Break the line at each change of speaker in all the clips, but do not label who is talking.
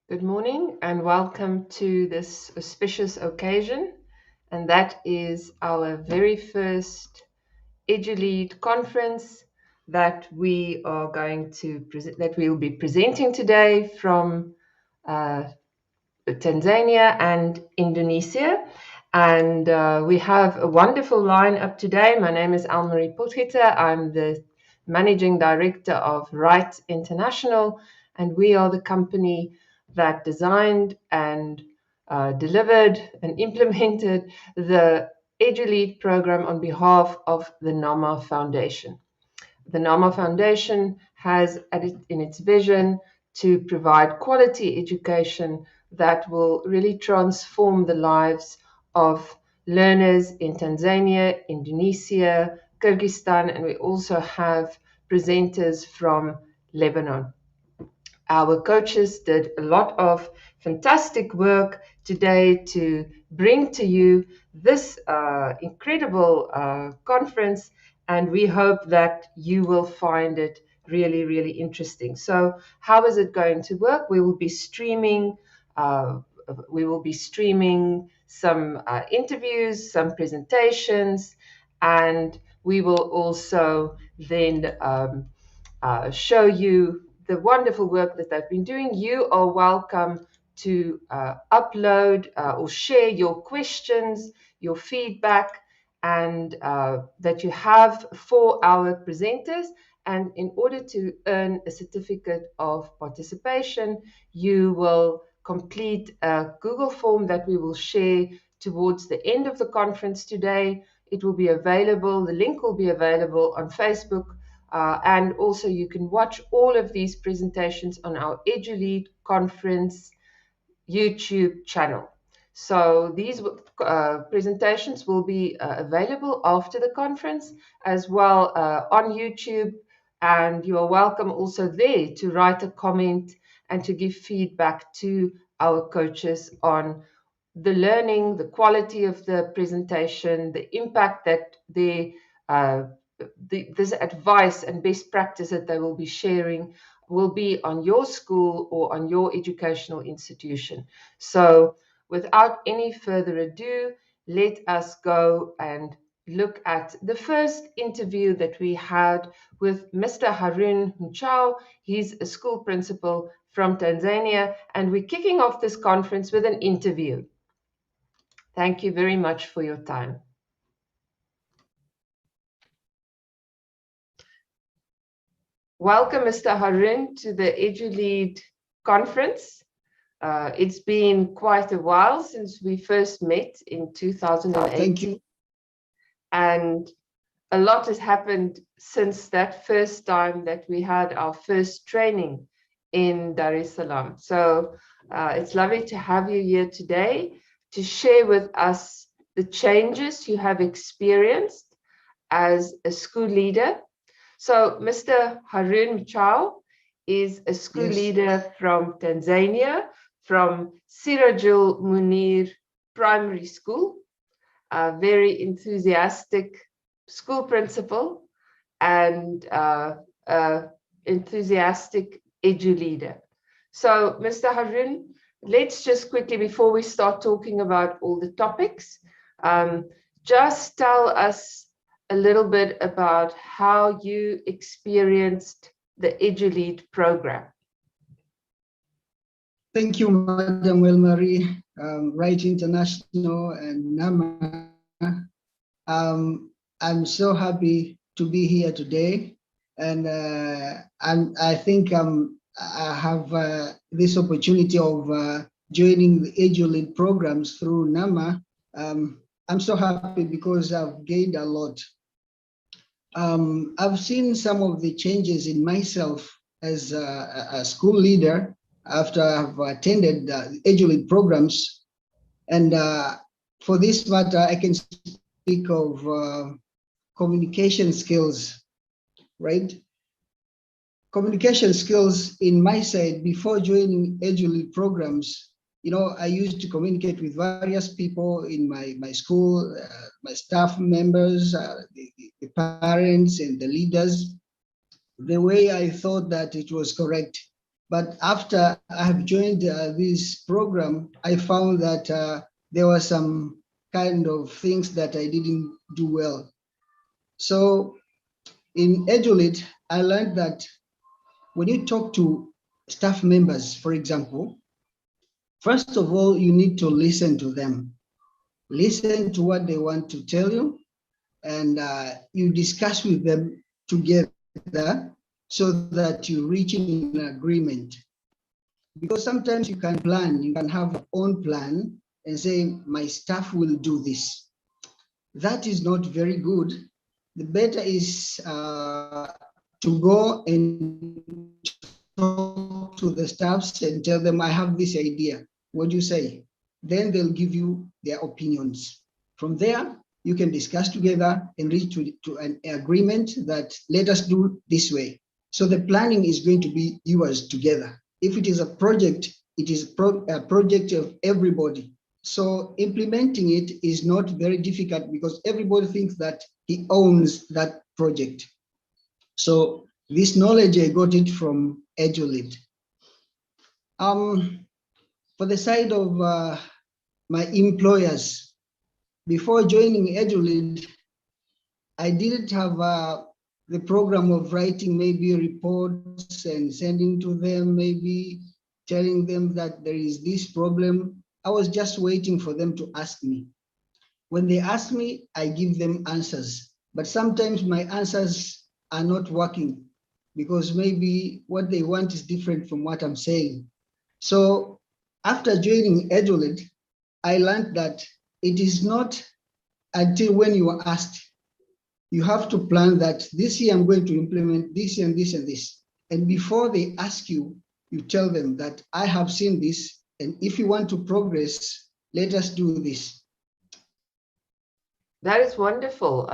Good morning and welcome to this auspicious occasion, and that is our very first EduLead Conference that we are going to present, that we will be presenting today from uh, Tanzania and Indonesia. And we have a wonderful lineup today. My name is Almarie Potgieter. I'm the Managing Director of Right International, and we are the company that designed and delivered and implemented the EduLead program on behalf of the NAMA Foundation. The NAMA Foundation has in its vision to provide quality education that will really transform the lives of learners in Tanzania, Indonesia, Kyrgyzstan, and we also have presenters from Lebanon. Our coaches did a lot of fantastic work today to bring to you this incredible conference, and we hope that you will find it really, really interesting. So, how is it going to work? We will be streaming. Some interviews, some presentations, and we will also then show you the wonderful work that they've been doing. You are welcome to upload or share your questions, your feedback, and that you have for our presenters. And in order to earn a certificate of participation, you will complete a Google form that we will share towards the end of the conference today. It will be available, the link will be available on Facebook, and also you can watch all of these presentations on our EduLead Conference YouTube channel. So these presentations will be available after the conference as well on YouTube. And you are welcome also there to write a comment and to give feedback to our coaches on the learning, the quality of the presentation, the impact that this advice and best practice that they will be sharing will be on your school or on your educational institution. So without any further ado, let us go and look at the first interview that we had with Mr. Harun Mchao. He's a school principal from Tanzania, and we're kicking off this conference with an interview. Thank you very much for your time. Welcome, Mr. Harun, to the EduLead Conference. It's been quite a while since we first met in 2018.
Thank you.
And a lot has happened since that first time that we had our first training in Dar es Salaam. So it's lovely to have you here today to share with us the changes you have experienced as a school leader. So Mr. Harun Mchao is a school leader from Tanzania, from Sirajul Munir Primary School, a very enthusiastic school principal and enthusiastic edu leader. So Mr. Harun, let's just quickly, before we start talking about all the topics, just tell us a little bit about how you experienced the EduLead program.
Thank you, Madam Welmarie, Right International and NAMA. I'm so happy to be here today, and I think I have this opportunity of joining the EduLead programs through NAMA. I'm so happy because I've gained a lot. I've seen some of the changes in myself as a school leader after I've attended the EduLead programs. And for this matter, I can speak of communication skills, right? Communication skills in my side before joining EduLead programs. You know, I used to communicate with various people in my school, my staff members, the parents and the leaders, the way I thought that it was correct. But after I have joined this program, I found that there were some kind of things that I didn't do well. So in EduLead, I learned that when you talk to staff members, for example, first of all, you need to listen to them. Listen to what they want to tell you, and you discuss with them together so that you reach an agreement. Because sometimes you can plan, you can have your own plan and say, my staff will do this. That is not very good. The better is to go and talk to the staffs and tell them, I have this idea. What do you say? Then they'll give you their opinions. From there, you can discuss together and reach to an agreement that let us do this way. So the planning is going to be yours together. If it is a project, it is a project of everybody. So implementing it is not very difficult because everybody thinks that he owns that project. So this knowledge, I got it from EduLead. For the side of my employers, before joining EduLead, I didn't have the program of writing maybe reports and sending to them, maybe telling them that there is this problem. I was just waiting for them to ask me. When they ask me, I give them answers. But sometimes my answers are not working because maybe what they want is different from what I'm saying. So after joining EduLead, I learned that it is not until when you are asked. You have to plan that this year I'm going to implement this and this and this. And before they ask you, you tell them that I have seen this, and if you want to progress, let us do this.
That is wonderful.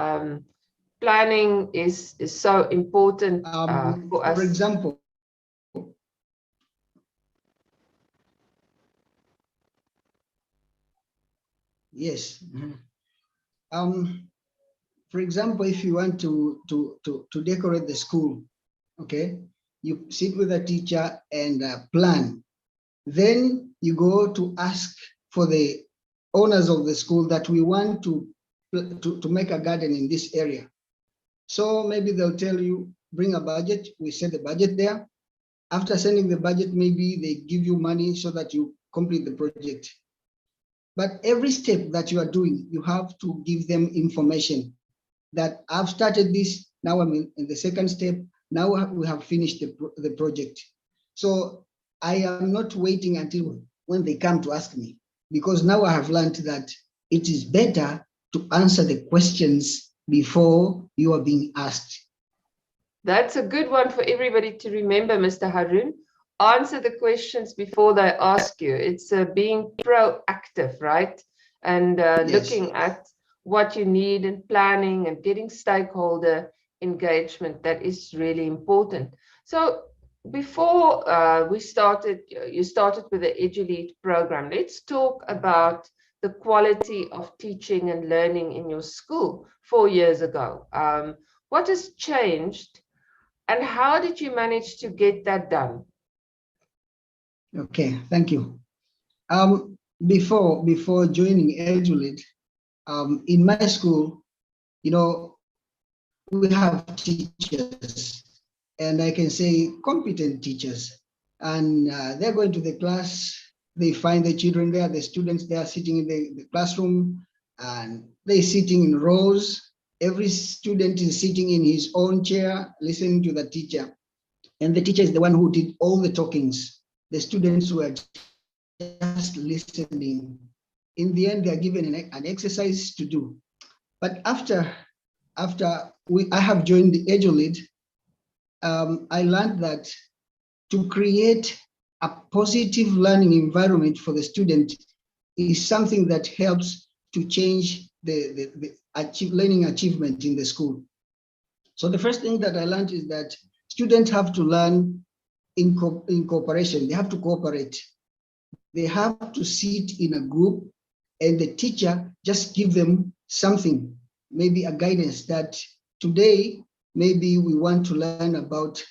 Planning is so important for
For
us.
example, yes. For example, if you want to decorate the school, okay, you sit with a teacher and plan. Then you go to ask for the owners of the school that we want to make a garden in this area. So maybe they'll tell you, bring a budget, we set the budget there. After sending the budget, maybe they give you money so that you complete the project. But every step that you are doing, you have to give them information that I've started this, now I'm in the second step, now we have finished the project. So I am not waiting until when they come to ask me, because now I have learned that it is better to answer the questions before you are being asked.
That's a good one for everybody to remember, Mr. Harun. Answer the questions before they ask you. It's being proactive, right? And
Yes.
looking at what you need and planning and getting stakeholder engagement. That is really important. So before you started with the EduLead program. Let's talk about the quality of teaching and learning in your school 4 years ago. What has changed and how did you manage to get that done?
Okay, thank you. Before joining EduLead, in my school, you know, we have teachers, and I can say competent teachers, and they're going to the class. They find the children there, the students there sitting in the classroom, and they're sitting in rows. Every student is sitting in his own chair, listening to the teacher. And the teacher is the one who did all the talkings. The students were just listening. In the end, they are given an exercise to do. But after I have joined the EduLead, I learned that to create a positive learning environment for the student is something that helps to change the learning achievement in the school. So the first thing that I learned is that students have to learn in cooperation. They have to cooperate. They have to sit in a group and the teacher just give them something, maybe a guidance that today, maybe we want to learn about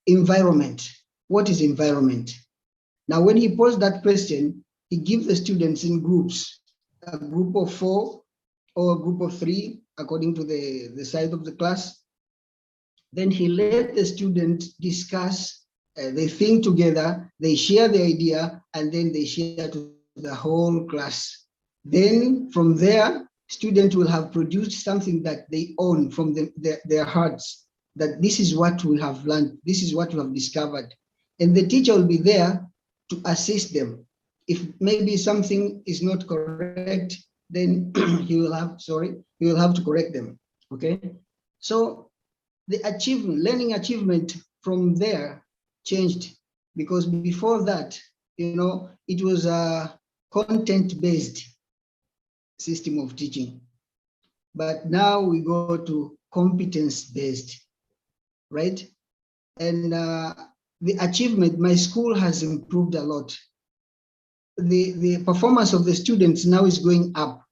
environment. What is environment? Now, when he posed that question, he gives the students in groups, a group of 4 or a group of 3, according to the size of the class. Then he let the students discuss, they think together, they share the idea, and then they share to the whole class. Then from there, students will have produced something that they own from their hearts, that this is what we have learned, this is what we have discovered. And the teacher will be there to assist them. If maybe something is not correct, then he will have to correct them. Okay. So the learning achievement from there changed, because before that, it was a content-based system of teaching. But now we go to competence-based, right? And the achievement, my school has improved a lot. The performance of the students now is going up,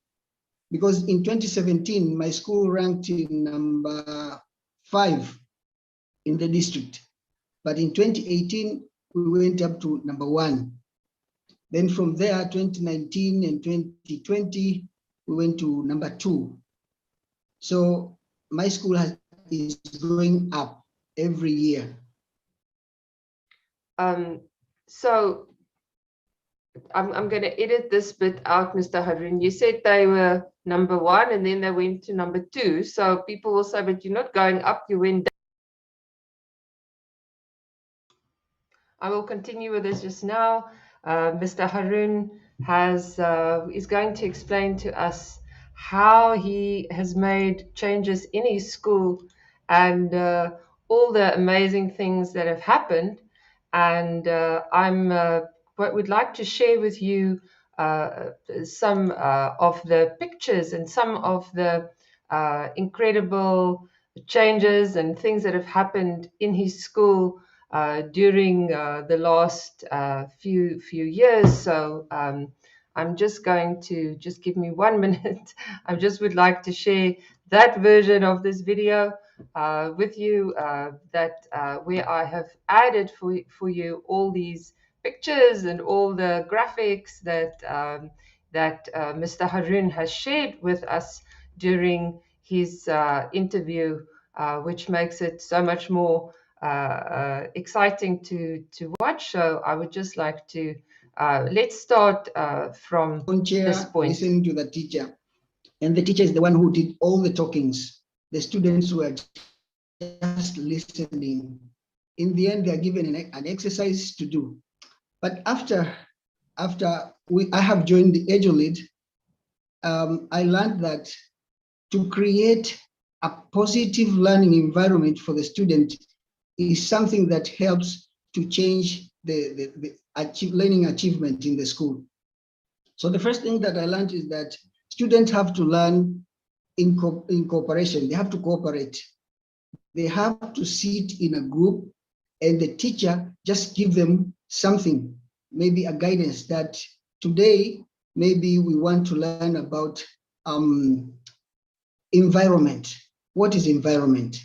because in 2017, my school ranked in number 5 in the district. But in 2018, we went up to number 1. Then from there, 2019 and 2020, we went to number 2. So my school is going up every year.
So I'm going to edit this bit out, Mr. Harun. You said they were number 1 and then they went to number 2. So people will say, but you're not going up, you went down. I will continue with this just now. Mr. Harun is going to explain to us how he has made changes in his school and all the amazing things that have happened. And would like to share with you some of the pictures and some of the incredible changes and things that have happened in his school during the last few years. So I'm just going to give me 1 minute. I just would like to share that version of this video with you, where I have added for you all these pictures and all the graphics that Mr. Harun has shared with us during his interview, which makes it so much more exciting to watch. So I would just like to let's start from this point.
Listening to the teacher, and the teacher is the one who did all the talkings. The students were just listening. In the end, they are given an exercise to do. But after I have joined the EduLead, I learned that to create a positive learning environment for the student is something that helps to change the learning achievement in the school. So the first thing that I learned is that students have to learn in cooperation. They have to cooperate. They have to sit in a group, and the teacher just give them something, maybe a guidance that today, maybe we want to learn about environment. What is environment?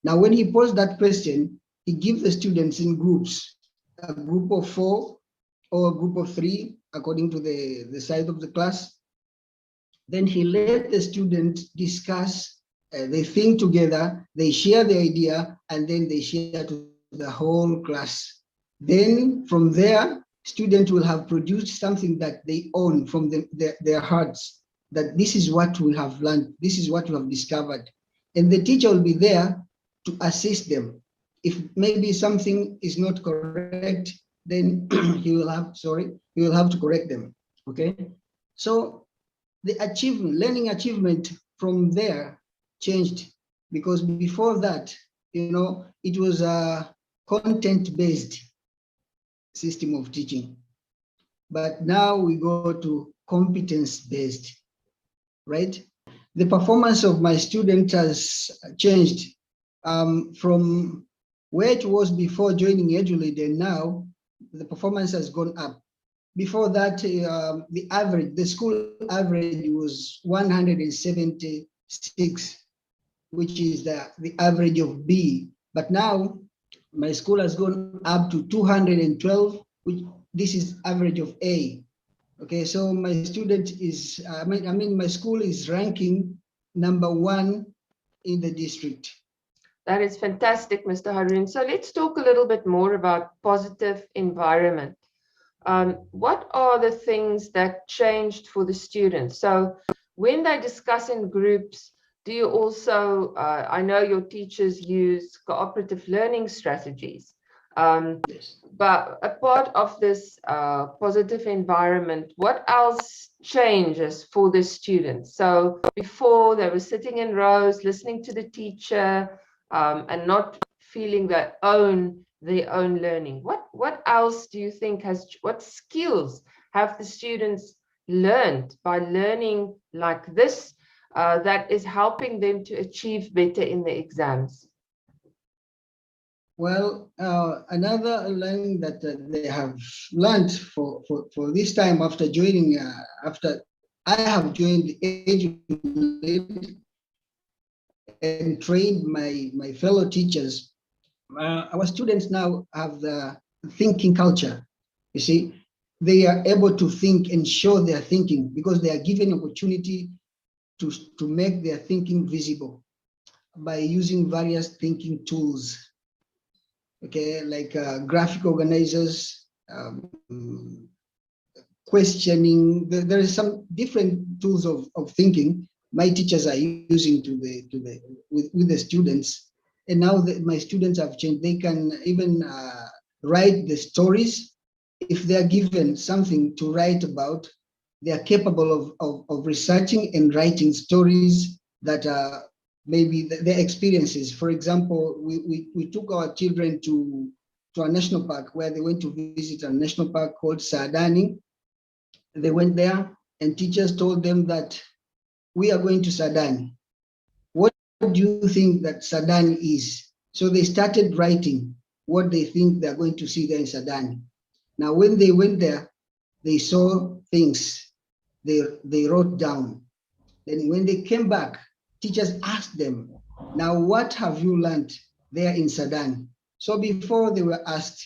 Now, when he posed that question, he gives the students in groups, a group of 4 or a group of 3, according to the size of the class. Then he let the students discuss, they think together, they share the idea, and then they share to the whole class. Then from there, students will have produced something that they own from their hearts, that this is what we have learned, this is what we have discovered. And the teacher will be there to assist them. If maybe something is not correct, then he will have to correct them. Okay. So the learning achievement from there changed, because before that, it was a content-based system of teaching. But now we go to competence-based, right? The performance of my student has changed from where it was before joining EduLead, and now the performance has gone up. Before that, the school average was 176, which is the average of B. But now My school has gone up to 212, which this is average of A. Okay, so my student is, my school is ranking #1 in the district.
That is fantastic, Mr. Harun. So let's talk a little bit more about positive environment. What are the things that changed for the students? So when they discuss in groups, do you also, I know your teachers use cooperative learning strategies,
Yes.
but a part of this positive environment, what else changes for the students? So before they were sitting in rows, listening to the teacher, and not feeling their own learning. What else do you think what skills have the students learned by learning like this that is helping them to achieve better in the exams?
Well, another learning that they have learned for this time after joining, after I have joined EduLead and trained my fellow teachers, our students now have the thinking culture. You see, they are able to think and show their thinking because they are given opportunity to make their thinking visible by using various thinking tools. Okay, like graphic organizers, questioning. There is some different tools of thinking my teachers are using with the students, and now my students have changed. They can even write the stories. If they are given something to write about, they are capable of researching and writing stories that are maybe their experiences. For example, we took our children to a national park where they went to visit a national park called Saadani. They went there and teachers told them that we are going to Saadani. What do you think that Saadani is? So they started writing what they think they're going to see there in Saadani. Now, when they went there, they saw things they wrote down. Then when they came back, teachers asked them, now what have you learned there in Sadani? So before they were asked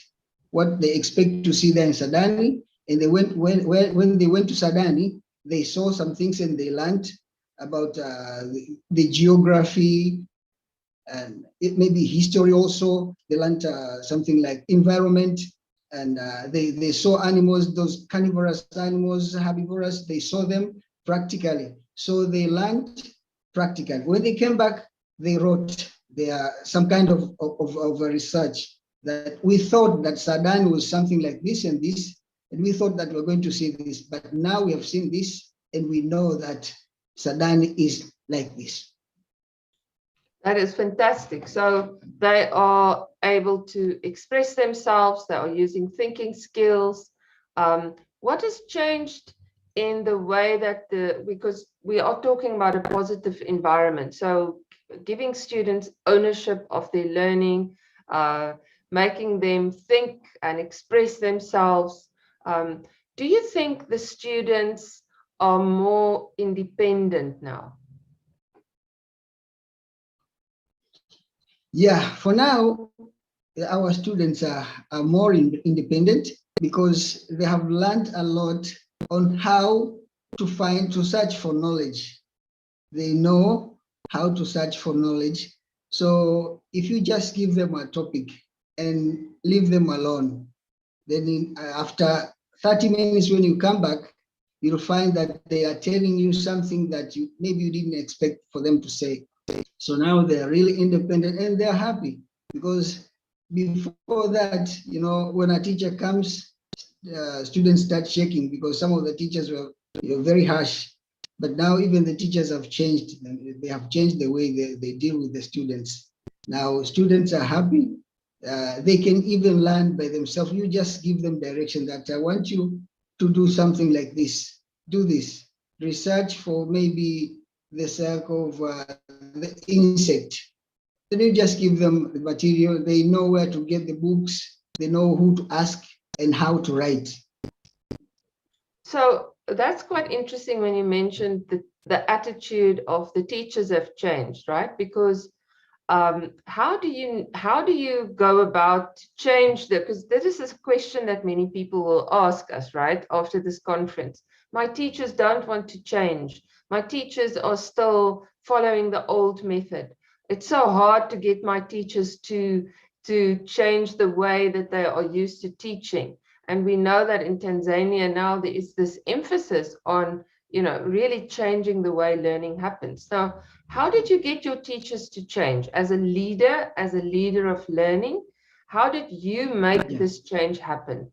what they expect to see there in Sadani, and they went when they went to Sadani, they saw some things and they learned about the geography and it may be history also. They learned something like environment, and they saw animals, those carnivorous animals, herbivorous, they saw them practically. So they learned practically. When they came back, they wrote some kind of a research that we thought that Sudan was something like this and this, and we thought that we're going to see this, but now we have seen this, and we know that Sudan is like this.
That is fantastic. So they are able to express themselves, they are using thinking skills. What has changed in the way that because we are talking about a positive environment, so giving students ownership of their learning, making them think and express themselves. Do you think the students are more independent now?
Yeah, for now, our students are more independent because they have learned a lot on how to search for knowledge. They know how to search for knowledge. So if you just give them a topic and leave them alone, then after 30 minutes when you come back, you'll find that they are telling you something that maybe you didn't expect for them to say. So now they're really independent and they're happy because before that, when a teacher comes, students start shaking because some of the teachers were very harsh. But now even the teachers have changed. They have changed the way they deal with the students. Now students are happy. They can even learn by themselves. You just give them direction that I want you to do something like this. Do this. Research for maybe the sake of the insect. Then you just give them the material. They know where to get the books. They know who to ask and how to write.
So that's quite interesting when you mentioned the attitude of the teachers have changed, right? Because how do you go about to change the, because this is a question that many people will ask us, right, after this conference. My teachers don't want to change. My teachers are still following the old method. It's so hard to get my teachers to change the way that they are used to teaching. And we know that in Tanzania now there is this emphasis on, really changing the way learning happens. So how did you get your teachers to change as a leader of learning? How did you make
Yeah.
this change happen?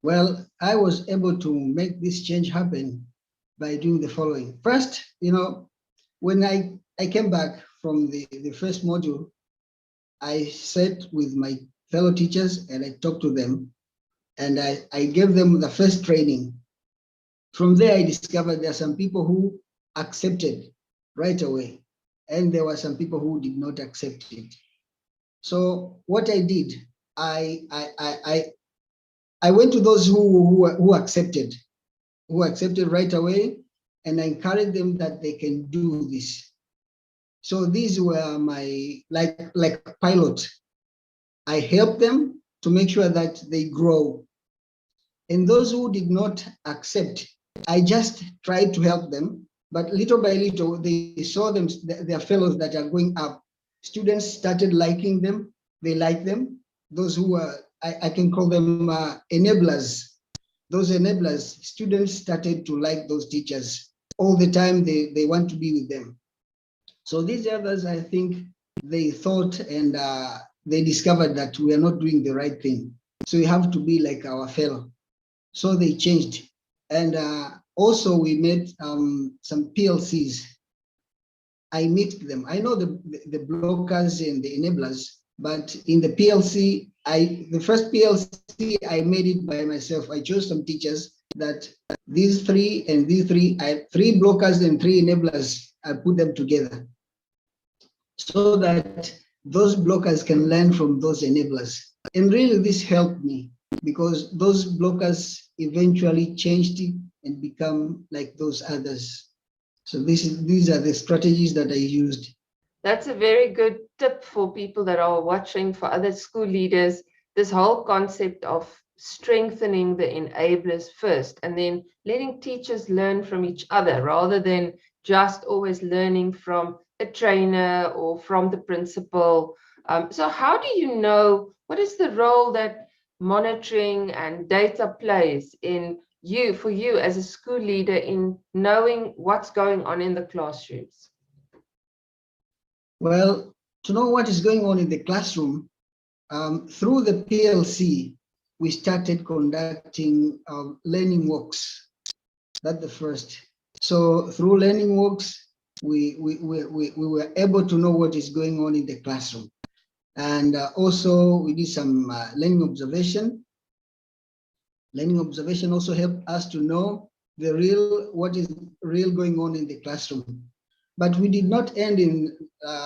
Well, I was able to make this change happen by doing the following. First, when I came back from the first module, I sat with my fellow teachers and I talked to them and I gave them the first training. From there, I discovered there are some people who accepted right away, and there were some people who did not accept it. So what I did, I I I I, I went to those who accepted right away, and I encouraged them that they can do this. So these were my like pilot. I helped them to make sure that they grow. And those who did not accept, I just tried to help them, but little by little, they saw them, their fellows that are going up. Students started liking them, they like them. Those who are, I can call them enablers. Those enablers, students started to like those teachers. All the time, they want to be with them. So these others, I think, they thought and they discovered that we are not doing the right thing. So we have to be like our fellow. So they changed. And also we made some PLCs. I mixed them. I know the blockers and the enablers, but in the PLC, the first PLC, I made it by myself. I chose some teachers that these three and these three, three blockers and three enablers, I put them together so that those blockers can learn from those enablers. And really this helped me because those blockers eventually changed and become like those others. So these are the strategies that I used.
That's a very good tip for people that are watching, for other school leaders, this whole concept of strengthening the enablers first and then letting teachers learn from each other rather than just always learning from a trainer or from the principal. So how do you know, what is the role that monitoring and data plays for you as a school leader in knowing what's going on in the classrooms?
Well, to know what is going on in the classroom, through the PLC, we started conducting learning walks. That's the first. So through learning walks, we were able to know what is going on in the classroom. And also we did some learning observation. Learning observation also helped us to know what is real going on in the classroom. But we did not end in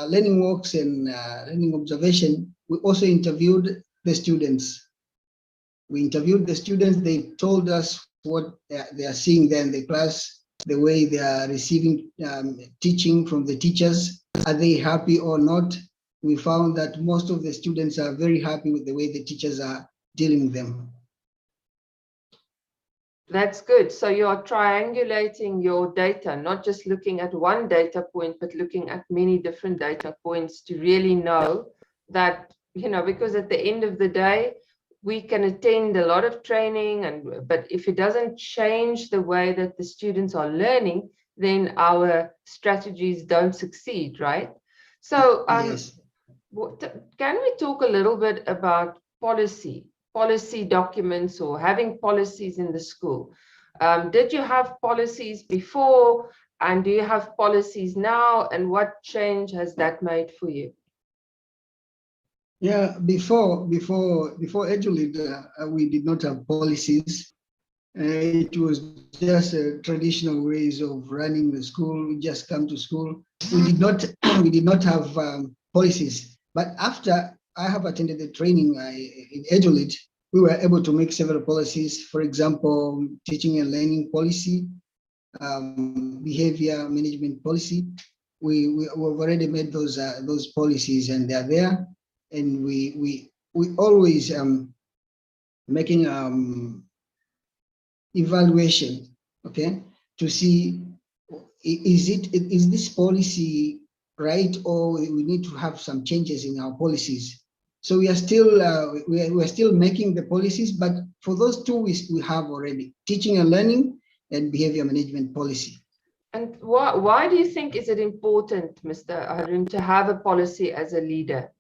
learning walks and learning observation. We also interviewed the students. We interviewed the students. They told us what they are seeing there in the class, the way they are receiving teaching from the teachers. Are they happy or not? We found that most of the students are very happy with the way the teachers are dealing with them.
That's good. So you're triangulating your data, not just looking at one data point, but looking at many different data points to really know that, because at the end of the day, we can attend a lot of training, but if it doesn't change the way that the students are learning, then our strategies don't succeed, right? So
Yes.
can we talk a little bit about policy documents or having policies in the school? Did you have policies before, and do you have policies now, and what change has that made for you?
Yeah, before EduLead, we did not have policies. It was just traditional ways of running the school. We just come to school. We did not we did not have policies. But after I have attended the training in EduLead, we were able to make several policies. For example, teaching and learning policy, behavior management policy, we've already made those policies, and they're there, and we always making evaluation, okay, to see is this policy right, or we need to have some changes in our policies. So we are still making the policies, but for those two we have already teaching and learning and behavior management policy.
And why do you think is it important, Mr. Harun, to have a policy as a leader?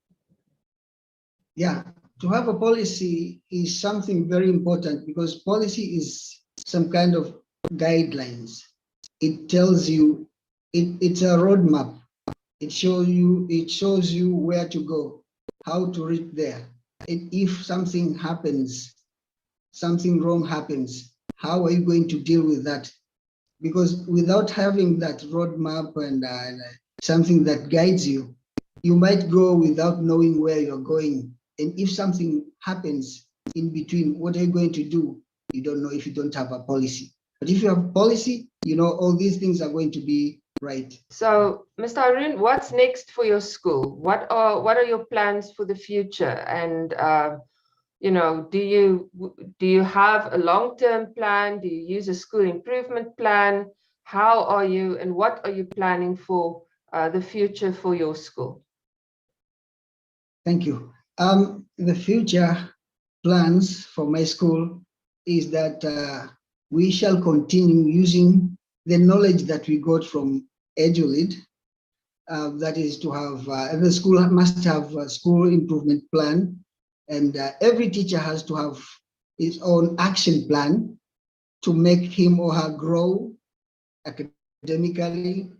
Yeah, to have a policy is something very important, because policy is some kind of guidelines. It tells you, it's a roadmap. It shows you where to go, how to reach there. And if something happens, something wrong happens, how are you going to deal with that? Because without having that roadmap and something that guides you, you might go without knowing where you're going. And if something happens in between, what are you going to do? You don't know if you don't have a policy. But if you have a policy, you know all these things are going to be right.
So, Mr. Harun, what's next for your school? What are your plans for the future? And do you have a long-term plan? Do you use a school improvement plan? How are you, and what are you planning for the future for your school?
Thank you. The future plans for my school is that we shall continue using the knowledge that we got from EduLead. That is to have, the school must have a school improvement plan, and every teacher has to have his own action plan to make him or her grow academically.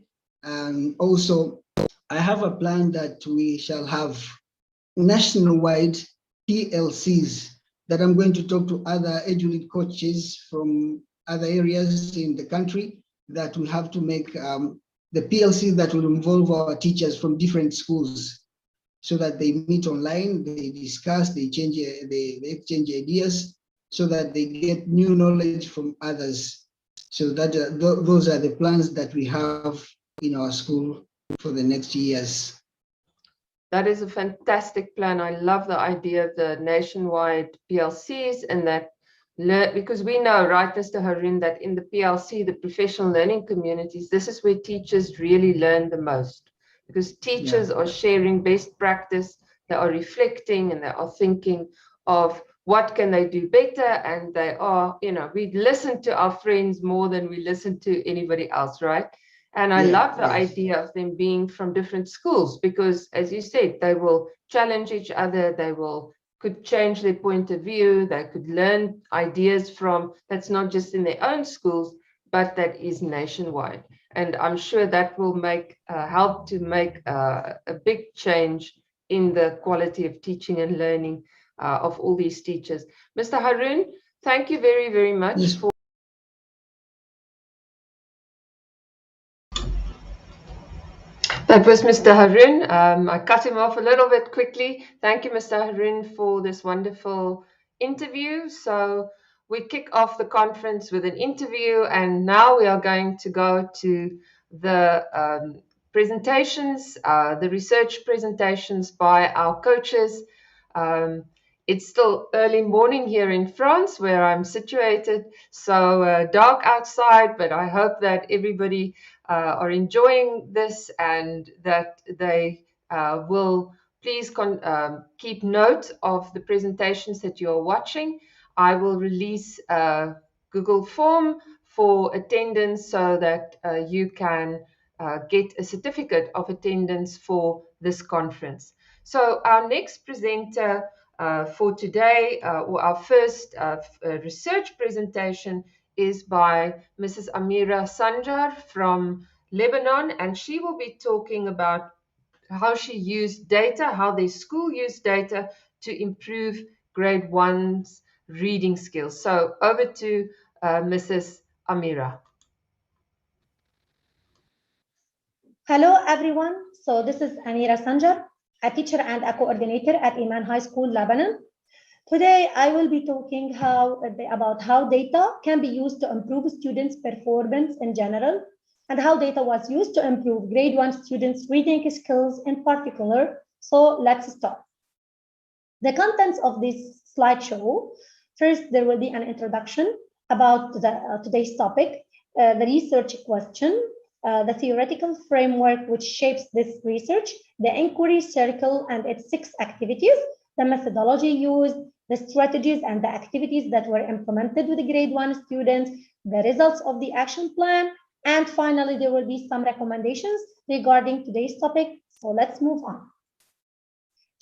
And also, I have a plan that we shall have nationwide PLCs, that I'm going to talk to other EduLead coaches from other areas in the country, that we have to make the PLC that will involve our teachers from different schools, so that they meet online, they discuss, they exchange ideas, so that they get new knowledge from others. So that those are the plans that we have in our school for the next years.
That is a fantastic plan. I love the idea of the nationwide PLCs, and that because we know, right, Mr. Harun, that in the PLC, the professional learning communities, this is where teachers really learn the most, because teachers are sharing best practice, they are reflecting, and they are thinking of what can they do better, and they are, we listen to our friends more than we listen to anybody else, right? And I love the idea of them being from different schools, because, as you said, they will challenge each other. They could change their point of view. They could learn ideas from that's not just in their own schools, but that is nationwide. And I'm sure that will help to make a big change in the quality of teaching and learning of all these teachers. Mr. Harun, thank you very, very much for. That was Mr. Harun. I cut him off a little bit quickly. Thank you, Mr. Harun, for this wonderful interview. So we kick off the conference with an interview, and now we are going to go to the presentations, the research presentations by our coaches. It's still early morning here in France, where I'm situated, so dark outside, but I hope that everybody are enjoying this, and that they will please keep note of the presentations that you're watching. I will release a Google form for attendance, so that you can get a certificate of attendance for this conference. So our next presenter for today, or our first research presentation, is by Mrs. Amira Sanjar from Lebanon, and she will be talking about how she used data, how their school used data to improve grade one's reading skills. So over to Mrs. Amira.
Hello, everyone. So this is Amira Sanjar, a teacher and a coordinator at Iman High School, Lebanon. Today, I will be talking about how data can be used to improve students' performance in general, and how data was used to improve grade 1 students' reading skills in particular. So let's start. The contents of this slideshow: first, there will be an introduction about today's topic, the research question, the theoretical framework which shapes this research, the inquiry circle and its 6 activities, the methodology used, the strategies and the activities that were implemented with the grade 1 students, the results of the action plan, and finally, there will be some recommendations regarding today's topic. So let's move on.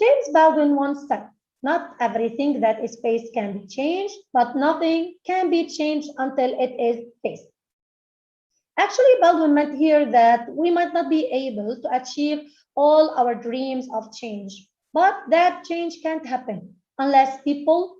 James Baldwin once said, "Not everything that is faced can be changed, but nothing can be changed until it is faced." Actually, Baldwin meant here that we might not be able to achieve all our dreams of change, but that change can't happen unless people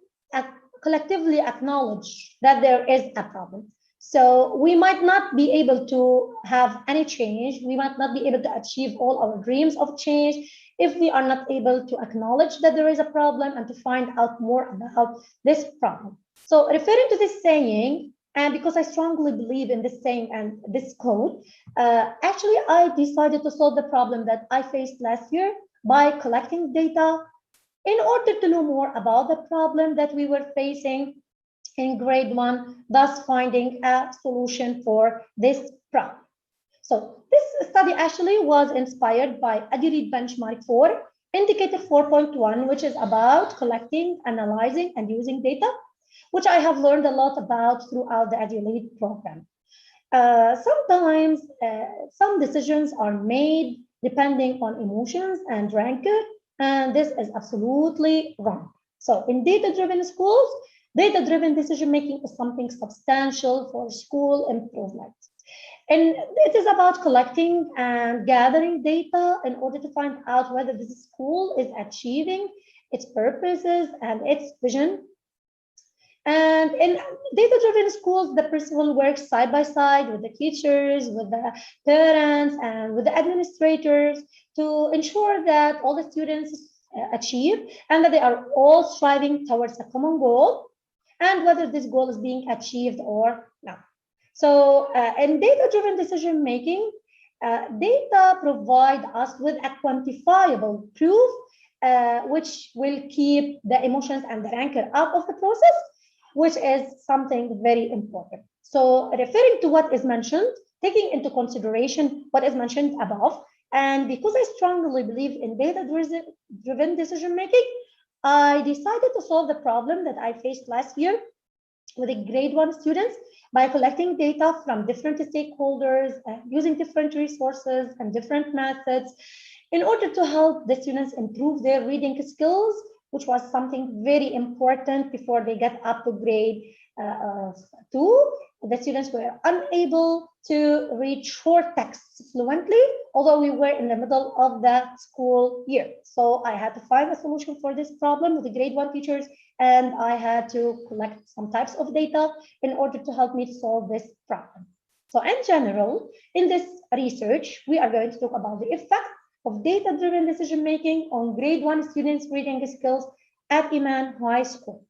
collectively acknowledge that there is a problem. So we might not be able to have any change, we might not be able to achieve all our dreams of change if we are not able to acknowledge that there is a problem and to find out more about this problem. So referring to this saying, and because I strongly believe in this saying and this quote, actually I decided to solve the problem that I faced last year by collecting data in order to know more about the problem that we were facing in grade 1, thus finding a solution for this problem. So this study actually was inspired by EduLead Benchmark 4, Indicator 4.1, which is about collecting, analyzing, and using data, which I have learned a lot about throughout the EduLead program. Sometimes some decisions are made depending on emotions and rancor, and this is absolutely wrong. So in data-driven schools, data-driven decision-making is something substantial for school improvement. And it is about collecting and gathering data in order to find out whether this school is achieving its purposes and its vision. And in data-driven schools, the principal works side by side with the teachers, with the parents, and with the administrators to ensure that all the students achieve and that they are all striving towards a common goal, and whether this goal is being achieved or not. So in data-driven decision-making, data provide us with a quantifiable proof, which will keep the emotions and the rancor out of the process, which is something very important. So referring to what is mentioned, taking into consideration what is mentioned above, and because I strongly believe in data-driven decision-making, I decided to solve the problem that I faced last year with the grade 1 students by collecting data from different stakeholders, using different resources and different methods in order to help the students improve their reading skills, which was something very important before they get up to grade 2. The students were unable to read short texts fluently, although we were in the middle of the school year. So I had to find a solution for this problem with the grade 1 teachers, and I had to collect some types of data in order to help me solve this problem. So in general, in this research, we are going to talk about the effect of data-driven decision-making on grade 1 students' reading skills at Iman High School.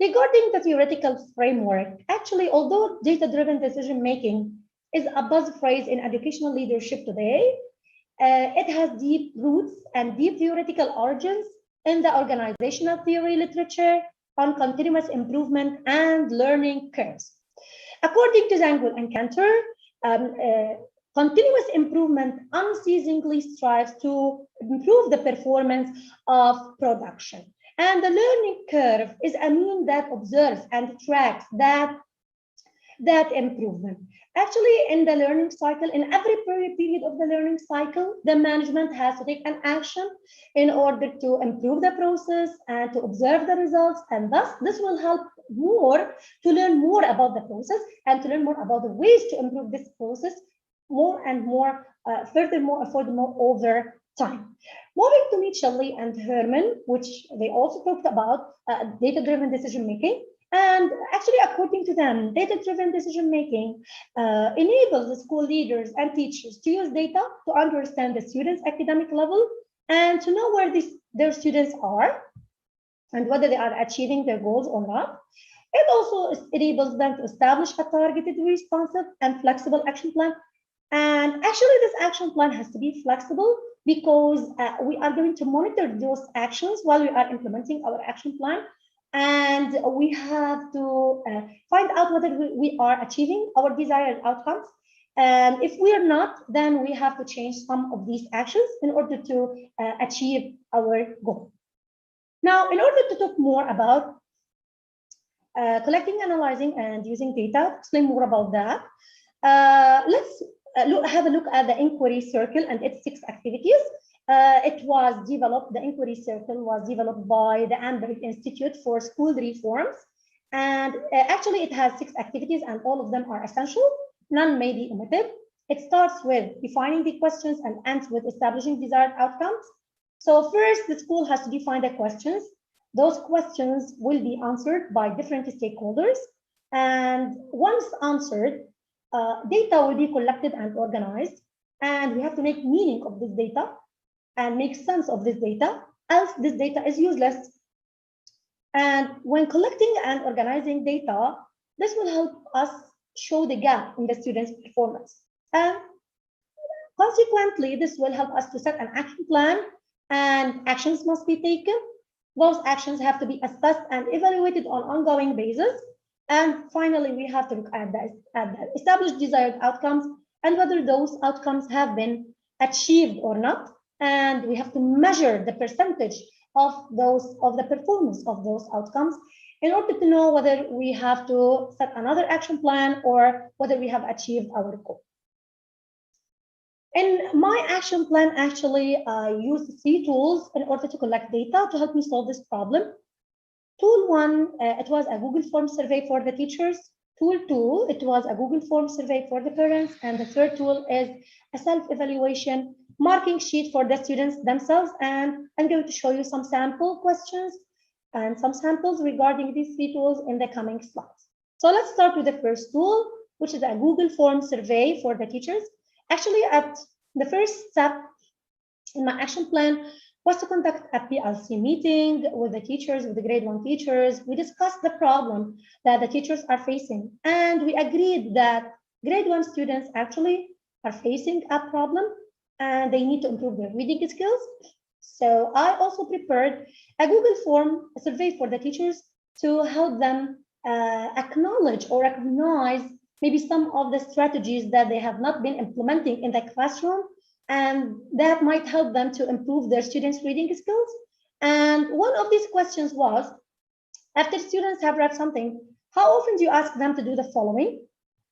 Regarding the theoretical framework, actually, although data-driven decision-making is a buzz phrase in educational leadership today, it has deep roots and deep theoretical origins in the organizational theory literature on continuous improvement and learning curves. According to Zangul and Cantor, continuous improvement unceasingly strives to improve the performance of production. And the learning curve is a mean that observes and tracks that improvement. Actually, in the learning cycle, in every period of the learning cycle, the management has to take an action in order to improve the process and to observe the results. And thus, this will help more to learn more about the process and to learn more about the ways to improve this process more and more, furthermore over time. Moving to Mitchell and Herman, which they also talked about data-driven decision-making. And actually, according to them, data-driven decision-making enables the school leaders and teachers to use data to understand the students' academic level and to know where their students are and whether they are achieving their goals or not. It also enables them to establish a targeted, responsive, and flexible action plan. And actually, this action plan has to be flexible because we are going to monitor those actions while we are implementing our action plan. And we have to find out whether we are achieving our desired outcomes. And if we are not, then we have to change some of these actions in order to achieve our goal. Now, in order to talk more about collecting, analyzing, and using data, to explain more about that, let's have a look at the inquiry circle and its 6 activities. The inquiry circle was developed by the Amberg Institute for School Reforms. And actually, it has 6 activities, and all of them are essential. None may be omitted. It starts with defining the questions and ends with establishing desired outcomes. So first, the school has to define the questions. Those questions will be answered by different stakeholders. And once answered, data will be collected and organized. And we have to make meaning of this data and make sense of this data, else this data is useless. And when collecting and organizing data, this will help us show the gap in the students' performance. And consequently, this will help us to set an action plan, and actions must be taken. Those actions have to be assessed and evaluated on an ongoing basis. And finally, we have to look at the established desired outcomes and whether those outcomes have been achieved or not. And we have to measure the percentage of the performance of those outcomes in order to know whether we have to set another action plan or whether we have achieved our goal. In my action plan, actually, I used 3 tools in order to collect data to help me solve this problem. Tool 1, it was a Google Form survey for the teachers. Tool 2, it was a Google Form survey for the parents. And the third tool is a self-evaluation marking sheet for the students themselves. And I'm going to show you some sample questions and some samples regarding these 3 tools in the coming slides. So let's start with the first tool, which is a Google Form survey for the teachers. Actually, at the first step in my action plan was to conduct a PLC meeting with the teachers, with the grade 1 teachers. We discussed the problem that the teachers are facing, and we agreed that grade 1 students actually are facing a problem and they need to improve their reading skills. So I also prepared a Google Form survey for the teachers to help them acknowledge or recognize maybe some of the strategies that they have not been implementing in the classroom, and that might help them to improve their students' reading skills. And one of these questions was, after students have read something, how often do you ask them to do the following?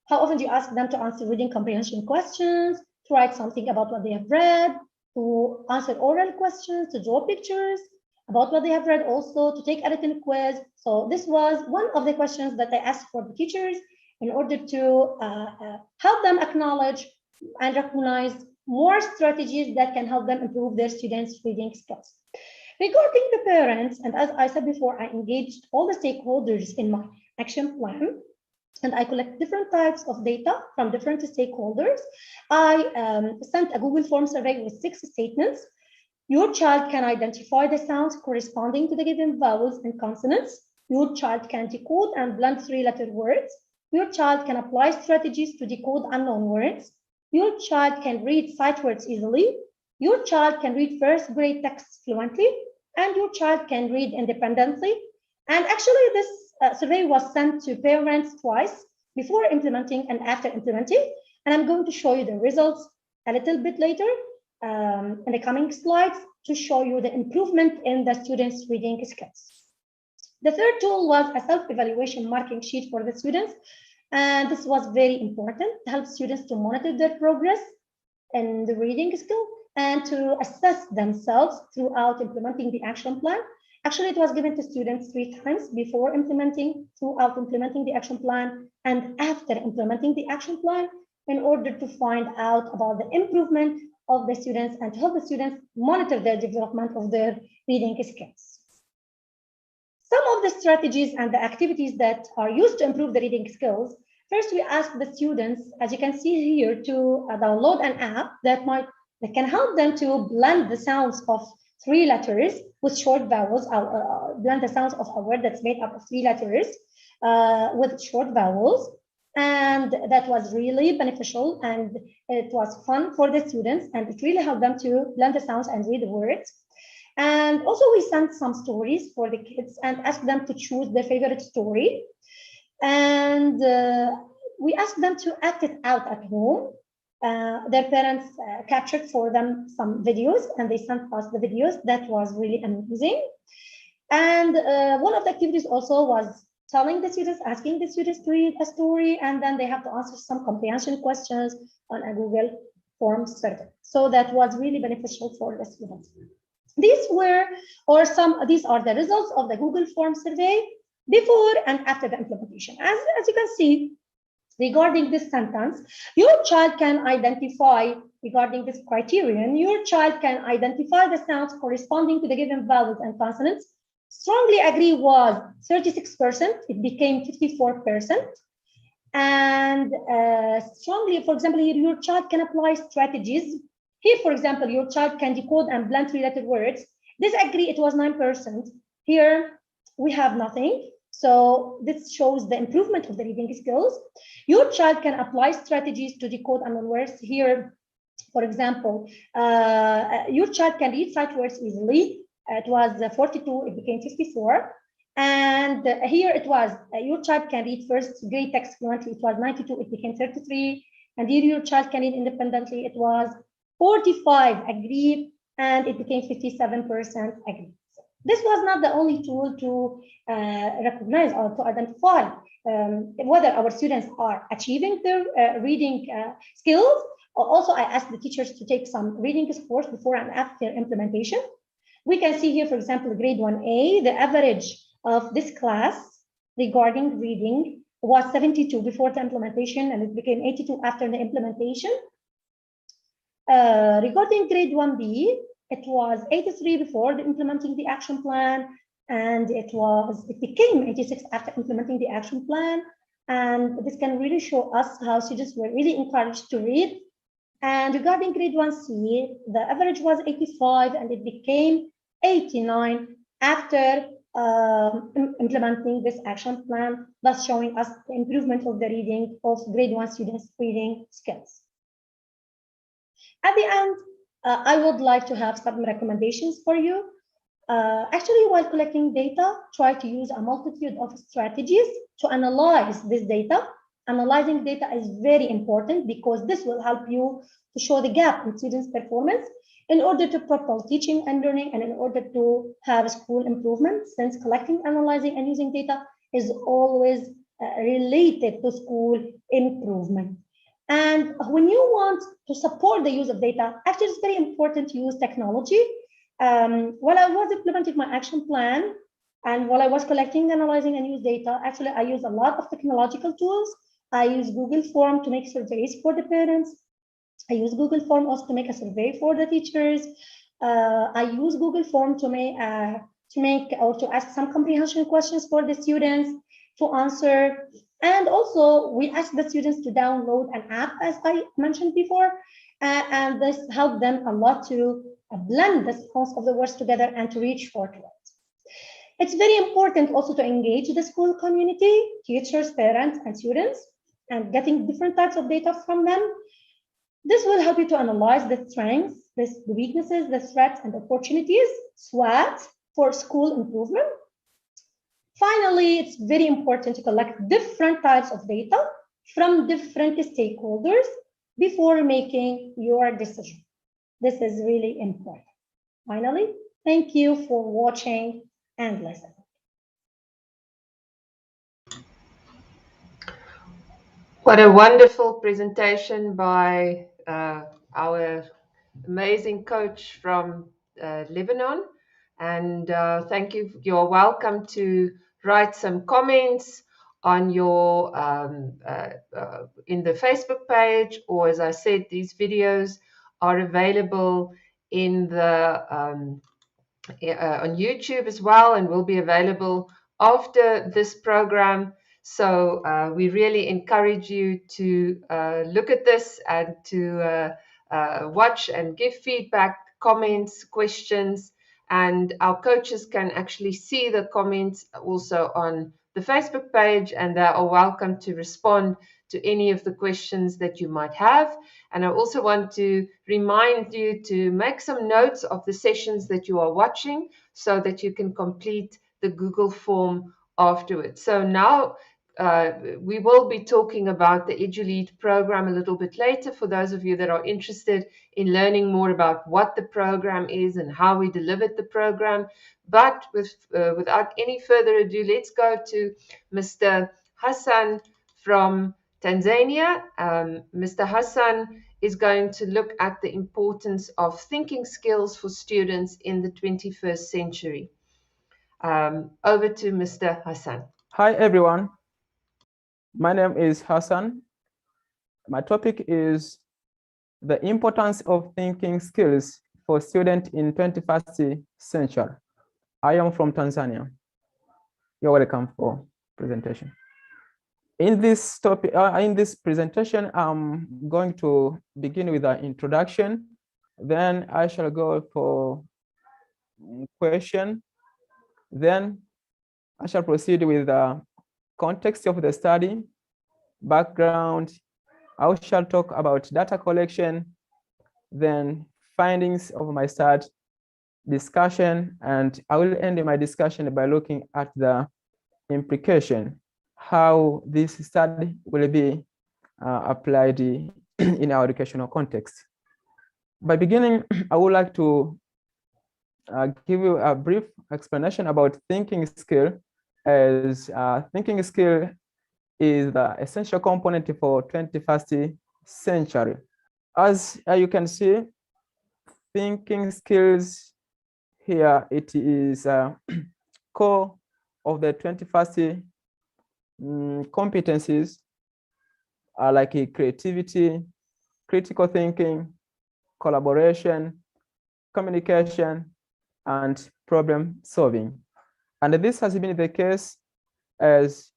How often do you ask them to answer reading comprehension questions, to write something about what they have read, to answer oral questions, to draw pictures about what they have read, also to take a written quiz? So this was one of the questions that I asked for the teachers in order to help them acknowledge and recognize more strategies that can help them improve their students' reading skills. Regarding the parents, and as I said before, I engaged all the stakeholders in my action plan, and I collect different types of data from different stakeholders. I sent a Google Form survey with 6 statements. Your child can identify the sounds corresponding to the given vowels and consonants. Your child can decode and blend 3-letter words. Your child can apply strategies to decode unknown words. Your child can read sight words easily. Your child can read first grade texts fluently. And your child can read independently. And actually, this survey was sent to parents twice, before implementing and after implementing. And I'm going to show you the results a little bit later in the coming slides to show you the improvement in the students' reading skills. The third tool was a self-evaluation marking sheet for the students. And this was very important to help students to monitor their progress in the reading skill and to assess themselves throughout implementing the action plan. Actually, it was given to students 3 times before implementing, throughout implementing the action plan, and after implementing the action plan in order to find out about the improvement of the students and to help the students monitor their development of their reading skills. Some of the strategies and the activities that are used to improve the reading skills. First, we ask the students, as you can see here, to download an app that can help them to blend the sounds of 3 letters with short vowels, blend the sounds of a word that's made up of 3 letters. with short vowels. And that was really beneficial, and it was fun for the students, and it really helped them to learn the sounds and read the words. And also we sent some stories for the kids and asked them to choose their favorite story. And we asked them to act it out at home. Their parents captured for them some videos, and they sent us the videos. That was really amazing. And one of the activities also was telling the students, asking the students to read a story, and then they have to answer some comprehension questions on a Google form survey. So that was really beneficial for the students. These are the results of the Google form survey before and after the implementation. As you can see, regarding this sentence, your child can identify, regarding this criterion, your child can identify the sounds corresponding to the given vowels and consonants. Strongly agree was 36%, it became 54%. And strongly, for example, here your child can apply strategies. Here, for example, your child can decode and blend three-letter words. Disagree, it was 9%. Here, we have nothing. So this shows the improvement of the reading skills. Your child can apply strategies to decode unknown words. Here, for example, your child can read sight words easily. It was 42, it became 54. And here it was, your child can read first grade text fluently, it was 92, it became 33. And here your child can read independently, it was 45 agreed, and it became 57% agreed. This was not the only tool to recognize or to identify whether our students are achieving their reading skills. Also, I asked the teachers to take some reading scores before and after implementation. We can see here, for example, grade 1A, the average of this class regarding reading was 72 before the implementation, and it became 82 after the implementation. Regarding grade 1B, it was 83 before implementing the action plan, and it became 86 after implementing the action plan. And this can really show us how students were really encouraged to read. And regarding grade 1C, the average was 85, and it became 89 after implementing this action plan, thus showing us the improvement of the reading of grade 1 students' reading skills. At the end, I would like to have some recommendations for you. Actually, while collecting data, try to use a multitude of strategies to analyze this data. Analyzing data is very important because this will help you to show the gap in students' performance in order to propel teaching and learning, and in order to have school improvement, since collecting, analyzing, and using data is always related to school improvement. And when you want to support the use of data, actually it's very important to use technology. While I was implementing my action plan, and while I was collecting, analyzing, and use data, actually I use a lot of technological tools. I use Google Form to make surveys for the parents. I use Google Form also to make a survey for the teachers. I use Google Form to make or to ask some comprehension questions for the students to answer. And also we ask the students to download an app, as I mentioned before, and this helped them a lot to blend the sounds of the words together and to reach short words. It's very important also to engage the school community, teachers, parents, and students, and getting different types of data from them. This will help you to analyze the strengths, the weaknesses, the threats, and opportunities, SWOT, for school improvement. Finally, it's very important to collect different types of data from different stakeholders before making your decision. This is really important. Finally, thank you for watching and listening.
What a wonderful presentation by our amazing coach from Lebanon. And thank you. You're welcome to write some comments on your in the Facebook page, or as I said, these videos are available in the on YouTube as well, and will be available after this program. So we really encourage you to look at this and to watch and give feedback, comments, questions. And our coaches can actually see the comments also on the Facebook page, and they are welcome to respond to any of the questions that you might have. And I also want to remind you to make some notes of the sessions that you are watching so that you can complete the Google form afterwards. So now we will be talking about the EduLead program a little bit later for those of you that are interested in learning more about what the program is and how we delivered the program. But without any further ado, let's go to Mr. Hassan from Tanzania. Mr. Hassan is going to look at the importance of thinking skills for students in the 21st century. Over to Mr. Hassan.
Hi, everyone. My name is Hassan. My topic is the importance of thinking skills for students in 21st century. I am from Tanzania. You're welcome for presentation. In this topic, in this presentation, I'm going to begin with an introduction. Then I shall go for question. Then I shall proceed with the context of the study, background. I shall talk about data collection, then findings of my study, discussion, and I will end my discussion by looking at the implication, how this study will be applied in our educational context. By beginning, I would like to give you a brief explanation about thinking skill, as thinking skill is the essential component for 21st century. As you can see, thinking skills here, it is core of the 21st competencies are like creativity, critical thinking, collaboration, communication, and problem solving. And this has been the case as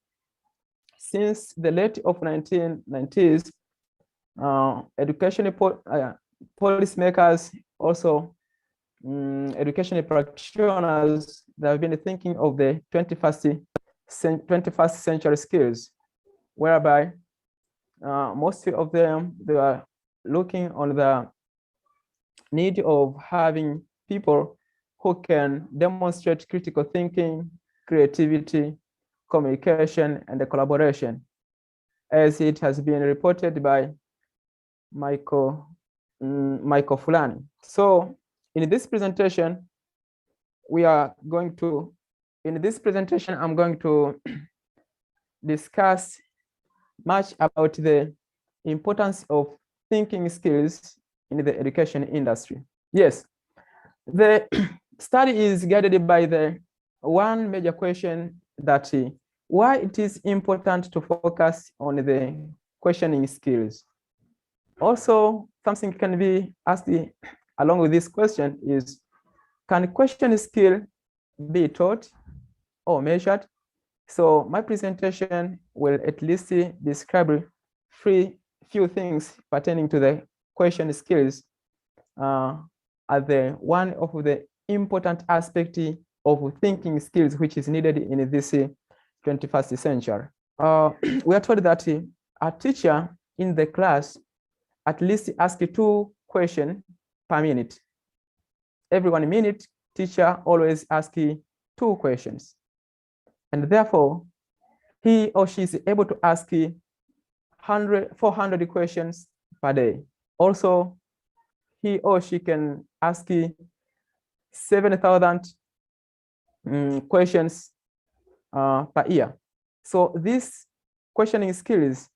since the late of 1990s, education policymakers, also education practitioners, they have been thinking of the 21st century skills, whereby most of them, they are looking on the need of having people who can demonstrate critical thinking, creativity, communication, and the collaboration, as it has been reported by Michael Fulani. So in this presentation, I'm going to discuss much about the importance of thinking skills in the education industry. Yes, the study is guided by the one major question that why it is important to focus on the questioning skills. Also, something can be asked along with this question is, can questioning skill be taught or measured? So my presentation will at least describe few things pertaining to the question skills as the one of the important aspect of thinking skills which is needed in this 21st century. We are told that a teacher in the class at least ask 2 questions per minute. Every 1 minute, teacher always asks 2 questions. And therefore, he or she is able to ask 400 questions per day. Also, he or she can ask 7,000 questions per year. So these questioning skills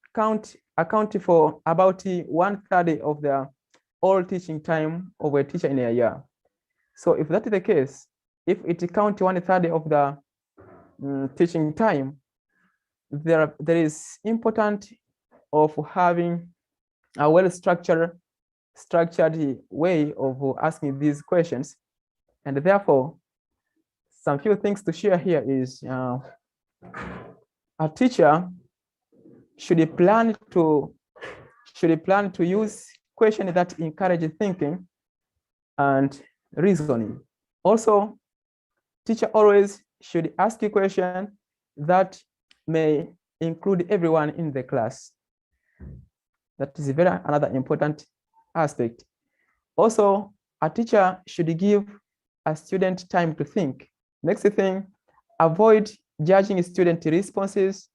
account for about 1/3 of the all teaching time of a teacher in a year. So if that is the case, if it counts 1/3 of the teaching time, there is important of having a well-structured way of asking these questions. And therefore, some few things to share here is a teacher should plan to use questions that encourage thinking and reasoning. Also, teacher always should ask a question that may include everyone in the class. That is another important aspect. Also, a teacher should give a student time to think. Next thing, avoid judging student responses.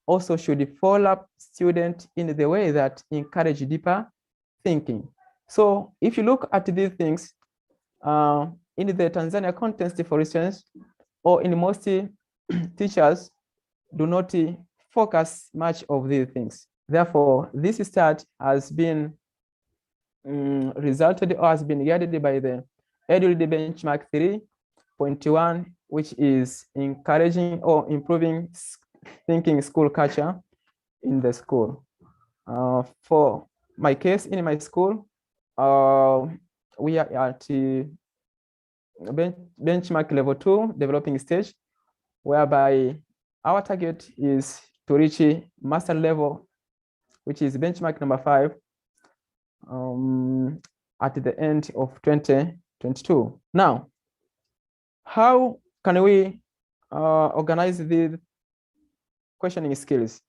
Also should follow up student in the way that encourage deeper thinking. So if you look at these things, in the Tanzania context, for instance, or in most teachers do not focus much of these things. Therefore, this study has been resulted or has been guided by the EduLead benchmark 3.1, which is encouraging or improving thinking school culture in the school. For my case, in my school, we are at benchmark level 2 developing stage, whereby our target is to reach master level, which is benchmark number 5, at the end of 2022. Now, how can we organize the questioning skills?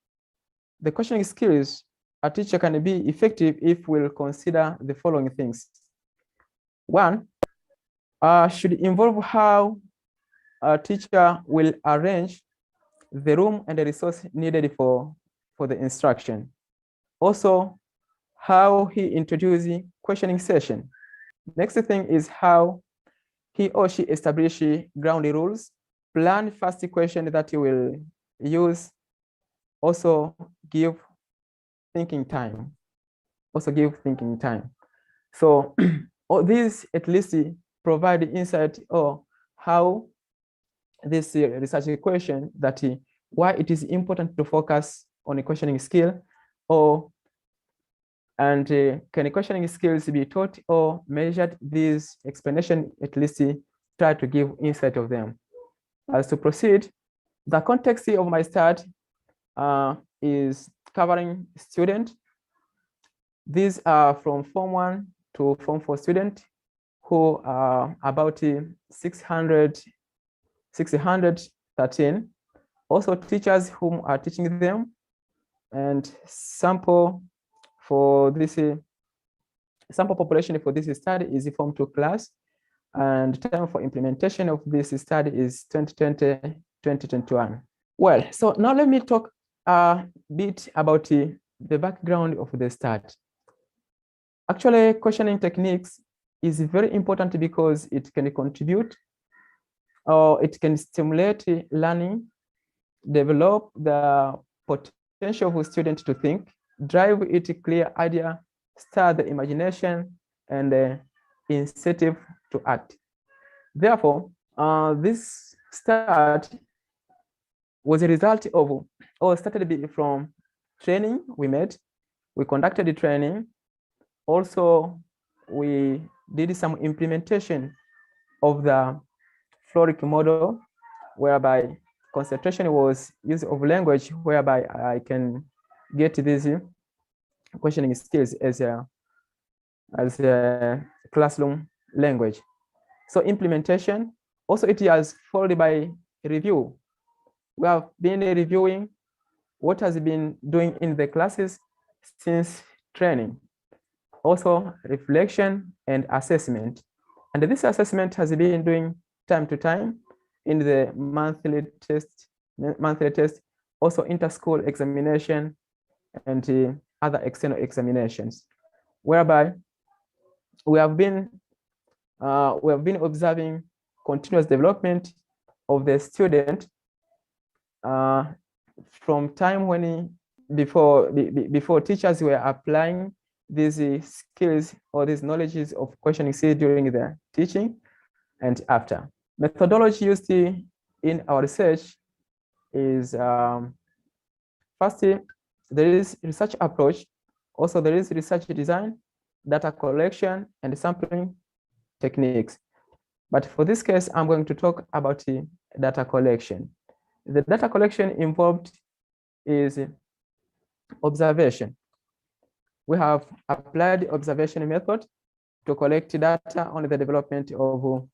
The questioning skills, a teacher can be effective if we'll consider the following things. One, should involve how a teacher will arrange the room and the resource needed for the instruction. Also, how he introduces questioning session. Next thing is how he or she establishes ground rules, plan first question that he will use, also give thinking time. So all these at least provide insight or how this research question that why it is important to focus on a questioning skill, and can questioning skills be taught or measured? This explanation at least try to give insight of them. As to proceed, the context of my study is covering student. These are from Form 1 to Form 4 student who are about 613. Also teachers whom are teaching them, and sample for this sample population for this study is Form 2 class, and time for implementation of this study is 2020-2021. Well, so now let me talk a bit about the background of the study. Actually, questioning techniques is very important because it can contribute or it can stimulate learning, develop the potential of a student to think, drive it a clear idea, stir the imagination, and incentive to act. Therefore, this start was a result of, or started from training we made. We conducted the training. Also, we did some implementation of the Floric model, whereby concentration was use of language, whereby I can get these questioning skills as a classroom language. So implementation, also it has followed by review. We have been reviewing what has been doing in the classes since training. Also reflection and assessment. And this assessment has been doing time to time in the monthly test, also inter-school examination and other external examinations, whereby we have been observing continuous development of the student from time when before teachers were applying these skills or these knowledges of questioning skills during the teaching and after. Methodology used in our research is first, there is research approach. Also, there is research design, data collection, and sampling techniques. But for this case, I'm going to talk about the data collection. The data collection involved is observation. We have applied the observation method to collect data on the development of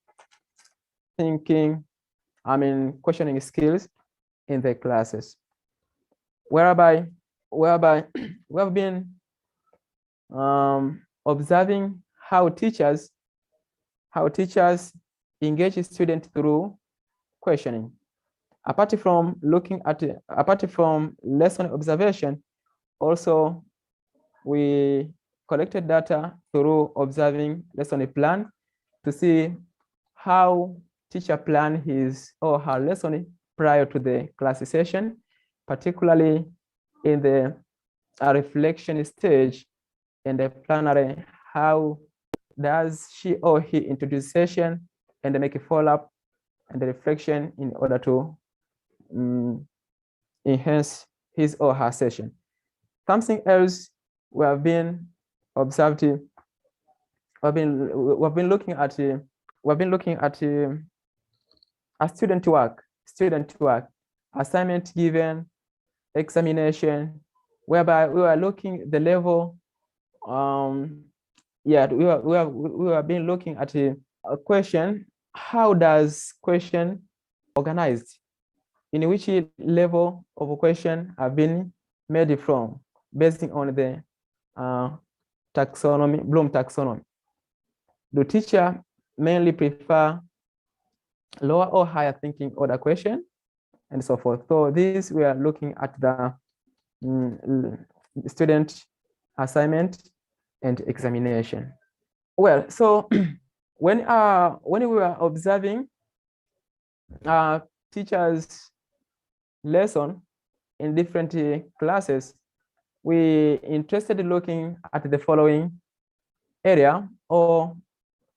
thinking, questioning skills in the classes, whereby we have been observing how teachers engage students through questioning. Apart from lesson observation, also we collected data through observing lesson plan to see how teacher plan his or her lesson prior to the class session, particularly in the reflection stage and the plenary. How does she or he introduce session and make a follow-up and the reflection in order to enhance his or her session. Something else we have been observing, we've been looking at a student work, assignment given, examination, whereby we were looking the level. We have been looking at a question. How does question organized? In which level of a question have been made from, based on the taxonomy, Bloom taxonomy. Do teacher mainly prefer lower or higher thinking order question, and so forth? So this, we are looking at the student assignment and examination. Well, so when we were observing teachers' lesson in different classes, we interested in looking at the following area, or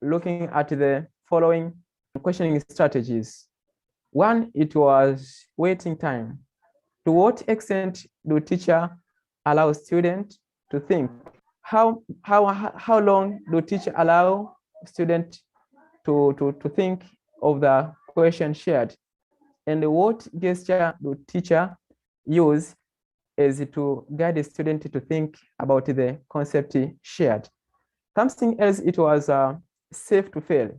looking at the following questioning strategies. One, it was waiting time. To what extent do teacher allow student to think? How long do teacher allow student to think of the question shared? And what gesture do teacher use as to guide the student to think about the concept shared? Something else, it was safe to fail.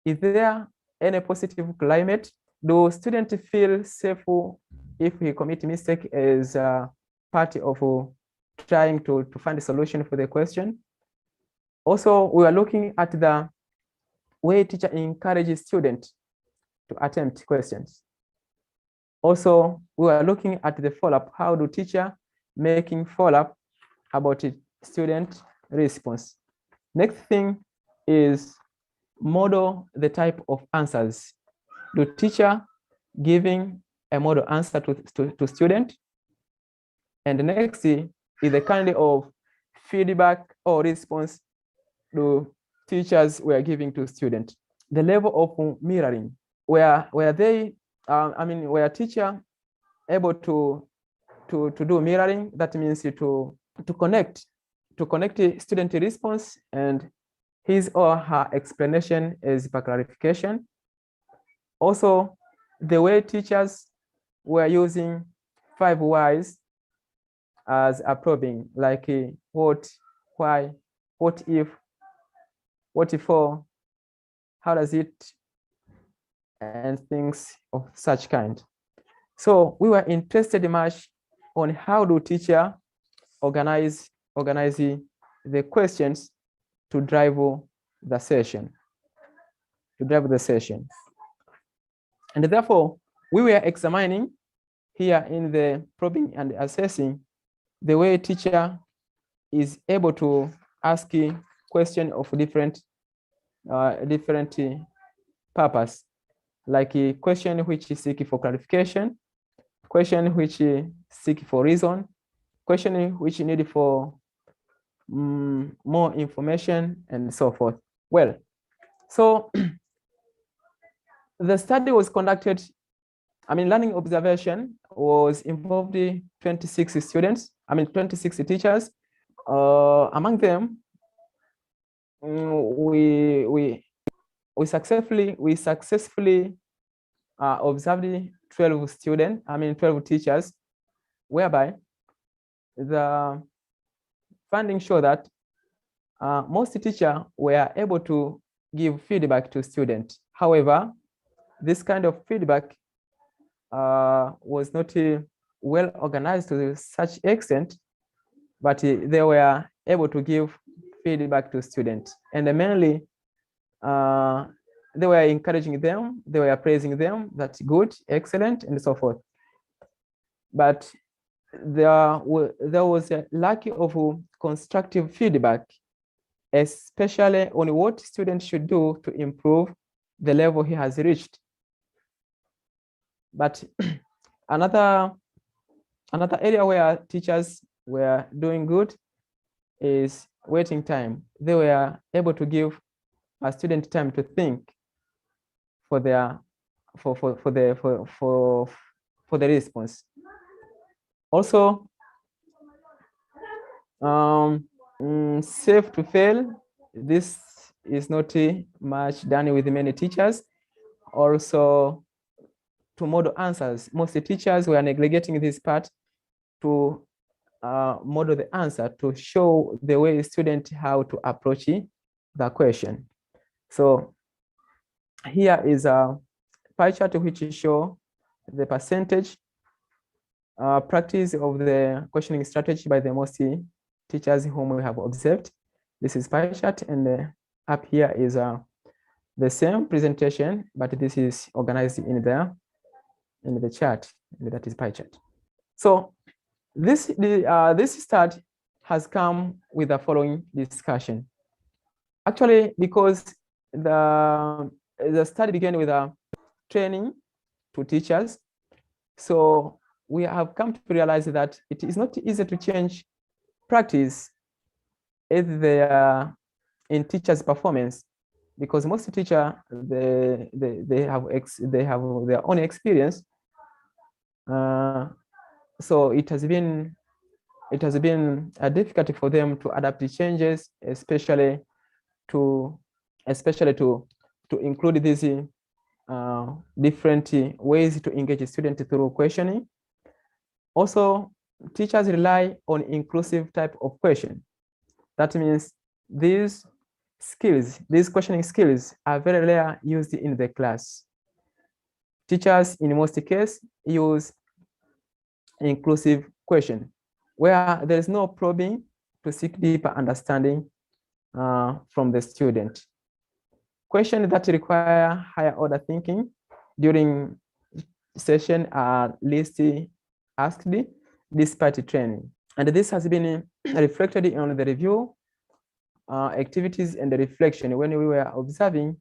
Is there any positive climate? Do students feel safe if we commit mistake as part of trying to find a solution for the question? Also, we are looking at the way teacher encourages students to attempt questions. Also, we are looking at the follow-up. How do teacher making follow-up about it, student response? Next thing is model the type of answers. Do teacher giving a model answer to student? And the next is the kind of feedback or response do teachers were giving to student. The level of mirroring, where they, where teacher able to do mirroring. That means to connect the student response and his or her explanation as per clarification. Also, the way teachers were using 5 whys as a probing, like what, why, what if, what if for, how does it, and things of such kind. So we were interested much on how do teacher organize the questions to drive the session, And therefore, we were examining here in the probing and assessing the way teacher is able to ask a question of different purpose, like a question which is seeking for clarification, question which is seeking for reason, question which need for more information, and so forth. Well, so the study was conducted, learning observation was involved 26 students, 26 teachers. Among them, we successfully observed 12 students, 12 teachers, whereby the findings show that most teachers were able to give feedback to students. However, this kind of feedback was not well organized to such extent, but they were able to give feedback to students, and mainly they were encouraging them, they were praising them, that's good, excellent, and so forth. But there was a lack of constructive feedback, especially on what students should do to improve the level he has reached. But another area where teachers were doing good is waiting time. They were able to give a student time to think for their for the response. Also, safe to fail. This is not much done with many teachers. Also, to model answers. Most teachers were neglecting this part to model the answer, to show the way student how to approach the question. So here is a pie chart which show the percentage practice of the questioning strategy by the most teachers whom we have observed. This is pie chart, and up here is the same presentation, but this is organized in the chart, and that is pie chart. So this start has come with the following discussion. Actually, because the study began with a training to teachers, so we have come to realize that it is not easy to change practice in teachers' performance, because most teachers they have their own experience. So it has been difficult for them to adapt the changes, especially to include these different ways to engage a student through questioning. Also, teachers rely on inclusive type of question. That means these skills, these questioning skills, are very rare used in the class. Teachers, in most cases, use inclusive question, where there is no probing to seek deeper understanding from the student. Questions that require higher order thinking during session are least asked despite training. And this has been reflected on the review activities and the reflection. When we were observing,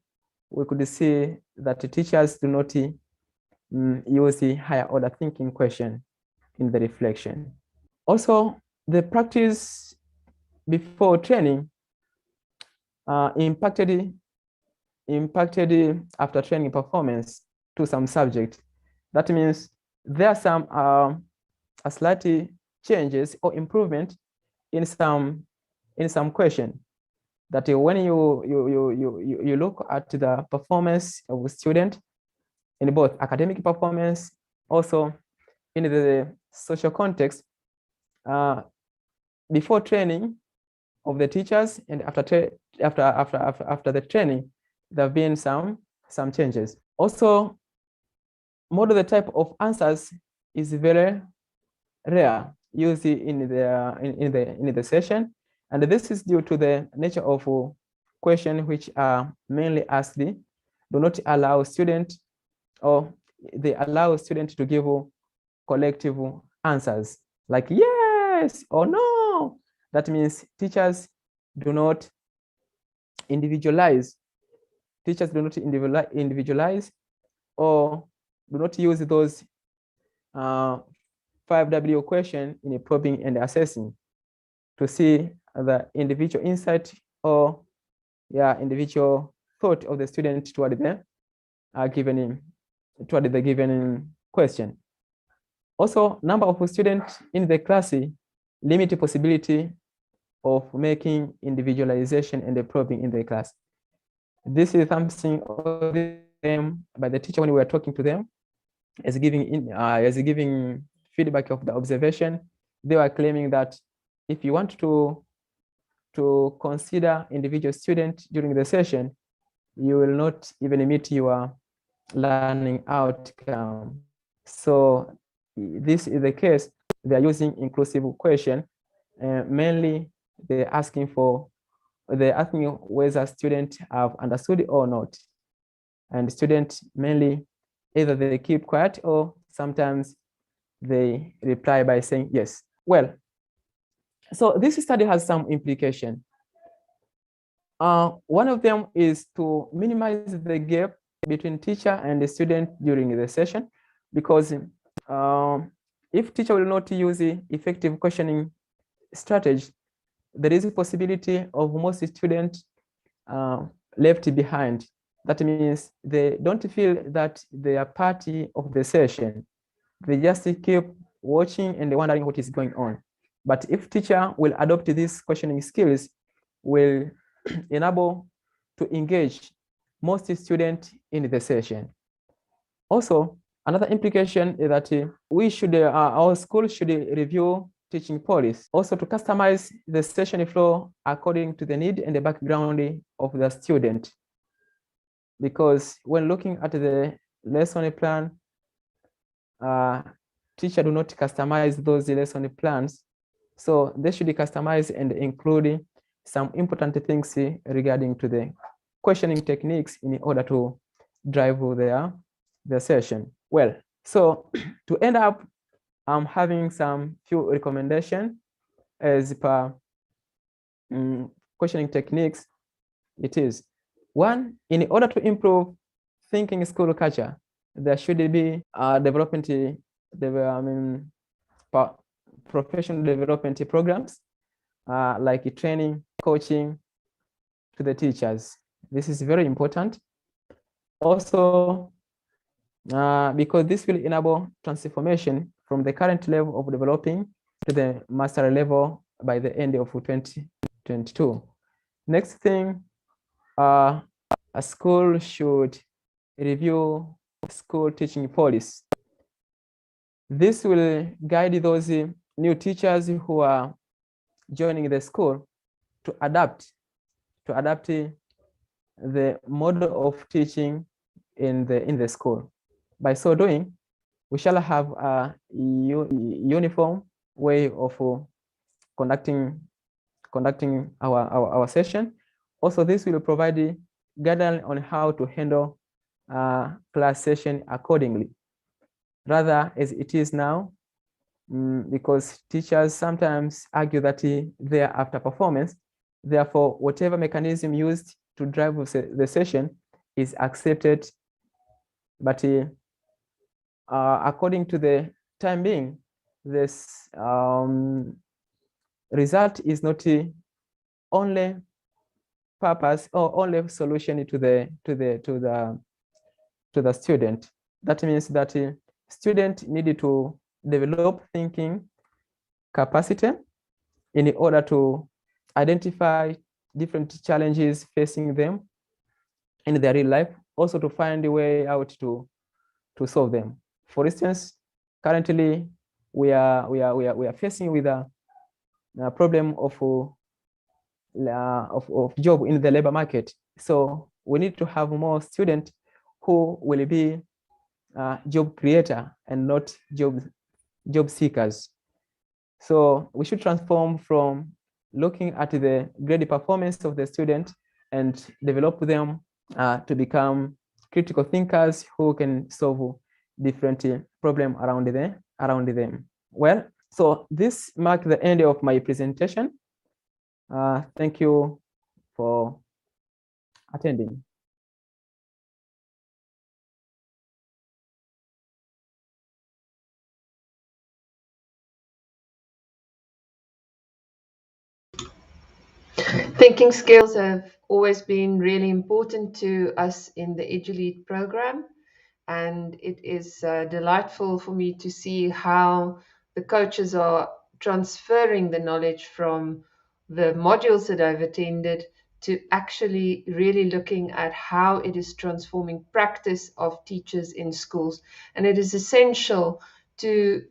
we could see that the teachers do not use the higher order thinking question in the reflection. Also, the practice before training impacted after training performance to some subject. That means there are some a slight changes or improvement in some question, that when you look at the performance of a student in both academic performance, also in the social context, before training of the teachers and after the training, there have been some changes. Also, model the type of answers is very rare used in the session, and this is due to the nature of questions which are mainly asked do not allow students, or they allow students to give collective answers like yes or no. That means teachers do not individualize. Teachers do not individualize or do not use those 5W question in a probing and assessing to see the individual insight or individual thought of the student toward the given question. Also, number of students in the class limit the possibility of making individualization and the probing in the class. This is something by the teacher when we were talking to them, as giving feedback of the observation. They were claiming that if you want to consider individual student during the session, you will not even meet your learning outcome. So this is the case. They are using inclusive question. Mainly, they're asking whether students have understood or not. And students mainly either they keep quiet or sometimes they reply by saying yes. Well, so this study has some implication. One of them is to minimize the gap between teacher and the student during the session, because if teacher will not use the effective questioning strategy, there is a possibility of most students left behind. That means they don't feel that they are part of the session. They just keep watching and wondering what is going on. But if teacher will adopt these questioning skills, will enable to engage most students in the session. Also, another implication is that our school should review teaching policy, also to customize the session flow according to the need and the background of the student. Because when looking at the lesson plan, teacher do not customize those lesson plans. So they should customize and include some important things regarding to the questioning techniques in order to drive their session. Well, so to end up, I'm having some few recommendations as per questioning techniques. It is one, in order to improve thinking school culture, there should be professional development programs like training, coaching to the teachers. This is very important. Also, because this will enable transformation from the current level of developing to the master level by the end of 2022. Next thing, a school should review school teaching policy. This will guide those new teachers who are joining the school to adapt the model of teaching in the school. By so doing, we shall have a uniform way of conducting our session. Also, this will provide guidance on how to handle class session accordingly, rather as it is now, because teachers sometimes argue that they are after performance. Therefore, whatever mechanism used to drive the session is accepted, but according to the time being, this result is not only purpose or only solution to the student. That means that student needed to develop thinking capacity in order to identify different challenges facing them in their real life, also to find a way out to solve them. For instance, currently we are facing with a problem of job in the labor market. So we need to have more students who will be job creator and not job seekers. So we should transform from looking at the grade performance of the student and develop them to become critical thinkers who can solve different problems around them. Well, so this marks the end of my presentation. Thank you for attending.
Thinking skills have always been really important to us in the EduLead program, and it is delightful for me to see how the coaches are transferring the knowledge from the modules that I've attended to actually really looking at how it is transforming practice of teachers in schools. And it is essential to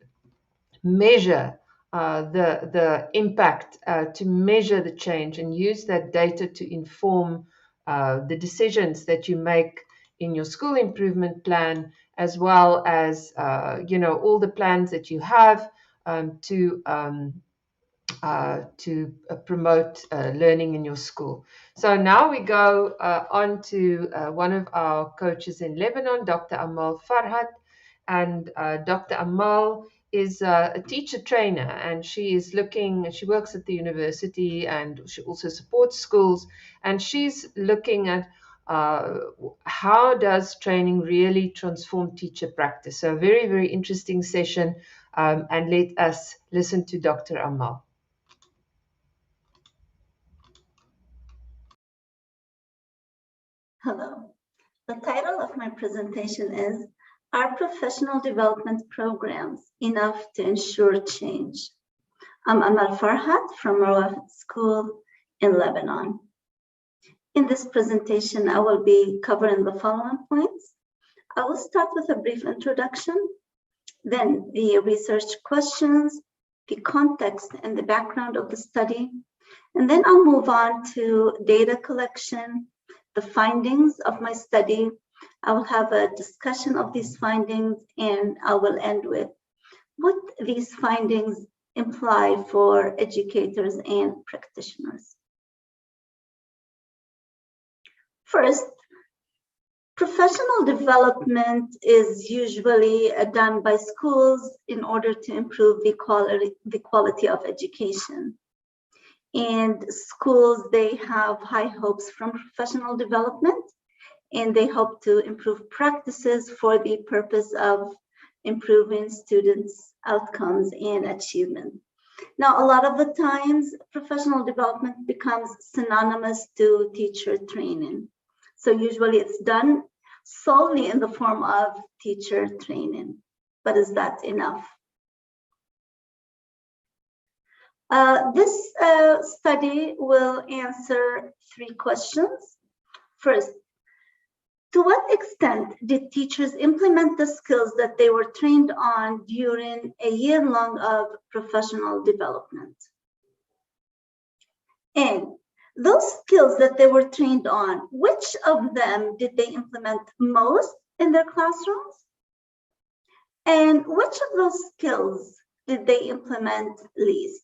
measure the impact, to measure the change, and use that data to inform the decisions that you make in your school improvement plan as well as all the plans that you have to promote learning in your school. So now we go on to one of our coaches in Lebanon, Dr. Amal Farhat. And Dr. Amal is a teacher trainer, and she works at the university, and she also supports schools. And she's looking at how does training really transform teacher practice. So a very, very interesting session. And let us listen to Dr. Amal.
Hello. The title of my presentation is, Are Professional Development Programs Enough to Ensure Change? I'm Amal Farhat from Rawafed School in Lebanon. In this presentation, I will be covering the following points. I will start with a brief introduction, then the research questions, the context and the background of the study, and then I'll move on to data collection, the findings of my study. I will have a discussion of these findings, and I will end with what these findings imply for educators and practitioners. First, professional development is usually done by schools in order to improve the quality of education. And schools, they have high hopes from professional development, and they hope to improve practices for the purpose of improving students' outcomes and achievement. Now, a lot of the times, professional development becomes synonymous to teacher training. So usually it's done solely in the form of teacher training. But is that enough? This study will answer three questions. First, to what extent did teachers implement the skills that they were trained on during a year long of professional development? And those skills that they were trained on, which of them did they implement most in their classrooms? And which of those skills did they implement least?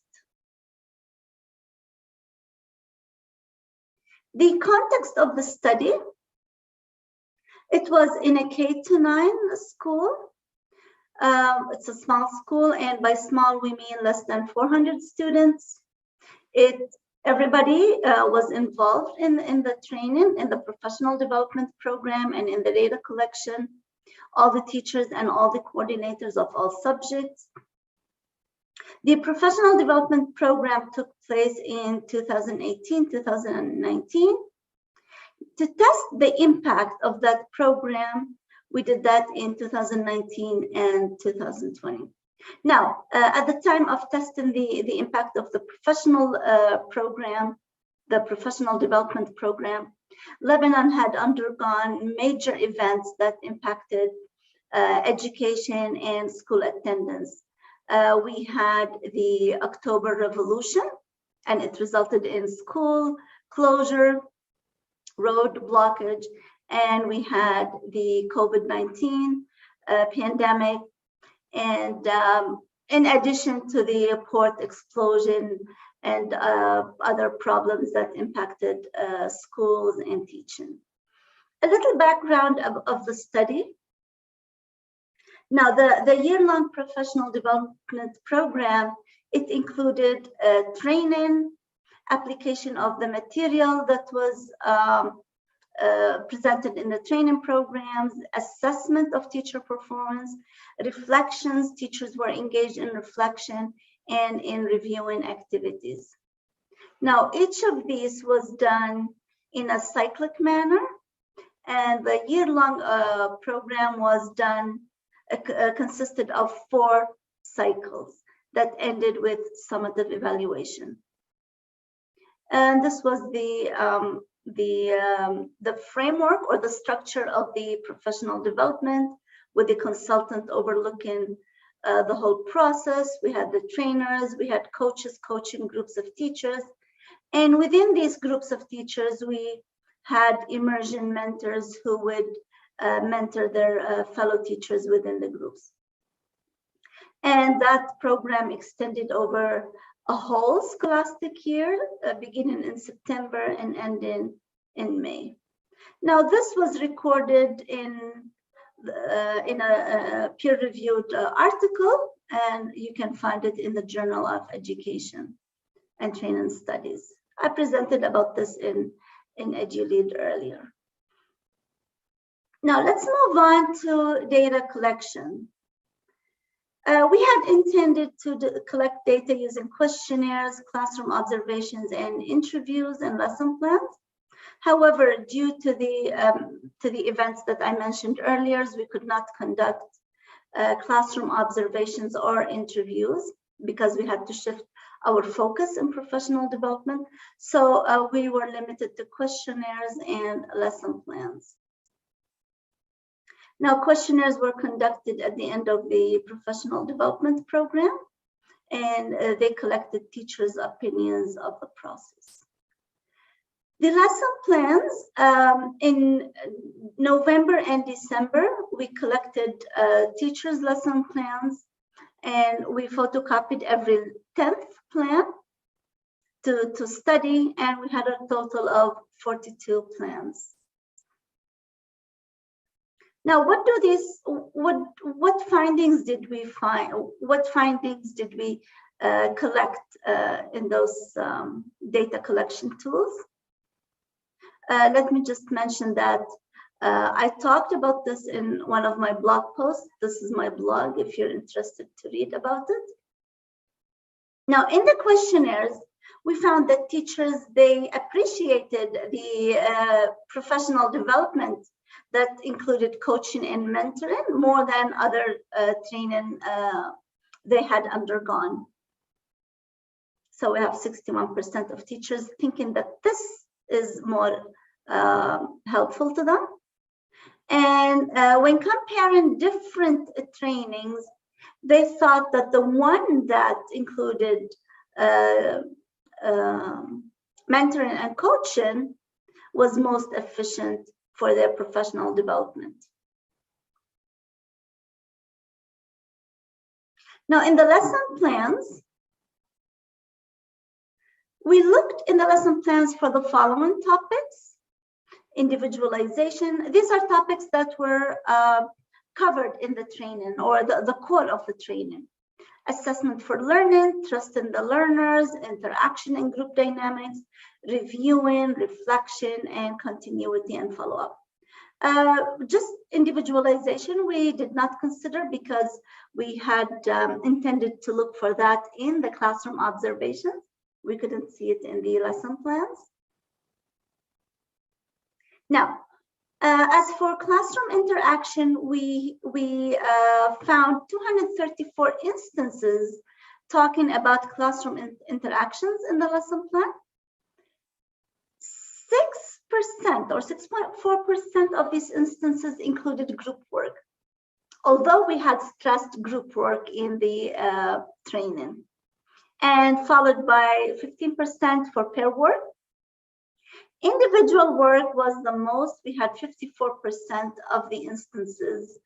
The context of the study, it was in a K-9 school. It's a small school, and by small we mean less than 400 students. Everybody was involved in the training, in the professional development program, and in the data collection. All the teachers and all the coordinators of all subjects. The professional development program took place in 2018, 2019. To test the impact of that program, we did that in 2019 and 2020. Now, at the time of testing the impact of the professional program, the professional development program, Lebanon had undergone major events that impacted education and school attendance. We had the October Revolution, and it resulted in school closure, road blockage, and we had the COVID-19 pandemic, and in addition to the port explosion and other problems that impacted schools and teaching. A little background of the study. Now, the year-long professional development program, it included training, application of the material that was presented in the training programs, assessment of teacher performance, reflections, teachers were engaged in reflection and in reviewing activities. Now, each of these was done in a cyclic manner, and the year-long program was done, consisted of 4 cycles that ended with summative evaluation. And this was the framework or the structure of the professional development, with the consultant overlooking the whole process. We had the trainers, we had coaches coaching groups of teachers. And within these groups of teachers, we had immersion mentors who would mentor their fellow teachers within the groups. And that program extended over a whole scholastic year, beginning in September and ending in May. Now, this was recorded in a peer-reviewed article, and you can find it in the Journal of Education and Training Studies. I presented about this in EduLead earlier. Now, let's move on to data collection. We had intended to collect data using questionnaires, classroom observations, and interviews and lesson plans. However, due to the events that I mentioned earlier, we could not conduct classroom observations or interviews because we had to shift our focus in professional development. So we were limited to questionnaires and lesson plans. Now, questionnaires were conducted at the end of the professional development program, and they collected teachers' opinions of the process. The lesson plans, in November and December, we collected teachers' lesson plans, and we photocopied every 10th plan to study, and we had a total of 42 plans. Now, what findings did we find? What findings did we collect in those data collection tools? Let me just mention that I talked about this in one of my blog posts. This is my blog if you're interested to read about it. Now, in the questionnaires, we found that teachers, they appreciated the professional development that included coaching and mentoring more than other training they had undergone. So we have 61% of teachers thinking that this is more helpful to them. And when comparing different trainings, they thought that the one that included mentoring and coaching was most efficient for their professional development. Now, in the lesson plans, we looked in the lesson plans for the following topics: individualization. These are topics that were covered in the training or the core of the training. Assessment for learning, trust in the learners, interaction and group dynamics, reviewing, reflection, and continuity and follow-up. Just individualization, we did not consider because we had intended to look for that in the classroom observations. We couldn't see it in the lesson plans. Now, as for classroom interaction, we found 234 instances talking about classroom interactions in the lesson plan. 6% or 6.4% of these instances included group work, although we had stressed group work in the training, and followed by 15% for pair work. Individual work was the most. We had 54% of the instances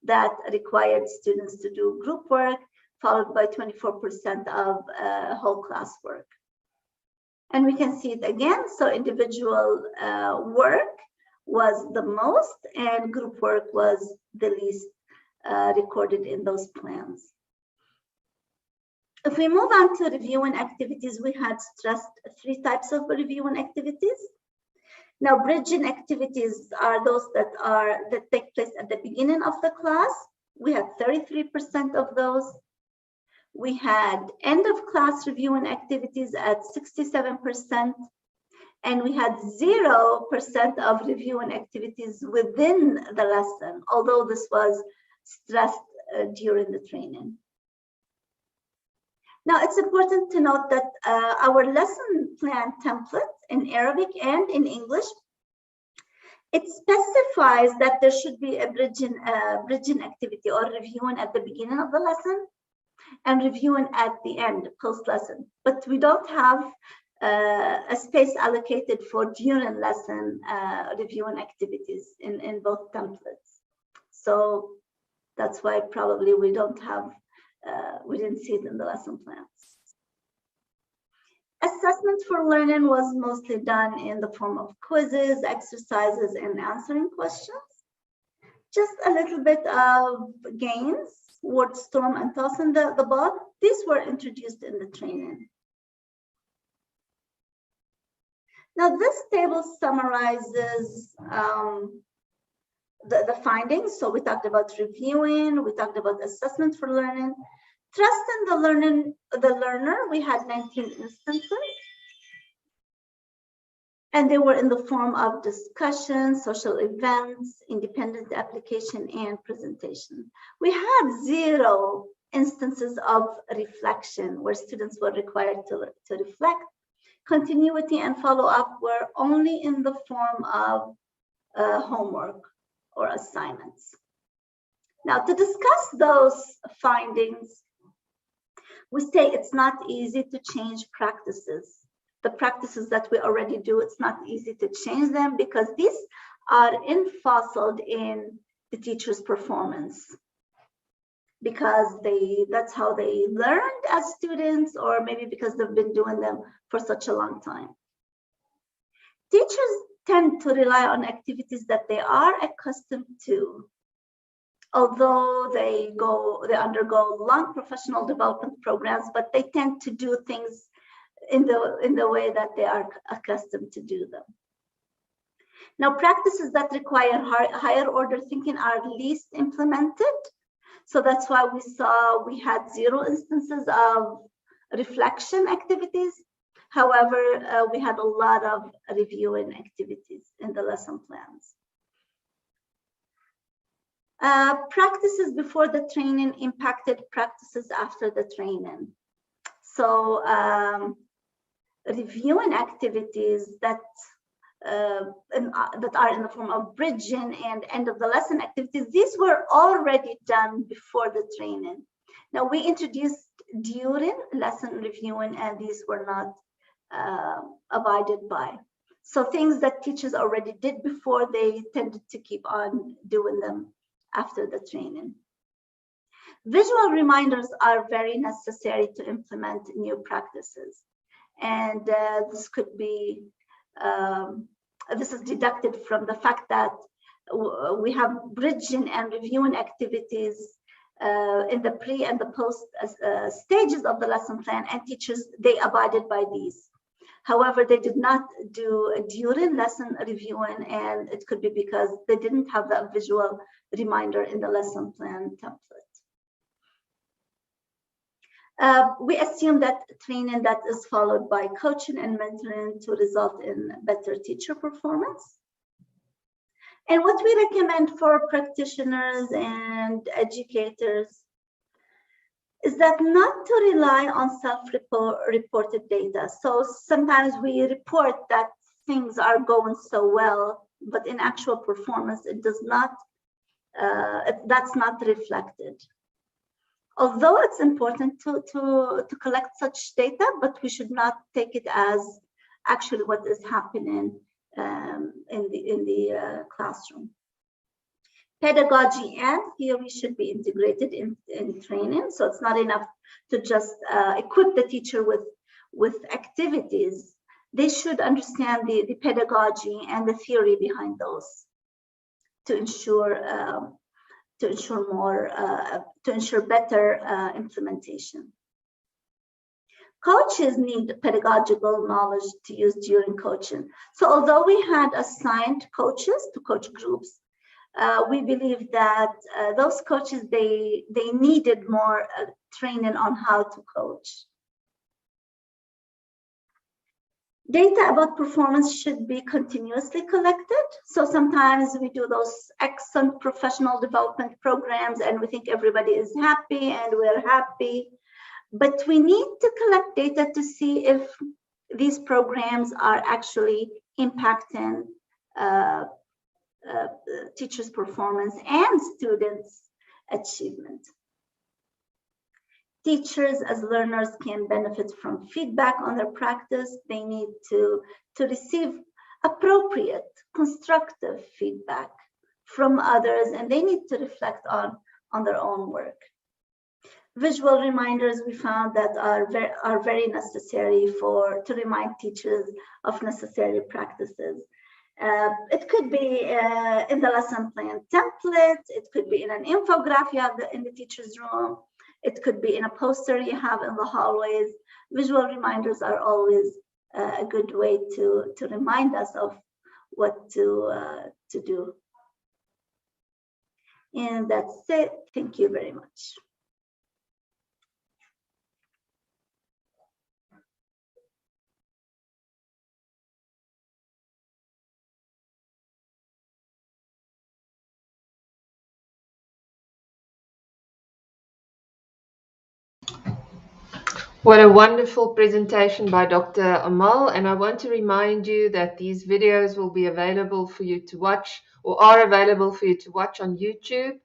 that required students to do group work, followed by 24% of whole class work. And we can see it again. So individual work was the most, and group work was the least recorded in those plans. If we move on to reviewing activities, we had stressed 3 types of reviewing activities. Now, bridging activities are those that take place at the beginning of the class. We had 33% of those. We had end of class reviewing activities at 67%, and we had 0% of reviewing activities within the lesson, although this was stressed during the training. Now, it's important to note that our lesson plan template in Arabic and in English, it specifies that there should be a bridging activity or reviewing at the beginning of the lesson and reviewing at the end, post-lesson. But we don't have a space allocated for during lesson reviewing activities in both templates. So that's why probably we don't have, we didn't see it in the lesson plans. Assessment for learning was mostly done in the form of quizzes, exercises, and answering questions. Just a little bit of games, word storm, and tossing the ball. These were introduced in the training. Now, this table summarizes the findings. So we talked about reviewing, we talked about assessment for learning. Trust in the learner, we had 19 instances. And they were in the form of discussion, social events, independent application, and presentation. We had 0 instances of reflection where students were required to reflect. Continuity and follow-up were only in the form of homework or assignments. Now, to discuss those findings, we say it's not easy to change practices. The practices that we already do, it's not easy to change them because these are fossilized in the teacher's performance, because that's how they learned as students, or maybe because they've been doing them for such a long time. Teachers tend to rely on activities that they are accustomed to, although they undergo long professional development programs, but they tend to do things in the way that they are accustomed to do them. Now, practices that require higher order thinking are least implemented. So that's why we had 0 instances of reflection activities. However, we had a lot of reviewing activities in the lesson plans. Practices before the training impacted practices after the training. So reviewing activities that are in the form of bridging and end of the lesson activities, these were already done before the training. Now, we introduced during lesson reviewing, and these were not abided by. So things that teachers already did before, they tended to keep on doing them after the training. Visual reminders are very necessary to implement new practices. And this could be, this is deducted from the fact that we have bridging and reviewing activities in the pre and the post stages of the lesson plan, and teachers, they abided by these. However, they did not do a during lesson reviewing, and it could be because they didn't have that visual reminder in the lesson plan template. We assume that training that is followed by coaching and mentoring to result in better teacher performance. And what we recommend for practitioners and educators is that not to rely on self-reported data. So sometimes we report that things are going so well, but in actual performance, it does not, that's not reflected. Although it's important to collect such data, but we should not take it as actually what is happening in the classroom. Pedagogy and theory should be integrated in training. So it's not enough to just equip the teacher with activities. They should understand the pedagogy and the theory behind those to ensure better implementation. Coaches need pedagogical knowledge to use during coaching. So although we had assigned coaches to coach groups, we believe that those coaches, they needed more training on how to coach. Data about performance should be continuously collected. So sometimes we do those excellent professional development programs and we think everybody is happy and we're happy. But we need to collect data to see if these programs are actually impacting teachers' performance and students' achievement. Teachers as learners can benefit from feedback on their practice. They need to receive appropriate, constructive feedback from others, and they need to reflect on their own work. Visual reminders we found that are very necessary to remind teachers of necessary practices. It could be in the lesson plan template. It could be in an infographic you have in the teacher's room. It could be in a poster you have in the hallways. Visual reminders are always a good way to remind us of what to do. And that's it. Thank you very much.
What a wonderful presentation by Dr. Amal. And I want to remind you that these videos will be available for you to watch, or are available for you to watch on YouTube.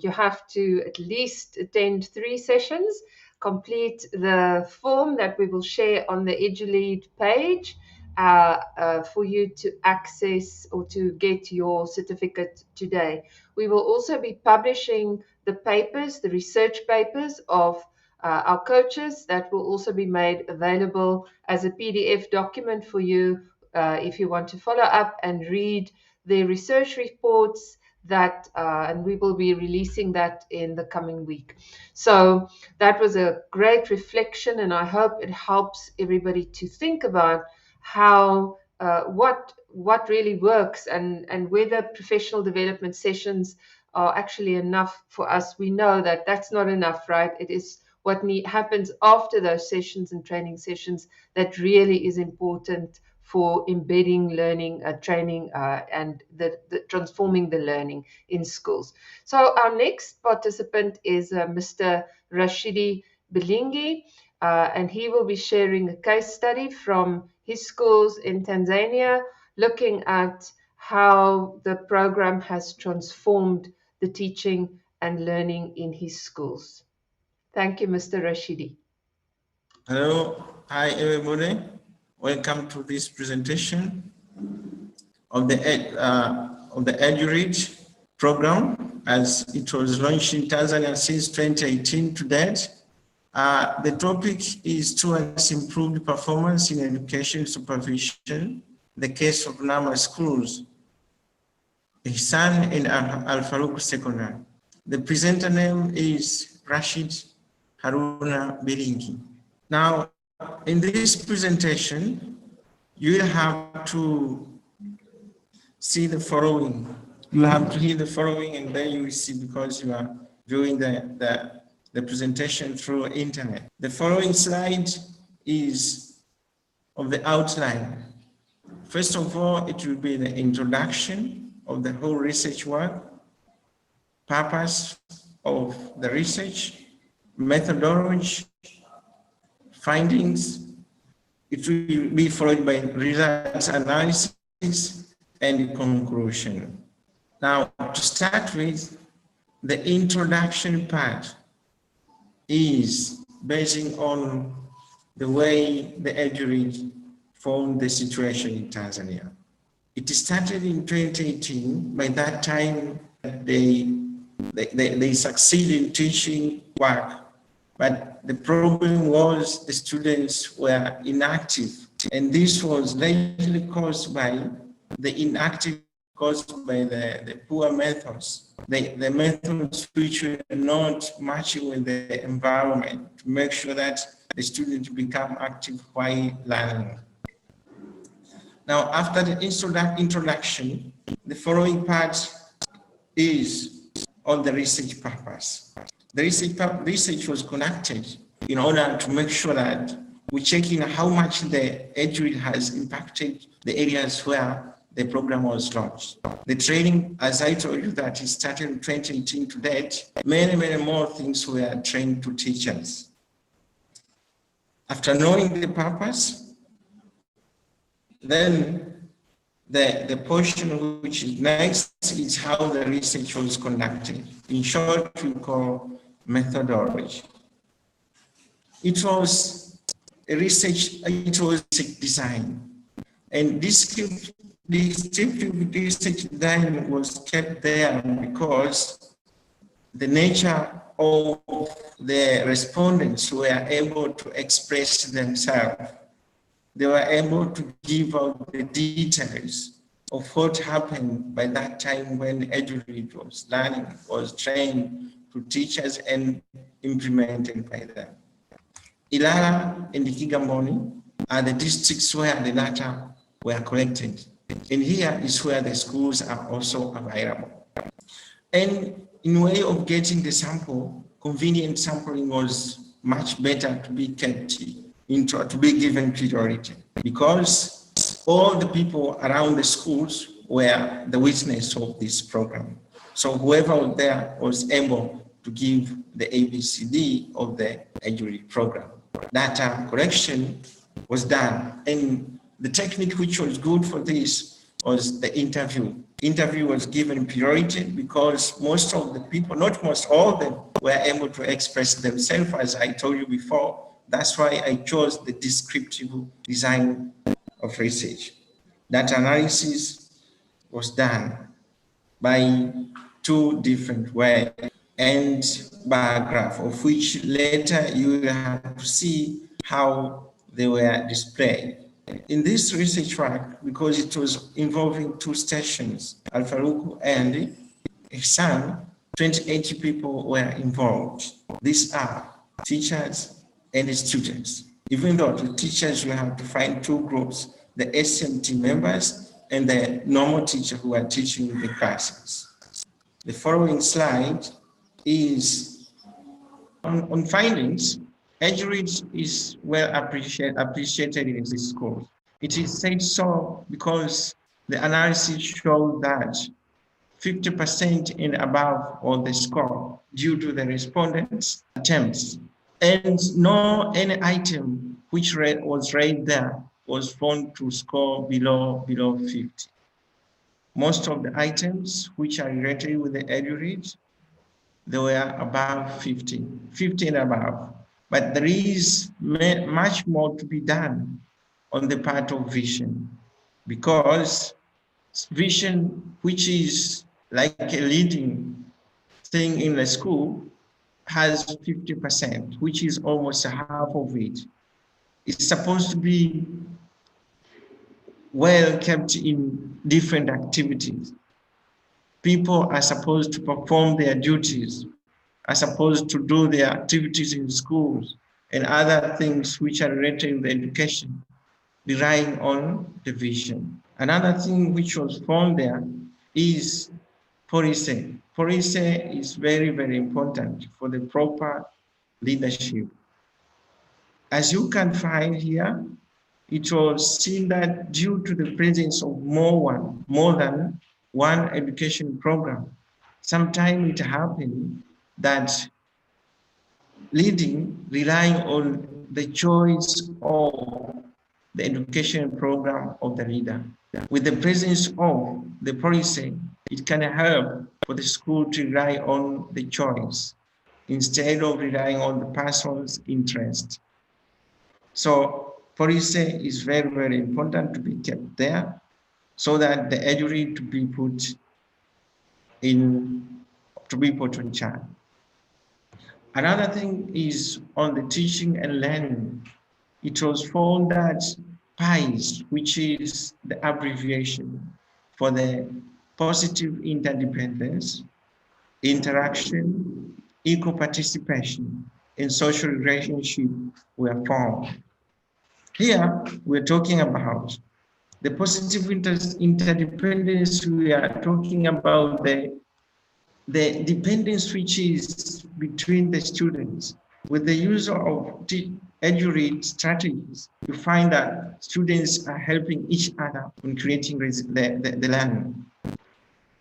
You have to at least attend 3 sessions, complete the form that we will share on the EduLead page for you to access or to get your certificate today. We will also be publishing the papers, the research papers of our coaches, that will also be made available as a PDF document for you if you want to follow up and read the research reports that, and we will be releasing that in the coming week. So that was a great reflection, and I hope it helps everybody to think about how what really works, and whether professional development sessions are actually enough for us. We know that that's not enough, right? It is what happens after those sessions and training sessions that really is important for embedding learning, training, and the transforming the learning in schools. So our next participant is Mr. Rashidi Bilingi, and he will be sharing a case study from his schools in Tanzania, looking at how the program has transformed the teaching and learning in his schools. Thank you, Mr. Rashidi.
Hello, hi everybody. Welcome to this presentation of the EduLead program, as it was launched in Tanzania since 2018 to date. The topic is towards improved performance in education supervision, the case of Nama schools, Ihsan and Al Farouk Secondary. The presenter name is Rashid Haruna Bilingi. Now, in this presentation, you will have to see the following. You have to hear the following, and then you will see, because you are viewing the presentation through internet. The following slide is of the outline. First of all, it will be the introduction of the whole research work, purpose of the research, methodology, findings. It will be followed by results analysis and conclusion. Now, to start with, the introduction part is basing on the way the EduLead formed the situation in Tanzania. It started in 2018. By that time, they succeeded in teaching work, but the problem was the students were inactive, and this was largely caused by the poor methods, the methods which were not matching with the environment to make sure that the students become active while learning. Now, after the introduction, the following part is on the research purpose. The research was conducted in order to make sure that we're checking how much the EduLead has impacted the areas where the program was launched. The training, as I told you, that it started in 2018 to date, many more things were trained to teachers. After knowing the purpose, then the portion which is next is how the research was conducted. In short, we call methodology. it was a research design. And this descriptive research design was kept there because the nature of the respondents were able to express themselves. They were able to give out the details of what happened by that time when EduLead was learning, was trained to teachers and implemented by them. Ilala and Kigamboni are the districts where the data were collected. And here is where the schools are also available. And in way of getting the sample, convenient sampling was much better to be kept to be given priority, because all the people around the schools were the witness of this program. So whoever was there was able to give the ABCD of the EduLead program. Data collection was done, and the technique which was good for this was the interview. Interview was given priority because most of the people, not most, all of them were able to express themselves, as I told you before. That's why I chose the descriptive design of research. Data analysis was done by two different ways, and bar graph, of which later you will have to see how they were displayed. In this research work, because it was involving two stations, Al Farouk and Ihsan, 28 people were involved. These are teachers and students. Even though the teachers will have to find two groups, the SMT members and the normal teacher who are teaching the classes. The following slide is on findings. EduLead is well appreciated in this course. It is said so because the analysis showed that 50% and above of the score due to the respondents' attempts, and any item which was rated there was found to score below 50. Most of the items which are related with the EduLead, they were above 50 and above. But there is much more to be done on the part of vision, because vision, which is like a leading thing in the school, has 50%, which is almost half of it. It's supposed to be well kept in different activities. People are supposed to perform their duties, are supposed to do their activities in schools and other things which are related with education, relying on the vision. Another thing which was found there is policy. Policy is very, very important for the proper leadership. As you can find here, it was seen that due to the presence of more than one education program, sometimes it happened that relying on the choice of the education program of the leader. With the presence of the policy, it can help for the school to rely on the choice instead of relying on the person's interest. So policy is very, very important to be kept there so that the EduLead to be put on chart. Another thing is on the teaching and learning. It was found that PIES, which is the abbreviation for the positive interdependence, interaction, equal participation, and social relationship were found. Here, we're talking about the positive interdependence. We are talking about the dependence which is between the students. With the use of EduLead strategies, you find that students are helping each other in creating the learning.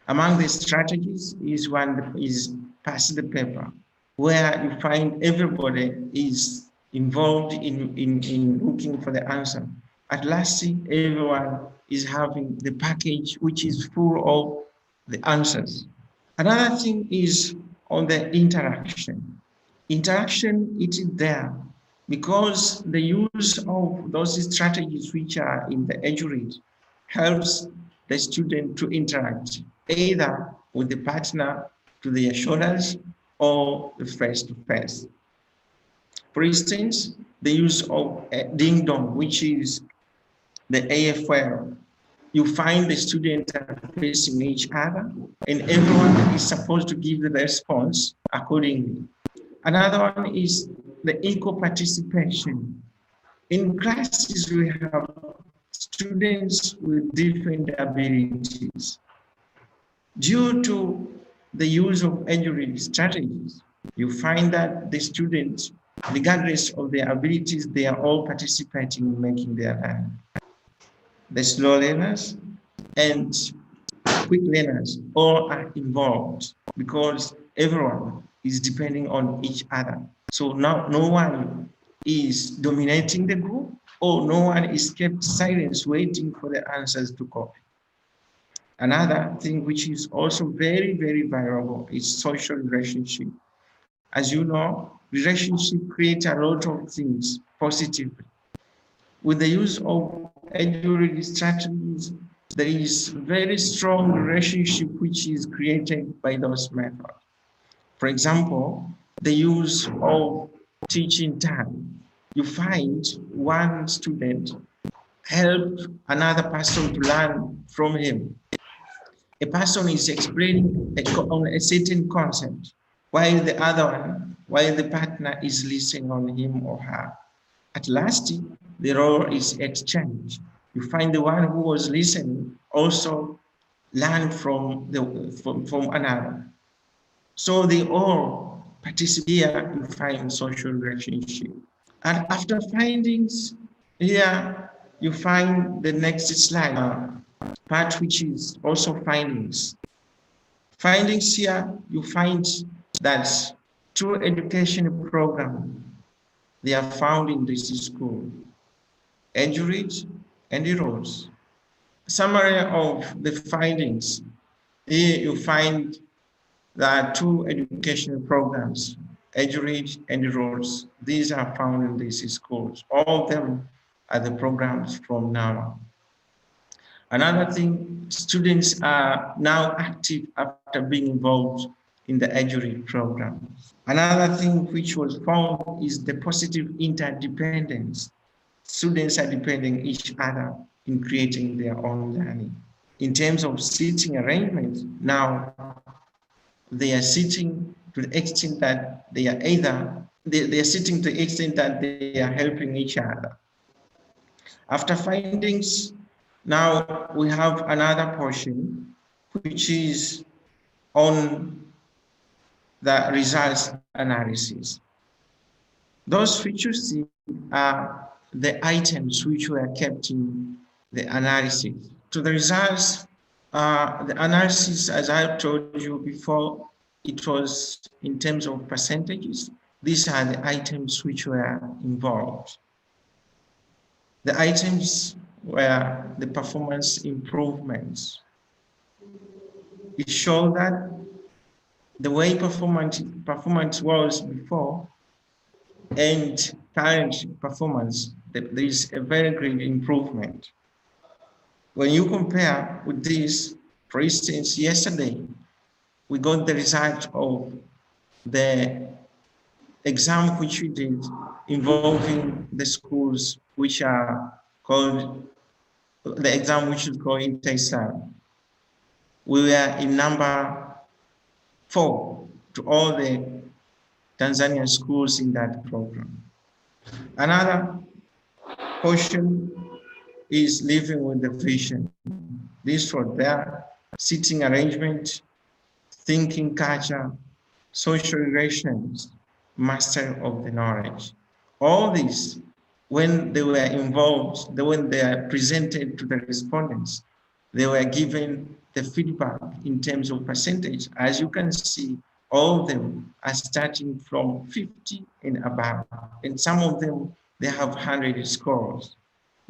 Among the strategies is one is pass the paper, where you find everybody is involved in looking for the answer. At last, everyone is having the package which is full of the answers. Another thing is on the interaction. Interaction, it is there because the use of those strategies which are in the EduLead helps the student to interact either with the partner to their shoulders or face to face. For instance, the use of ding dong, which is the AFL. You find the students are facing each other and everyone is supposed to give the response accordingly. Another one is the equal participation. In classes, we have students with different abilities. Due to the use of EduLead strategies, you find that the students, regardless of their abilities, they are all participating in making their learning. The slow learners and quick learners all are involved because everyone is depending on each other. So now no one is dominating the group or no one is kept silent waiting for the answers to copy. Another thing which is also very, very valuable is social relationship. As you know, relationship creates a lot of things positively. With the use of EduLead strategies, there is very strong relationship which is created by those methods. For example, the use of teaching time. You find one student help another person to learn from him. A person is explaining on a certain concept, while the partner is listening on him or her. At last, the role is exchanged. You find the one who was listening also learn from another. So they all participate here. You find social relationship. And after findings, here you find the next slide, part which is also findings. Findings here, you find that through education program, they are found in this school. EduLead and EduRoads. Summary of the findings. Here you find that two educational programs, EduLead and EduRoads. These are found in these schools. All of them are the programs from now. Another thing, students are now active after being involved in the EduLead program. Another thing which was found is the positive interdependence. Students are depending each other in creating their own learning. In terms of seating arrangements, now they are sitting to the extent that they are they are sitting to the extent that they are helping each other. After findings, now we have another portion which is on the results analysis. Those which you see are the items which were kept in the analysis. To the results, the analysis, as I told you before, it was in terms of percentages. These are the items which were involved. The items were the performance improvements. It showed that the way performance was before and current performance, there is a very great improvement. When you compare with this, for instance, yesterday, we got the result of the exam which we did involving the schools which are called, the exam which is called InterSAR. We were in number 4 to all the Tanzanian schools in that program. Another portion is living with the vision. This was their sitting arrangement, thinking culture, social relations, mastery of the knowledge. All these, when they were involved, when they are presented to the respondents, they were given the feedback in terms of percentage. As you can see, all of them are starting from 50 and above, and some of them, they have 100 scores.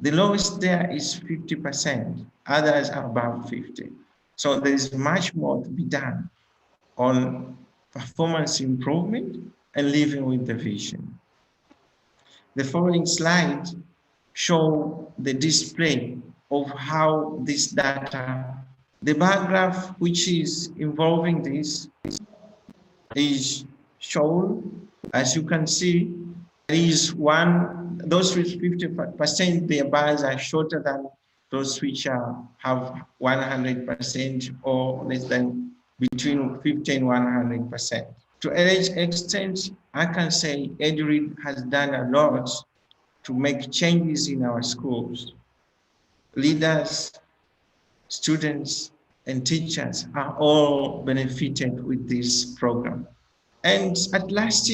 The lowest there is 50%, others are above 50. So there is much more to be done on performance improvement and living with the vision. The following slides show the display of how this data, the bar graph which is involving this is shown. As you can see, there is one, those with 50%, their bars are shorter than those which have 100% or less than between 50 and 100%. To a large extent, I can say EduLead has done a lot to make changes in our schools. Leaders, students, and teachers are all benefited with this program. And at last,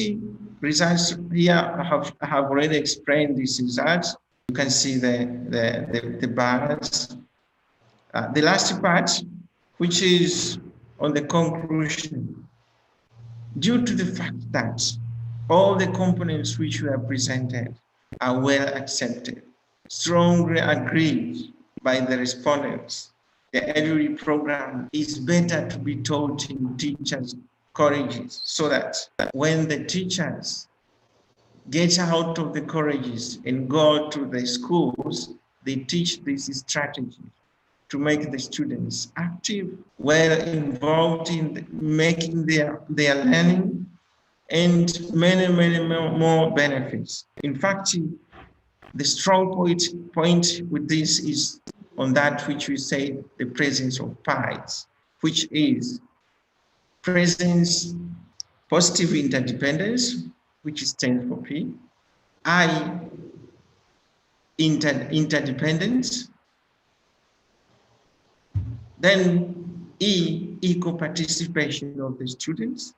results here, I have already explained these results. You can see the bars. The last part, which is on the conclusion, due to the fact that all the components which were presented are well accepted, strongly agreed by the respondents, the EduLead program is better to be taught in teachers' colleges, so that when the teachers get out of the colleges and go to the schools, they teach this strategy to make the students active, well involved in making their learning, and many more benefits. In fact, the strong point with this is on that which we say the presence of PIEs, which is presence, positive interdependence, which stands for P, I, interdependence, then E, equal participation of the students,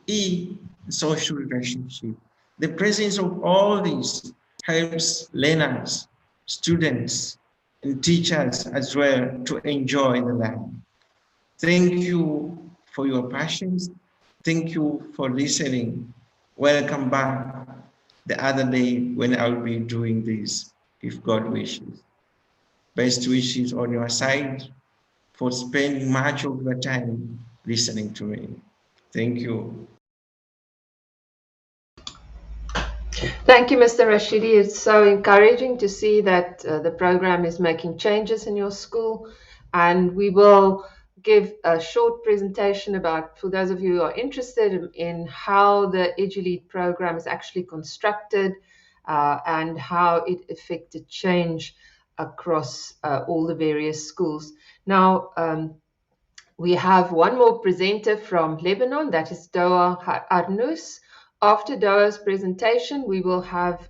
E, social relationship. The presence of all these helps learners, students, and teachers as well to enjoy the learning. Thank you for your passions. Thank you for listening. Welcome back the other day when I'll be doing this, if God wishes. Best wishes on your side for spending much of your time listening to me. Thank you.
Thank you, Mr. Rashidi. It's so encouraging to see that the program is making changes in your school, and we will give a short presentation about, for those of you who are interested in how the EduLead program is actually constructed and how it affected change across all the various schools. Now, we have one more presenter from Lebanon, that is Doa Arnous. After Doa's presentation, we will have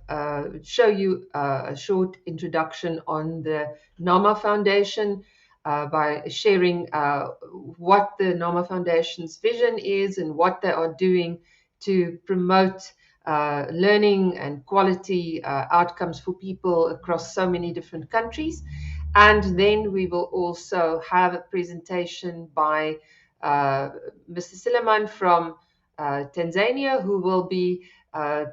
show you a short introduction on the NAMA Foundation by sharing what the NAMA Foundation's vision is and what they are doing to promote learning and quality outcomes for people across so many different countries. And then we will also have a presentation by Mr. Suleiman from Tanzania, who will be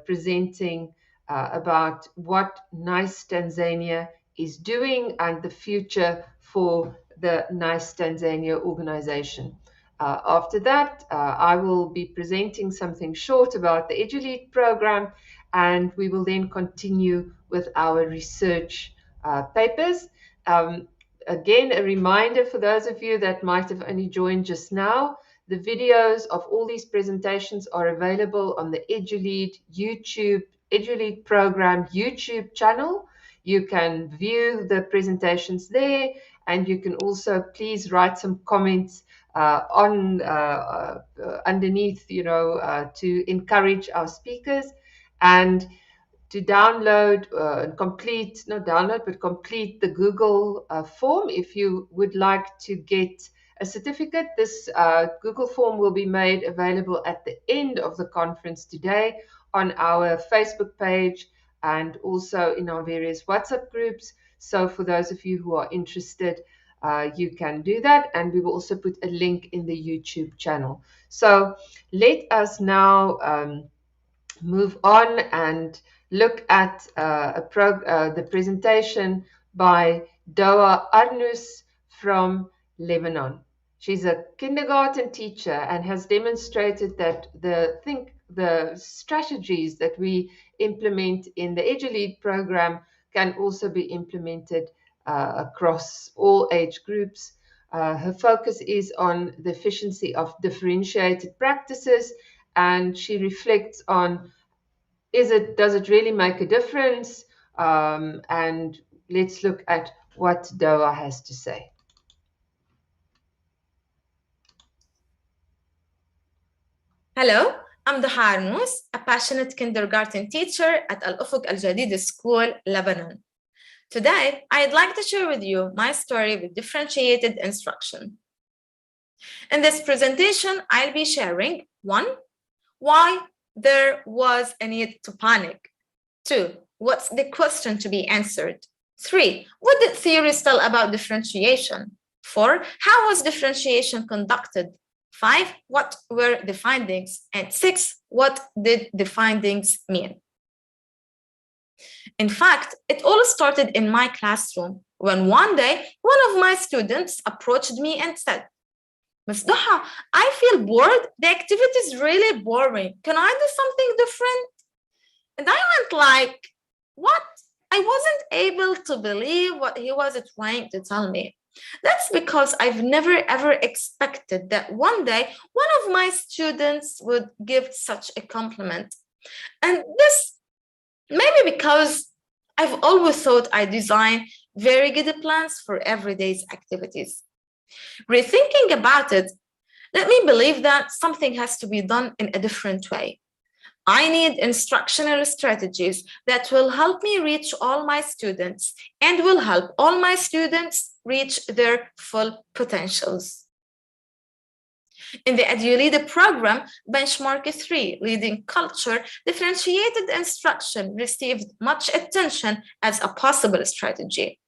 presenting about what NICE Tanzania is doing and the future for the NICE Tanzania organization. After that, I will be presenting something short about the EduLead program, and we will then continue with our research papers. Again, a reminder for those of you that might have only joined just now, the videos of all these presentations are available on the EduLead program YouTube channel. You can view the presentations there, and you can also please write some comments underneath, to encourage our speakers. And to download and complete the Google form if you would like to get a certificate. This Google form will be made available at the end of the conference today on our Facebook page and also in our various WhatsApp groups. So for those of you who are interested, you can do that, and we will also put a link in the YouTube channel. So let us now move on and look at the presentation by Doa Arnous from Lebanon. She's a kindergarten teacher and has demonstrated that the Think the strategies that we implement in the EduLead program can also be implemented across all age groups. Her focus is on the efficiency of differentiated practices, and she reflects on, does it really make a difference? And let's look at what Doa has to say.
Hello, I'm Doha Arnous, a passionate kindergarten teacher at Al Ufuq Al Jadid School, Lebanon. Today, I'd like to share with you my story with differentiated instruction. In this presentation, I'll be sharing 1. Why there was a need to panic. 2. What's the question to be answered. 3. What did theories tell about differentiation? 4. How was differentiation conducted? 5. What were the findings? And 6. What did the findings mean? In fact, it all started in my classroom when one day, one of my students approached me and said, Ms. Doha, I feel bored. The activity is really boring. Can I do something different? And I went like, what? I wasn't able to believe what he was trying to tell me. That's because I've never ever expected that one day one of my students would give such a compliment. And this maybe because I've always thought I design very good plans for everyday's activities. Rethinking about it, let me believe that something has to be done in a different way. I need instructional strategies that will help me reach all my students and will help all my students reach their full potentials. In the EduLead program, benchmark 3, leading culture, differentiated instruction received much attention as a possible strategy.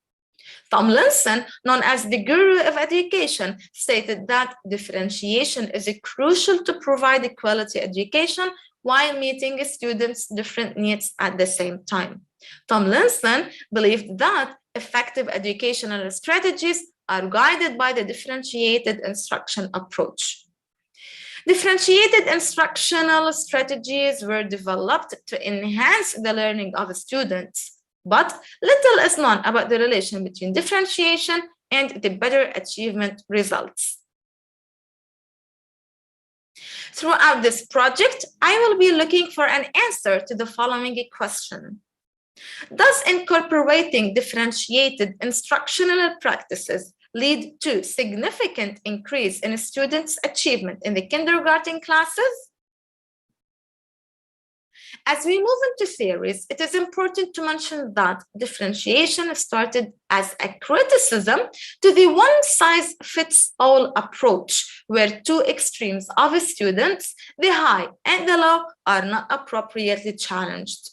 Tomlinson, known as the guru of education, stated that differentiation is crucial to provide quality education while meeting students' different needs at the same time. Tomlinson believed that effective educational strategies are guided by the differentiated instruction approach. Differentiated instructional strategies were developed to enhance the learning of students, but little is known about the relation between differentiation and the better achievement results. Throughout this project, I will be looking for an answer to the following question. Does incorporating differentiated instructional practices lead to significant increase in students' achievement in the kindergarten classes? As we move into theories, it is important to mention that differentiation started as a criticism to the one-size-fits-all approach, where two extremes of students, the high and the low, are not appropriately challenged.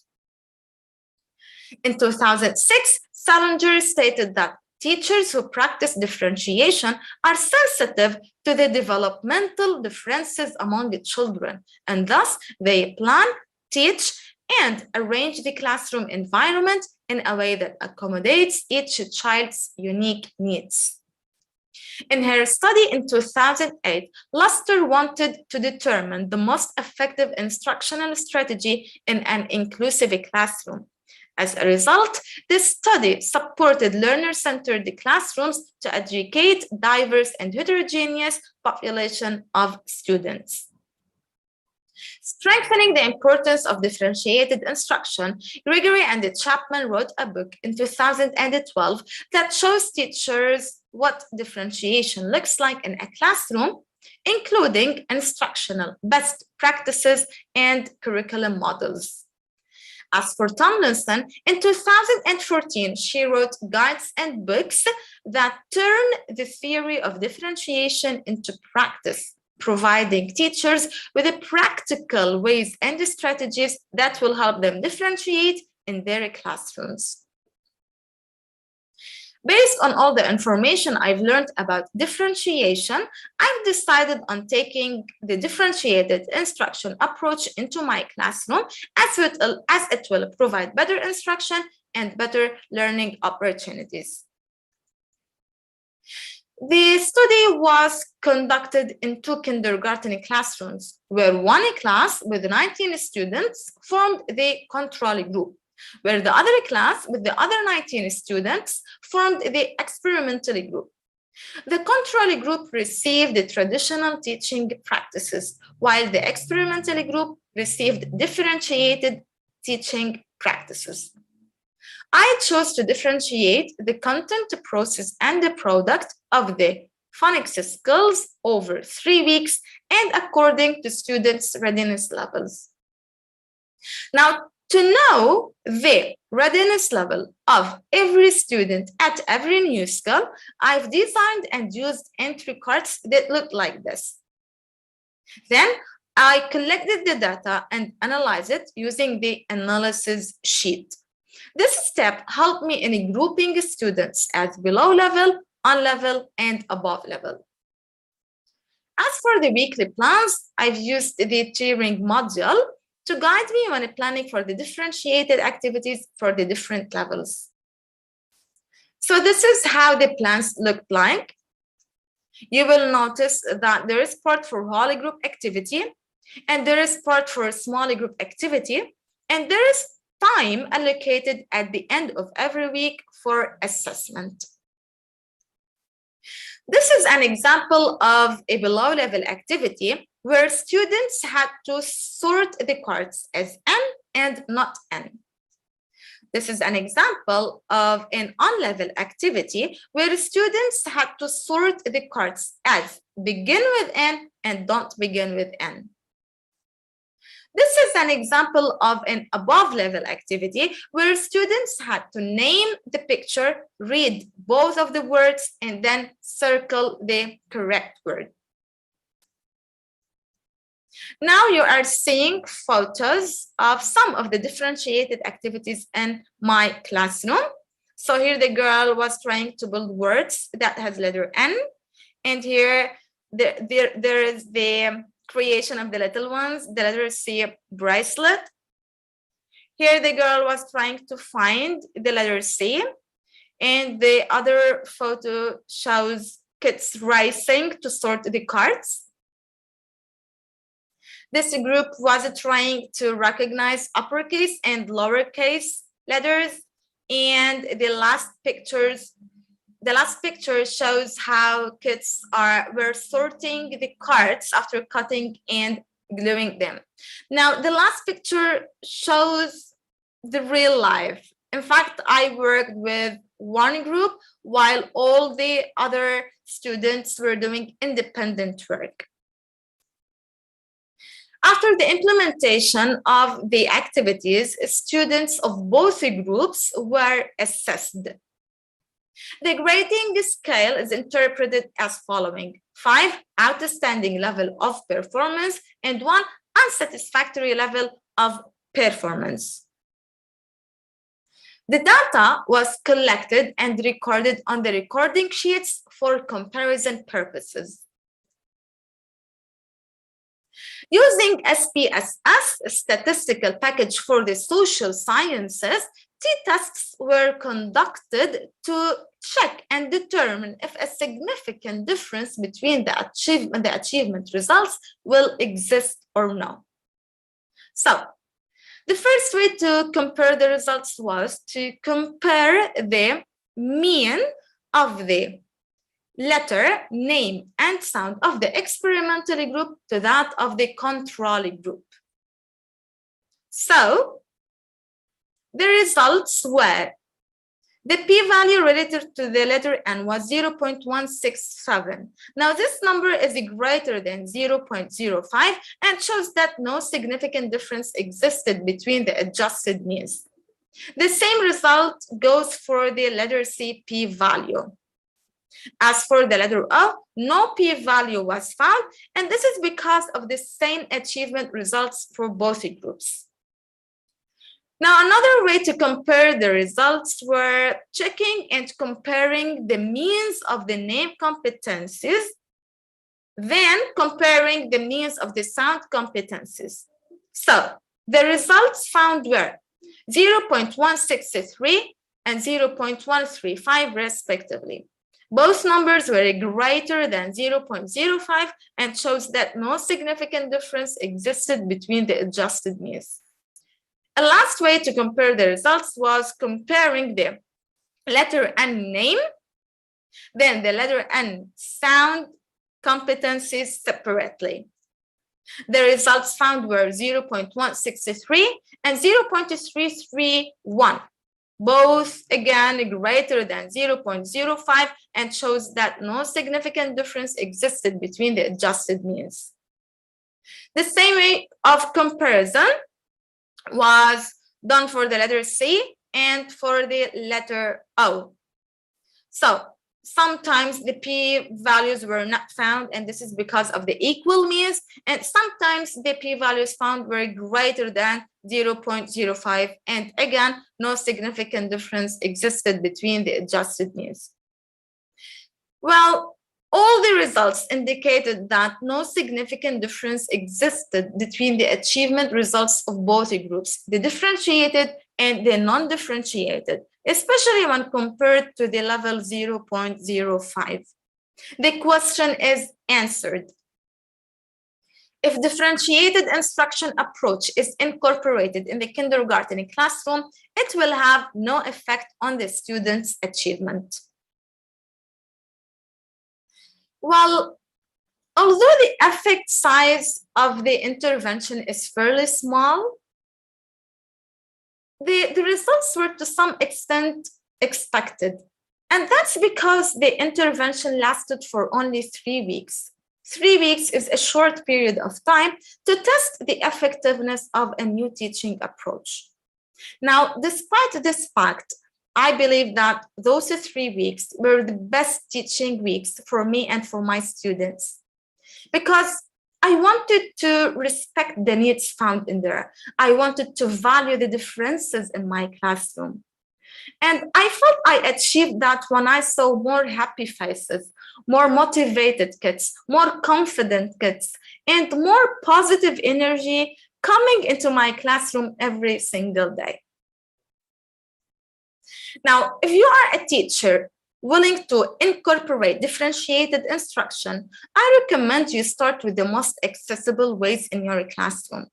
In 2006, Salinger stated that teachers who practice differentiation are sensitive to the developmental differences among the children, and thus they plan, teach, and arrange the classroom environment in a way that accommodates each child's unique needs. In her study in 2008, Luster wanted to determine the most effective instructional strategy in an inclusive classroom. As a result, this study supported learner-centered classrooms to educate diverse and heterogeneous population of students. Strengthening the importance of differentiated instruction, Gregory and Chapman wrote a book in 2012 that shows teachers what differentiation looks like in a classroom, including instructional best practices and curriculum models. As for Tomlinson, in 2014, she wrote guides and books that turn the theory of differentiation into practice, providing teachers with practical ways and strategies that will help them differentiate in their classrooms. Based on all the information I've learned about differentiation, I've decided on taking the differentiated instruction approach into my classroom as it will provide better instruction and better learning opportunities. The study was conducted in 2 kindergarten classrooms, where one class with 19 students formed the control group, where the other class with the other 19 students formed the experimental group. The control group received the traditional teaching practices, while the experimental group received differentiated teaching practices. I chose to differentiate the content, process, and the product of the phonics skills over 3 weeks and according to students' readiness levels. Now, to know the readiness level of every student at every new skill, I've designed and used entry cards that look like this. Then I collected the data and analyzed it using the analysis sheet. This step helped me in grouping students as below level, on level, and above level. As for the weekly plans, I've used the tiering module to guide me when planning for the differentiated activities for the different levels. So this is how the plans look like. You will notice that there is part for whole group activity, and there is part for small group activity, and there is time allocated at the end of every week for assessment. This is an example of a below level activity where students had to sort the cards as N and not N. This is an example of an on-level activity where students had to sort the cards as begin with N and don't begin with N. This is an example of an above-level activity where students had to name the picture, read both of the words, and then circle the correct word. Now you are seeing photos of some of the differentiated activities in my classroom. So here the girl was trying to build words that has letter N, and here there is the creation of the little ones, the letter C bracelet. Here the girl was trying to find the letter C, and the other photo shows kids racing to sort the cards. This group was trying to recognize uppercase and lowercase letters, and the last picture shows how kids were sorting the cards after cutting and gluing them. Now, the last picture shows the real life. In fact, I worked with one group while all the other students were doing independent work. After the implementation of the activities, students of both groups were assessed. The grading scale is interpreted as following: 5 outstanding level of performance and 1 unsatisfactory level of performance. The data was collected and recorded on the recording sheets for comparison purposes. Using SPSS, statistical package for the social sciences, t-tests were conducted to check and determine if a significant difference between the achievement results will exist or no. So, the first way to compare the results was to compare the mean of the letter, name, and sound of the experimental group to that of the control group. So, the results were the p-value related to the letter N was 0.167. Now, this number is greater than 0.05 and shows that no significant difference existed between the adjusted means. The same result goes for the letter C p-value. As for the letter O, no p-value was found, and this is because of the same achievement results for both groups. Now, another way to compare the results were checking and comparing the means of the name competencies, then comparing the means of the sound competencies. So, the results found were 0.163 and 0.135 respectively. Both numbers were greater than 0.05 and shows that no significant difference existed between the adjusted means. A last way to compare the results was comparing the letter N name, then the letter N sound competencies separately. The results found were 0.163 and 0.331, both again greater than 0.05 and shows that no significant difference existed between the adjusted means. The same way of comparison was done for the letter C and for the letter O. So sometimes the p-values were not found, and this is because of the equal means, and sometimes the p-values found were greater than 0.05, and again, no significant difference existed between the adjusted means. Well, all the results indicated that no significant difference existed between the achievement results of both groups, the differentiated and the non-differentiated, especially when compared to the level 0.05. The question is answered. If differentiated instruction approach is incorporated in the kindergarten classroom, it will have no effect on the student's achievement. Well, although the effect size of the intervention is fairly small, the results were to some extent expected. And that's because the intervention lasted for only 3 weeks. 3 weeks is a short period of time to test the effectiveness of a new teaching approach. Now, despite this fact, I believe that those 3 weeks were the best teaching weeks for me and for my students, because I wanted to respect the needs found in there. I wanted to value the differences in my classroom. And I felt I achieved that when I saw more happy faces, more motivated kids, more confident kids, and more positive energy coming into my classroom every single day. Now, if you are a teacher willing to incorporate differentiated instruction, I recommend you start with the most accessible ways in your classroom.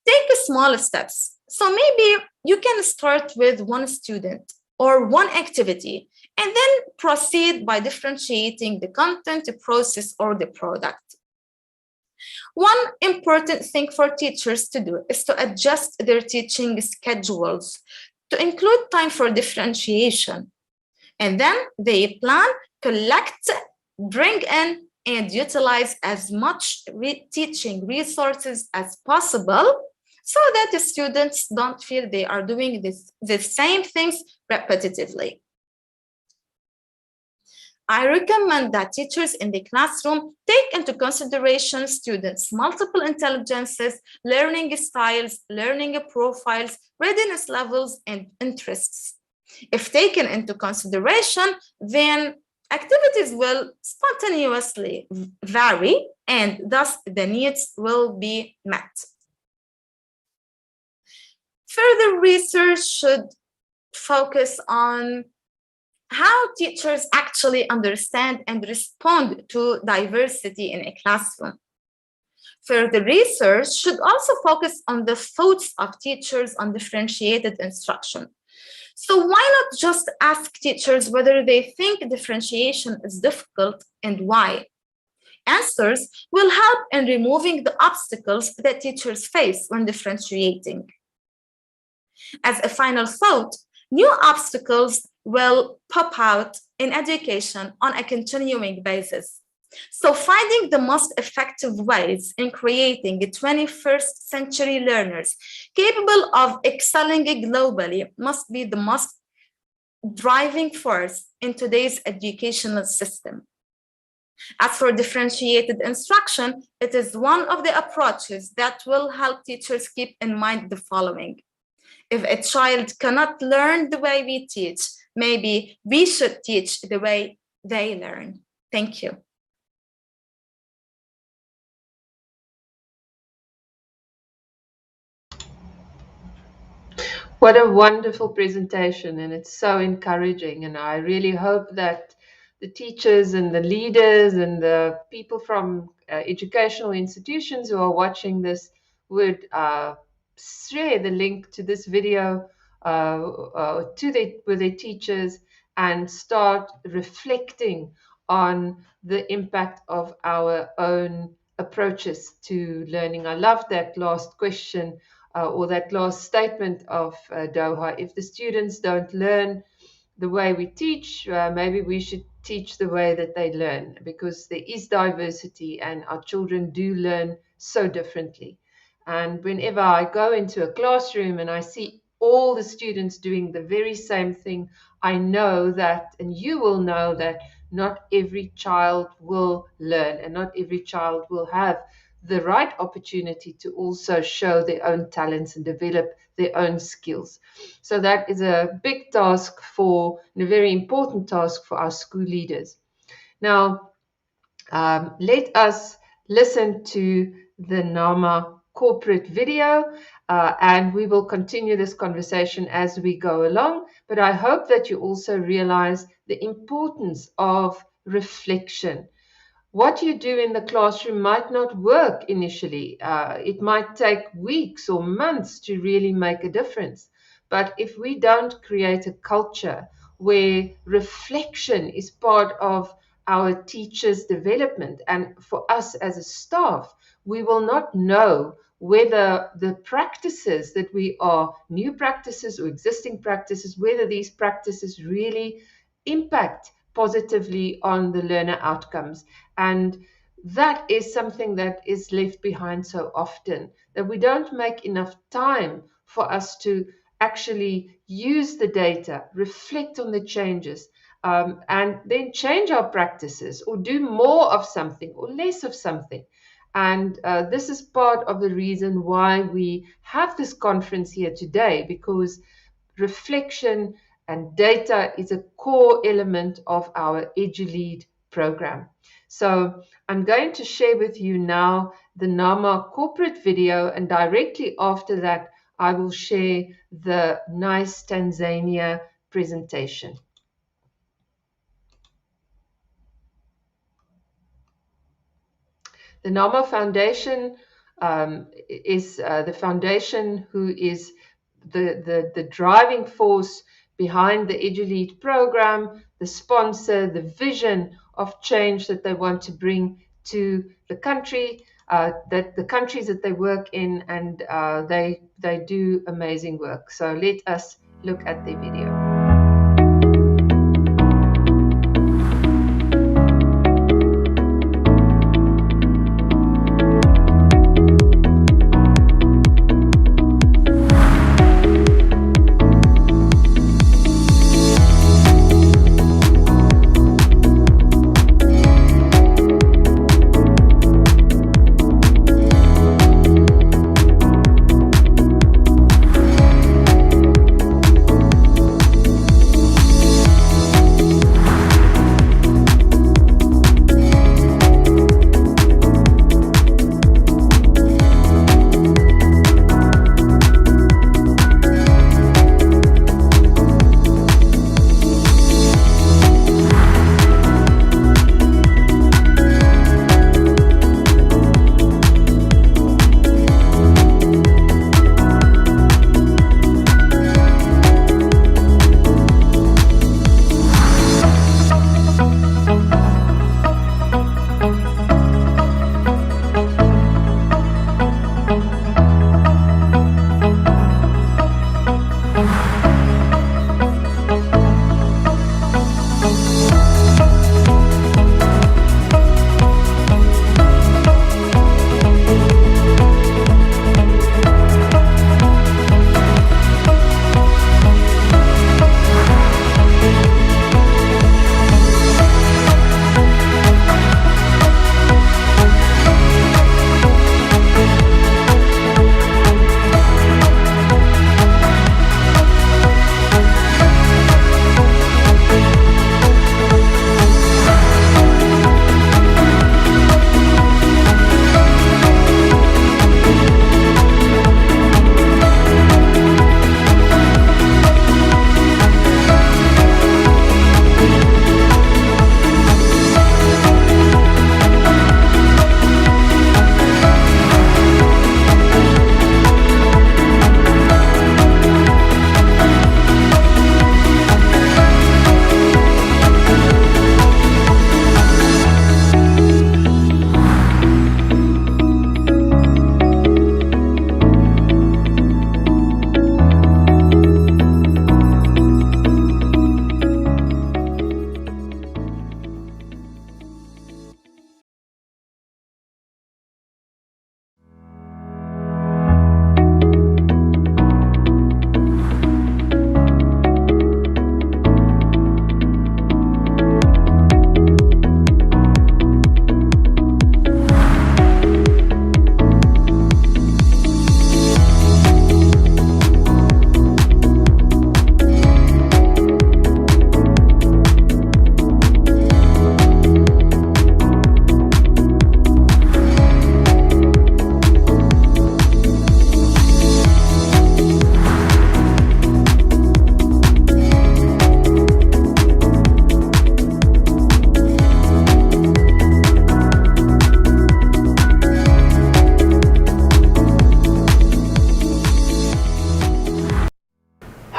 Take small steps. So maybe you can start with one student or one activity, and then proceed by differentiating the content, the process, or the product. One important thing for teachers to do is to adjust their teaching schedules to include time for differentiation. And then they plan, collect, bring in, and utilize as much teaching resources as possible so that the students don't feel they are doing the same things repetitively. I recommend that teachers in the classroom take into consideration students' multiple intelligences, learning styles, learning profiles, readiness levels, and interests. If taken into consideration, then activities will spontaneously vary, and thus the needs will be met. Further research should focus on how teachers actually understand and respond to diversity in a classroom. Further research should also focus on the thoughts of teachers on differentiated instruction. So why not just ask teachers whether they think differentiation is difficult and why? Answers will help in removing the obstacles that teachers face when differentiating. As a final thought, new obstacles will pop out in education on a continuing basis. So finding the most effective ways in creating 21st century learners capable of excelling globally must be the most driving force in today's educational system. As for differentiated instruction, it is one of the approaches that will help teachers keep in mind the following. If a child cannot learn the way we teach, maybe we should teach the way they learn. Thank you.
What a wonderful presentation, and it's so encouraging. And I really hope that the teachers and the leaders and the people from educational institutions who are watching this would share the link to this video with their teachers and start reflecting on the impact of our own approaches to learning. I love that last question or that last statement of Doha. If the students don't learn the way we teach, maybe we should teach the way that they learn, because there is diversity and our children do learn so differently. And whenever I go into a classroom and I see all the students doing the very same thing, I know that, and you will know that, not every child will learn and not every child will have the right opportunity to also show their own talents and develop their own skills. So that is a big task and a very important task for our school leaders. Now, let us listen to the NAMA corporate video, and we will continue this conversation as we go along. But I hope that you also realize the importance of reflection. What you do in the classroom might not work initially. It might take weeks or months to really make a difference. But if we don't create a culture where reflection is part of our teachers' development, and for us as a staff, we will not know whether the practices that we are, new practices or existing practices, whether these practices really impact positively on the learner outcomes. And that is something that is left behind so often, that we don't make enough time for us to actually use the data, reflect on the changes, and then change our practices or do more of something or less of something. And this is part of the reason why we have this conference here today, because reflection and data is a core element of our EduLead program. So I'm going to share with you now the NAMA corporate video, and directly after that, I will share the NICE Tanzania presentation. The NAMA Foundation is the foundation who is the driving force behind the EduLead program, the sponsor, the vision of change that they want to bring to the country, that the countries that they work in, and they do amazing work. So let us look at the video.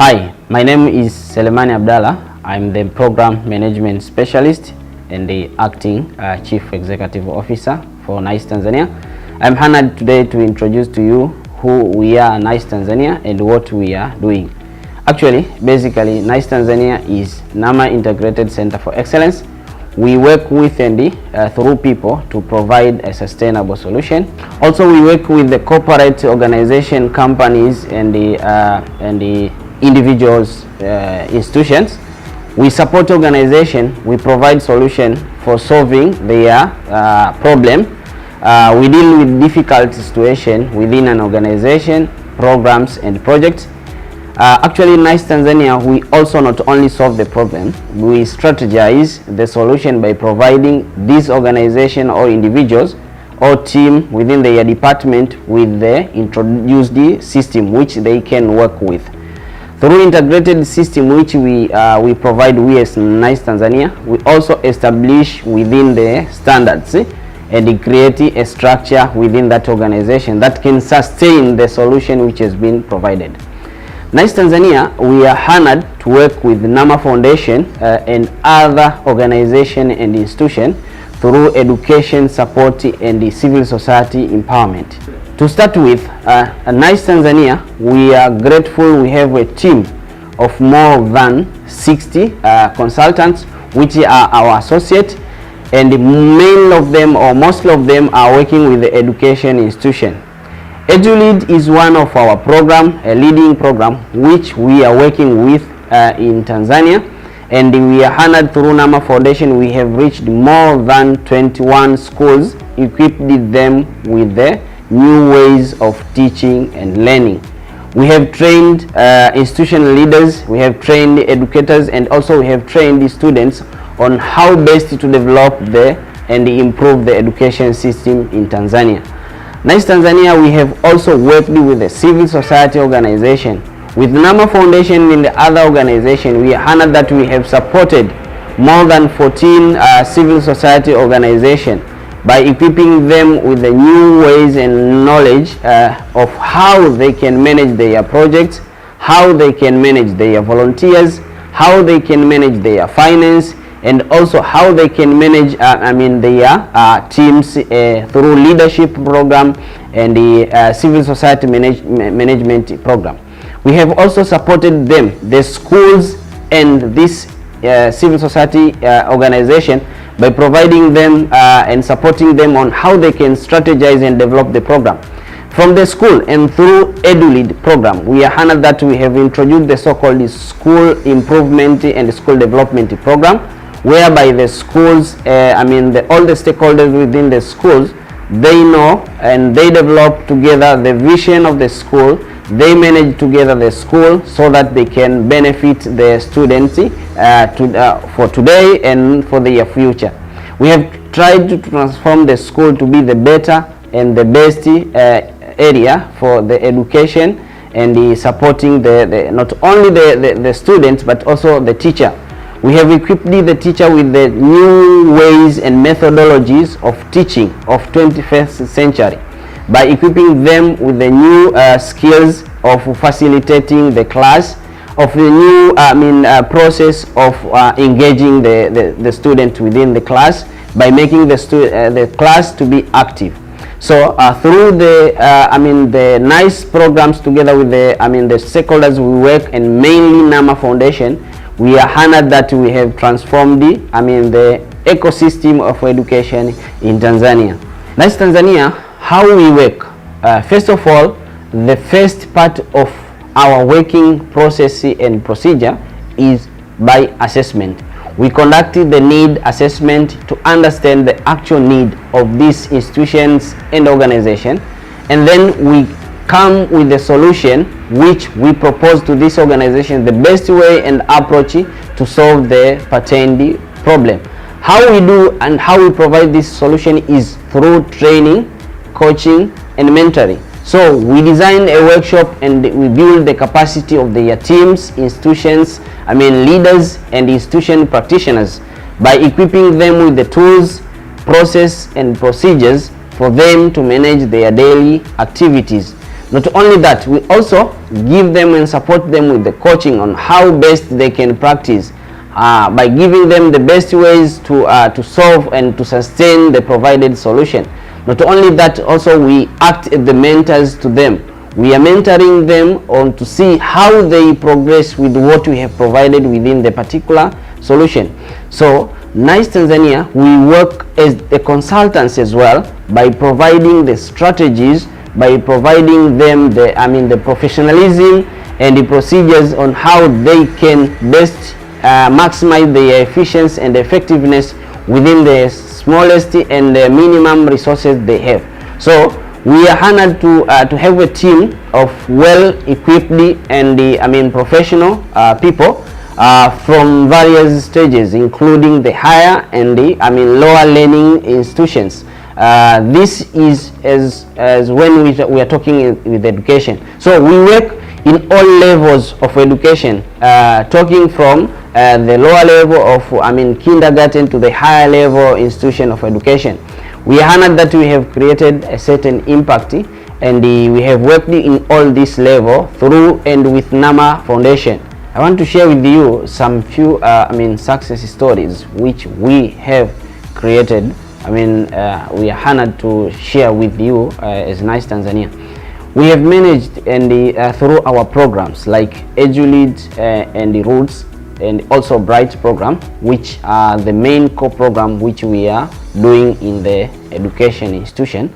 Hi, my name is Selemani Abdallah. I'm the Program Management Specialist and the Acting Chief Executive Officer for NICE Tanzania. I'm honored today to introduce to you who we are NICE Tanzania and what we are doing. Actually, basically, NICE Tanzania is NAMA Integrated Center for Excellence. We work with and through people to provide a sustainable solution. Also, we work with the corporate organization, companies, and the individuals, institutions. We support organization. We provide solution for solving their problem. We deal with difficult situation within an organization, programs and projects. Actually, NICE Tanzania, we also not only solve the problem, we strategize the solution by providing this organization or individuals or team within their department with the introduced system which they can work with. Through integrated system which we provide, we as NICE Tanzania, we also establish within the standards and create a structure within that organization that can sustain the solution which has been provided. NICE Tanzania, we are honored to work with NAMA Foundation and other organizations and institutions through education support and the civil society empowerment. To start with, NICE Tanzania, we are grateful we have a team of more than 60 consultants which are our associates, and many of them or most of them are working with the education institution. EduLead is one of our program, a leading program which we are working with in Tanzania, and we are honored through NAMA Foundation. We have reached more than 21 schools, equipped them with the new ways of teaching and learning. We have trained institutional leaders, we have trained educators, and also we have trained the students on how best to develop and improve the education system in Tanzania. NICE Tanzania, we have also worked with the civil society organization. With NAMA Foundation and the other organization, we are honored that we have supported more than 14 civil society organizations by equipping them with the new ways and knowledge of how they can manage their projects, how they can manage their volunteers, how they can manage their finance, and also how they can manage their teams through leadership program and the civil society management program. We have also supported them, the schools and this civil society organization, by providing them and supporting them on how they can strategize and develop the program. From the school and through EduLead program, we are honored that we have introduced the so-called school improvement and school development program, whereby the schools, all the stakeholders within the schools, they know and they develop together the vision of the school. They manage together the school so that they can benefit the students for today and for their future. We have tried to transform the school to be the better and the best area for the education and the supporting not only the students but also the teacher. We have equipped the teacher with the new ways and methodologies of teaching of 21st century by equipping them with the new skills of facilitating the class, of the new process of engaging the student within the class by making the class to be active. So through the NICE programs together with the stakeholders we work, and mainly NAMA Foundation, we are honored that we have transformed the ecosystem of education in Tanzania. NICE Tanzania, how we work. First of all, the first part of our working process and procedure is by assessment. We conducted the need assessment to understand the actual need of these institutions and organization, and then we come with a solution which we propose to this organization the best way and approach to solve the pertained problem. How we do and how we provide this solution is through training, coaching, and mentoring. So we design a workshop and we build the capacity of their teams, institutions, leaders and institution practitioners by equipping them with the tools, process and procedures for them to manage their daily activities. Not only that, we also give them and support them with the coaching on how best they can practice by giving them the best ways to solve and to sustain the provided solution. Not only that, also we act as the mentors to them. We are mentoring them on to see how they progress with what we have provided within the particular solution. So NICE Tanzania, we work as the consultants as well by providing the strategies, by providing them the professionalism and the procedures on how they can best maximize their efficiency and effectiveness within the smallest and the minimum resources they have. So we are honored to have a team of well-equipped and professional people from various stages, including the higher and the lower learning institutions. This is as when we are talking with education. So we work in all levels of education, talking from the lower level of kindergarten to the higher level institution of education. We are honored that we have created a certain impact, and we have worked in all this level through and with NAMA Foundation. I want to share with you some few success stories which we have created. We are honored to share with you as NICE Tanzania. We have managed and through our programs like EduLead and the Roots and also Bright program, which are the main core program which we are doing in the education institution.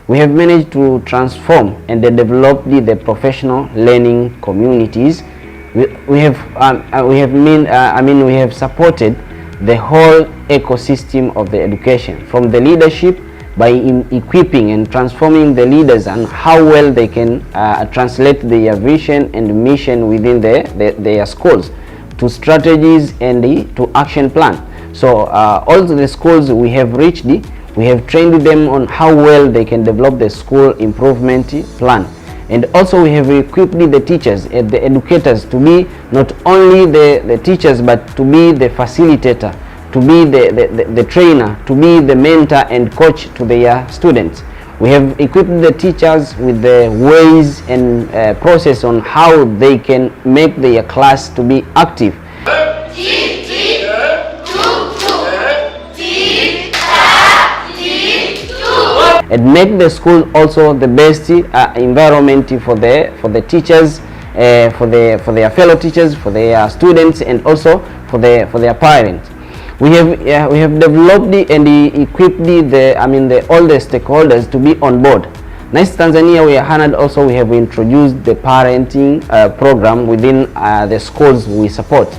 We have managed to transform and develop the professional learning communities. We have supported the whole ecosystem of the education, from the leadership by equipping and transforming the leaders and how well they can translate their vision and mission within their schools, to strategies and to action plan. So all the schools we have reached, we have trained them on how well they can develop the school improvement plan. And also we have equipped the teachers and the educators to be not only the teachers, but to be the facilitator, to be the trainer, to be the mentor and coach to their students. We have equipped the teachers with the ways and process on how they can make their class to be active. And make the school also the best environment for the teachers, for their fellow teachers, for their students, and also for their parents. We have developed and equipped all the stakeholders to be on board. NICE Tanzania, we are honored also, we have introduced the parenting program within the schools we support.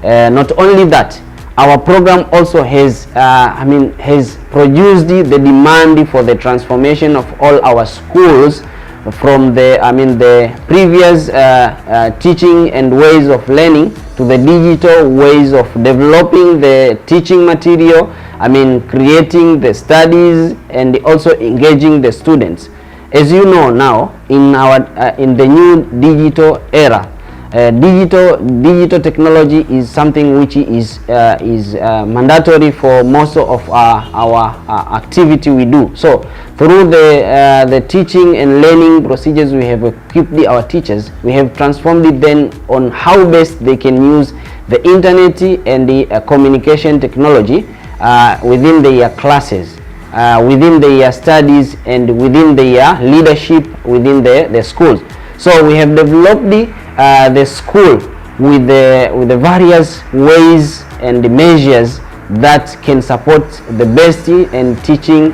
Not only that, our program also has produced the demand for the transformation of all our schools from the previous teaching and ways of learning to the digital ways of developing the teaching material, creating the studies and also engaging the students. As you know now, in the new digital era, digital technology is something which is mandatory for most of our activity we do. So through the teaching and learning procedures, we have equipped our teachers. We have transformed it then on how best they can use the internet and the communication technology within their classes, within their studies, and within their leadership within the schools. So we have developed the school with the various ways and the measures that can support the best teaching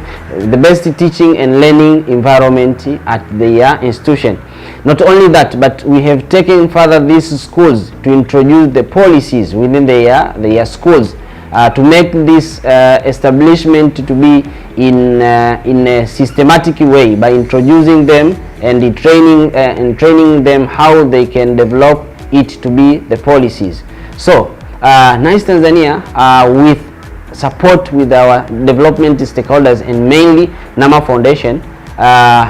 and learning environment at their institution. Not only that, but we have taken further these schools to introduce the policies within their schools to make this establishment to be in a systematic way, by introducing them and training them how they can develop it to be the policies. So NICE Tanzania, with support with our development stakeholders and mainly NAMA Foundation,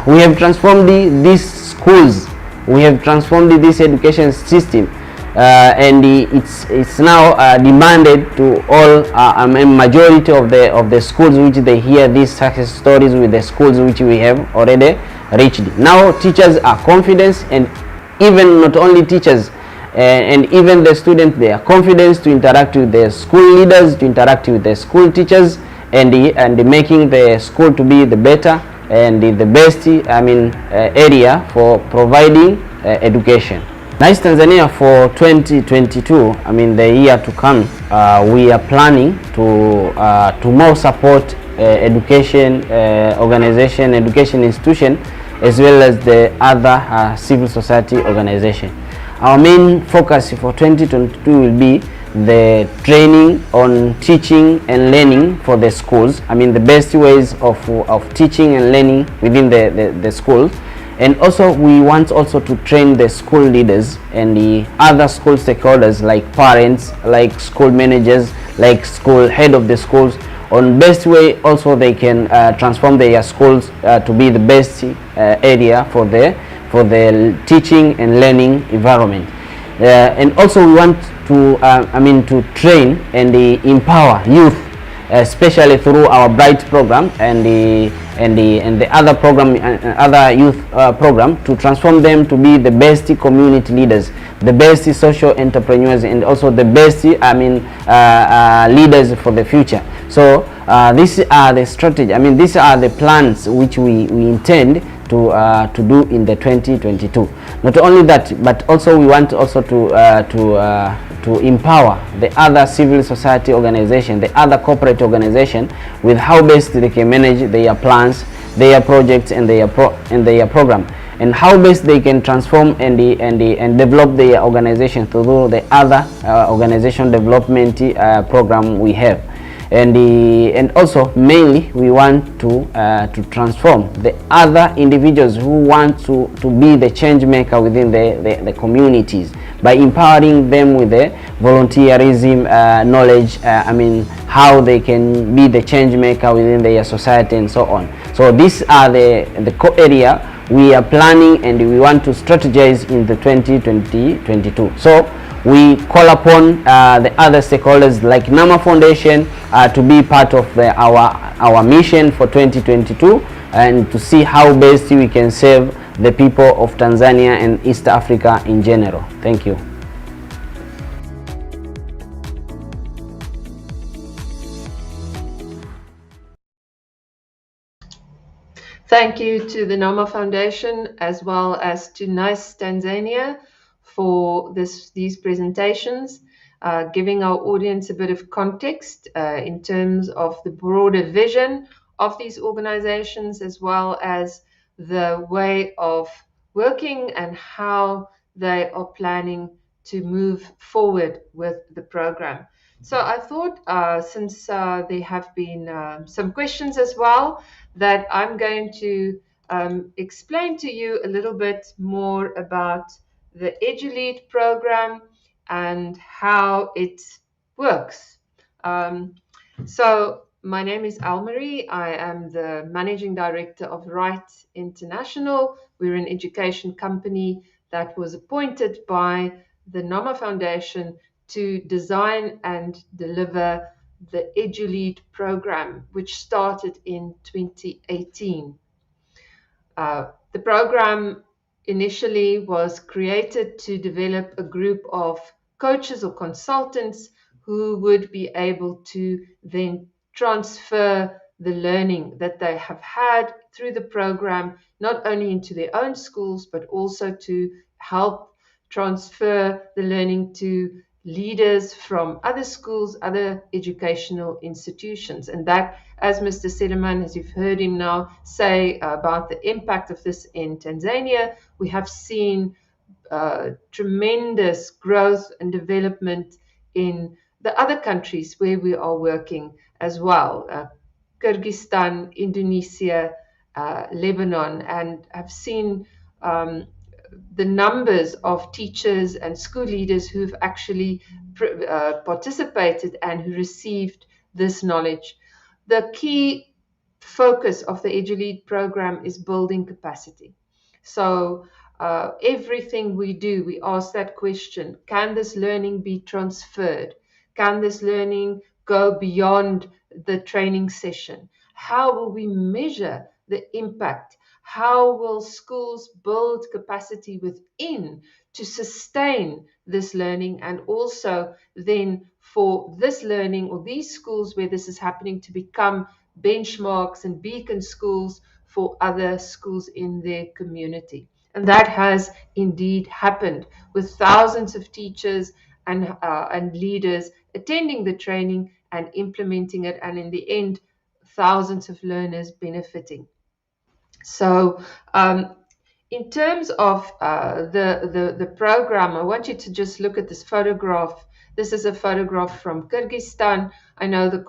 we have transformed these schools, we have transformed this education system, and it's now demanded to all a majority of the schools which they hear these success stories with the schools which we have already reached. Now teachers are confident, and even not only teachers, and even the students, they are confident to interact with their school leaders, to interact with their school teachers, and making the school to be the better and the best area for providing education. Nice Tanzania for 2022, the year to come, we are planning to more support education organization, education institution, as well as the other civil society organization. Our main focus for 2022 will be the training on teaching and learning for the schools. The best ways of teaching and learning within the school. And also we want also to train the school leaders and the other school stakeholders like parents, like school managers, like school head of the schools, on best way also they can transform their schools to be the best area for the teaching and learning environment. And also we want to to train and empower youth, especially through our Bright program and the other program, other youth program, to transform them to be the best community leaders, the best social entrepreneurs, and also the best leaders for the future. So these are the strategy. These are the plans which we intend to do in the 2022. Not only that, but also we want also to empower the other civil society organization, the other corporate organization, with how best they can manage their plans, their projects, and their program, and how best they can transform and develop their organization through the other organization development program we have. And also mainly we want to transform the other individuals who want to be the change maker within the communities by empowering them with the volunteerism knowledge, how they can be the change maker within their society and so on. So these are the core area we are planning and we want to strategize in the 2022. So we call upon the other stakeholders like Nama Foundation to be part of our mission for 2022 and to see how best we can serve the people of Tanzania and East Africa in general. Thank you.
Thank you to the Nama Foundation as well as to Nice Tanzania for these presentations, giving our audience a bit of context in terms of the broader vision of these organizations, as well as the way of working and how they are planning to move forward with the program. So I thought, since there have been some questions as well, that I'm going to explain to you a little bit more about the EduLead program and how it works. So my name is Almarie. I am the Managing Director of Right International. We're an education company that was appointed by the Nama Foundation to design and deliver the EduLead program, which started in 2018. The program initially was created to develop a group of coaches or consultants who would be able to then transfer the learning that they have had through the program, not only into their own schools, but also to help transfer the learning to leaders from other schools, other educational institutions. And that, as Mr. Seleman, as you've heard him now say about the impact of this in Tanzania, we have seen tremendous growth and development in the other countries where we are working as well, Kyrgyzstan, Indonesia, Lebanon, and have seen the numbers of teachers and school leaders who've actually participated and who received this knowledge. The key focus of the EduLead program is building capacity. So everything we do, we ask that question: can this learning be transferred? Can this learning go beyond the training session? How will we measure the impact? how will schools build capacity within to sustain this learning, and also then for this learning or these schools where this is happening to become benchmarks and beacon schools for other schools in their community. And that has indeed happened, with thousands of teachers and leaders attending the training and implementing it, and in the end, thousands of learners benefiting. So, in terms of the program, I want you to just look at this photograph. This is a photograph from Kyrgyzstan. I know this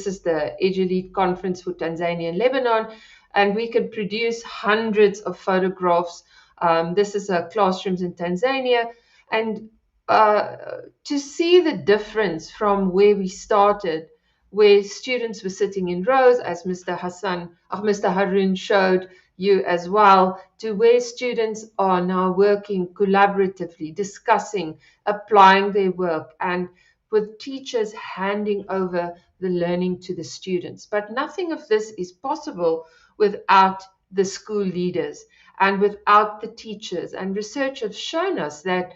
is the EduLead Conference for Tanzania and Lebanon, and we could produce hundreds of photographs. This is classrooms in Tanzania, and to see the difference from where we started, where students were sitting in rows, as Mr. Harun showed you as well, to where students are now working collaboratively, discussing, applying their work, and with teachers handing over the learning to the students. But nothing of this is possible without the school leaders and without the teachers. And research has shown us that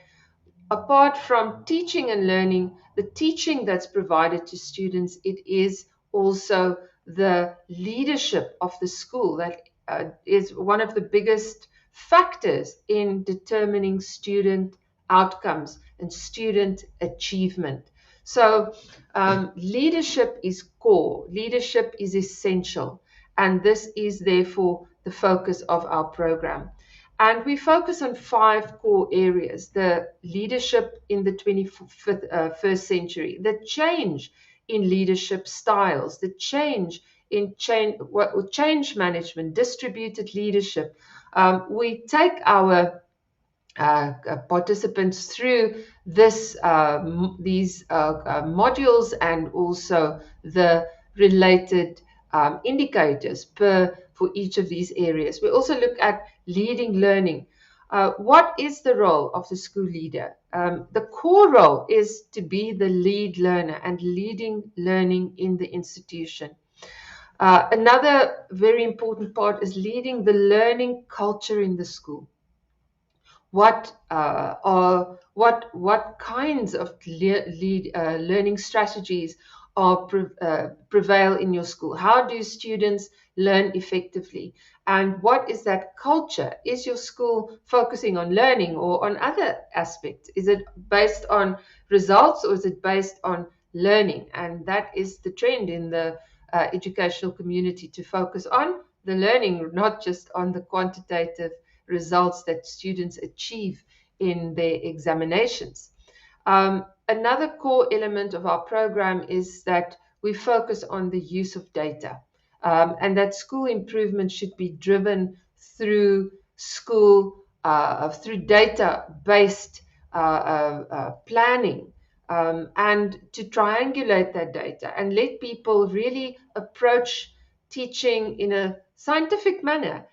apart from teaching and learning, the teaching that's provided to students, it is also the leadership of the school that is one of the biggest factors in determining student outcomes and student achievement. So leadership is core, leadership is essential, and this is therefore the focus of our program. And we focus on 5 core areas: the leadership in the 21st century, the change in leadership styles, the change in change management, distributed leadership. We take our participants through these modules and also the related indicators for each of these areas. We also look at leading learning. What is the role of the school leader? The core role is to be the lead learner and leading learning in the institution. Another very important part is leading the learning culture in the school. What kinds of learning strategies prevail in your school? How do students learn effectively? And what is that culture? Is your school focusing on learning or on other aspects? Is it based on results or is it based on learning? And that is the trend in the educational community, to focus on the learning, not just on the quantitative results that students achieve in their examinations. Another core element of our program is that we focus on the use of data, and that school improvement should be driven through through data-based planning, and to triangulate that data and let people really approach teaching in a scientific manner.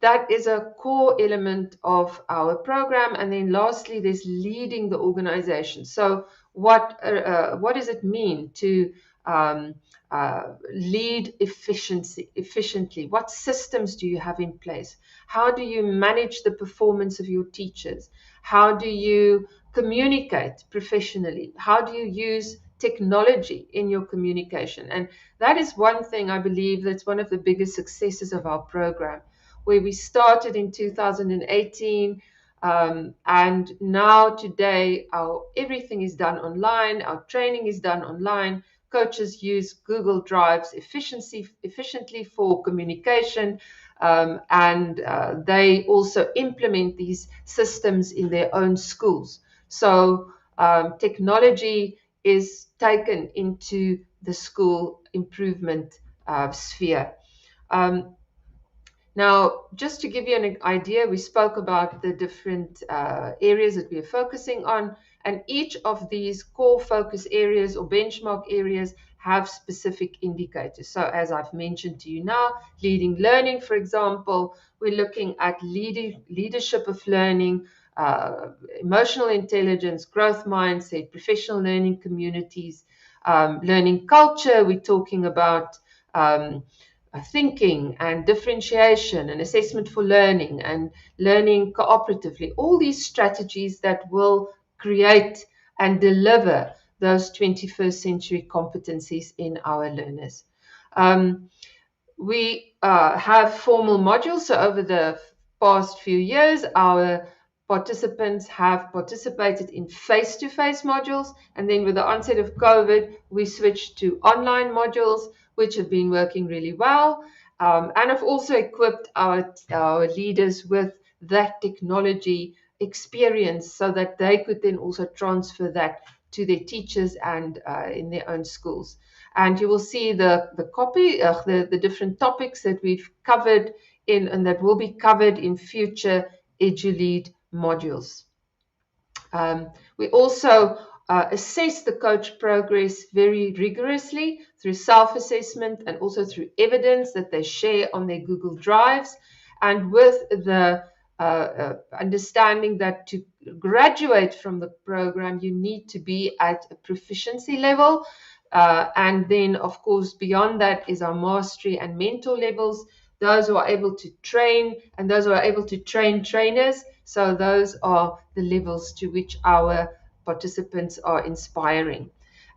That is a core element of our program. And then lastly, there's leading the organization. So what does it mean to lead efficiently? What systems do you have in place? How do you manage the performance of your teachers? How do you communicate professionally? How do you use technology in your communication? And that is one thing I believe that's one of the biggest successes of our program, where we started in 2018, and now today everything is done online. Our training is done online. Coaches use Google Drives efficiently for communication, and they also implement these systems in their own schools. So technology is taken into the school improvement sphere. Now, just to give you an idea, we spoke about the different areas that we are focusing on, and each of these core focus areas or benchmark areas have specific indicators. So as I've mentioned to you now, leading learning, for example, we're looking at leadership of learning, emotional intelligence, growth mindset, professional learning communities, learning culture. We're talking about thinking and differentiation and assessment for learning and learning cooperatively, all these strategies that will create and deliver those 21st century competencies in our learners. We have formal modules. So over the past few years, our participants have participated in face-to-face modules. And then with the onset of COVID, we switched to online modules, which have been working really well. And have also equipped our leaders with that technology experience so that they could then also transfer that to their teachers and in their own schools. And you will see the copy, the different topics that we've covered in and that will be covered in future EduLead modules. We also assess the coach progress very rigorously through self-assessment and also through evidence that they share on their Google Drives, and with the understanding that to graduate from the program, you need to be at a proficiency level. And then, of course, beyond that is our mastery and mentor levels, those who are able to train and those who are able to train trainers. So those are the levels to which our participants are inspiring.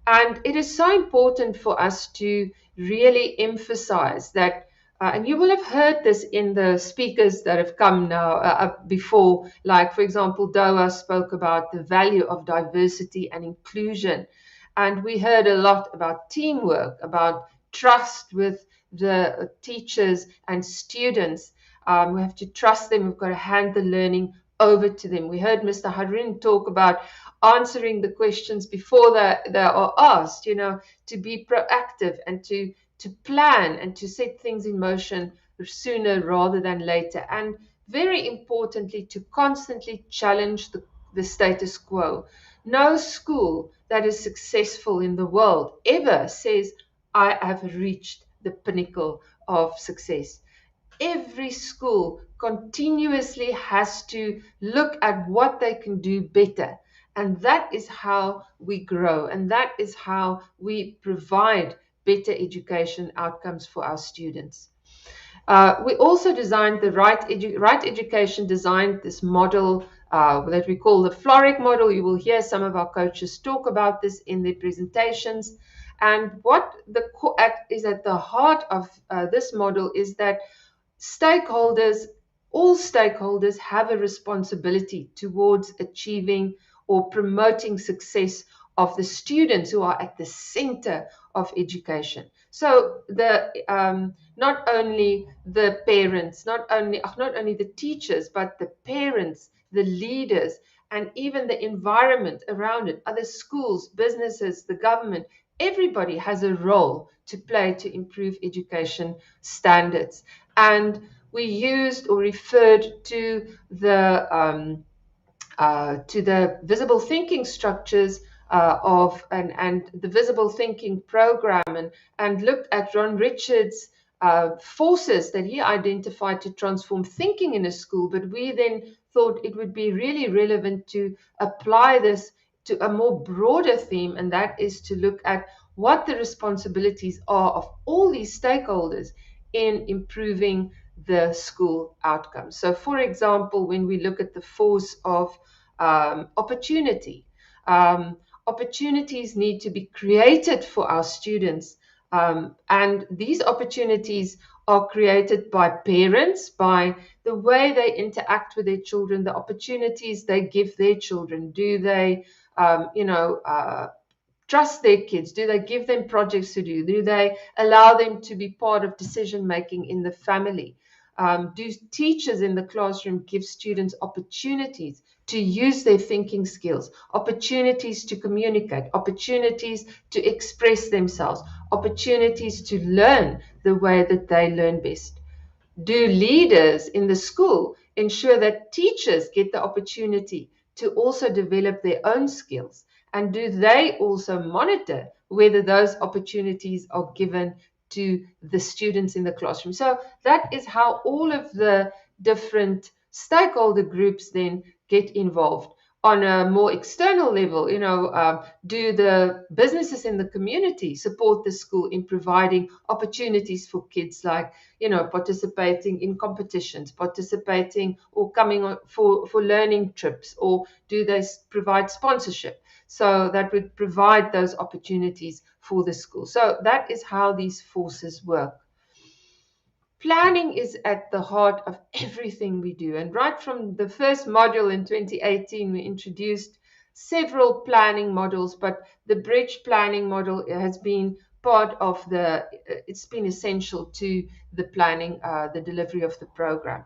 And it is so important for us to really emphasize that, and you will have heard this in the speakers that have come now before, like, for example, Doa spoke about the value of diversity and inclusion. And we heard a lot about teamwork, about trust with the teachers and students. We have to trust them. We've got to hand the learning over to them. We heard Mr. Harun talk about answering the questions before they are asked, to be proactive and to plan and to set things in motion sooner rather than later. And very importantly, to constantly challenge the status quo. No school that is successful in the world ever says, I have reached the pinnacle of success. Every school continuously has to look at what they can do better. And that is how we grow. And that is how we provide better education outcomes for our students. We also designed the Right Education designed this model that we call the Floric model. You will hear some of our coaches talk about this in their presentations. And what is at the heart of this model is that all stakeholders have a responsibility towards achieving or promoting success of the students who are at the center of education. So not only the parents, not only the teachers, but the parents, the leaders, and even the environment around it, other schools, businesses, the government, everybody has a role to play to improve education standards. And we used or referred to the visible thinking structures and the visible thinking program, and looked at Ron Richards' forces that he identified to transform thinking in a school. But we then thought it would be really relevant to apply this to a more broader theme, and that is to look at what the responsibilities are of all these stakeholders in improving the school outcomes. So, for example, when we look at the force of opportunity, opportunities need to be created for our students, and these opportunities are created by parents, by the way they interact with their children, the opportunities they give their children. Do they trust their kids? Do they give them projects to do? Do they allow them to be part of decision making in the family? Do teachers in the classroom give students opportunities to use their thinking skills, opportunities to communicate, opportunities to express themselves, opportunities to learn the way that they learn best? Do leaders in the school ensure that teachers get the opportunity to also develop their own skills? And do they also monitor whether those opportunities are given to the students in the classroom? So that is how all of the different stakeholder groups then get involved. on a more external level, do the businesses in the community support the school in providing opportunities for kids, like, participating in competitions, participating or coming on for learning trips, or do they provide sponsorship? So that would provide those opportunities for the school. So that is how these forces work. Planning is at the heart of everything we do. And right from the first module in 2018, we introduced several planning models, but the bridge planning model has been part of it's been essential to the planning, the delivery of the program.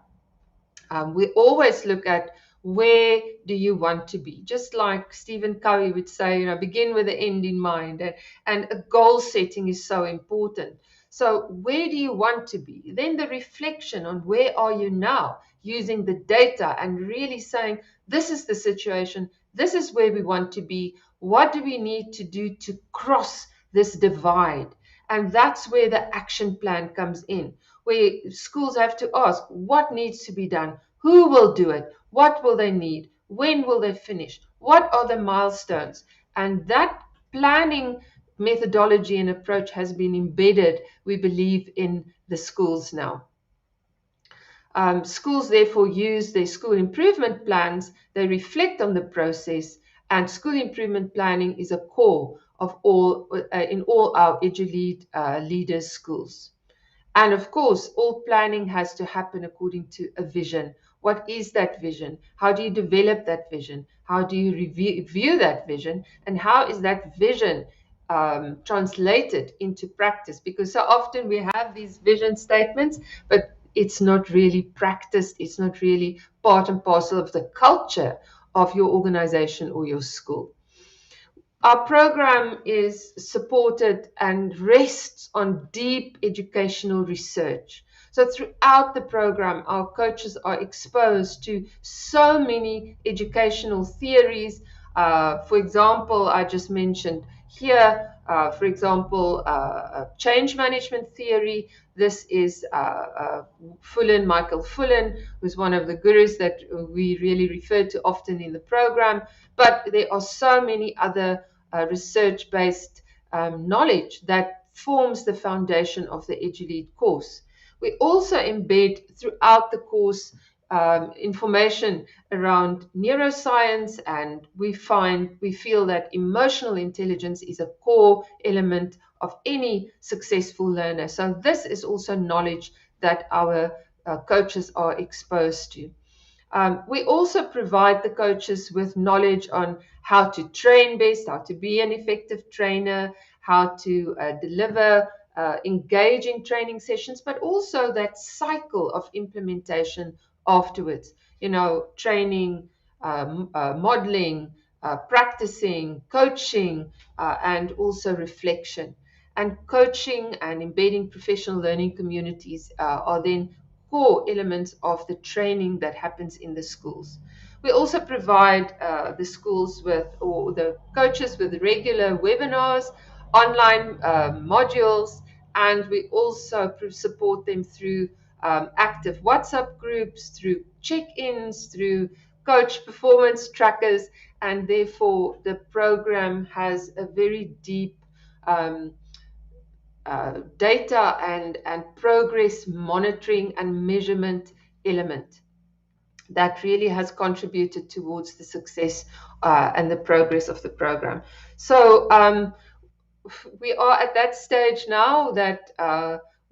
We always look at, where do you want to be? Just like Stephen Covey would say, begin with the end in mind. And a goal setting is so important. So where do you want to be? Then the reflection on where are you now, using the data and really saying, this is the situation, this is where we want to be. What do we need to do to cross this divide? And that's where the action plan comes in, where schools have to ask, what needs to be done? Who will do it? What will they need? When will they finish? What are the milestones? And that planning methodology and approach has been embedded, we believe, in the schools now. Schools therefore use their school improvement plans, they reflect on the process, and school improvement planning is a core of in all our EduLead leaders' schools. And of course, all planning has to happen according to a vision. What is that vision? How do you develop that vision? How do you review that vision? And how is that vision translated into practice? Because so often we have these vision statements, but it's not really practiced. It's not really part and parcel of the culture of your organization or your school. Our program is supported and rests on deep educational research. So throughout the program, our coaches are exposed to so many educational theories. For example, I just mentioned here, for example, change management theory. This is Michael Fullen, who's one of the gurus that we really refer to often in the program. But there are so many other research-based knowledge that forms the foundation of the EduLead course. We also embed throughout the course information around neuroscience, and we feel that emotional intelligence is a core element of any successful learner. So this is also knowledge that our coaches are exposed to. We also provide the coaches with knowledge on how to train best, how to be an effective trainer, how to deliver engaging training sessions, but also that cycle of implementation afterwards. Training, modeling, practicing, coaching, and also reflection. And coaching and embedding professional learning communities are then core elements of the training that happens in the schools. We also provide the schools or the coaches with regular webinars, online modules, and we also support them through active WhatsApp groups, through check-ins, through coach performance trackers, and therefore the program has a very deep data and progress monitoring and measurement element that really has contributed towards the success and the progress of the program. So we are at that stage now that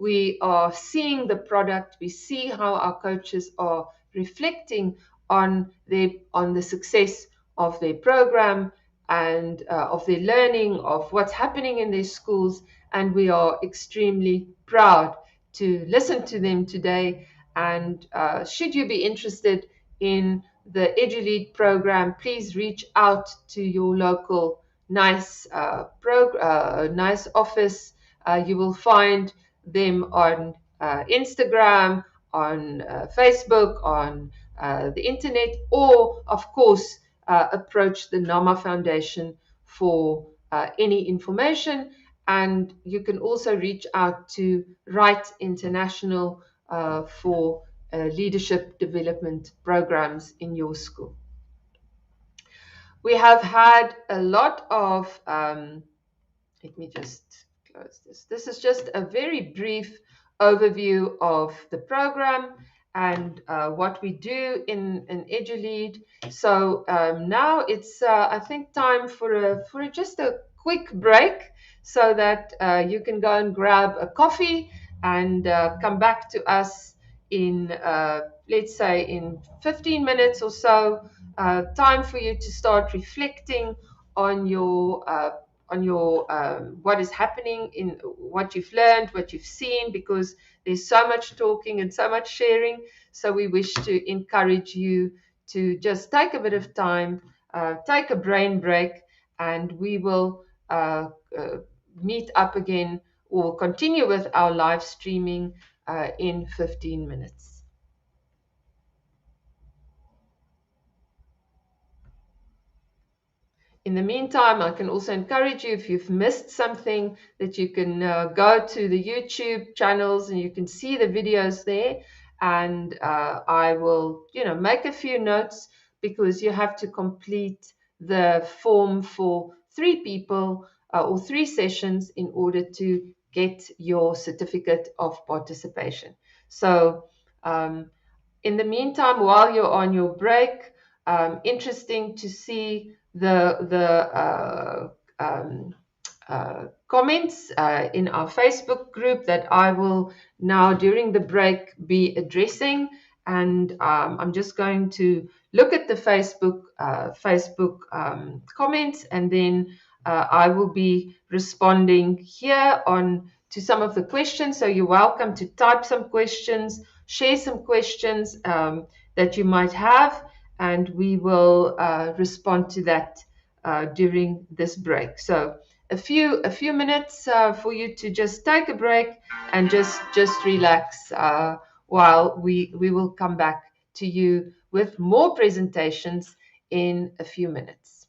we are seeing the product, we see how our coaches are reflecting on the success of their program and of their learning, of what's happening in their schools, and we are extremely proud to listen to them today. And should you be interested in the EduLead program, please reach out to your local nice nice office. You will find them on Instagram, on Facebook, on the internet, or of course approach the NAMA Foundation for any information. And you can also reach out to Right International for leadership development programs in your school. We have had a lot of, let me just close this. This is just a very brief overview of the program and what we do in EduLead. So now it's, I think, time for just a quick break so that you can go and grab a coffee and come back to us in, let's say, in 15 minutes or so. Time for you to start reflecting on your what is happening, in what you've learned, what you've seen, because there's so much talking and so much sharing. So we wish to encourage you to just take a bit of time, take a brain break, and we will meet up again or continue with our live streaming in 15 minutes. In the meantime, I can also encourage you, if you've missed something, that you can go to the YouTube channels and you can see the videos there. And I will, make a few notes, because you have to complete the form for 3 people or 3 sessions in order to get your certificate of participation. So in the meantime, while you're on your break, interesting to see the comments in our Facebook group that I will now, during the break, be addressing. And I'm just going to look at the Facebook comments, and then I will be responding here on to some of the questions. So you're welcome to type some questions, share some questions that you might have, and we will respond to that during this break. So a few minutes for you to just take a break and just relax while we will come back to you with more presentations in a few minutes.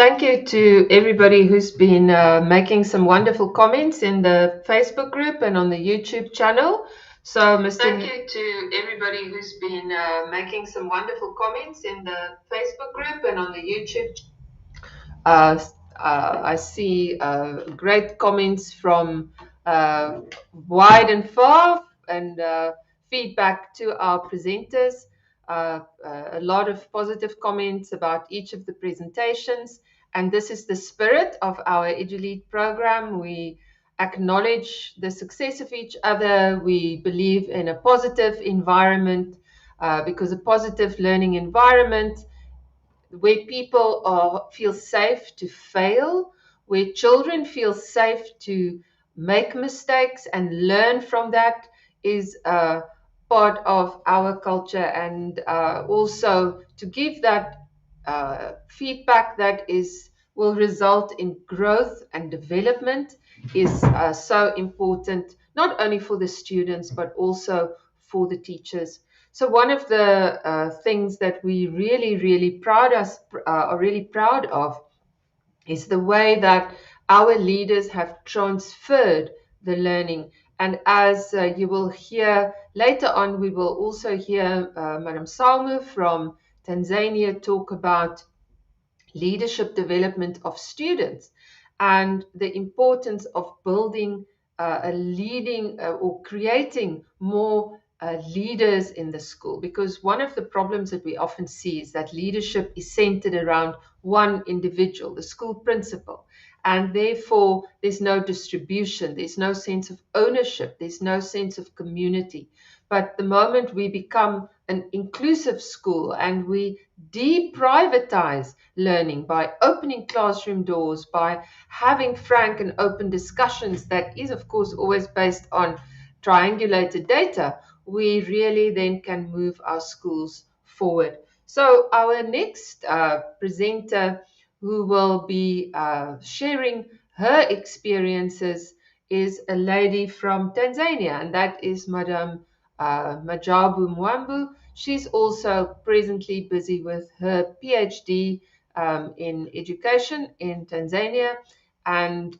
Thank you to everybody who's been making some wonderful comments in the Facebook group and on the YouTube channel. So, Thank you to everybody who's been making some wonderful comments in the Facebook group and on the YouTube. I see great comments from wide and far, and feedback to our presenters. A lot of positive comments about each of the presentations. And this is the spirit of our EduLead program. We acknowledge the success of each other. We believe in a positive environment because a positive learning environment where people feel safe to fail, where children feel safe to make mistakes and learn from that is part of our culture. And also to give that feedback that will result in growth and development is so important, not only for the students, but also for the teachers. So one of the things that we are really proud of is the way that our leaders have transferred the learning. And as you will hear later on, we will also hear Madam Salmu from Tanzania talk about leadership development of students and the importance of building a leading or creating more leaders in the school. Because one of the problems that we often see is that leadership is centered around one individual, the school principal, and therefore there's no distribution, there's no sense of ownership, there's no sense of community. But the moment we become an inclusive school and we deprivatize learning by opening classroom doors, by having frank and open discussions that is, of course, always based on triangulated data, we really then can move our schools forward. So our next presenter who will be sharing her experiences is a lady from Tanzania, and that is Madam Majabu Mwambu. She's also presently busy with her PhD in education in Tanzania, and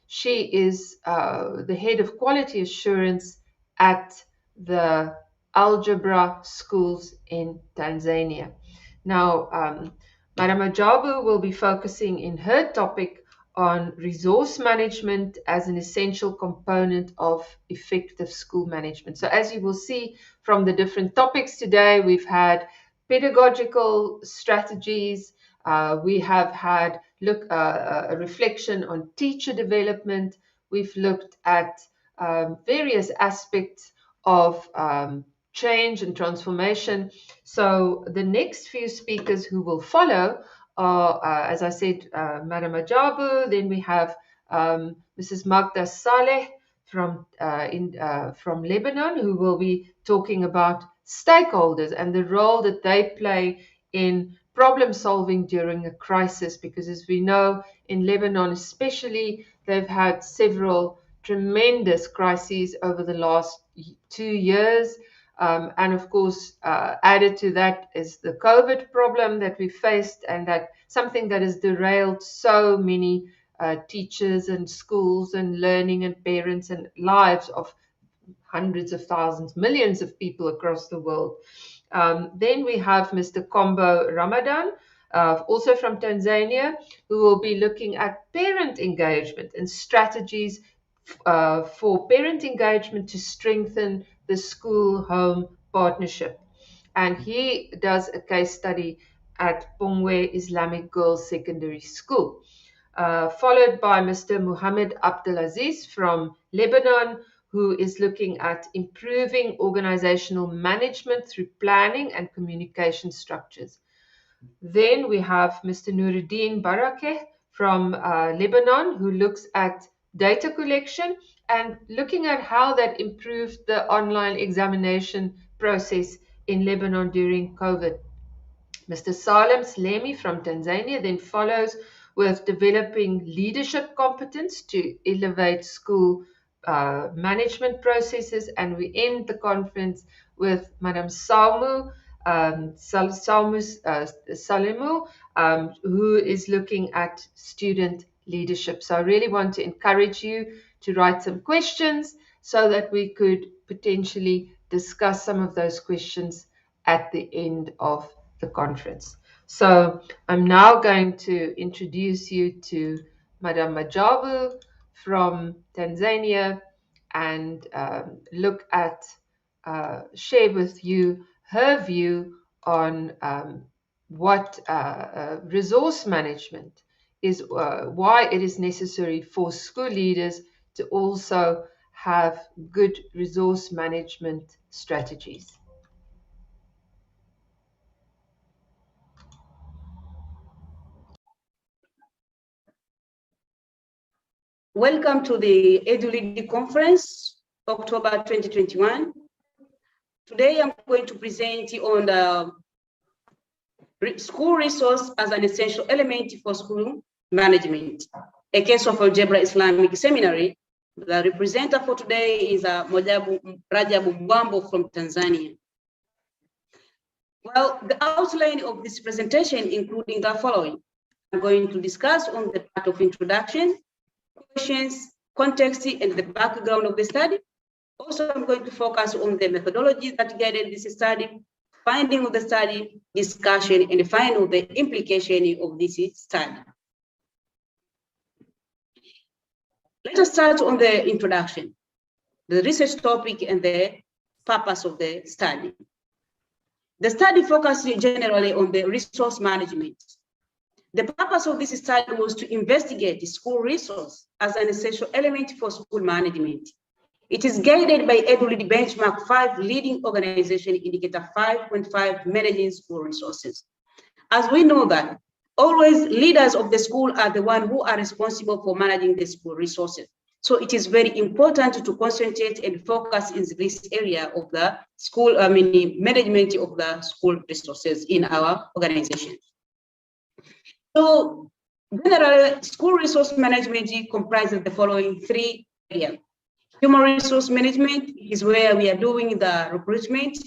she is the head of quality assurance at the algebra schools in Tanzania. Now, Madam Ajabu will be focusing in her topic on resource management as an essential component of effective school management. So as you will see from the different topics today, we've had pedagogical strategies, we have had a reflection on teacher development, we've looked at various aspects of change and transformation. So the next few speakers who will follow are, as I said, Madam Ajabu. Then we have Mrs. Magda Saleh from Lebanon, who will be talking about stakeholders and the role that they play in problem solving during a crisis. Because as we know, in Lebanon especially, they've had several tremendous crises over the last 2 years. And of course, added to that is the COVID problem that we faced, and that something that has derailed so many teachers and schools and learning and parents and lives of hundreds of thousands, millions of people across the world. Then we have Mr. Kombo Ramadan, also from Tanzania, who will be looking at parent engagement and strategies for parent engagement to strengthen the school-home partnership. And he does a case study at Pongwe Islamic Girls Secondary School. Followed by Mr. Muhammad Abdelaziz from Lebanon, who is looking at improving organizational management through planning and communication structures. Then we have Mr. Nuruddin Barakeh from Lebanon, who looks at data collection and looking at how that improved the online examination process in Lebanon during COVID. Mr. Salem Slemi from Tanzania then follows with developing leadership competence to elevate school management processes. And we end the conference with Madam Salmu Salimu, who is looking at student leadership. So I really want to encourage you to write some questions so that we could potentially discuss some of those questions at the end of the conference. So I'm now going to introduce you to Madam Majabu from Tanzania and share with you her view on what resource management is, why it is necessary for school leaders to also have good resource management strategies.
Welcome to the EduLead Conference, October 2021. Today I'm going to present on the school resource as an essential element for school management. A case of Algebra Islamic Seminary. The representative for today is Mojabu Rajabu Mbambo from Tanzania. Well, the outline of this presentation including the following. I'm going to discuss on the part of introduction, questions, context, and the background of the study. Also, I'm going to focus on the methodology that guided this study, finding of the study, discussion, and final the implication of this study. Let us start on the introduction, the research topic and the purpose of the study. The study focuses generally on the resource management. The purpose of this study was to investigate the school resource as an essential element for school management. It is guided by EduLead Benchmark 5 leading organization indicator 5.5 managing school resources. As we know that always leaders of the school are the ones who are responsible for managing the school resources. So it is very important to concentrate and focus in this area of the school, management of the school resources in our organization. So generally, school resource management comprises the following three areas. Human resource management is where we are doing the recruitment,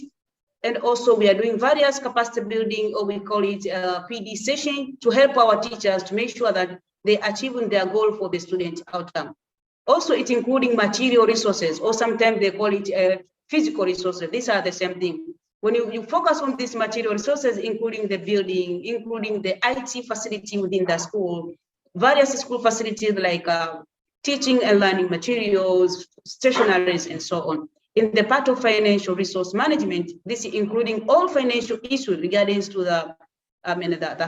and also we are doing various capacity building, or we call it PD session, to help our teachers to make sure that they are achieving their goal for the student outcome. Also, it's including material resources, or sometimes they call it physical resources. These are the same thing. When you focus on these material resources, including the building, including the IT facility within the school, various school facilities like teaching and learning materials, stationaries, and so on. In the part of financial resource management, this is including all financial issues regarding to the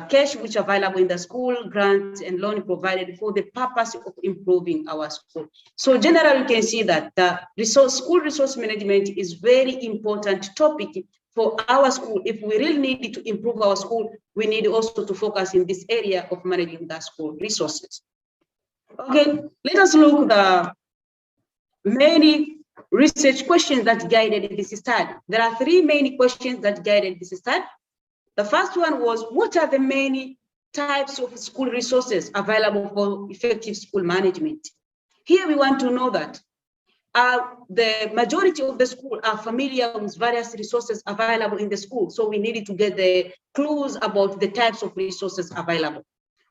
cash which are available in the school, grants and loan provided for the purpose of improving our school. So generally, you can see that the school resource management is very important topic for our school. If we really need to improve our school, we need also to focus in this area of managing the school resources. Okay, let us look at the many research questions that guided this study. There are three main questions that guided this study. The first one was, what are the many types of school resources available for effective school management? Here we want to know that the majority of the school are familiar with various resources available in the school. So we needed to get the clues about the types of resources available.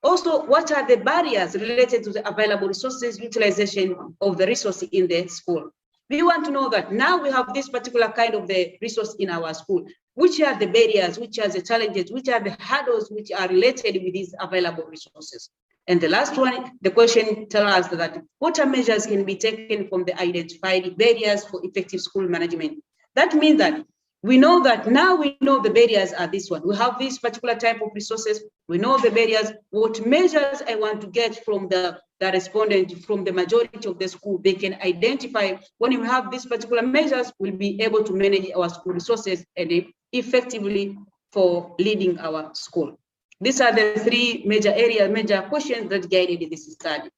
Also, what are the barriers related to the available resources, utilization of the resources in the school? We want to know that now we have this particular kind of the resource in our school. Which are the barriers, which are the challenges, which are the hurdles which are related with these available resources? And the last one, the question tells us that what measures can be taken from the identified barriers for effective school management. That means that we know that now we know the barriers are this one. We have this particular type of resources. We know the barriers. What measures I want to get from the respondent, from the majority of the school, they can identify. When you have these particular measures, we'll be able to manage our school resources and effectively for leading our school. These are the three major areas, major questions that guided this study.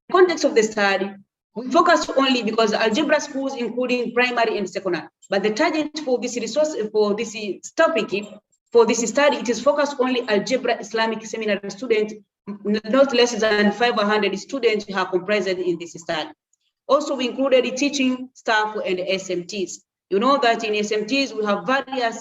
The context of the study, we focus only because algebra schools, including primary and secondary, but the target for this resource, for this topic, for this study, it is focused only algebra Islamic seminary students, not less than 500 students are comprised in this study. Also, we included the teaching staff and SMTs. You know that in SMTs, we have various,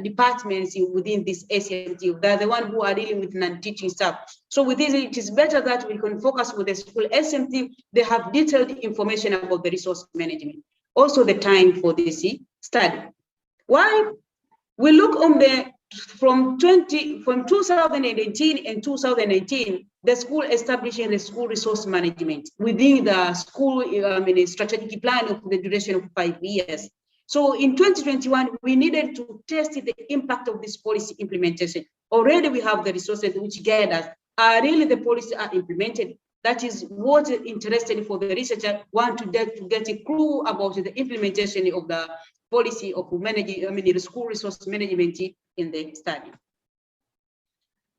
departments within this SMT. They're the one who are dealing with non-teaching staff. So with this, it is better that we can focus with the school SMT. They have detailed information about the resource management. Also the time for this study. Why? We look on from 2018 and 2018, the school establishing the school resource management within the school strategic plan of the duration of 5 years. So in 2021, we needed to test the impact of this policy implementation. Already we have the resources which guide us. Are really the policy are implemented? That is what is interested for the researcher want to get a clue about the implementation of the policy of managing, the school resource management in the study.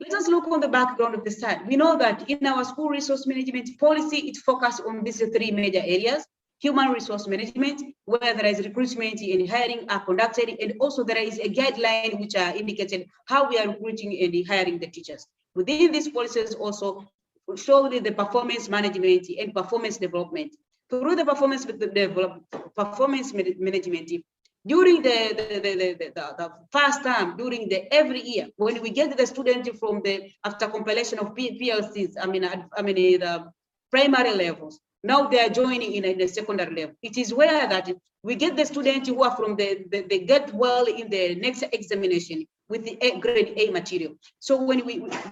Let us look on the background of the study. We know that in our school resource management policy, it focuses on these 3 major areas. Human resource management, where there is recruitment and hiring are conducted, and also there is a guideline which are indicated how we are recruiting and hiring the teachers. Within these policies also show the performance management and performance development. Through the performance management, during the first term, during every year, when we get the student from after completion of PLCs, the primary levels, now they are joining in the secondary level. It is where that we get the students who are from they get well in the next examination with the grade A material. So when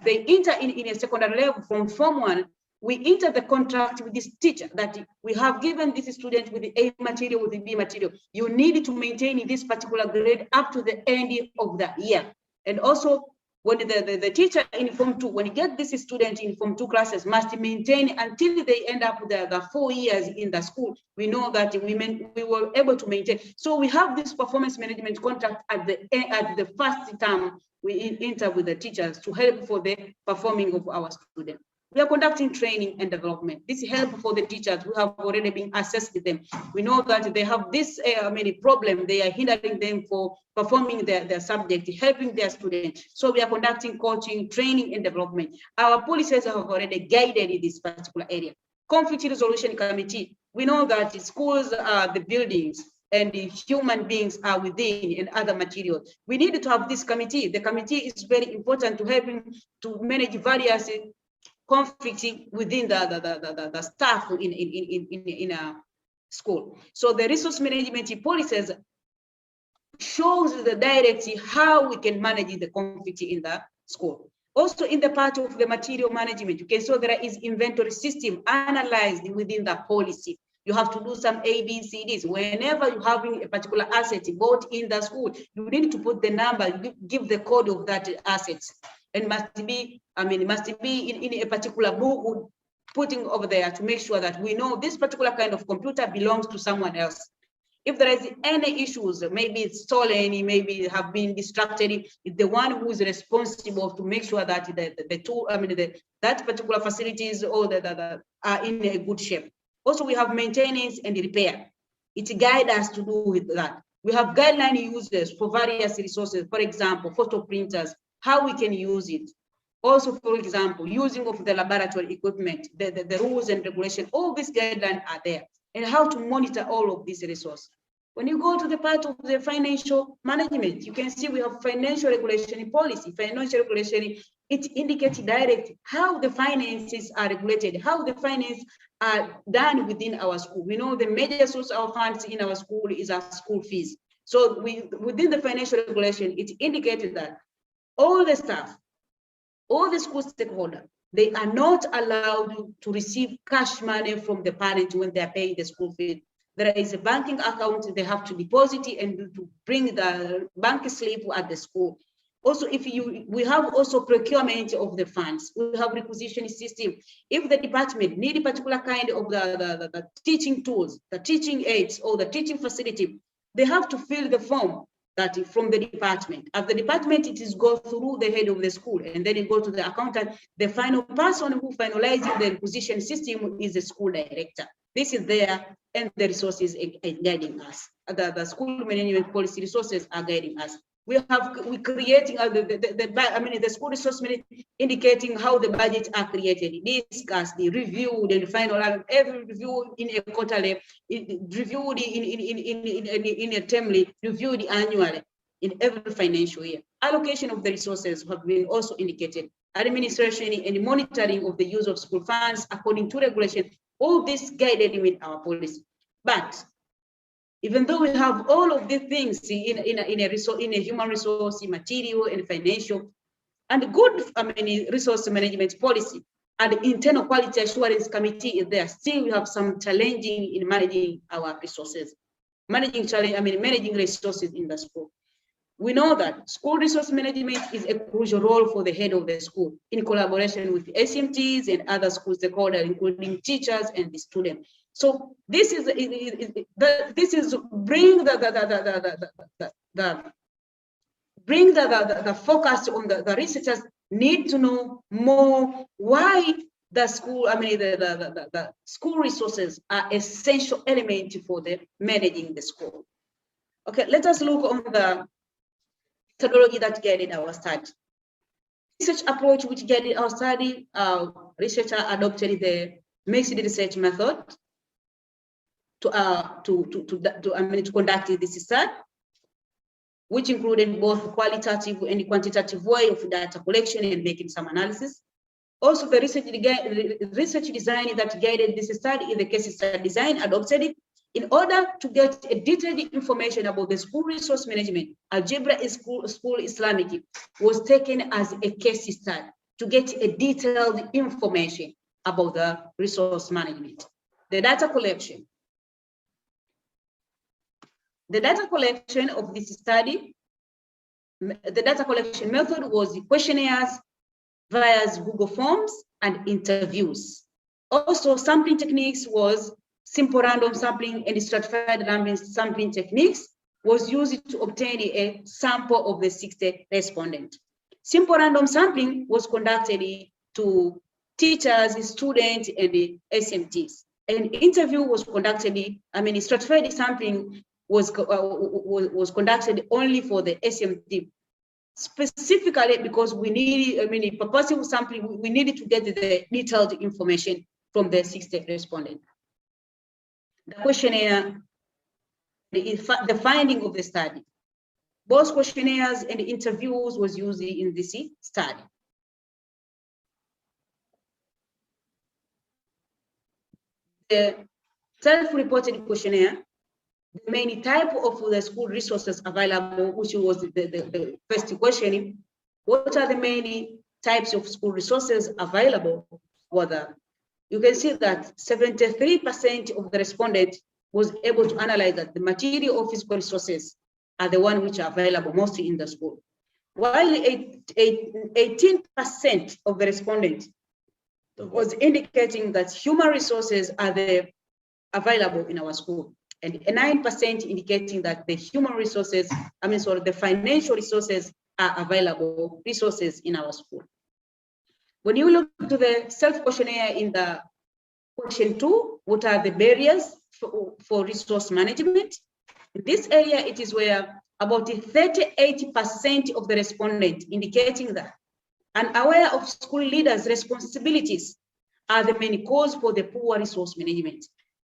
they enter in a secondary level from Form 1, we enter the contract with this teacher that we have given this student with the A material, with the B material. You need to maintain this particular grade up to the end of the year. And also, when the teacher in Form 2, when you get this student in Form 2 classes, must maintain until they end up the 4 years in the school. We know that we were able to maintain. So we have this performance management contract at the first term. We enter with the teachers to help for the performing of our students. We are conducting training and development. This is helpful for the teachers who have already been assessed with them. We know that they have this problem. They are hindering them for performing their subject, helping their students. So we are conducting coaching, training, and development. Our policies have already guided in this particular area. Conflict resolution committee. We know that schools are the buildings and the human beings are within and other materials. We need to have this committee. The committee is very important to help to manage various conflicting within the staff in a school. So the resource management policies shows the direction how we can manage the conflict in the school. Also in the part of the material management, you can see there is inventory system analyzed within the policy. You have to do some ABCDs. Whenever you're having a particular asset bought in the school, you need to put the number, give the code of that asset. And must be in a particular book, putting over there to make sure that we know this particular kind of computer belongs to someone else. If there is any issues, maybe it's stolen, maybe have been distracted, it's the one who is responsible to make sure that that particular facilities or are in a good shape. Also, we have maintenance and repair. It guides us to do with that. We have guideline users for various resources, for example, photo printers, how we can use it. Also, for example, using of the laboratory equipment, the rules and regulations, all these guidelines are there, and how to monitor all of these resources. When you go to the part of the financial management, you can see we have financial regulation policy. Financial regulation, it indicates directly how the finances are regulated, how the finance are done within our school. We know the major source of funds in our school is our school fees. So within the financial regulation, it indicated that all the staff, all the school stakeholders, they are not allowed to receive cash money from the parent when they are paying the school fee. There is a banking account they have to deposit it and to bring the bank slip at the school. Also, we have also procurement of the funds. We have requisition system. If the department need a particular kind of the teaching tools, the teaching aids, or the teaching facility, they have to fill the form that is from the department. At the department, it is go through the head of the school, and then it go to the accountant. The final person who finalizes the requisition system is the school director. This is there, and the resources are guiding us. The school management policy resources are guiding us. we're creating the school resource management, indicating how the budgets are created, discussed, reviewed, and final every review in a quarterly, reviewed in a termly, reviewed annually in every financial year. Allocation of the resources have been also indicated. Administration and monitoring of the use of school funds according to regulation. All this guided with our policy. But even though we have all of these things in a human resource, material, and financial, and good resource management policy, and the internal quality assurance committee is there, still we have some challenging in managing our resources, managing resources in the school. We know that school resource management is a crucial role for the head of the school in collaboration with the SMTs and other school stakeholders, including teachers and the students. So this is bring the focus on the researchers need to know more why the school, the school resources are essential element for the managing the school. Okay, let us look on the methodology that guided our study. Research approach which guided our study, researcher adopted the mixed research method to conduct this study, which included both qualitative and quantitative way of data collection and making some analysis. Also, the research design that guided this study is the case study design adopted in order to get a detailed information about the school resource management. Algebra in school Islamic was taken as a case study to get a detailed information about the resource management. The data collection. The data collection of this study, the data collection method was questionnaires via Google Forms and interviews. Also, sampling techniques was simple random sampling and stratified random sampling techniques was used to obtain a sample of the 60 respondents. Simple random sampling was conducted to teachers, students, and the SMTs. An interview was conducted, stratified sampling was conducted only for the SMT, specifically because we need, purposive sampling, we needed to get the detailed information from the 60 respondents. The questionnaire, the finding of the study. Both questionnaires and interviews was used in this study. The self-reported questionnaire, the main type of the school resources available, which was the first question, what are the many types of school resources available? You can see that 73% of the respondents was able to analyze that the material or physical resources are the ones which are available mostly in the school. While 18% of the respondents was indicating that human resources are available in our school, and 9% indicating that the human resources, the financial resources are available resources in our school. When you look to the self-questionnaire in the question 2, what are the barriers for resource management? In this area, it is where about 38% of the respondents indicating that unaware of school leaders' responsibilities are the main cause for the poor resource management,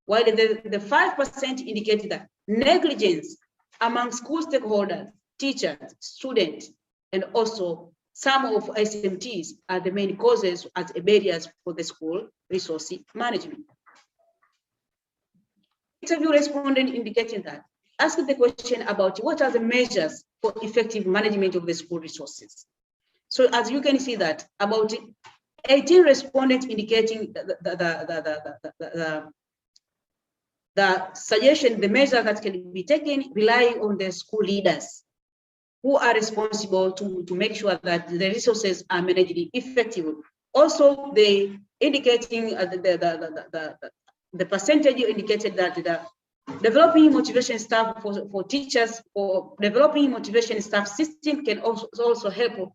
while the 5% indicated that negligence among school stakeholders, teachers, students, and also some of SMTs are the main causes as barriers for the school resource management. Interview respondent indicating that, asked the question about what are the measures for effective management of the school resources. So as you can see that about 18 respondents indicating the suggestion, the measure that can be taken rely on the school leaders who are responsible to make sure that the resources are managed effectively. Also, they indicating the percentage indicated that the developing motivation staff for teachers or developing motivation staff system can also help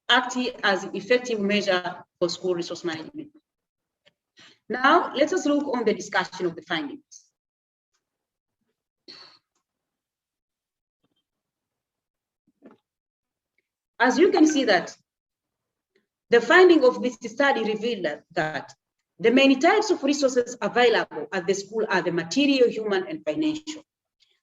act as effective measure for school resource management. Now, let us look on the discussion of the findings. As you can see that the finding of this study revealed that the many types of resources available at the school are the material, human, and financial.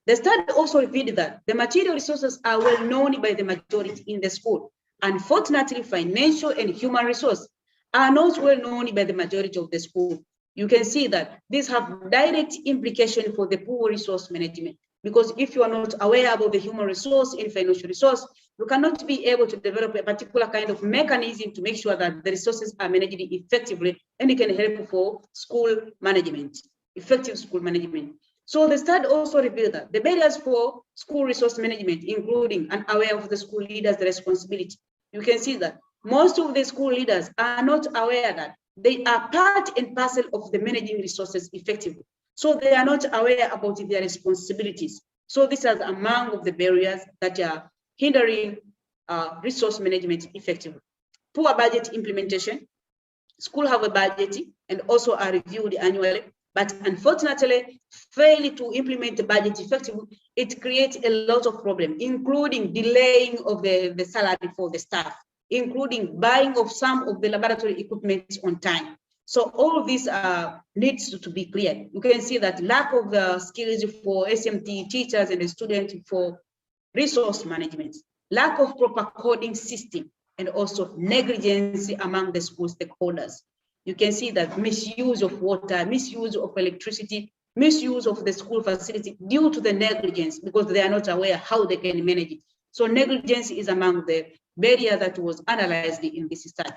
The study also revealed that the material resources are well known by the majority in the school. Unfortunately, financial and human resources are not well known by the majority of the school. You can see that these have direct implication for the poor resource management, because if you are not aware about the human resource and financial resource, you cannot be able to develop a particular kind of mechanism to make sure that the resources are managed effectively, and it can help for school management, effective school management. So the study also revealed that the barriers for school resource management, including unaware of the school leaders' responsibility. You can see that most of the school leaders are not aware that they are part and parcel of the managing resources effectively. So they are not aware about their responsibilities. So these are among of the barriers that are hindering resource management effectively. Poor budget implementation. School have a budget and also are reviewed annually, but unfortunately, fail to implement the budget effectively, it creates a lot of problems, including delaying of the salary for the staff, including buying of some of the laboratory equipment on time. So all of these needs to be clear. You can see that lack of the skills for SMT teachers and the students for resource management, lack of proper coding system, and also negligence among the school stakeholders. You can see that misuse of water, misuse of electricity, misuse of the school facility due to the negligence, because they are not aware how they can manage it. So negligence is among the barriers that was analyzed in this study.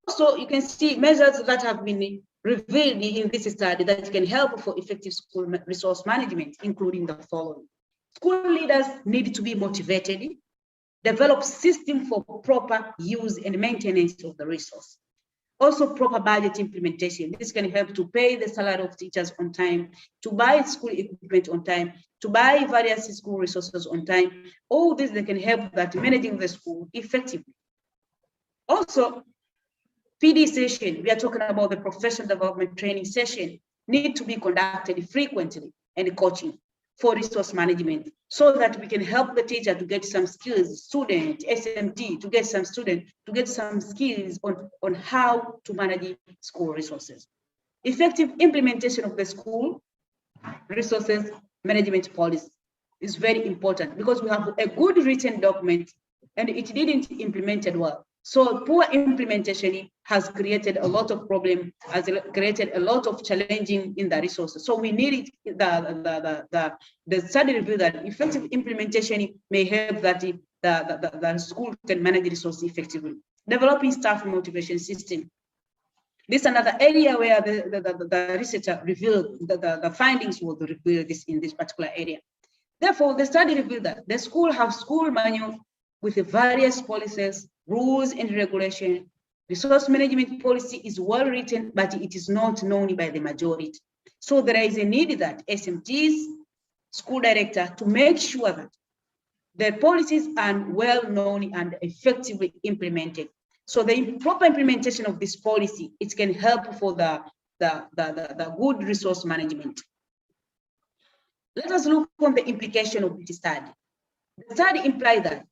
Also, you can see measures that have been revealed in this study that can help for effective school resource management, including the following. School leaders need to be motivated, develop system for proper use and maintenance of the resource. Also, proper budget implementation. This can help to pay the salary of teachers on time, to buy school equipment on time, to buy various school resources on time. All this they can help that managing the school effectively. Also, PD session, we are talking about the professional development training session, need to be conducted frequently and coaching for resource management, so that we can help the teacher to get some skills, student, SMT, to get some student, to get some skills on how to manage school resources. Effective implementation of the school resources management policy is very important, because we have a good written document and it didn't implement it well. So poor implementation has created a lot of problem, has created a lot of challenging in the resources. So we need the study review that effective implementation may help that the school can manage the resources effectively. Developing staff motivation system. This is another area where the researcher revealed the findings will reveal this in this particular area. Therefore, the study revealed that the school have school manual with the various policies, rules and regulation. Resource management policy is well written, but it is not known by the majority. So there is a need that SMTs, school director, to make sure that the policies are well known and effectively implemented. So the proper implementation of this policy, it can help for the good resource management. Let us look on the implication of this study. The study implies that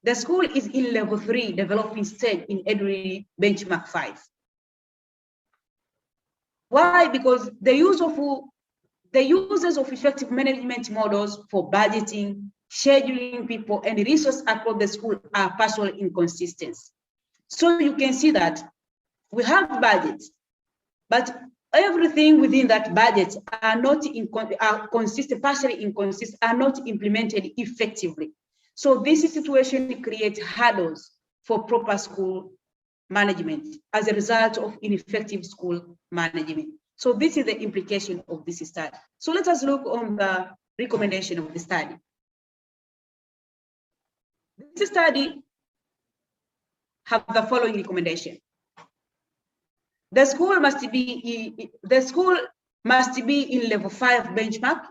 the school is in level 3 developing stage in EduLead benchmark 5. Why? Because the uses of effective management models for budgeting, scheduling people, and resources across the school are partially inconsistent. So you can see that we have budgets, but everything within that budget are not partially inconsistent, are not implemented effectively. So this situation creates hurdles for proper school management as a result of ineffective school management. So this is the implication of this study. So let us look on the recommendation of the study. This study have the following recommendation. The school must be in level 5 benchmark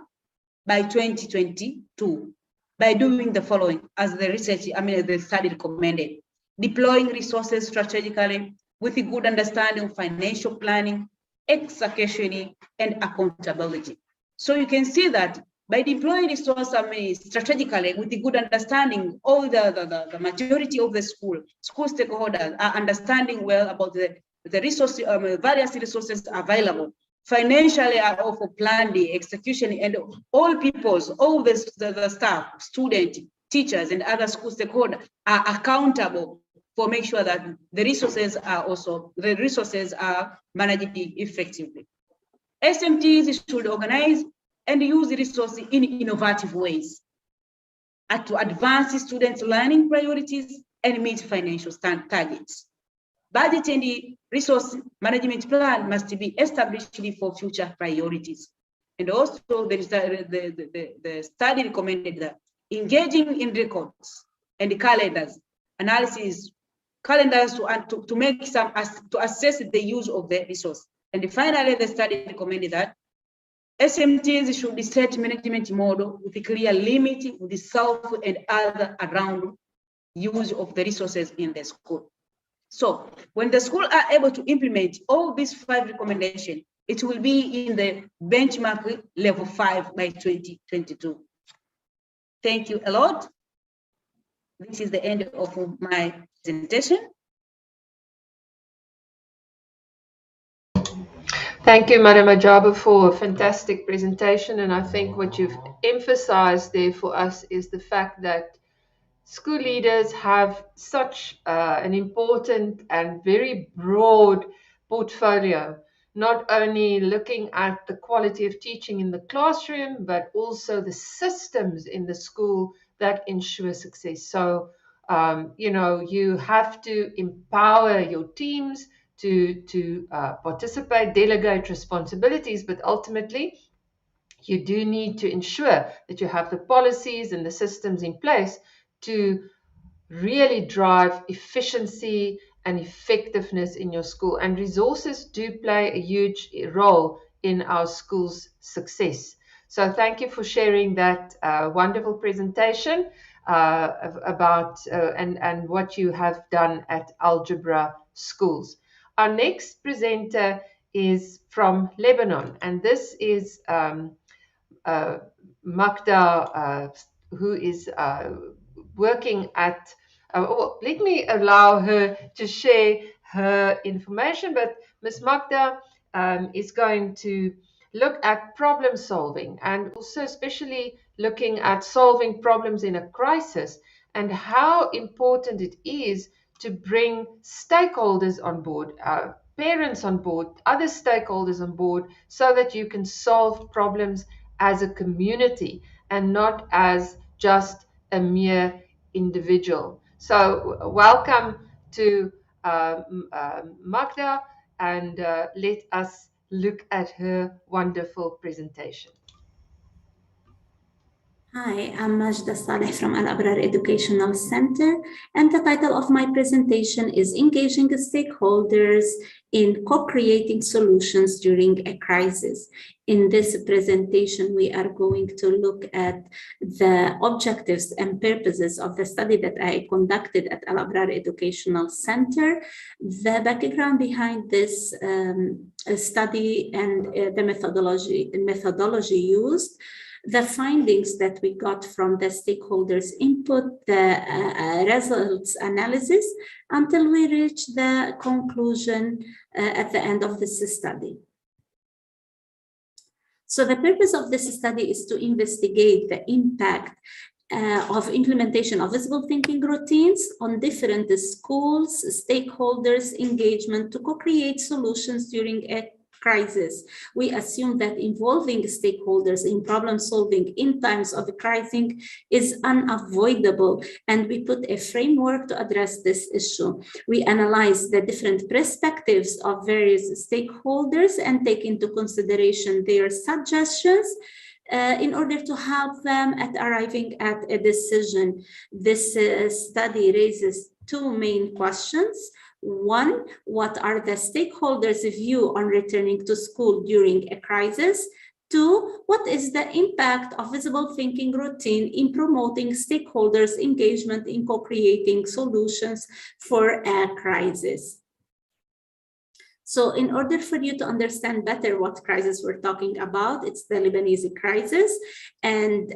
by 2022 by doing the following, as the study recommended: deploying resources strategically with a good understanding of financial planning, execution, and accountability. So you can see that By deploying resources strategically with the good understanding, all the majority of the school stakeholders are understanding well about the resources, various resources available. Financially are also planned the execution, and all peoples, all the staff, students, teachers, and other school stakeholders are accountable for make sure that the resources are managed effectively. SMTs should organize and use the resources in innovative ways to advance students' learning priorities and meet financial targets. Budget and the resource management plan must be established for future priorities. And also, there is the study recommended that engaging in records and the calendars, analysis, calendars to make some, to assess the use of the resource. And finally, the study recommended that SMTs should set management model with a clear limit with the self and other around use of the resources in the school. So when the school are able to implement all these 5 recommendations, it will be in the benchmark level 5 by 2022. Thank you a lot. This is the end of my presentation.
Thank you, Madam Ajabu, for a fantastic presentation. And I think what you've emphasized there for us is the fact that school leaders have such an important and very broad portfolio, not only looking at the quality of teaching in the classroom, but also the systems in the school that ensure success. So, you know, you have to empower your teams to participate, delegate responsibilities, but ultimately you do need to ensure that you have the policies and the systems in place to really drive efficiency and effectiveness in your school. And resources do play a huge role in our school's success. So thank you for sharing that wonderful presentation about and what you have done at Algebra Schools. Our next presenter is from Lebanon, and this is Magda, who is working at, well, let me allow her to share her information, but Ms. Magda is going to look at problem solving, and also especially looking at solving problems in a crisis and how important it is to bring stakeholders on board, parents on board, other stakeholders on board, so that you can solve problems as a community and not as just a mere individual. So welcome to Magda, and let us look at her wonderful presentation.
Hi, I'm Majda Saleh from Al Abrar Educational Center, and the title of my presentation is Engaging Stakeholders in Co-Creating Solutions During a Crisis. In this presentation, we are going to look at the objectives and purposes of the study that I conducted at Al Abrar Educational Center, the background behind this study and the methodology used, the findings that we got from the stakeholders' input, the results analysis, until we reach the conclusion at the end of this study. So the purpose of this study is to investigate the impact of implementation of visible thinking routines on different schools, stakeholders' engagement to co-create solutions during a crisis. We assume that involving stakeholders in problem solving in times of a crisis is unavoidable, and we put a framework to address this issue. We analyze the different perspectives of various stakeholders and take into consideration their suggestions in order to help them at arriving at a decision. This study raises 2 main questions. 1, what are the stakeholders' view on returning to school during a crisis? 2, what is the impact of visible thinking routine in promoting stakeholders' engagement in co-creating solutions for a crisis? So in order for you to understand better what crisis we're talking about, it's the Lebanese crisis, and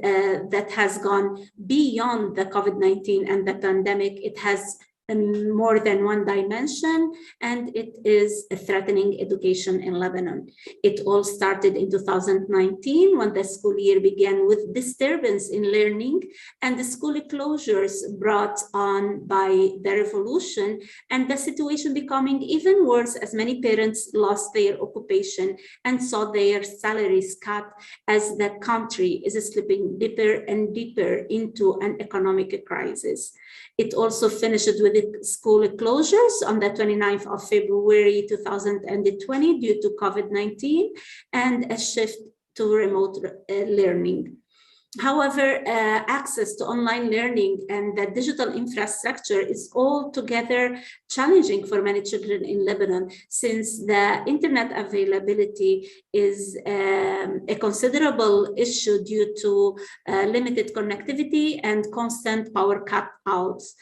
that has gone beyond the COVID-19 and the pandemic. It has more than one dimension, and it is threatening education in Lebanon. It all started in 2019 when the school year began with disturbance in learning and the school closures brought on by the revolution, and the situation becoming even worse as many parents lost their occupation and saw their salaries cut as the country is slipping deeper and deeper into an economic crisis. It also finished with school closures on the 29th of February 2020 due to COVID-19 and a shift to remote learning. However, access to online learning and the digital infrastructure is altogether challenging for many children in Lebanon, since the internet availability is a considerable issue due to limited connectivity and constant power cutouts.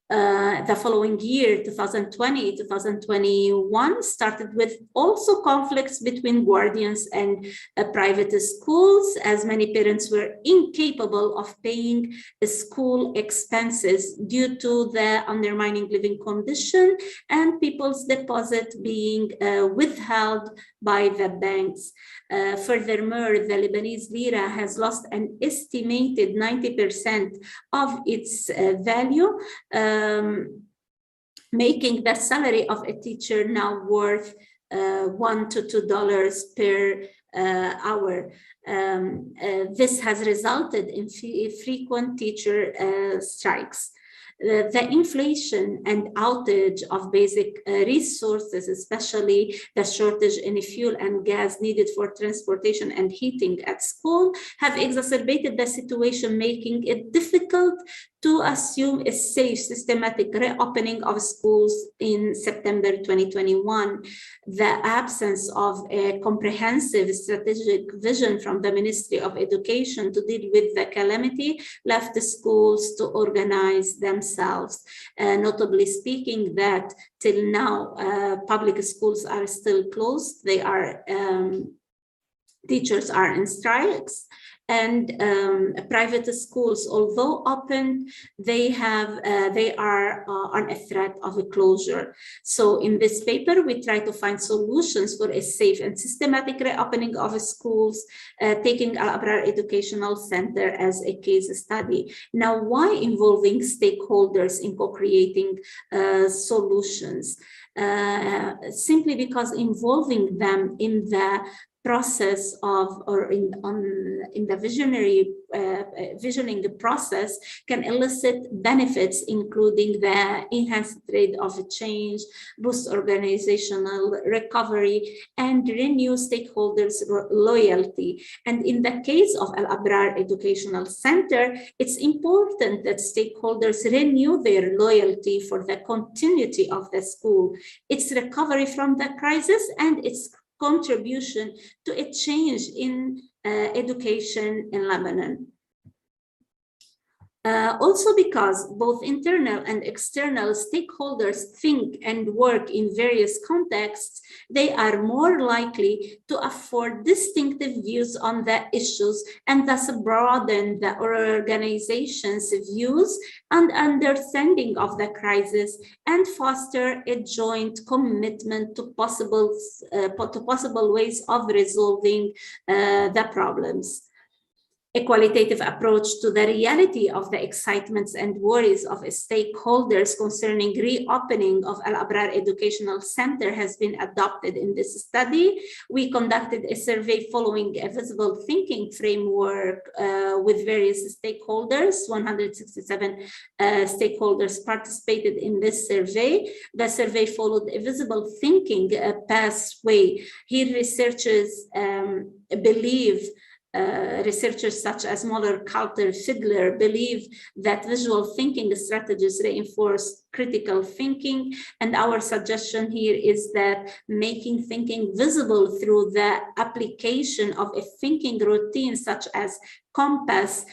The following year, 2020, 2021, started with also conflicts between guardians and private schools, as many parents were incapable of paying school expenses due to the undermining living condition and people's deposit being withheld by the banks. Furthermore, the Lebanese lira has lost an estimated 90% of its value, making the salary of a teacher now worth $1 to $2 per hour. This has resulted in frequent teacher strikes. The inflation and outage of basic resources, especially the shortage in fuel and gas needed for transportation and heating at school, have exacerbated the situation, making it difficult to assume a safe, systematic reopening of schools in September 2021. The absence of a comprehensive strategic vision from the Ministry of Education to deal with the calamity left the schools to organize themselves. Notably speaking, that till now, public schools are still closed. They are teachers are in strikes, and private schools, although open, they are on a threat of a closure. So in this paper, we try to find solutions for a safe and systematic reopening of schools, taking Al-Abrar Educational Center as a case study. Now, why involving stakeholders in co-creating solutions? Simply because involving them in the process of, or in the visioning process can elicit benefits, including the enhanced rate of change, boost organizational recovery, and renew stakeholders' loyalty. And in the case of Al-Abrar Educational Center, it's important that stakeholders renew their loyalty for the continuity of the school, its recovery from the crisis, and its contribution to a change in education in Lebanon. Also because both internal and external stakeholders think and work in various contexts, they are more likely to afford distinctive views on the issues and thus broaden the organization's views and understanding of the crisis and foster a joint commitment to possible ways of resolving the problems. A qualitative approach to the reality of the excitements and worries of stakeholders concerning reopening of Al-Abrar Educational Center has been adopted in this study. We conducted a survey following a visible thinking framework with various stakeholders. 167 stakeholders participated in this survey. The survey followed a visible thinking pathway. Here, researchers believe researchers such as Muller, Coulter, Fidler believe that visual thinking strategies reinforce critical thinking. And our suggestion here is that making thinking visible through the application of a thinking routine such as compass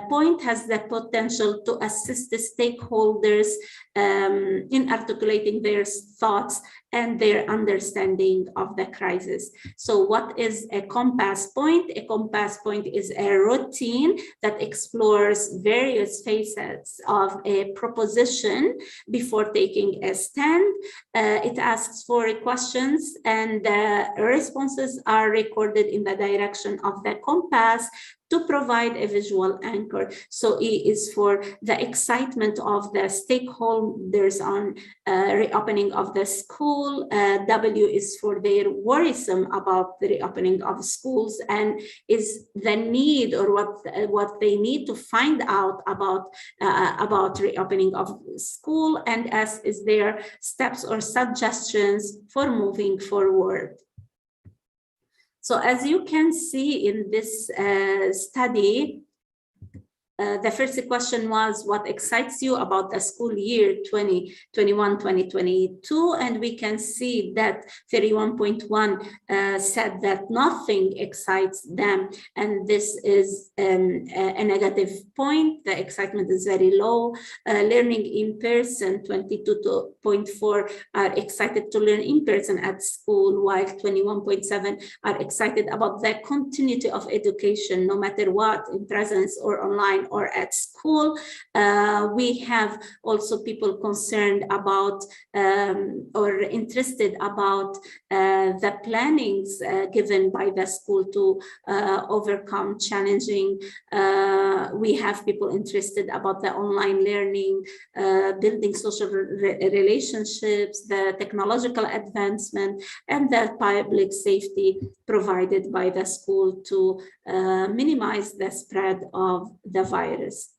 point has the potential to assist the stakeholders in articulating their thoughts and their understanding of the crisis. So what is a compass point? A compass point is a routine that explores various facets of a proposition before taking a stand. It asks for questions, and the responses are recorded in the direction of the compass to provide a visual anchor. So E is for the excitement of the stakeholders on reopening of the school. W is for their worrisome about the reopening of schools and is the need or what they need to find out about reopening of school, and S is their steps or suggestions for moving forward. So as you can see in this study, the first question was, what excites you about the school year 2021-2022? And we can see that 31.1 said that nothing excites them. And this is a negative point. The excitement is very low. Learning in person, 22.4 are excited to learn in person at school, while 21.7 are excited about the continuity of education, no matter what, in presence or online or at school. We have also people concerned about or interested about the plannings given by the school to overcome challenging. We have people interested about the online learning, building social relationships, the technological advancement, and the public safety provided by the school to minimize the spread of the virus.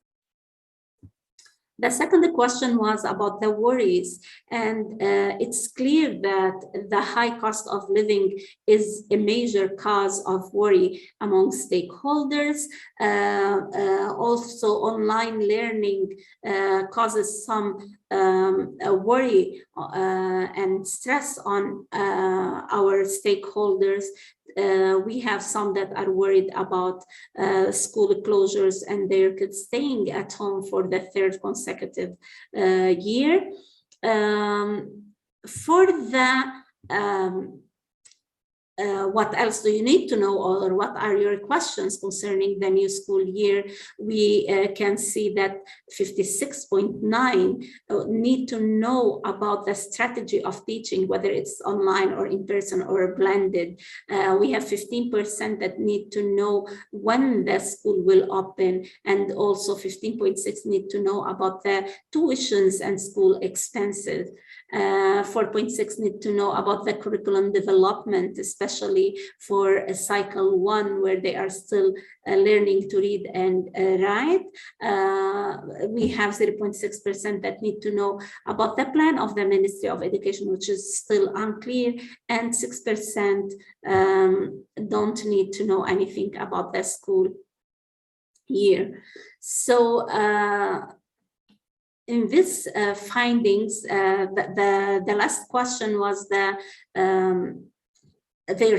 The second question was about the worries, and it's clear that the high cost of living is a major cause of worry among stakeholders. Also, online learning causes some worry and stress on our stakeholders. We have some that are worried about school closures and their kids staying at home for the third consecutive year. For the what else do you need to know, or what are your questions concerning the new school year? We can see that 56.9 need to know about the strategy of teaching, whether it's online or in person or blended. We have 15% that need to know when the school will open, and also 15.6 need to know about the tuitions and school expenses. 4.6 need to know about the curriculum development, especially for cycle 1, where they are still learning to read and write. We have 0.6% that need to know about the plan of the Ministry of Education, which is still unclear, and 6% don't need to know anything about the school year. So in this findings, the last question was their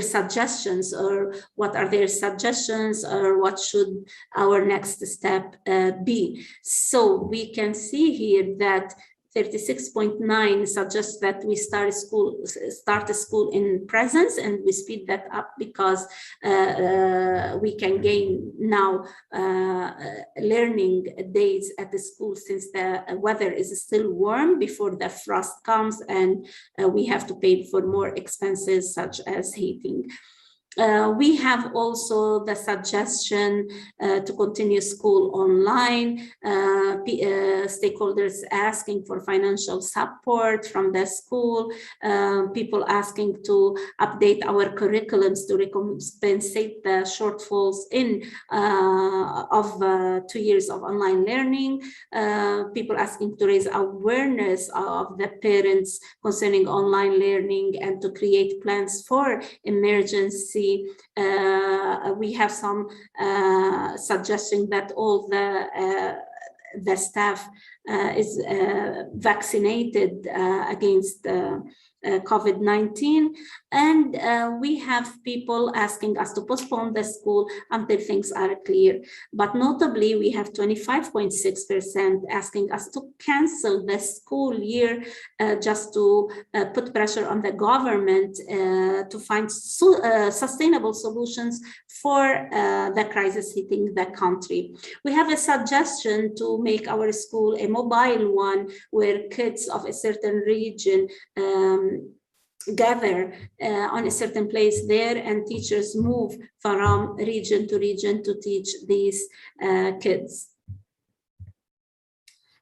suggestions, or what are their suggestions, or what should our next step be. So we can see here that 36.9 suggests that we start a school in presence, and we speed that up because we can gain now learning days at the school, since the weather is still warm before the frost comes, and we have to pay for more expenses such as heating. We have also the suggestion to continue school online, stakeholders asking for financial support from the school, people asking to update our curriculums to compensate the shortfalls of 2 years of online learning, people asking to raise awareness of the parents concerning online learning and to create plans for emergency. We have some suggesting that all the staff is vaccinated against COVID-19, and we have people asking us to postpone the school until things are clear. But notably, we have 25.6% asking us to cancel the school year just to put pressure on the government to find sustainable solutions for the crisis hitting the country. We have a suggestion to make our school a mobile one where kids of a certain region gather on a certain place there, and teachers move from region to region to teach these kids.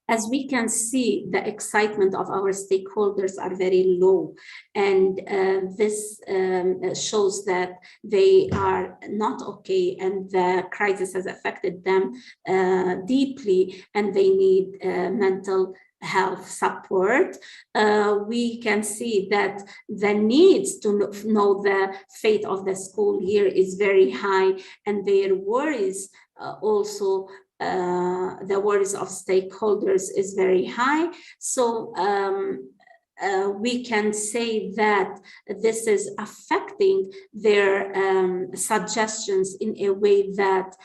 As we can see, the excitement of our stakeholders are very low, and this shows that they are not okay, and the crisis has affected them deeply, and they need mental health support. We can see that the needs to know the fate of the school year is very high, and their worries also the worries of stakeholders is very high. So we can say that this is affecting their suggestions in a way that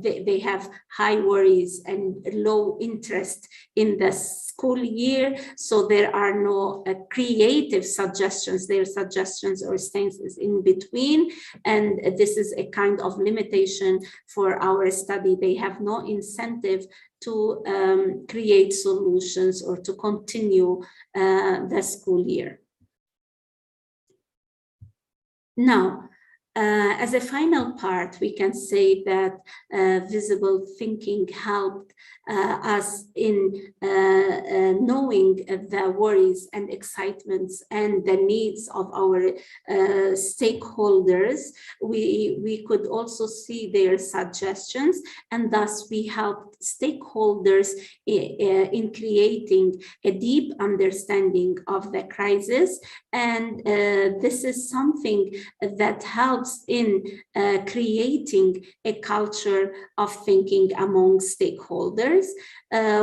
they have high worries and low interest in the school year. So there are no creative suggestions. Their suggestions or stances in between. And this is a kind of limitation for our study. They have no incentive to create solutions or to continue the school year. Now, as a final part, we can say that visible thinking helped us in knowing the worries and excitements and the needs of our stakeholders. We could also see their suggestions, and thus we helped stakeholders in creating a deep understanding of the crisis. And this is something that helps in creating a culture of thinking among stakeholders.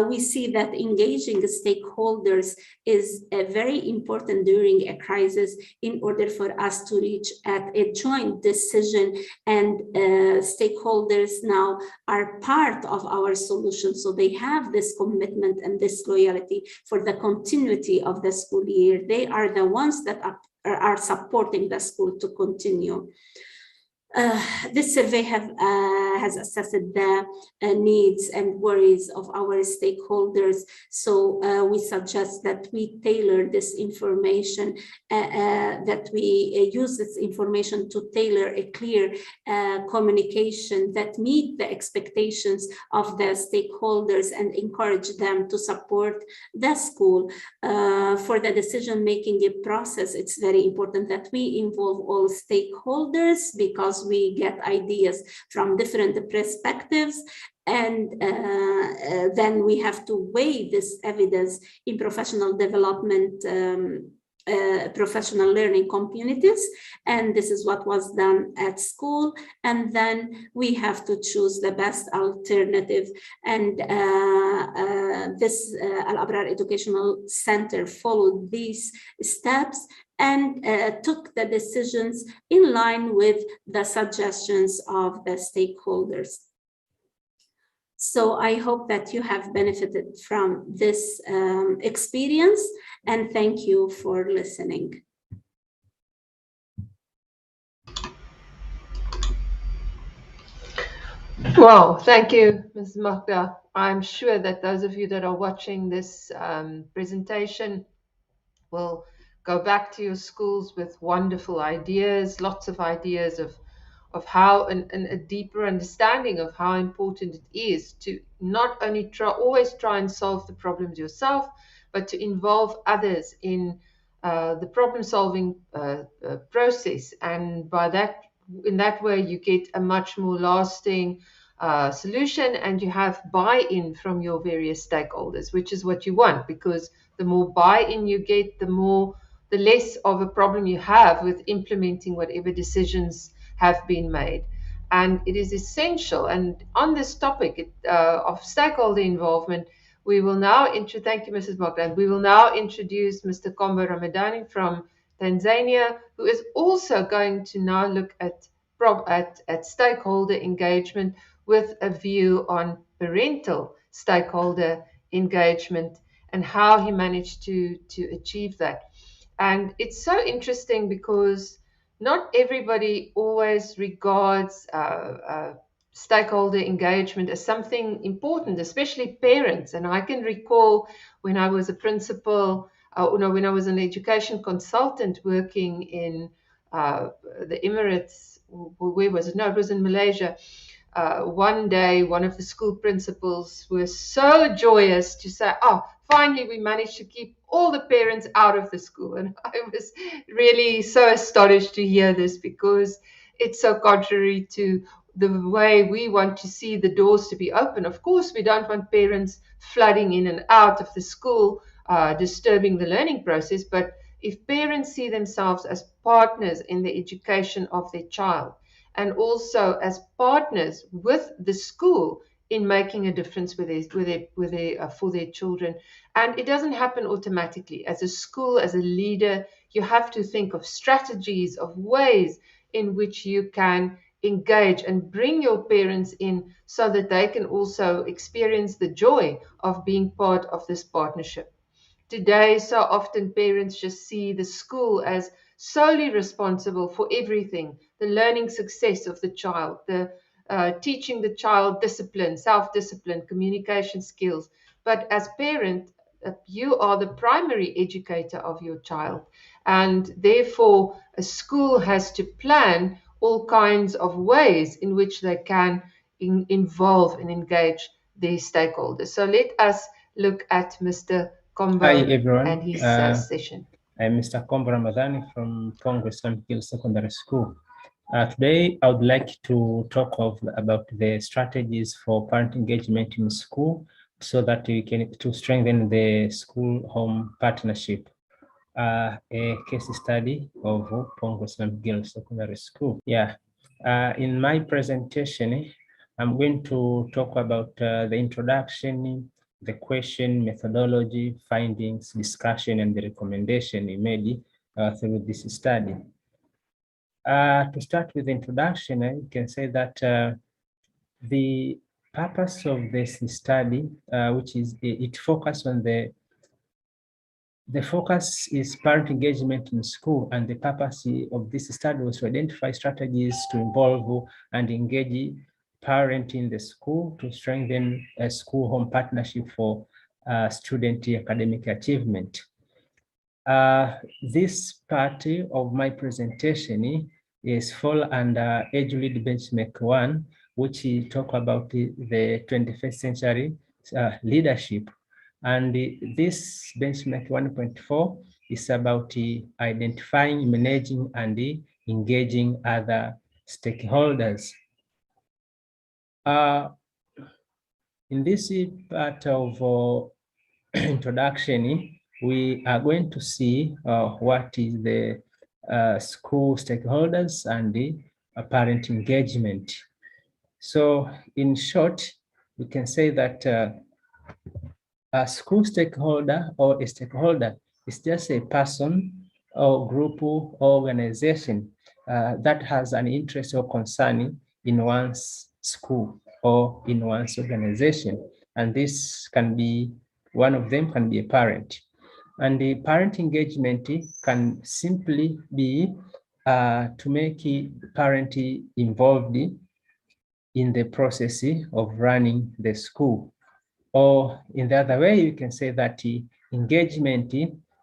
We see that engaging stakeholders is very important during a crisis in order for us to reach at a joint decision, and stakeholders now are part of our solution. So they have this commitment and this loyalty for the continuity of the school year. They are the ones that are supporting the school to continue. This survey has assessed the needs and worries of our stakeholders. So we suggest that we tailor this information, that we use this information to tailor a clear communication that meet the expectations of the stakeholders and encourage them to support the school. For the decision-making process, it's very important that we involve all stakeholders, because we get ideas from different perspectives, and then we have to weigh this evidence in professional development, professional learning communities, and this is what was done at school. And then we have to choose the best alternative, and this Al Abrar Educational Center followed these steps and took the decisions in line with the suggestions of the stakeholders. So I hope that you have benefited from this experience, and thank you for listening.
Well, thank you, Ms. Makda. I'm sure that those of you that are watching this presentation will go back to your schools with wonderful ideas, lots of ideas of how, and a deeper understanding of how important it is to not only always try and solve the problems yourself, but to involve others in the problem-solving process. And in that way, you get a much more lasting solution, and you have buy-in from your various stakeholders, which is what you want, because the more buy-in you get, the less of a problem you have with implementing whatever decisions have been made. And it is essential. And on this topic of stakeholder involvement, We will now thank you, Mrs. Bogdan. We will now introduce Mr. Kombo Ramadani from Tanzania, who is also going to now look at stakeholder engagement with a view on parental stakeholder engagement and how he managed to achieve that. And it's so interesting because not everybody always regards stakeholder engagement as something important, especially parents. And I can recall when I was a principal, when I was an education consultant working in the Emirates, where was it? No, it was in Malaysia. One day, one of the school principals was so joyous to say, "Oh, finally, we managed to keep all the parents out of the school." And I was really so astonished to hear this because it's so contrary to the way we want to see the doors to be open. Of course, we don't want parents flooding in and out of the school, disturbing the learning process. But if parents see themselves as partners in the education of their child, and also as partners with the school in making a difference for their children. And it doesn't happen automatically. As a school, as a leader, you have to think of strategies, of ways in which you can engage and bring your parents in so that they can also experience the joy of being part of this partnership. Today, so often parents just see the school as solely responsible for everything, the learning success of the child, the teaching the child discipline, self-discipline, communication skills. But as parent, you are the primary educator of your child. And therefore, a school has to plan all kinds of ways in which they can involve and engage their stakeholders. So let us look at Mr. Kombo
Hi everyone,
and his session.
I'm Mr. Kombo Ramadhani from Congo Sun Hill Secondary School. Today, I would like to talk about the strategies for parent engagement in school so that we can strengthen the school-home partnership. A case study of Congo Sun Hill Secondary School. In my presentation, I'm going to talk about the introduction, the question, methodology, findings, discussion, and the recommendation we made through this study. To start with the introduction, I can say that the purpose of this study, which is it focuses on the focus is parent engagement in school, and the purpose of this study was to identify strategies to involve and engage parents in the school to strengthen a school-home partnership for student academic achievement. This part of my presentation is fall under EduLead Benchmark 1, which talk about the 21st century leadership. And this benchmark 1.4 is about identifying, managing, and engaging other stakeholders. In this part of introduction, we are going to see what is the school stakeholders and the parent engagement. So in short, we can say that a school stakeholder or a stakeholder is just a person or group or organization that has an interest or concern in one's school or in one's organization. And this can be, one of them can be a parent. And the parent engagement can simply be to make parent involved in the process of running the school. Or in the other way, you can say that engagement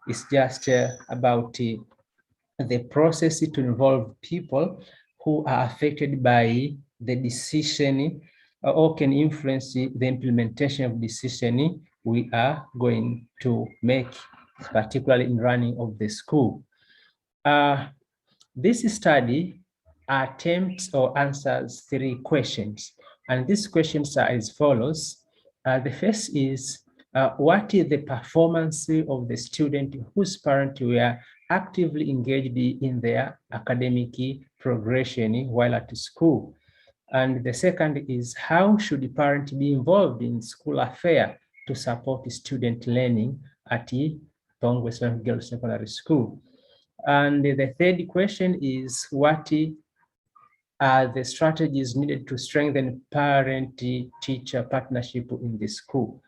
is just about the process to involve people who are affected by the decision or can influence the implementation of decision we are going to make, particularly in running of the school. This study attempts or answers 3 questions, and these questions are as follows. The first is, what is the performance of the student whose parents were actively engaged in their academic progression while at school? And the second is, how should the parent be involved in school affairs to support student learning at Tongwe Islamic Girls Secondary School. And the third question is, what are the strategies needed to strengthen parent-teacher partnership in the school?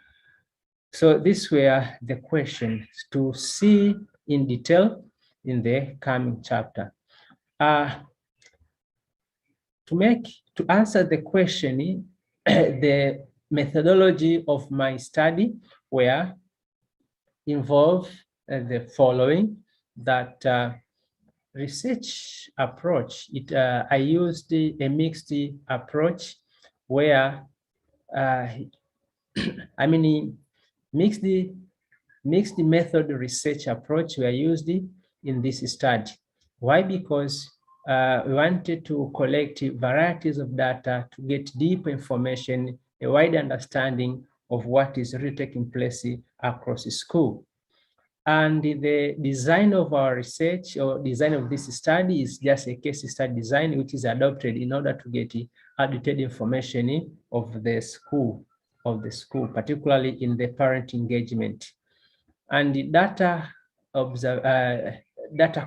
So these were the questions to see in detail in the coming chapter. To answer the question, the methodology of my study were involve the following: that research approach. I used a mixed approach where mixed method research approach were used in this study. Why? Because we wanted to collect varieties of data to get deep information, a wide understanding of what is really taking place across the school. And the design of our research, or design of this study, is just a case study design, which is adopted in order to get detailed information of the school, particularly in the parent engagement. And the data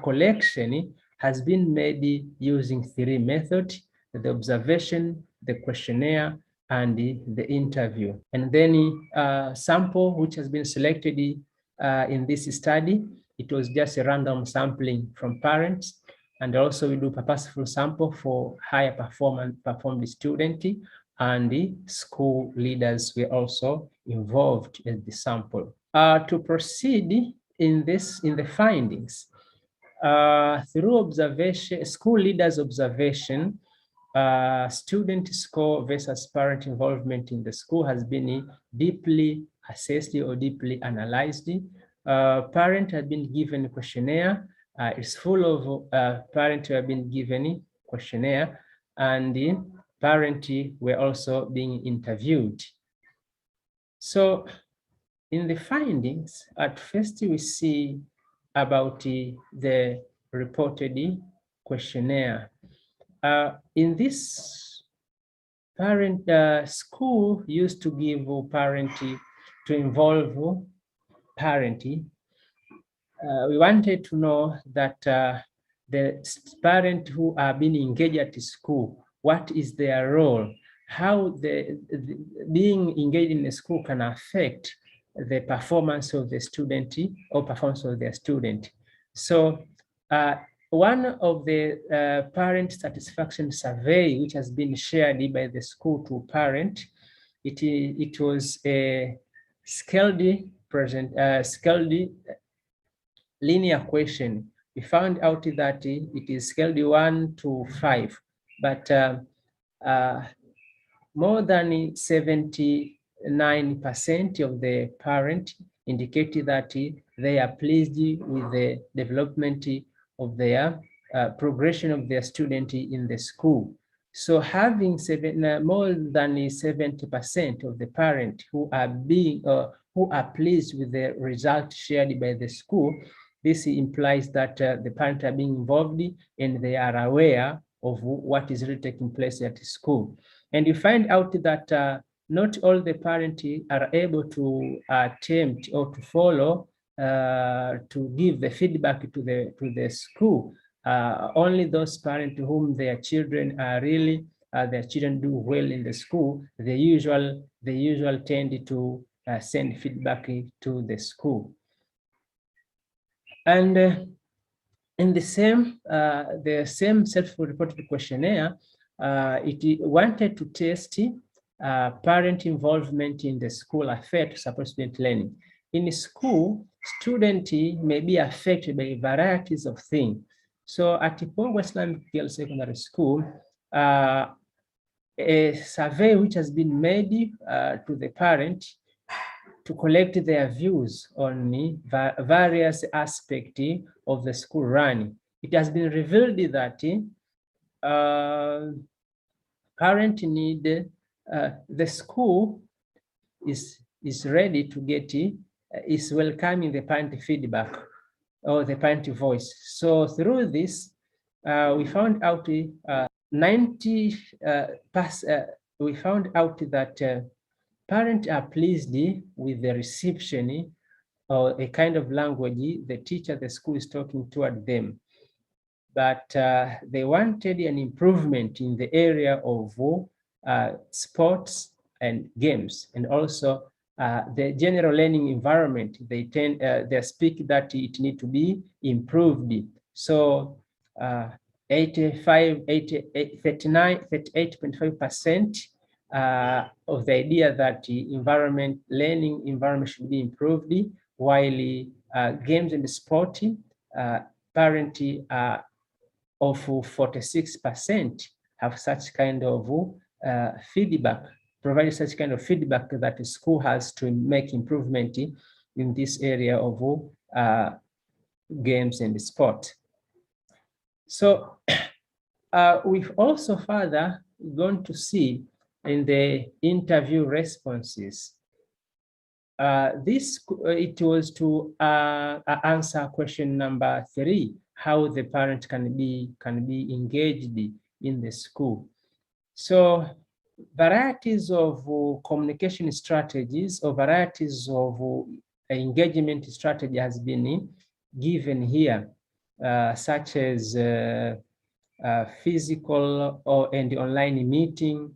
collection has been made using 3 methods: the observation, the questionnaire, and the interview. And then sample which has been selected in this study, it was just a random sampling from parents. And also we do purposeful sample for higher performed student, and the school leaders were also involved in the sample. To proceed in the findings, through observation, school leaders' observation, student score versus parent involvement in the school has been deeply assessed or deeply analyzed. Parent had been given a questionnaire. It's full of parents who have been given questionnaire, and the parents were also being interviewed. So in the findings, at first we see about the reported questionnaire. In this parent, school used to give parent to involve parent. We wanted to know that the parents who are being engaged at school, what is their role? How being engaged in the school can affect the performance of the student or performance of their student. So one of the parent satisfaction survey which has been shared by the school to parent, it was a scaled linear question. We found out that it is scaled 1 to 5, but more than 79% of the parents indicated that they are pleased with the development of their progression of their student in the school. So having more than 70% of the parents who are pleased with the result shared by the school, this implies that the parents are being involved and they are aware of what is really taking place at school. And you find out that not all the parents are able to attempt or to follow to give the feedback to the school. Only those parents whom their children are really their children do well in the school, they usually tend to send feedback to the school. And in the same self-reported questionnaire, it wanted to test parent involvement in the school affair to support student learning. In school, students may be affected by varieties of things. So at Tongwe Islamic Girls Secondary School, a survey which has been made to the parent to collect their views on various aspects of the school running. It has been revealed that parents need the school is ready to get is welcoming the parent feedback or the parent voice. So through this, we found out we found out that parents are pleased with the reception or a kind of language the teacher, the school is talking toward them. But they wanted an improvement in the area of sports and games, and also the general learning environment. They speak that it need to be improved. So 38.5% of the idea that learning environment should be improved, while games and sport, parent of 46% have such kind of feedback, provided such kind of feedback that the school has to make improvement in this area of games and sport. So we've also further gone to see in the interview responses. It was to answer question number 3, how the parent can be engaged in the school. So varieties of communication strategies or varieties of engagement strategy has been given here, such as physical and online meeting,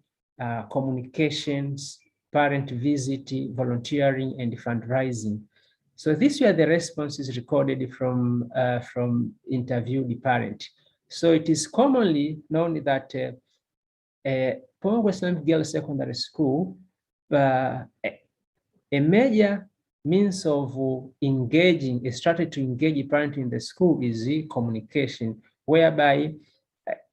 communications, parent visit, volunteering, and fundraising. So these were the responses recorded from interviewed parent. So it is commonly known that Pongo Islamic Girls Secondary School, a major means of engaging, a strategy to engage a parent in the school is communication, whereby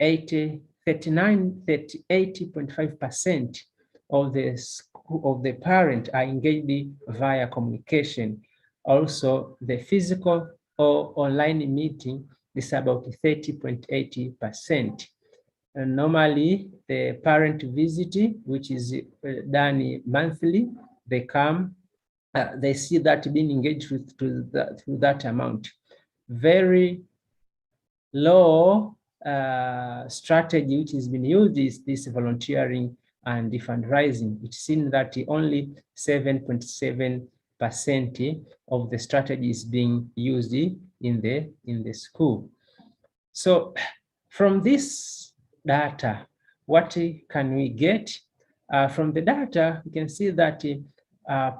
80.5% of the parent are engaged via communication. Also, the physical or online meeting is about 30.80%. And normally, the parent visit, which is done monthly, they come, they see that being engaged through that amount. Very low strategy which has been used is this volunteering and the fundraising. It's seen that only 7.7% of the strategy is being used in the school. So from this data, what can we get? From the data, we can see that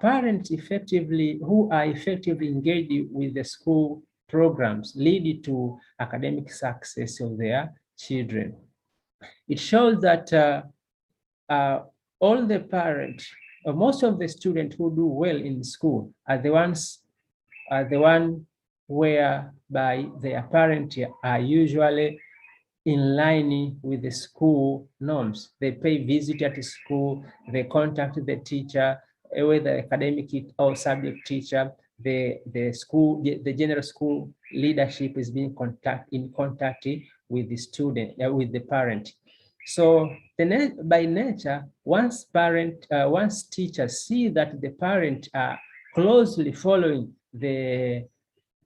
parents who are effectively engaged with the school programs lead to academic success of their children. It shows that all the parents, or most of the students who do well in school are the one whereby their parents are usually in line with the school norms. They pay visit at the school, they contact the teacher, whether academic or subject teacher. The general school leadership is being in contact with the student, with the parent. So by nature, once teachers see that the parent are closely following the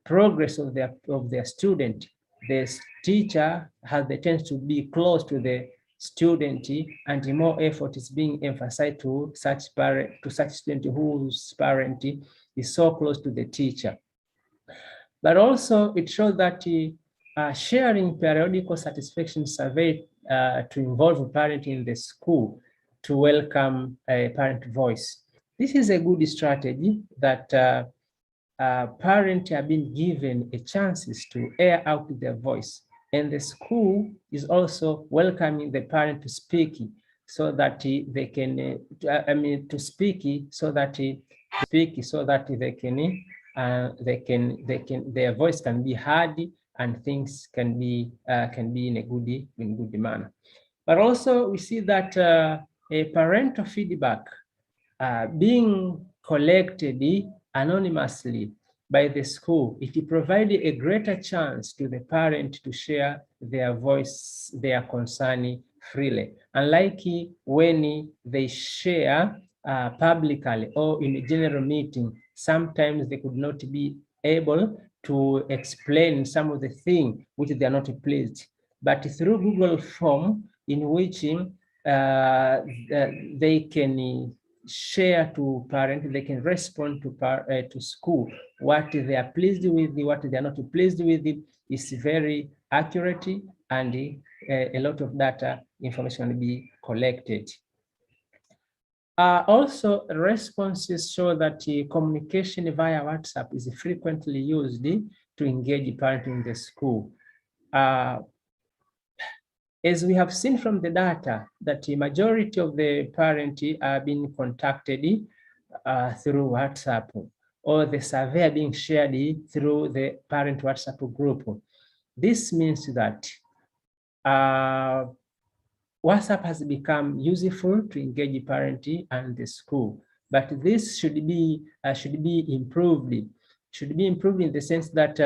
progress of their student, the teacher has the tendency to be close to the student, and more effort is being emphasized to such student whose parent is so close to the teacher. But also it shows that sharing periodical satisfaction survey to involve parent in the school to welcome a parent voice. This is a good strategy that parents have been given a chances to air out their voice, and the school is also welcoming the parent to speak so that they can their voice can be heard and things can be in a good manner. But also we see that a parental feedback being collected anonymously by the school, it provided a greater chance to the parent to share their voice, their concern freely. Unlike when they share publicly or in a general meeting, sometimes they could not be able to explain some of the things which they are not pleased. But through Google Form, in which they can share to parents, they can respond to school what they are pleased with, what they are not pleased with. Is very accurate, and a lot of data information will be collected. Also, responses show that communication via WhatsApp is frequently used to engage parents in the school. As we have seen from the data, that the majority of the parents are being contacted through WhatsApp, or the survey are being shared through the parent WhatsApp group. This means that WhatsApp has become useful to engage parent and the school, but this should be improved. Should be improved in the sense that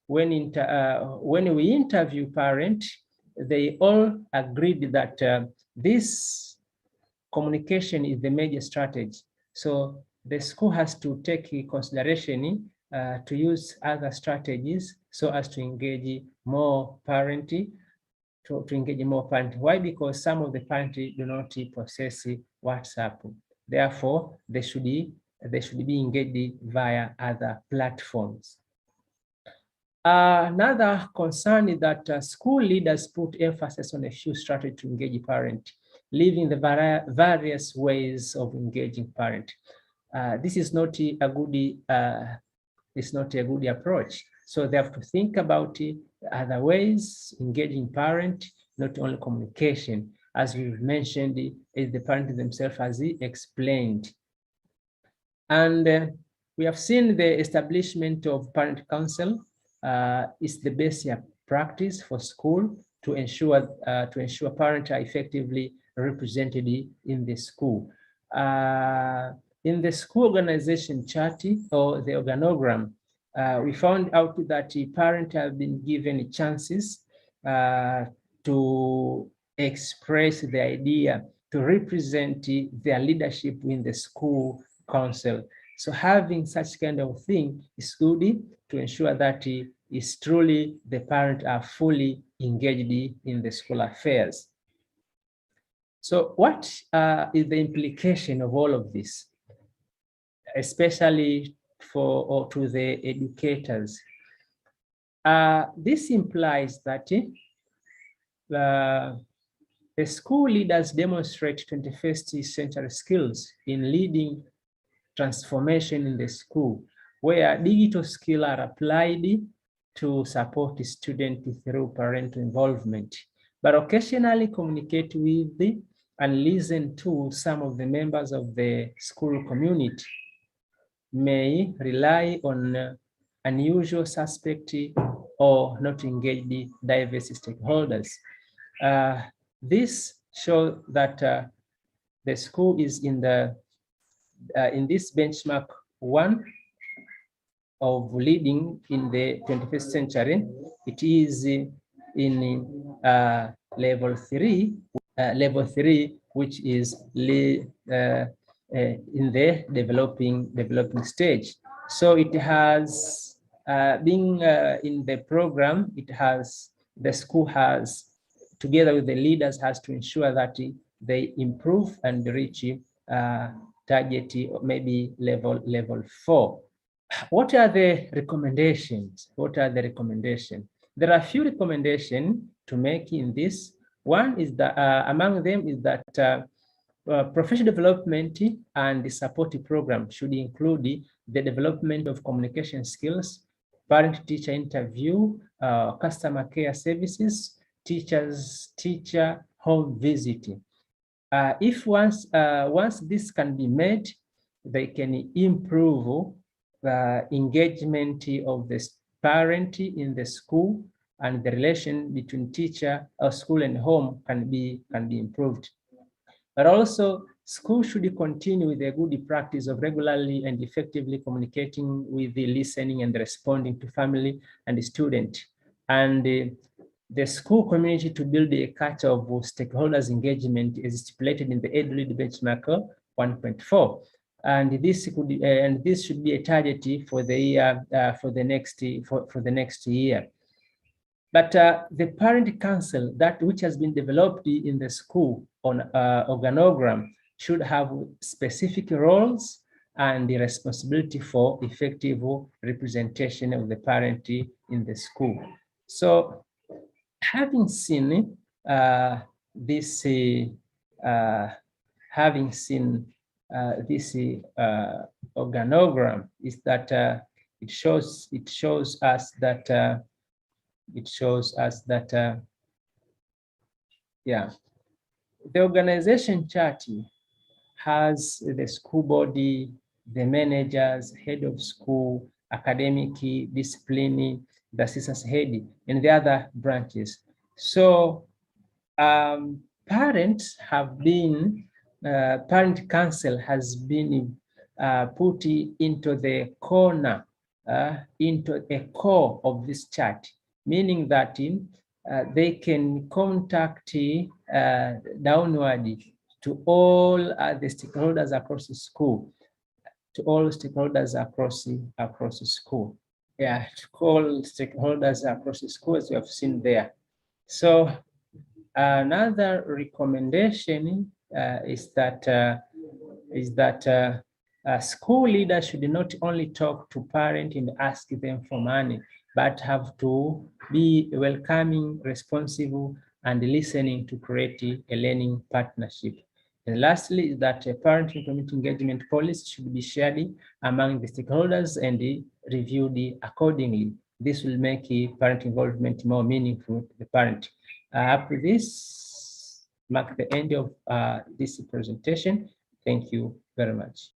when we interview parents, they all agreed that this communication is the major strategy. So the school has to take in consideration to use other strategies so as to engage more parents. To engage more parents. Why? Because some of the parents do not possess WhatsApp. Therefore, they should be engaged via other platforms. Another concern is that school leaders put emphasis on a few strategies to engage parents, leaving the various ways of engaging parents. This is not a good. It's not a good approach. So they have to think about other ways, engaging parent, not only communication, as we've mentioned, is the parent themselves as he explained. And we have seen the establishment of parent council is the best practice for school to ensure parents are effectively represented in the school. In the school organization chart or the organogram, we found out that parents have been given chances to express the idea, to represent their leadership in the school council. So having such kind of thing is good to ensure that is truly the parents are fully engaged in the school affairs. So what is the implication of all of this, especially to the educators? This implies that the school leaders demonstrate 21st century skills in leading transformation in the school, where digital skills are applied to support students through parental involvement, but occasionally communicate with and listen to some of the members of the school community, may rely on unusual suspect or not engaged diverse stakeholders. This shows that the school is in this benchmark 1 of leading in the 21st century. It is in level 3, which is in the developing stage. So it has been in the program. The school has, together with the leaders, has to ensure that they improve and reach target maybe level 4. What are the recommendations? There are a few recommendations to make in this. One is that among them is that professional development and the supportive program should include the development of communication skills, parent-teacher interview, customer care services, teacher home visiting. If once this can be made, they can improve the engagement of the parent in the school, and the relation between teacher or school and home can be improved. But also, school should continue with the good practice of regularly and effectively communicating with the listening and responding to family and the student, and the school community to build a culture of stakeholders engagement as stipulated in the EduLead benchmark 1.4. And this should be a target for the year for the next year. But the parent council, that which has been developed in the school on organogram, should have specific roles and the responsibility for effective representation of the parent in the school. So having seen this organogram, is that it shows us that yeah, the organization chart has the school body, the managers, head of school, academic, discipline, the assistant head, and the other branches. So parents have been, parent council has been put into the corner, into a core of this chart, meaning that they can contact downward to all the stakeholders across the school, to all stakeholders across the school. Yeah, to all stakeholders across the school, as you have seen there. So another recommendation is that school leaders should not only talk to parents and ask them for money, but have to be welcoming, responsive, and listening to create a learning partnership. And lastly, is that a parent and community engagement policy should be shared among the stakeholders and reviewed accordingly. This will make parent involvement more meaningful to the parent. After this, mark the end of this presentation. Thank you very much.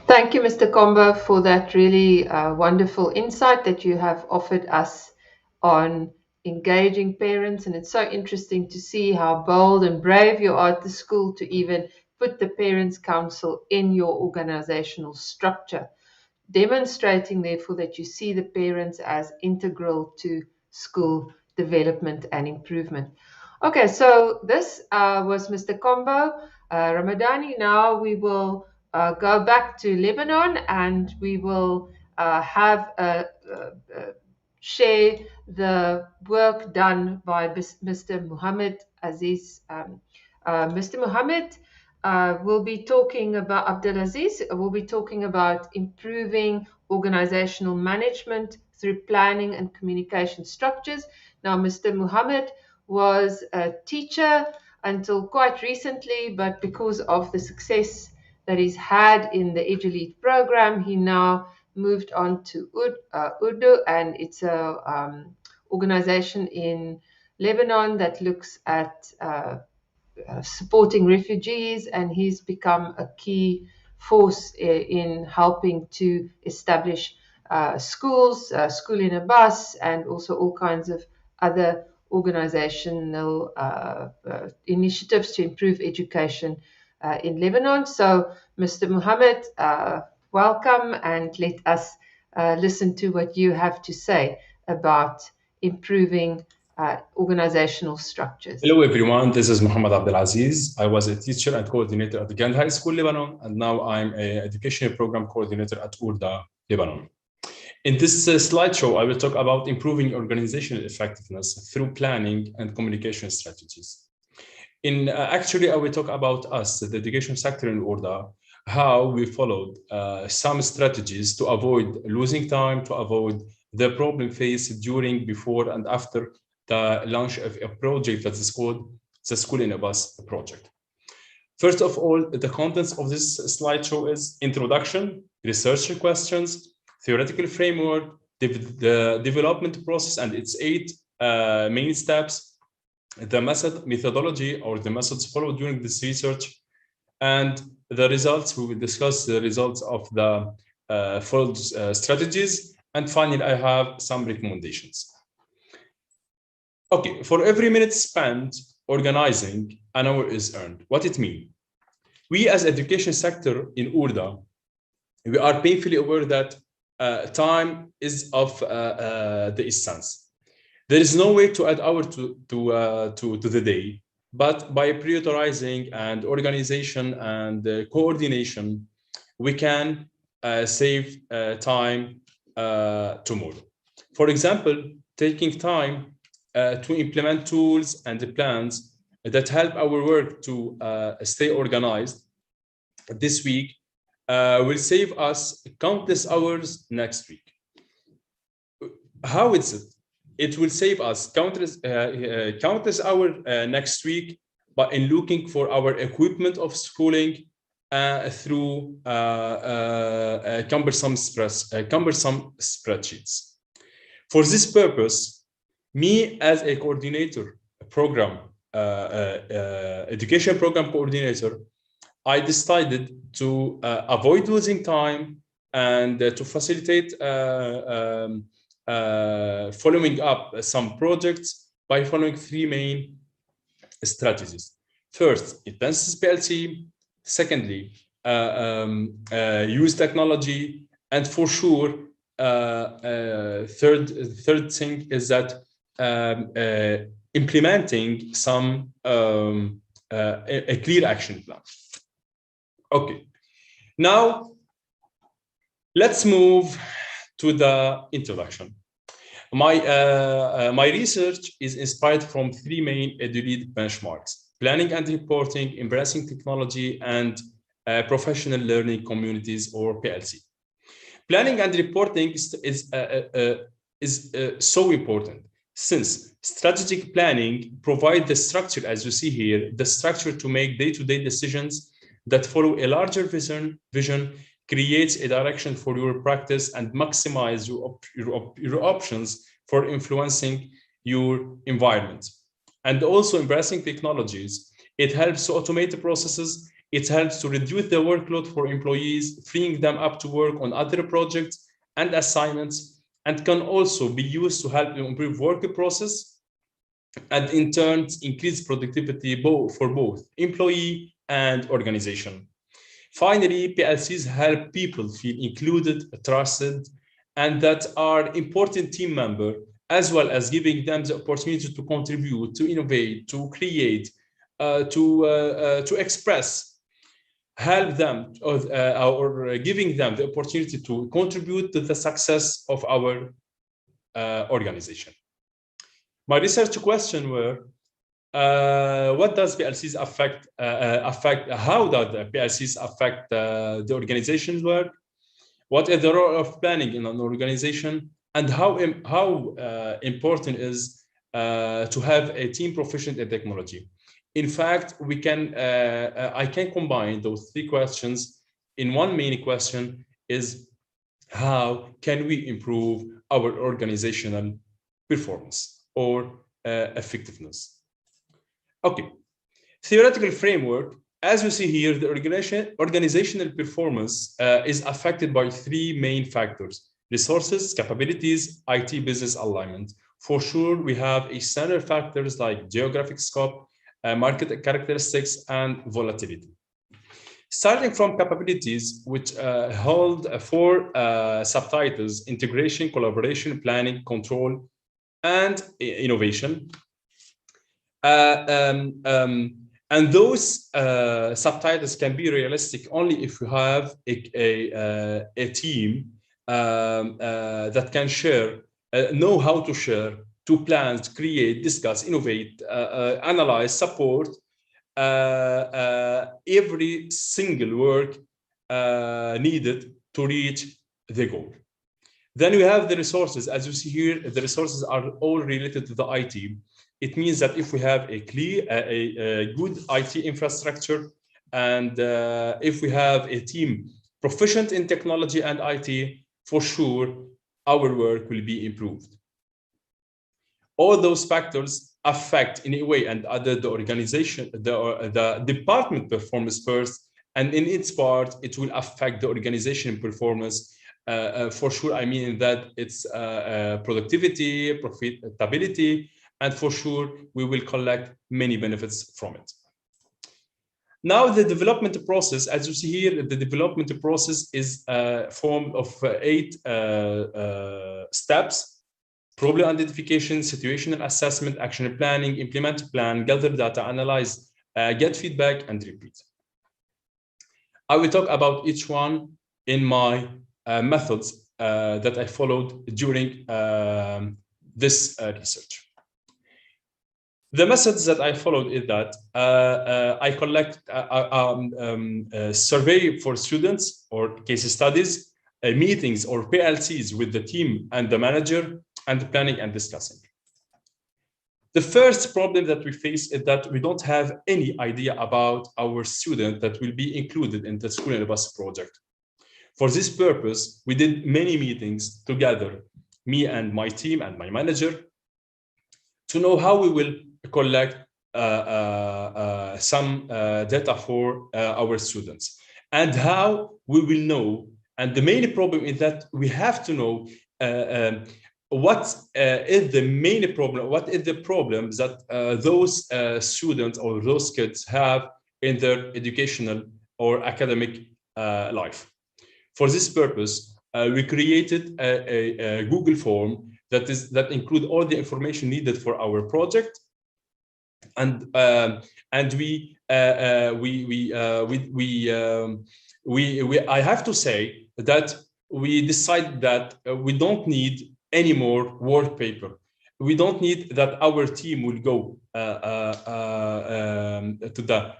Thank you, Mr. Combo, for that really wonderful insight that you have offered us on engaging parents. And it's so interesting to see how bold and brave you are at the school to even put the Parents' Council in your organizational structure, demonstrating therefore that you see the parents as integral to school development and improvement. Okay, so this was Mr. Combo. Ramadani, now we will go back to Lebanon and we will share the work done by Mr. Muhammad Aziz. Mr. Muhammad will be talking about, Abdulaziz will be talking about improving organizational management through planning and communication structures. Now, Mr. Muhammad was a teacher until quite recently, but because of the success that he's had in the EduLead program, he now moved on to Urdu, and it's a organization in Lebanon that looks at supporting refugees, and he's become a key force in helping to establish schools, school in a bus, and also all kinds of other organizational initiatives to improve education in Lebanon. So, Mr. Muhammad, welcome, and let us listen to what you have to say about improving organizational structures.
Hello everyone, this is Muhammad Abdulaziz. I was a teacher and coordinator at the Grand High School, Lebanon, and now I'm an educational program coordinator at Urda, Lebanon. In this slideshow, I will talk about improving organizational effectiveness through planning and communication strategies. Actually, I will talk about us, the education sector in Urda, how we followed some strategies to avoid losing time, to avoid the problem faced during, before, and after the launch of a project that is called the School in a Bus project. First of all, the contents of this slideshow is introduction, research questions, theoretical framework, the development process and its 8 main steps, the methodology or the methods followed during this research, and the results. We will discuss the results of the followed strategies, and finally I have some recommendations. Okay, for every minute spent organizing, an hour is earned. What it means? We as education sector in Urda, we are painfully aware that time is of the essence. There is no way to add hour to the day, but by prioritizing and organization and coordination, we can save time tomorrow. For example, taking time to implement tools and plans that help our work to stay organized this week will save us countless hours next week. How is it? It will save us countless hours next week, but in looking for our equipment of schooling through cumbersome spreadsheets. For this purpose, me as a coordinator, education program coordinator, I decided to avoid losing time and to facilitate following up some projects by following three main strategies. First, advanced PLC. Secondly, use technology, and for sure, third thing is that implementing some a clear action plan. Okay, now let's move to the introduction. My research is inspired from three main EduLead benchmarks: planning and reporting, embracing technology, and professional learning communities, or PLC. Planning and reporting is so important, since strategic planning provides the structure, as you see here, the structure to make day-to-day decisions that follow a larger vision, creates a direction for your practice, and maximize your options for influencing your environment. And also embracing technologies. It helps to automate the processes. It helps to reduce the workload for employees, freeing them up to work on other projects and assignments, and can also be used to help improve work process and in turn increase productivity for both employee and organization. Finally, PLCs help people feel included, trusted, and that are important team member, as well as giving them the opportunity to contribute, to innovate, to create, to express, help them, or giving them the opportunity to contribute to the success of our organization. My research question were, what does PLCs affect? How does the PLCs affect the organization's work? What is the role of planning in an organization? And how important is to have a team proficient in technology? In fact, I can combine those three questions in one main question: is how can we improve our organizational performance or effectiveness? Okay, theoretical framework. As you see here, the organizational performance is affected by three main factors: resources, capabilities, IT business alignment. For sure, we have external factors like geographic scope, market characteristics, and volatility. Starting from capabilities, which hold four subtitles: integration, collaboration, planning, control, and innovation. And those subtitles can be realistic only if you have a team that can share, know how to share, to plan, to create, discuss, innovate, analyze, support every single work needed to reach the goal. Then we have the resources. As you see here, the resources are all related to the IT. It means that if we have a good IT infrastructure, and if we have a team proficient in technology and IT, for sure, our work will be improved. All those factors affect in a way and other the organization, the department performance first, and in its part, it will affect the organization performance. For sure, I mean that it's productivity, profitability, and for sure, we will collect many benefits from it. Now, the development process, as you see here, the development process is formed of 8 steps: problem identification, situational assessment, action planning, implement plan, gather data, analyze, get feedback, and repeat. I will talk about each one in my methods that I followed during this research. The methods that I followed is that I collect a survey for students or case studies, meetings or PLCs with the team and the manager, and planning and discussing. The first problem that we face is that we don't have any idea about our student that will be included in the School in a Bus project. For this purpose, we did many meetings together, me and my team and my manager, to know how we will collect some data for our students and how we will know. And the main problem is that we have to know what is the main problem, what is the problems that those students or those kids have in their educational or academic life. For this purpose, we created a Google form that include all the information needed for our project, and I have to say that we decided that we don't need any more work paper. We don't need that our team will go to the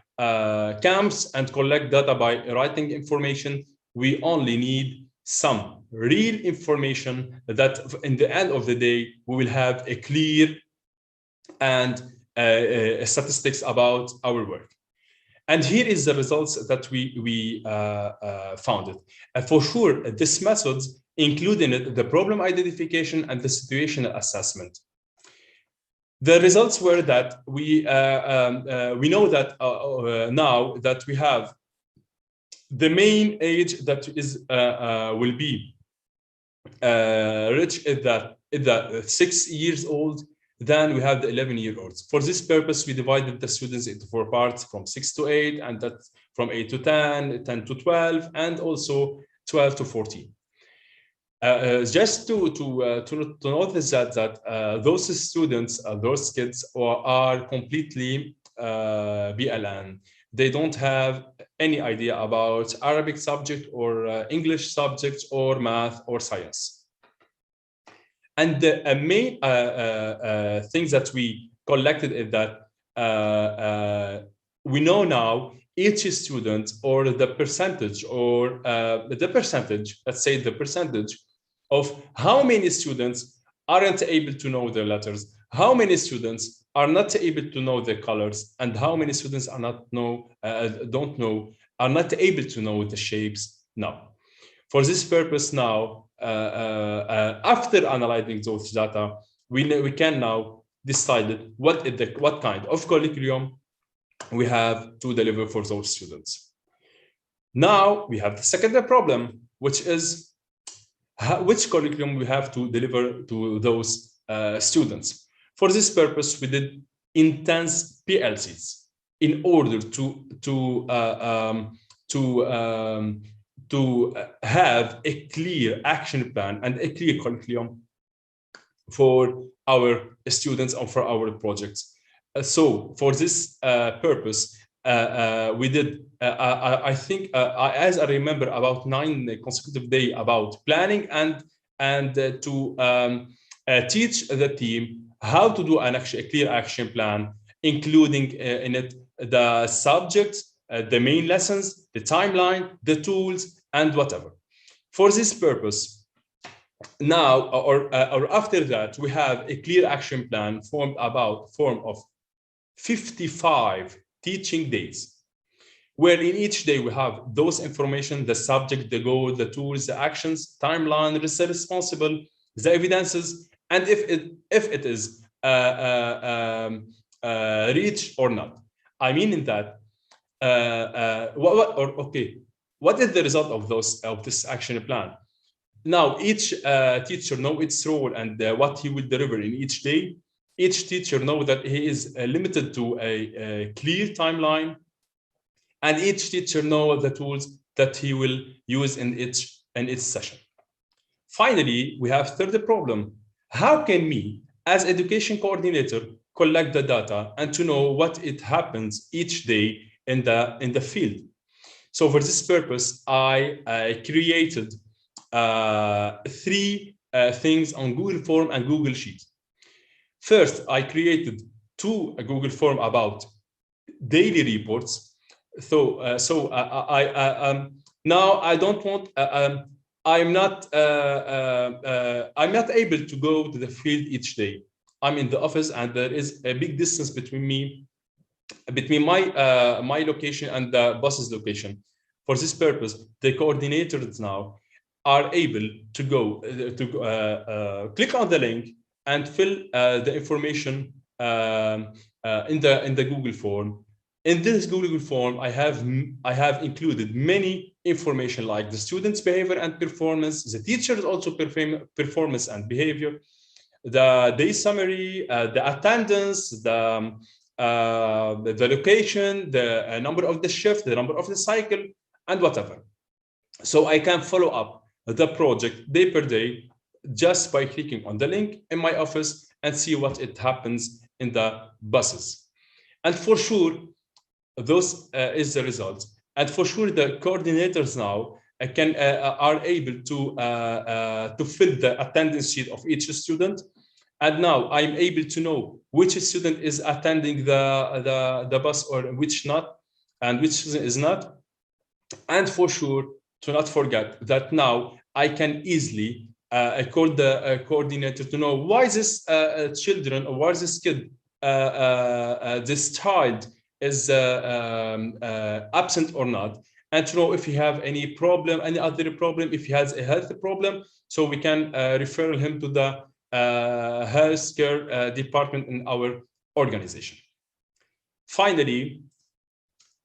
camps and collect data by writing information. We only need some real information that in the end of the day, we will have a clear and statistics about our work. And here is the results that we found. And for sure, this method included the problem identification and the situational assessment. The results were that we know that now that we have the main age that is will be reached is that 6 years old. Then we have the 11-year-olds. For this purpose, we divided the students into 4 parts, from 6 to 8, and that from 8 to 10, 10 to 12, and also 12 to 14. Just to notice that those students, those kids are completely BLN. They don't have any idea about Arabic subject or English subjects or math or science. And the main things that we collected is that we know now each student, or the percentage, or let's say the percentage of how many students aren't able to know their letters, how many students are not able to know their colors, and how many students are not able to know the shapes now. For this purpose now, after analyzing those data, we can now decide what kind of curriculum we have to deliver for those students. Now we have the second problem, which is which curriculum we have to deliver to those students. For this purpose, we did intense PLCs in order to have a clear action plan and a clear curriculum for our students and for our projects. So for this purpose, we did, I think, as I remember, about 9 consecutive days about planning and to teach the team how to do a clear action plan, including in it the subjects, the main lessons, the timeline, the tools, and whatever. For this purpose, now or after that, we have a clear action plan form of 55 teaching days, where in each day we have those information, the subject, the goal, the tools, the actions, timeline, the responsible, the evidences, and if it is reached or not. I mean in that, what is the result of this action plan? Now each teacher knows its role and what he will deliver in each day. Each teacher knows that he is limited to a clear timeline, and each teacher knows the tools that he will use in its session. Finally, we have third problem. How can me, as education coordinator, collect the data and to know what it happens each day in the field? So for this purpose, I created 3 things on Google Form and Google Sheet. First, I created to a Google form about daily reports. So now I don't want. I'm not able to go to the field each day. I'm in the office, and there is a big distance between my location and the bus's location. For this purpose, the coordinators now are able to go click on the link and fill the information in the Google form. In this Google form, I have included many information like the student's behavior and performance, the teacher's also performance and behavior, the day summary, the attendance, the location, the number of the shift, the number of the cycle, and whatever. So I can follow up the project day per day just by clicking on the link in my office and see what it happens in the buses. And for sure, those is the result. And for sure, the coordinators now are able to fill the attendance sheet of each student. And now I'm able to know which student is attending the bus or which not, and which student is not. And for sure, to not forget that now I can easily call the coordinator to know why this children or why this kid, this child is absent or not, and to know if he have any problem, any other problem, if he has a health problem, so we can refer him to the healthcare department in our organization. Finally,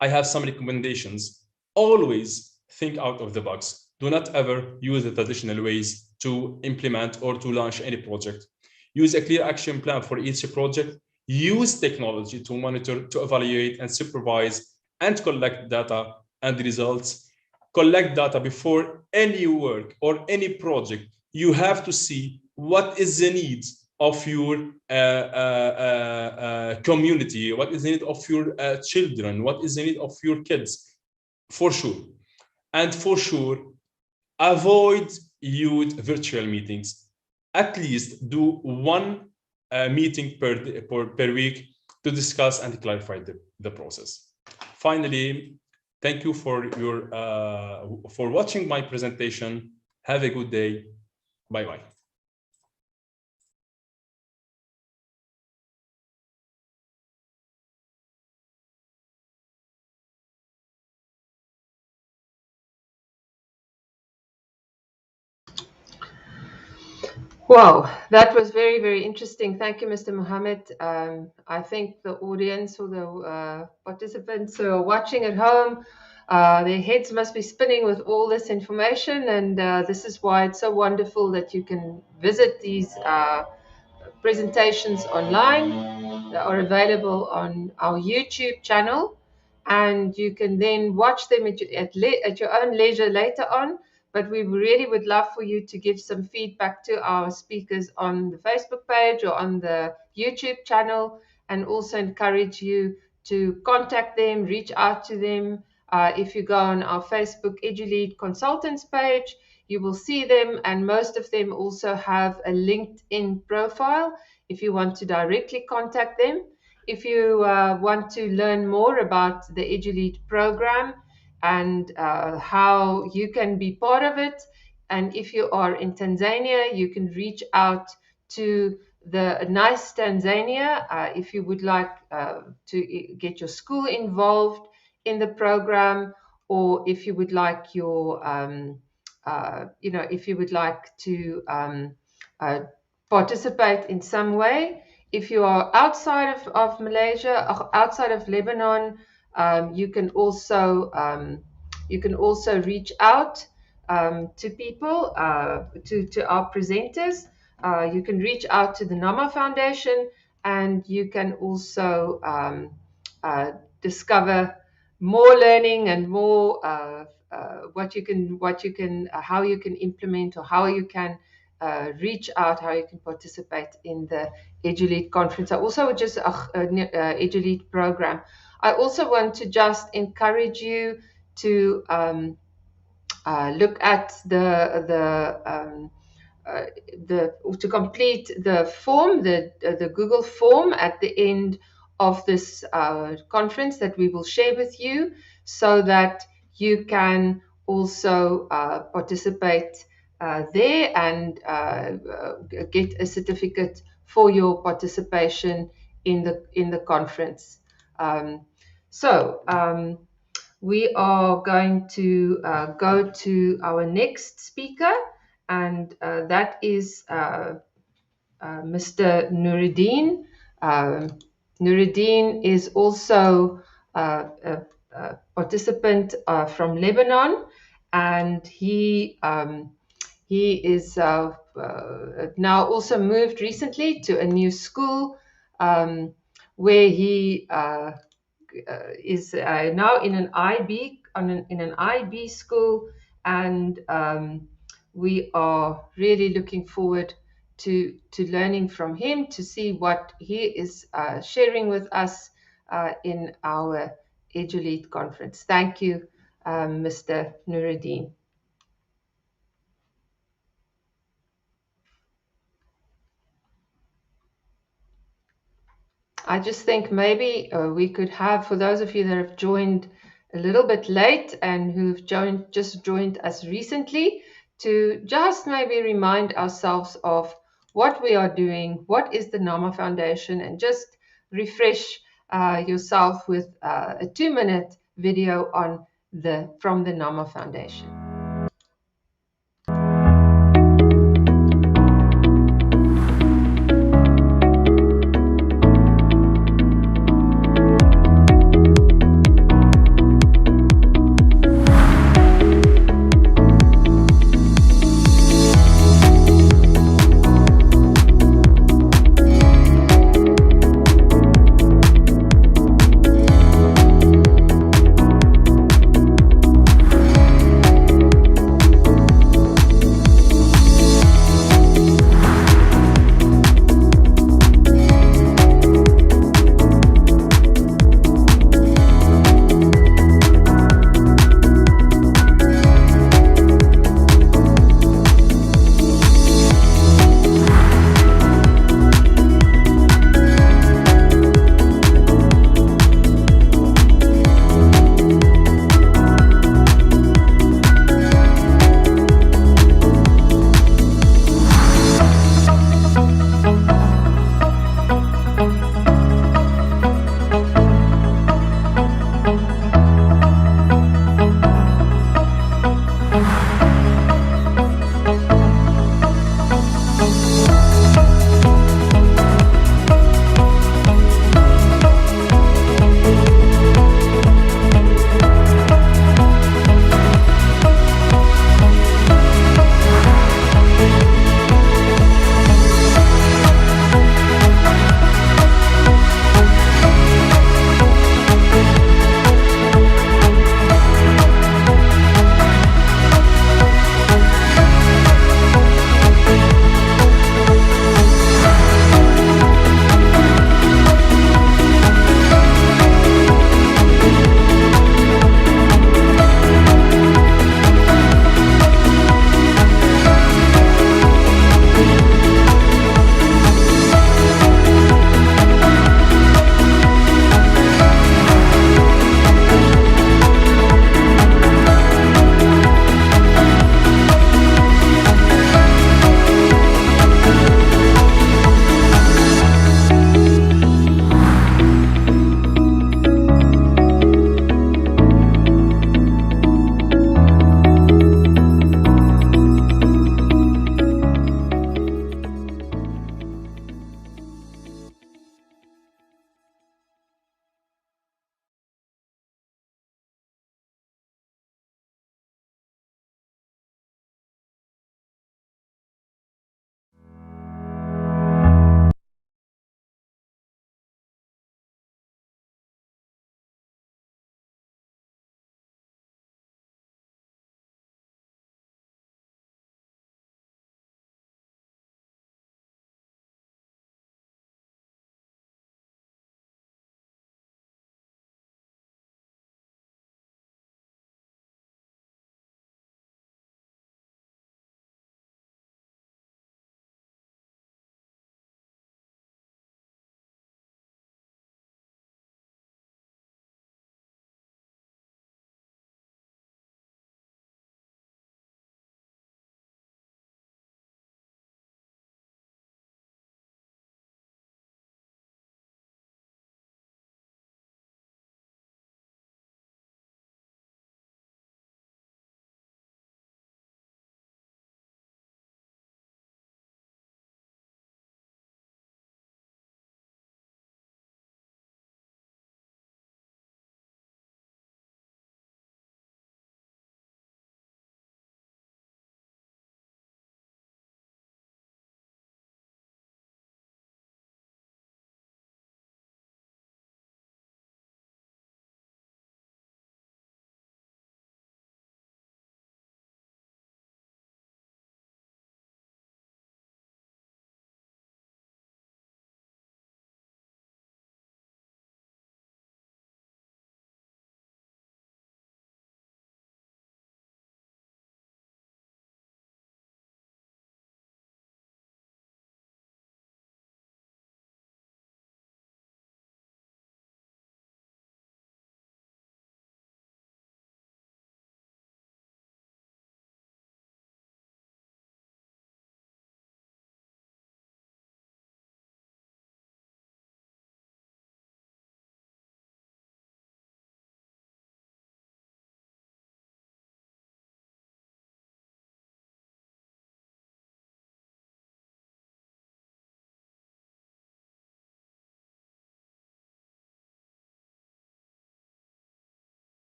I have some recommendations. Always think out of the box. Do not ever use the traditional ways to implement or to launch any project. Use a clear action plan for each project. Use technology to monitor, to evaluate, and supervise, and collect data and results. Collect data before any work or any project. You have to see what is the needs of your community, what is the need of your children, what is the need of your kids, for sure. And for sure, avoid huge virtual meetings. At least do one meeting per week to discuss and clarify the process. Finally, thank you for watching my presentation. Have a good day. Bye-bye.
Wow, that was very, very interesting. Thank you, Mr. Mohammed. I think the audience or the participants who are watching at home, their heads must be spinning with all this information. And this is why it's so wonderful that you can visit these presentations online that are available on our YouTube channel. And you can then watch them at your own leisure later on. But we really would love for you to give some feedback to our speakers on the Facebook page or on the YouTube channel, and also encourage you to contact them, reach out to them. If you go on our Facebook EduLead Consultants page, you will see them, and most of them also have a LinkedIn profile if you want to directly contact them. If you want to learn more about the EduLead program, and how you can be part of it. And if you are in Tanzania, you can reach out to the NICE Tanzania if you would like to get your school involved in the program, or if you would like your, if you would like to participate in some way. If you are outside of Malaysia, outside of Lebanon, you can also reach out to people, to our presenters. You can reach out to the Nama Foundation, and you can also discover more learning and more how you can implement, or how you can reach out, how you can participate in the EduLead conference. I also would just EduLead program. I also want to just encourage you to look at to complete the form, the Google form at the end of this conference that we will share with you, so that you can also participate there and get a certificate for your participation in the conference. We are going to go to our next speaker, and that is Mr. Nuruddin. Nuruddin is also a participant from Lebanon, and he is now also moved recently to a new school where he is now in an IB school, and we are really looking forward to learning from him, to see what he is sharing with us in our EduLead conference. Thank you, Mr. Nuruddin. I just think maybe we could have, for those of you that have joined a little bit late and who've just joined us recently, to just maybe remind ourselves of what we are doing, what is the NAMA Foundation, and just refresh yourself with a 2-minute video from the NAMA Foundation.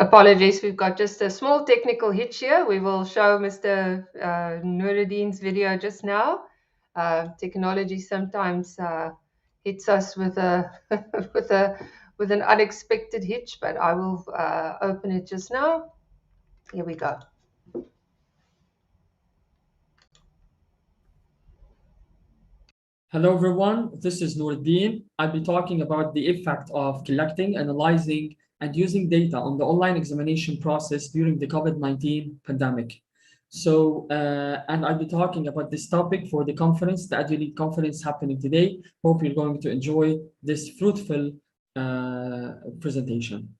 Apologies, we've got just a small technical hitch here. We will show Mr. Nuruddin's video just now. Technology sometimes hits us with a with an unexpected hitch, but I will open it just now. Here we go.
Hello everyone, this is Nuruddin. I'll be talking about the effect of collecting, analyzing, and using data on the online examination process during the COVID-19 pandemic. So, and I'll be talking about this topic for the conference, the EduLead Conference happening today. Hope you're going to enjoy this fruitful presentation.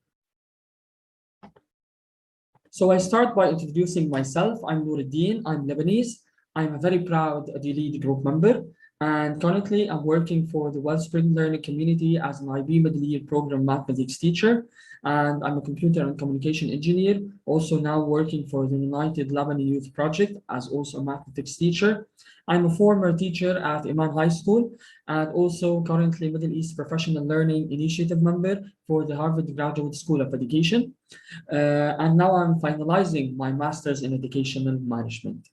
So I start by introducing myself. I'm Nuruddin, I'm Lebanese. I'm a very proud EduLead group member. And currently, I'm working for the Wellspring Learning Community as an IB Middle Year Program Mathematics teacher. And I'm a computer and communication engineer, also now working for the United Lebanon Youth Project as also a mathematics teacher. I'm a former teacher at Iman High School and also currently Middle East Professional Learning Initiative member for the Harvard Graduate School of Education. And now I'm finalizing my master's in educational management.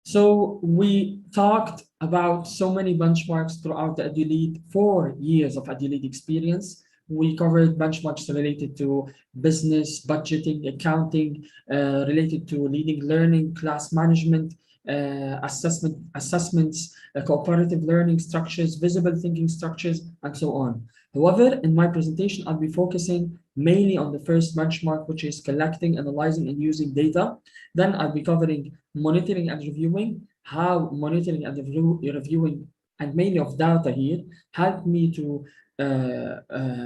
So we talked about so many benchmarks throughout the EduLead 4 years of EduLead experience. We covered benchmarks related to business, budgeting, accounting, related to leading learning, class management, assessments, cooperative learning structures, visible thinking structures, and so on. However, in my presentation, I'll be focusing mainly on the first benchmark, which is collecting, analyzing, and using data. Then I'll be covering monitoring and reviewing, how monitoring and reviewing, and mainly of data here, helped me to,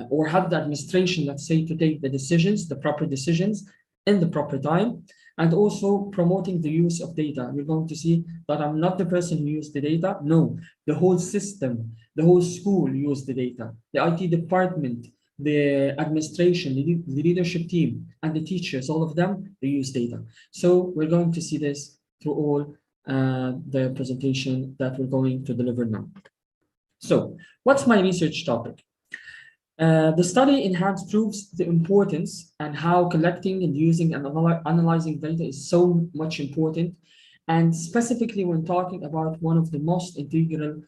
or help the administration, let's say, to take the decisions, the proper decisions in the proper time, and also promoting the use of data. You're going to see that I'm not the person who used the data. No, the whole system, the whole school used the data. The IT department, the administration, the leadership team, and the teachers, all of them, they use data. So we're going to see this through all the presentation that we're going to deliver now. So what's my research topic? The study in hand proves the importance and how collecting and using and analyzing data is so much important, and specifically when talking about one of the most integral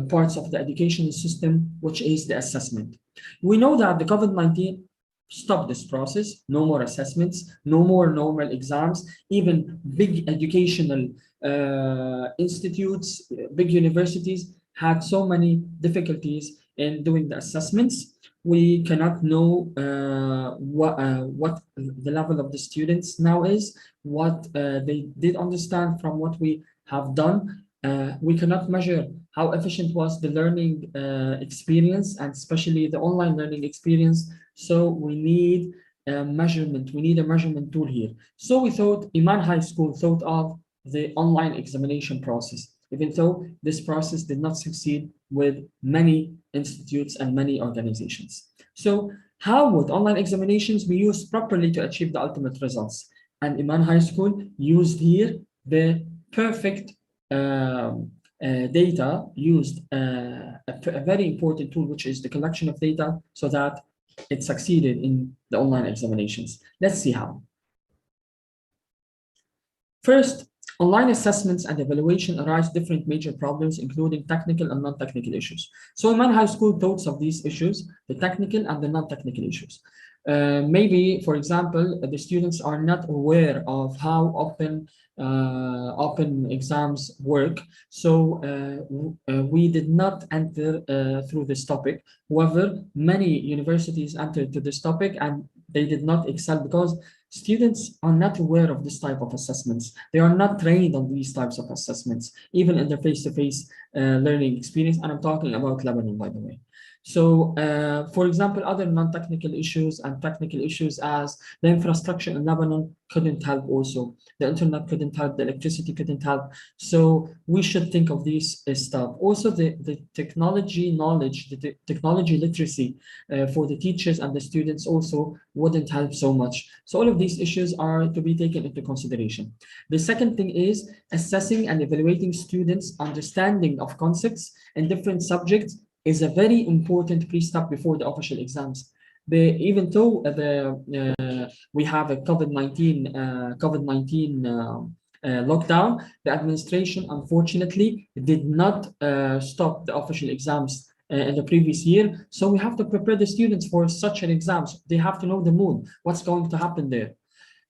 parts of the educational system, which is the assessment. We know that the COVID-19 stopped this process. No more assessments, no more normal exams, even big educational institutes, big universities had so many difficulties in doing the assessments. We cannot know what the level of the students now is, what they did understand from what we have done. We cannot measure how efficient was the learning experience, and especially the online learning experience. So we need a measurement. We need a measurement tool here. So we thought Iman High School thought of the online examination process, even though this process did not succeed with many institutes and many organizations. So how would online examinations be used properly to achieve the ultimate results? And Iman High School used here the perfect data, used a very important tool, which is the collection of data, so that it succeeded in the online examinations. Let's see how. First, online assessments and evaluation arise different major problems, including technical and non-technical issues. So Iman High School thought of these issues, the technical and the non-technical issues. Maybe, for example, the students are not aware of how open exams work. So we did not enter through this topic. However, many universities entered to this topic and they did not excel because students are not aware of this type of assessments. They are not trained on these types of assessments, even in their face-to-face learning experience. And I'm talking about Lebanon, by the way. So, for example, other non-technical issues and technical issues as the infrastructure in Lebanon couldn't help also. The internet couldn't help, the electricity couldn't help. So we should think of these stuff. Also, the technology knowledge, the technology literacy for the teachers and the students also wouldn't help so much. So all of these issues are to be taken into consideration. The second thing is assessing and evaluating students' understanding of concepts in different subjects is a very important pre-step before the official exams. Even though we have a COVID-19 lockdown, the administration unfortunately did not stop the official exams in the previous year. So we have to prepare the students for such an exams. They have to know the mood, what's going to happen there.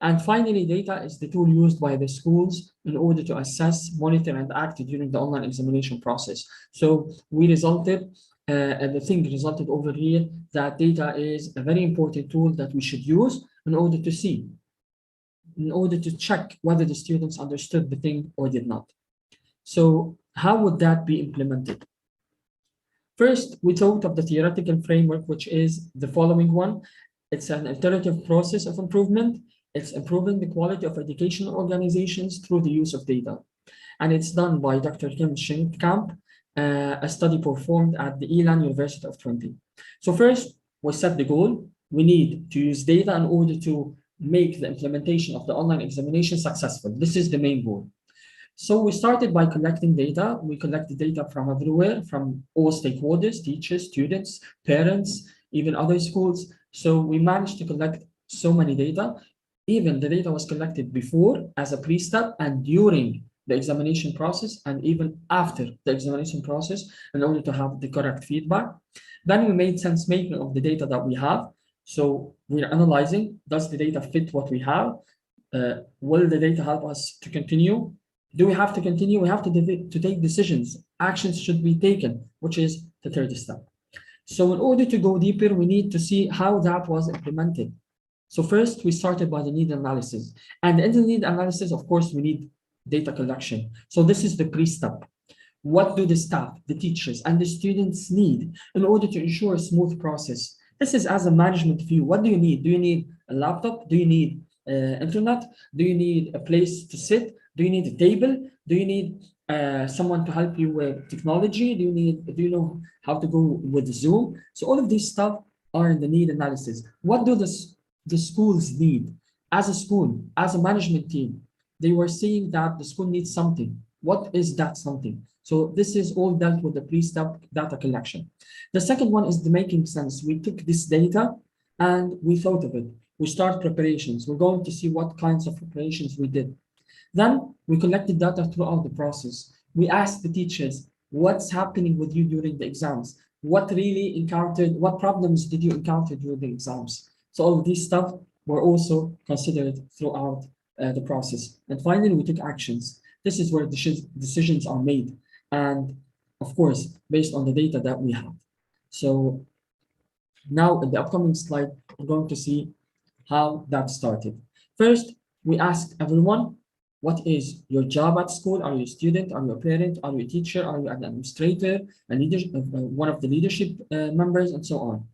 And finally, data is the tool used by the schools in order to assess, monitor, and act during the online examination process. So we resulted, and the thing resulted over here that data is a very important tool that we should use in order to see, in order to check whether the students understood the thing or did not. So how would that be implemented? First, we thought of the theoretical framework, which is the following one. It's an iterative process of improvement. It's improving the quality of educational organizations through the use of data. And it's done by Dr. Kim Schinkamp, a study performed at the Elan University of Twente. So first, we set the goal. We need to use data in order to make the implementation of the online examination successful. This is the main goal. So we started by collecting data. We collected data from everywhere, from all stakeholders, teachers, students, parents, even other schools. So we managed to collect so many data. Even the data was collected before as a pre-step and during the examination process, and even after the examination process in order to have the correct feedback. Then we made sense making of the data that we have. So we're analyzing, does the data fit what we have? Will the data help us to continue? Do we have to continue? We have to take decisions. Actions should be taken, which is the third step. So in order to go deeper, we need to see how that was implemented. So first, we started by the need analysis. And in the need analysis, of course, we need data collection. So this is the pre-step. What do the staff, the teachers, and the students need in order to ensure a smooth process? This is as a management view. What do you need? Do you need a laptop? Do you need internet? Do you need a place to sit? Do you need a table? Do you need someone to help you with technology? Do you know how to go with Zoom? So all of these stuff are in the need analysis. What do the schools need? As a school, as a management team, they were saying that the school needs something. What is that something? So this is all dealt with the pre-step data collection. The second one is the making sense. We took this data and we thought of it. We start preparations. We're going to see what kinds of preparations we did. Then we collected data throughout the process. We asked the teachers, what's happening with you during the exams? What problems did you encounter during the exams? So all of these stuff were also considered throughout the process. And finally, we took actions. This is where decisions are made. And of course, based on the data that we have. So now in the upcoming slide, we're going to see how that started. First, we asked everyone, what is your job at school? Are you a student? Are you a parent? Are you a teacher? Are you an administrator? One of the leadership members, and so on.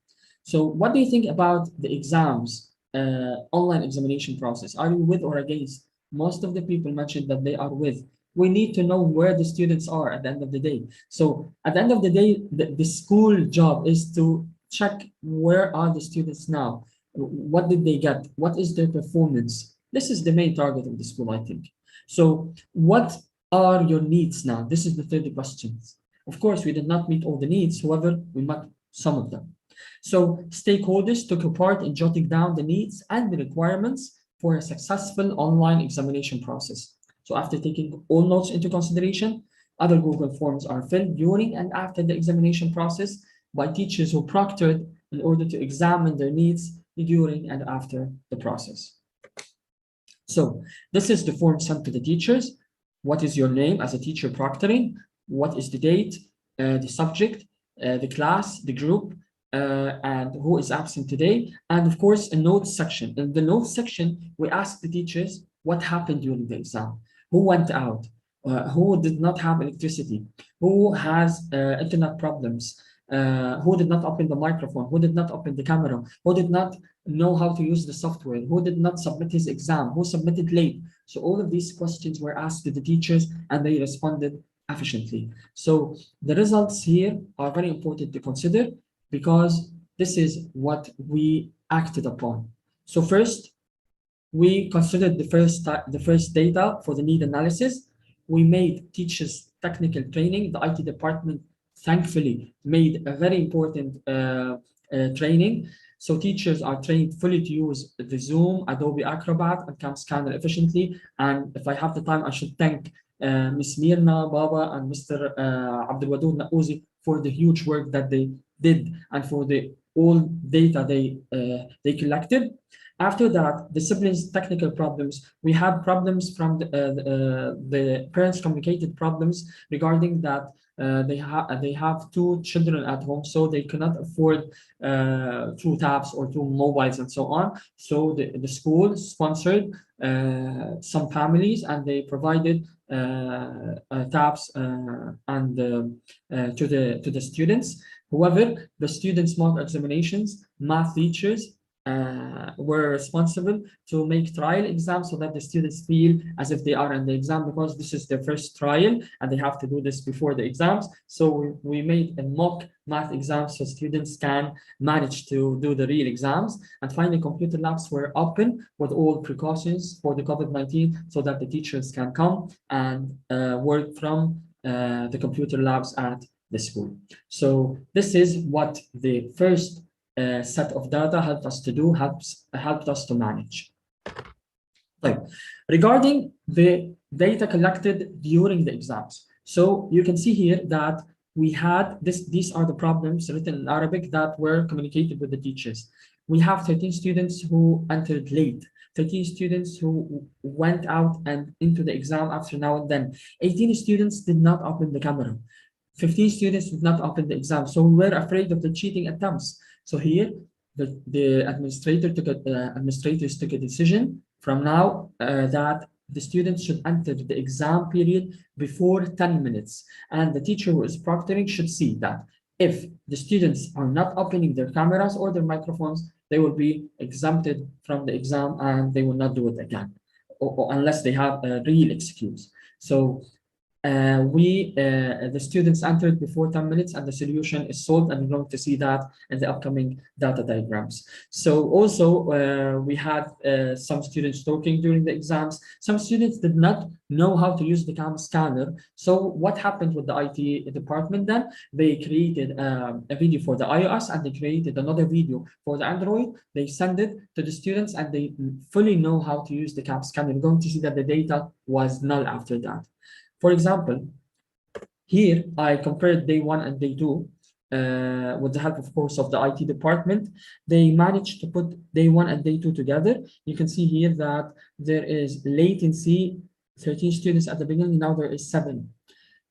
So what do you think about the exams, online examination process? Are you with or against? Most of the people mentioned that they are with. We need to know where the students are at the end of the day. So at the end of the day, the school job is to check where are the students now? What did they get? What is their performance? This is the main target of the school, I think. So what are your needs now? This is the third question. Of course, we did not meet all the needs. However, we met some of them. So stakeholders took a part in jotting down the needs and the requirements for a successful online examination process. So after taking all notes into consideration, other Google Forms are filled during and after the examination process by teachers who proctored in order to examine their needs during and after the process. So this is the form sent to the teachers. What is your name as a teacher proctoring? What is the date, the subject, the class, the group, and who is absent today? And of course, a notes section. In the notes section, we ask the teachers what happened during the exam, who went out, who did not have electricity, who has internet problems, who did not open the microphone, who did not open the camera, who did not know how to use the software, who did not submit his exam, who submitted late. So all of these questions were asked to the teachers and they responded efficiently. So the results here are very important to consider because this is what we acted upon. So first, we considered the first data for the need analysis. We made teachers technical training. The IT department thankfully made a very important training. So teachers are trained fully to use the Zoom, Adobe Acrobat, and Cam Scanner efficiently. And if I have the time, I should thank Ms. Mirna Baba and Mr. Abdul Wadud Naouzi for the huge work that they did and for the all data they collected. After that, disciplines technical problems. We have problems from the parents communicated problems regarding that they have 2 children at home, so they cannot afford 2 tabs or 2 mobiles and so on. So the school sponsored some families and they provided tabs and to the students. However, the students' mock examinations, math teachers were responsible to make trial exams so that the students feel as if they are in the exam, because this is their first trial and they have to do this before the exams. So we made a mock math exam so students can manage to do the real exams. And finally, computer labs were open with all precautions for the COVID-19 so that the teachers can come and work from the computer labs at the school. So this is what the first set of data helped us to do, helped us to manage. Right. Regarding the data collected during the exams. So you can see here that we had these are the problems written in Arabic that were communicated with the teachers. We have 13 students who entered late, 13 students who went out and into the exam after now and then. 18 students did not open the camera. 15 students did not open the exam. So we were afraid of the cheating attempts. So here, the administrators took a decision from now that the students should enter the exam period before 10 minutes. And the teacher who is proctoring should see that if the students are not opening their cameras or their microphones, they will be exempted from the exam and they will not do it again, or unless they have a real excuse. So the students entered before 10 minutes and the solution is solved, and we're going to see that in the upcoming data diagrams. So also we had some students talking during the exams. Some students did not know how to use the cam scanner. So what happened with the IT department then? They created a video for the iOS and they created another video for the Android. They send it to the students and they fully know how to use the cam scanner. You're going to see that the data was null after that. For example, here I compared day 1 and day 2 with the help, of course, of the IT department. They managed to put day 1 and day 2 together. You can see here that there is latency, 13 students at the beginning, now there is 7.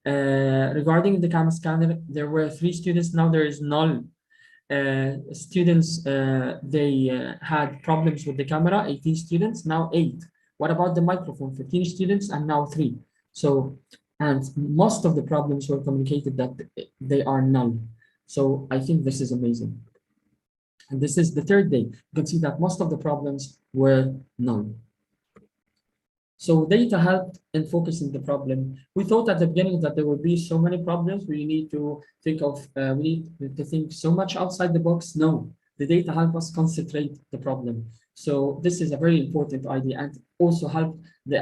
Regarding the camera scanner, there were 3 students, now there is none. Students, they had problems with the camera, 18 students, now 8. What about the microphone? 15 students and now 3. So, and most of the problems were communicated that they are none. So I think this is amazing. And this is the 3rd day. You can see that most of the problems were none. So data helped in focusing the problem. We thought at the beginning that there would be so many problems. We need to think of, we need to think so much outside the box. No, the data help us concentrate the problem. So this is a very important idea, and also help the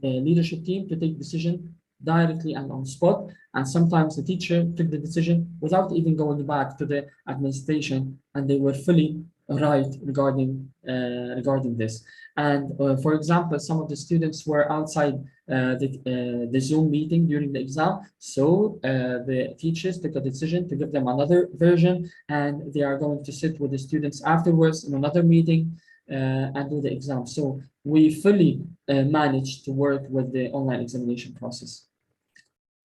leadership team to take decision directly and on spot. And sometimes the teacher took the decision without even going back to the administration, and they were fully right regarding this. And for example, some of the students were outside the Zoom meeting during the exam, so the teachers took a decision to give them another version, and they are going to sit with the students afterwards in another meeting and do the exam. So we fully managed to work with the online examination process.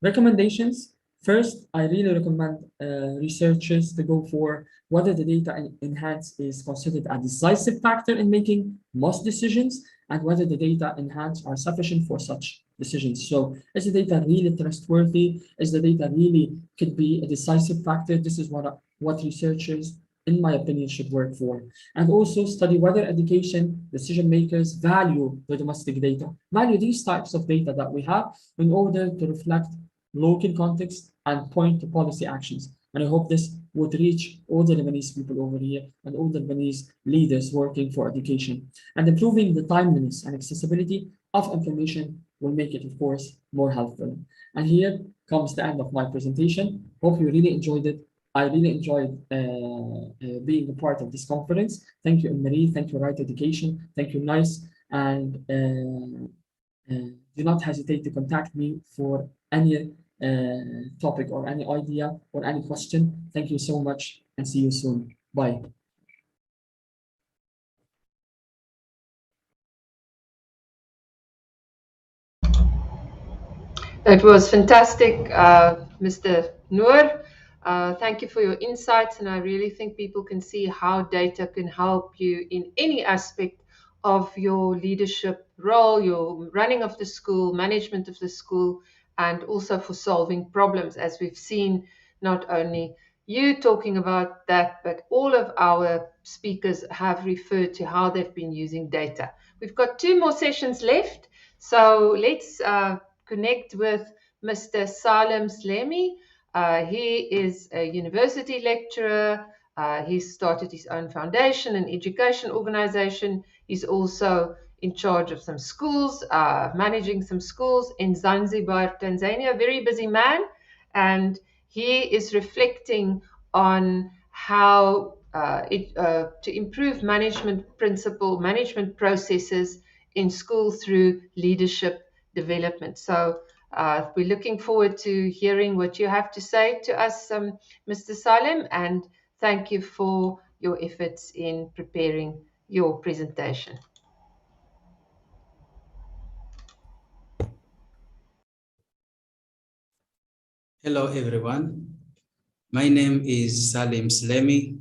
Recommendations. First, I really recommend researchers to go for whether the data enhanced is considered a decisive factor in making most decisions, and whether the data enhanced are sufficient for such decisions. So is the data really trustworthy? Is the data really could be a decisive factor? This is what researchers, in my opinion, should work for. And also study whether education decision makers value the domestic data, value these types of data that we have in order to reflect local context and point to policy actions. And I hope this would reach all the Lebanese people over here and all the Lebanese leaders working for education. And improving the timeliness and accessibility of information will make it, of course, more helpful. And here comes the end of my presentation. Hope you really enjoyed it. I really enjoyed being a part of this conference. Thank you, Marie. Thank you, Right Education. Thank you, Nice. And do not hesitate to contact me for any topic or any idea or any question. Thank you so much and see you soon. Bye.
It was fantastic, Mr. Noor. Thank you for your insights, and I really think people can see how data can help you in any aspect of your leadership role, your running of the school, management of the school, and also for solving problems, as we've seen not only you talking about that, but all of our speakers have referred to how they've been using data. We've got 2 more sessions left, so let's connect with Mr. Salim Slemi. He is a university lecturer. He's started his own foundation and education organization. He's also in charge of some schools, managing some schools in Zanzibar, Tanzania. A very busy man. And he is reflecting on how to improve management processes in school through leadership development. So we're looking forward to hearing what you have to say to us, Mr. Salim, and thank you for your efforts in preparing your presentation.
Hello, everyone. My name is Salim Slemi.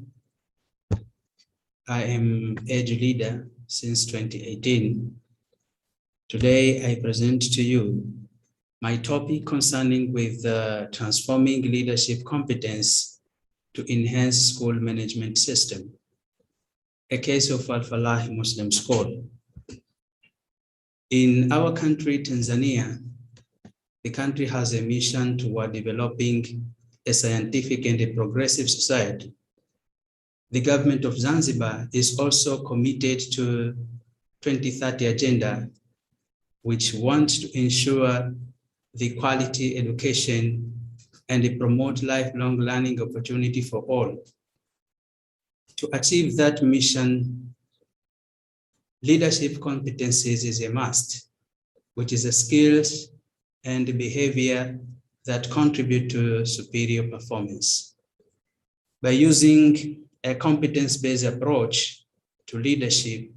I am EduLeader since 2018. Today, I present to you my topic concerning with transforming leadership competence to enhance school management system, a case of Al-Falah Muslim School. In our country, Tanzania, the country has a mission toward developing a scientific and a progressive society. The government of Zanzibar is also committed to 2030 agenda, which wants to ensure the quality education and promote lifelong learning opportunity for all. To achieve that mission, leadership competencies is a must, which is a skills and behavior that contribute to superior performance. By using a competence-based approach to leadership,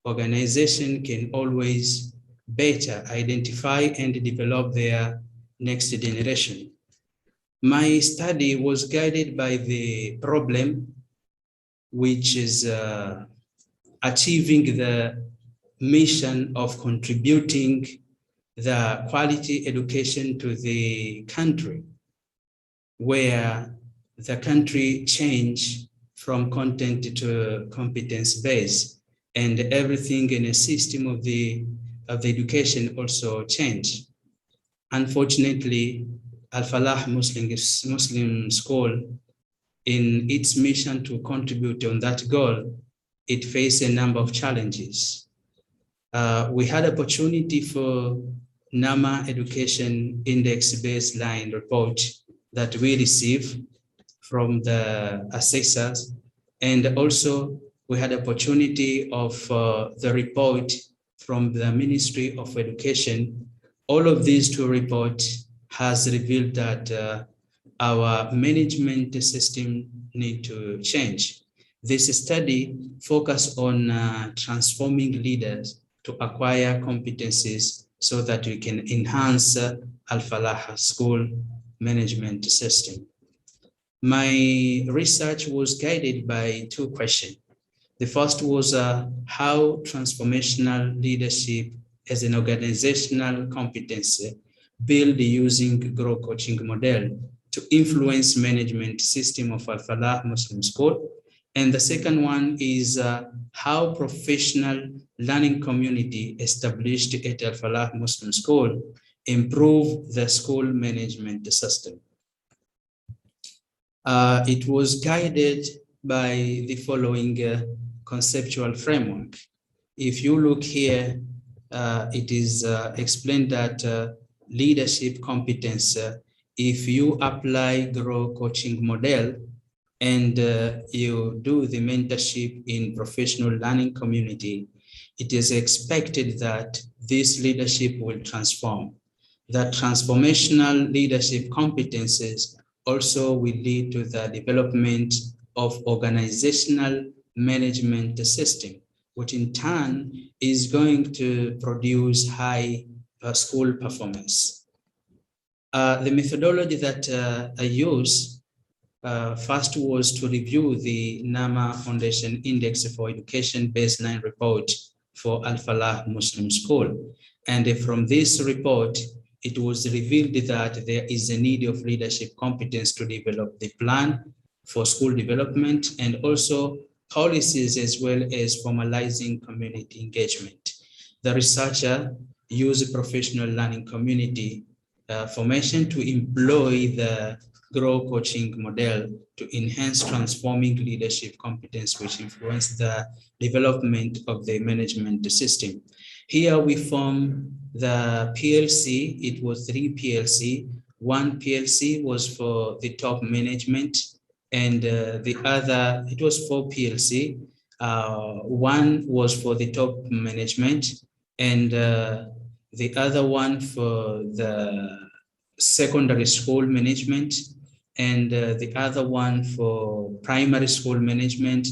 organization can always better identify and develop their next generation. My study was guided by the problem, which is achieving the mission of contributing the quality education to the country, where the country change from content to competence base, and everything in a system of the education also change. Unfortunately, Al-Falah Muslim School, in its mission to contribute on that goal, it faced a number of challenges. We had opportunity for NAMA Education Index Baseline report that we receive from the assessors, and also we had opportunity of the report from the Ministry of Education. All of these 2 reports has revealed that our management system need to change. This study focused on transforming leaders to acquire competencies so that we can enhance Al-Falah school management system. My research was guided by 2 questions. The first was how transformational leadership as an organizational competency build using Grow coaching model to influence management system of Al-Falah Muslim School. And the second one is how professional learning community established at Al-Falah Muslim School improve the school management system. It was guided by the following conceptual framework. If you look here, it is explained that leadership competence, if you apply Grow coaching model, and you do the mentorship in professional learning community, it is expected that this leadership will transform. That transformational leadership competences also will lead to the development of organizational management system, which in turn is going to produce high school performance. The methodology that I use first was to review the NAMA Foundation Index for Education Baseline Report for Al-Falah Muslim School. And from this report, it was revealed that there is a need of leadership competence to develop the plan for school development and also policies as well as formalizing community engagement. The researcher used professional learning community formation to employ the GROW coaching model to enhance transforming leadership competence, which influence the development of the management system. Here we form the PLC. It was 3 PLC. One PLC was for the top management, and the other, it was 4 PLC. One was for the top management, and the other one for the secondary school management, and the other one for primary school management,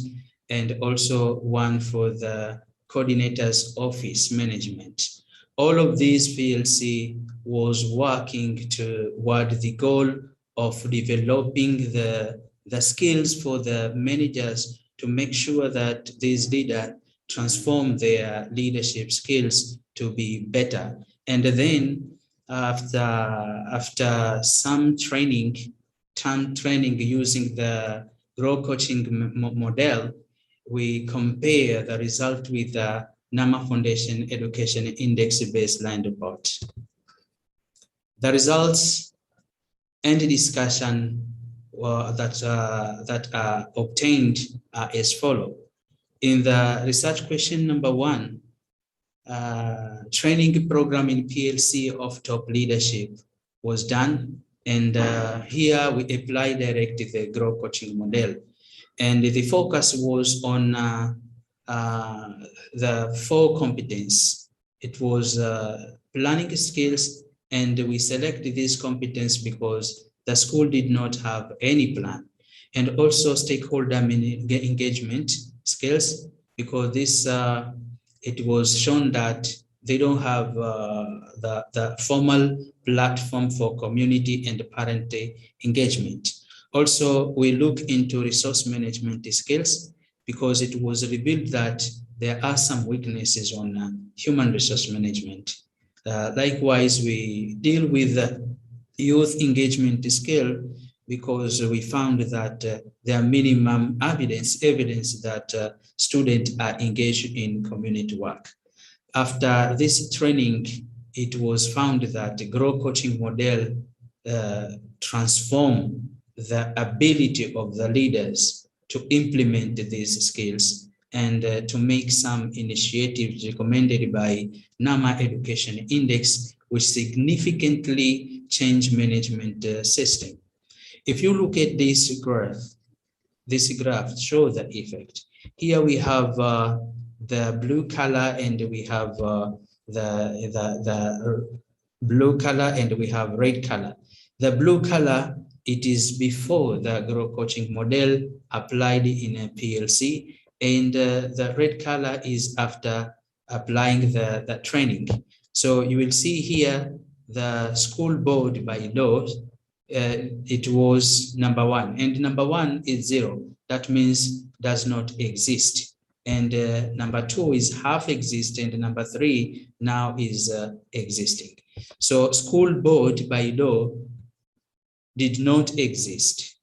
and also one for the coordinator's office management. All of these PLC was working toward the goal of developing the skills for the managers to make sure that these leaders transform their leadership skills to be better. And then after some training using the GROW coaching model, we compare the result with the NAMA Foundation Education Index Baseline Report. The results and the discussion that are obtained are as follows. In the research question number 1, training program in PLC of top leadership was done, and here we apply directly the GROW coaching model, and the focus was on the 4 competence. It was planning skills, and we selected this competence because the school did not have any plan, and also stakeholder engagement skills, because this it was shown that they don't have the formal platform for community and parent engagement. Also, we look into resource management skills because it was revealed that there are some weaknesses on human resource management. Likewise, we deal with youth engagement skill because we found that there are minimum evidence that students are engaged in community work. After this training, it was found that the GROW coaching model transformed the ability of the leaders to implement these skills and to make some initiatives recommended by NAMA Education Index, which significantly changed management system. If you look at this graph shows the effect. Here we have the blue color, and we have the blue color, and we have red color. The blue color, it is before the GROW coaching model applied in a PLC, and the red color is after applying the training. So you will see here the school board by law, it was number 1, and number 1 is 0. That means does not exist. And number 2 is half exist, and number 3 now is existing. So school board by law did not exist.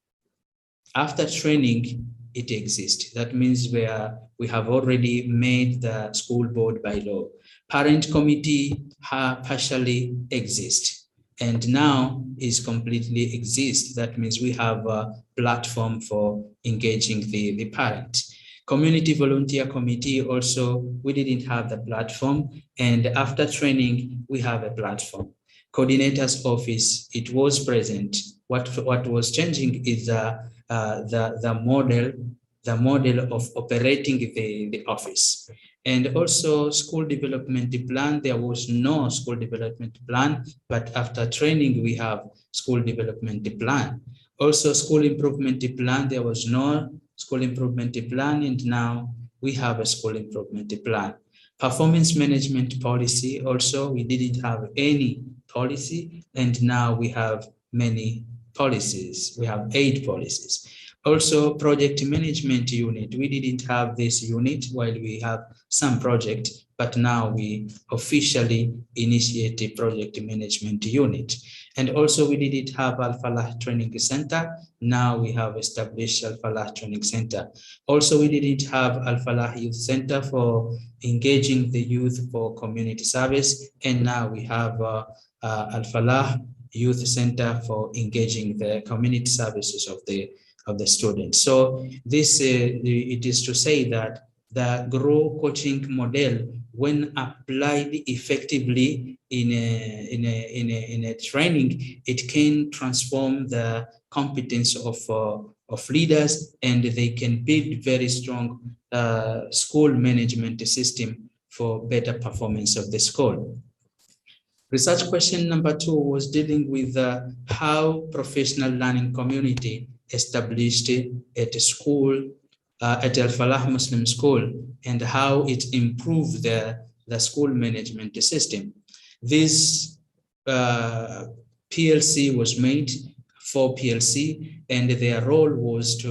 After training, it exists. That means we have already made the school board by law. Parent committee partially exists, and now is completely exists. That means we have a platform for engaging the parent. Community volunteer committee also, we didn't have the platform, and after training, we have a platform. Coordinator's office, it was present. What was changing is the model of operating the office. And also school development plan, there was no school development plan, but after training, we have school development plan. Also school improvement plan, there was no school improvement plan, and now we have a school improvement plan. Performance management policy, also we didn't have any policy, and now we have many policies. We have 8 policies. Also project management unit, we didn't have this unit while we have some project, but now we officially initiate a project management unit. And also we didn't have Al-Falah Training Center. Now we have established Al-Falah Training Center. Also, we didn't have Al-Falah Youth Center for engaging the youth for community service. And now we have Al-Falah Youth Center for engaging the community services of the students. So this, it is to say that the GROW coaching model, when applied effectively in a training, it can transform the competence of leaders, and they can build very strong school management system for better performance of the school. Research question number 2 was dealing with how professional learning community established at a school, at Al-Falah Muslim School, and how it improved the school management system. This PLC was made for PLC, and their role was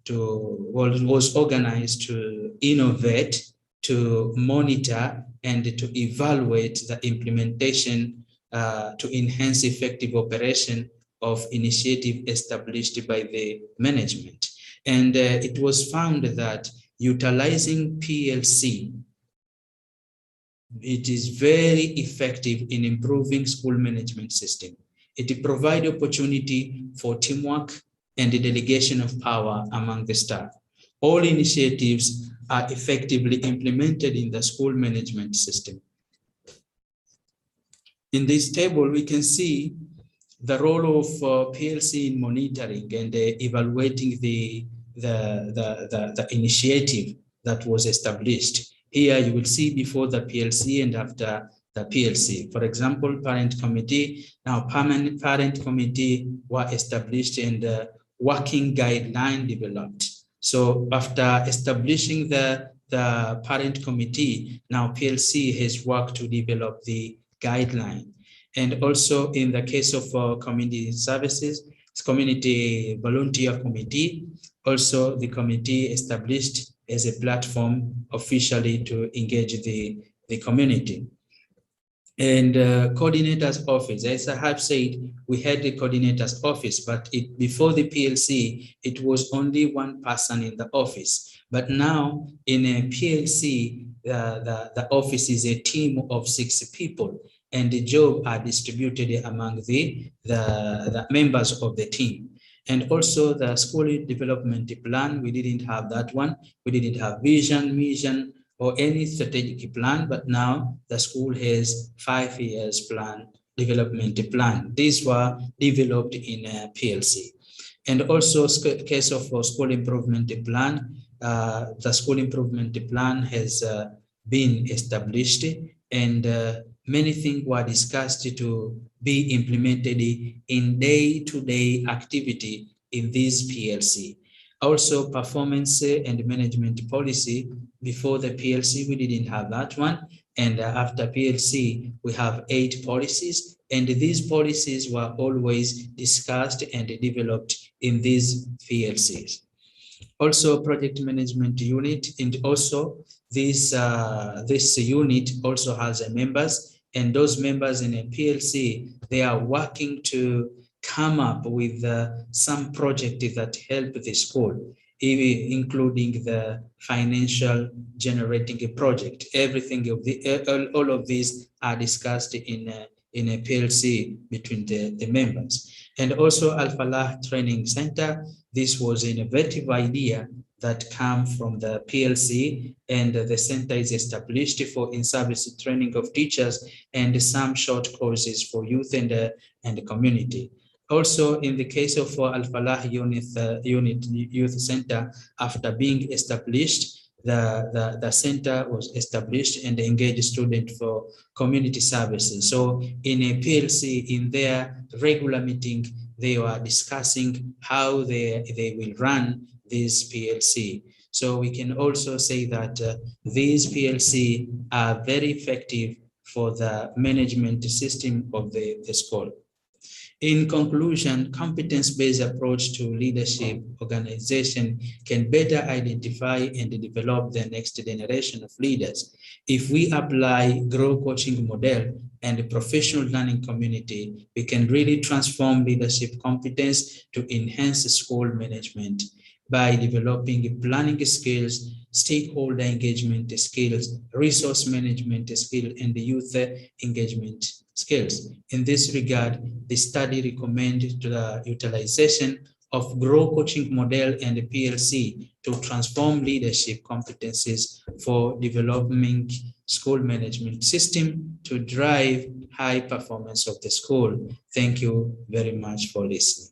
was organized to innovate, to monitor, and to evaluate the implementation to enhance effective operation of initiative established by the management. And it was found that utilizing PLC, it is very effective in improving school management system. It provides opportunity for teamwork and the delegation of power among the staff. All initiatives are effectively implemented in the school management system. In this table, we can see the role of PLC in monitoring and evaluating the initiative that was established. Here you will see before the PLC and after the PLC. For example, parent committee, now permanent parent committee were established and working guideline developed. So after establishing the parent committee, now PLC has worked to develop the guideline. And also in the case of community services, it's community volunteer committee, also the committee established as a platform officially to engage the community. And coordinator's office, as I have said, we had the coordinator's office, but before the PLC, it was only one person in the office. But now in a PLC, the office is a team of 6 people, and the jobs are distributed among the members of the team. And also the school development plan, we didn't have that one. We didn't have vision, mission, or any strategic plan, but now the school has 5 years plan, development plan. These were developed in a PLC. And also case of school improvement plan, the school improvement plan has been established, and many things were discussed to be implemented in day-to-day activity in this PLC. Also performance and management policy. Before the PLC, we didn't have that one. And after PLC, we have 8 policies. And these policies were always discussed and developed in these PLCs. Also project management unit, and also this unit also has members, and those members in a PLC, they are working to come up with some project that help the school, including the financial generating a project. Everything of all of these are discussed in a PLC between the members. And also Al-Falah Training Center, this was an innovative idea that came from the PLC, and the center is established for in-service training of teachers and some short courses for youth and the community. Also, in the case of Al Falah Youth Center, after being established, the center was established and engaged students for community services. So in a PLC, in their regular meeting, they were discussing how they will run this PLC. So we can also say that these PLC are very effective for the management system of the school. In conclusion, competence-based approach to leadership organization can better identify and develop the next generation of leaders. If we apply Grow coaching model and a professional learning community, we can really transform leadership competence to enhance school management by developing planning skills, stakeholder engagement skills, resource management skills, and youth engagement skills. In this regard, the study recommended the utilization of Grow coaching model and the PLC to transform leadership competencies for developing school management system to drive high performance of the school. Thank you very much for listening.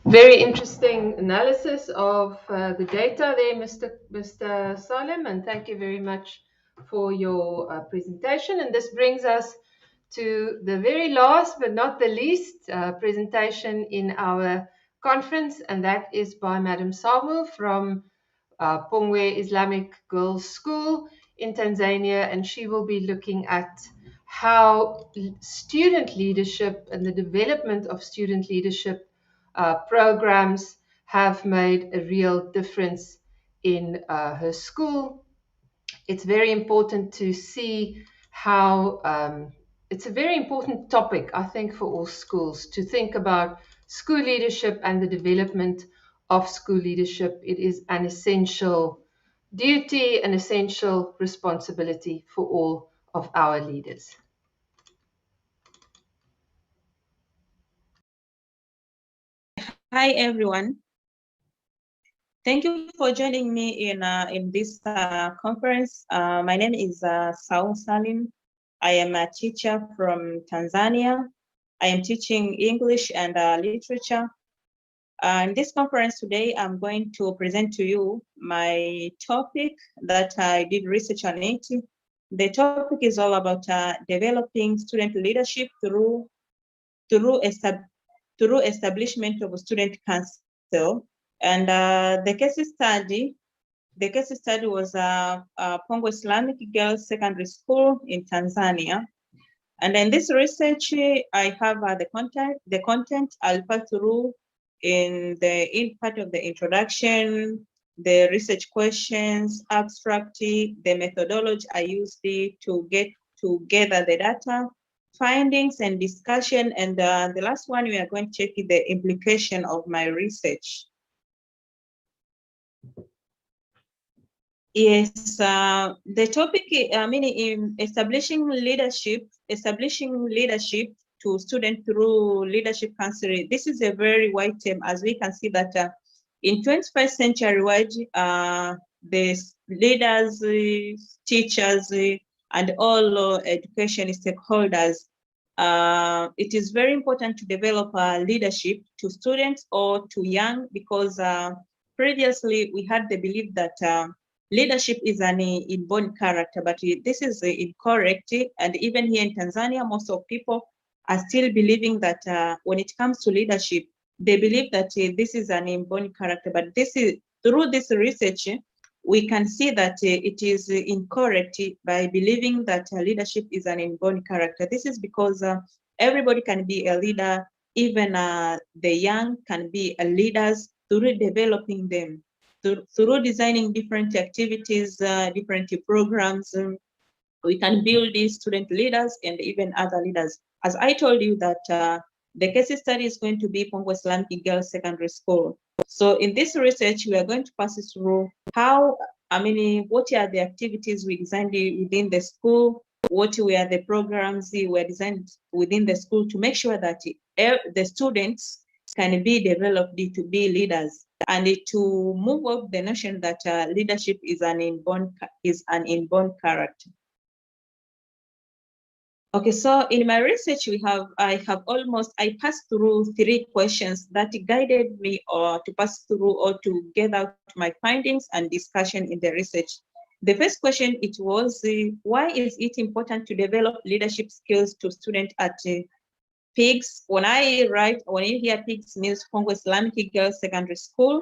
Very interesting analysis of the data there, Mr. Salem, and thank you very much for your presentation. And this brings us to the very last but not the least presentation in our conference, and that is by Madam Samu from Pongwe Islamic Girls School in Tanzania, and she will be looking at how student leadership and the development of student leadership programs have made a real difference in her school. It's very important to see how it's a very important topic, I think, for all schools to think about school leadership and the development of school leadership. It is an essential duty, an essential responsibility for all of our leaders.
Hi, everyone. Thank you for joining me in this conference. My name is Saum Salim. I am a teacher from Tanzania. I am teaching English and literature. In this conference today, I'm going to present to you my topic that I did research on it. The topic is all about developing student leadership through establishment of a student council. And the case study was Pongwe Islamic Girls Secondary School in Tanzania. And in this research, I have the content I'll pass through in part of the introduction, the research questions, abstract, the methodology I used to get together the data, findings and discussion, and the last one we are going to check the implication of my research. Yes, the topic, in establishing leadership to students through leadership counseling. This is a very wide term, as we can see that in 21st century wide, the leaders, teachers, and all education stakeholders, it is very important to develop leadership to students or to young, because previously we had the belief that leadership is an inborn character, but this is incorrect. And even here in Tanzania, most of people are still believing that when it comes to leadership, they believe that this is an inborn character. But this is through this research, we can see that it is incorrect by believing that leadership is an inborn character. This is because everybody can be a leader, even the young can be leaders through developing them. Through designing different activities, different programs, we can build these student leaders and even other leaders. As I told you that The case study is going to be Pongo Islamic Girls Secondary School. So in this research, we are going to pass through what are the activities we designed within the school, what were the programs were designed within the school to make sure that the students can be developed to be leaders, and to move up the notion that leadership is an inborn character. Okay, so in my research, I passed through 3 questions that guided me to pass through or to get out my findings and discussion in the research. The first question, it was, why is it important to develop leadership skills to students at PIGS? When you hear PIGS, means Pongo Islamic Girls Secondary School.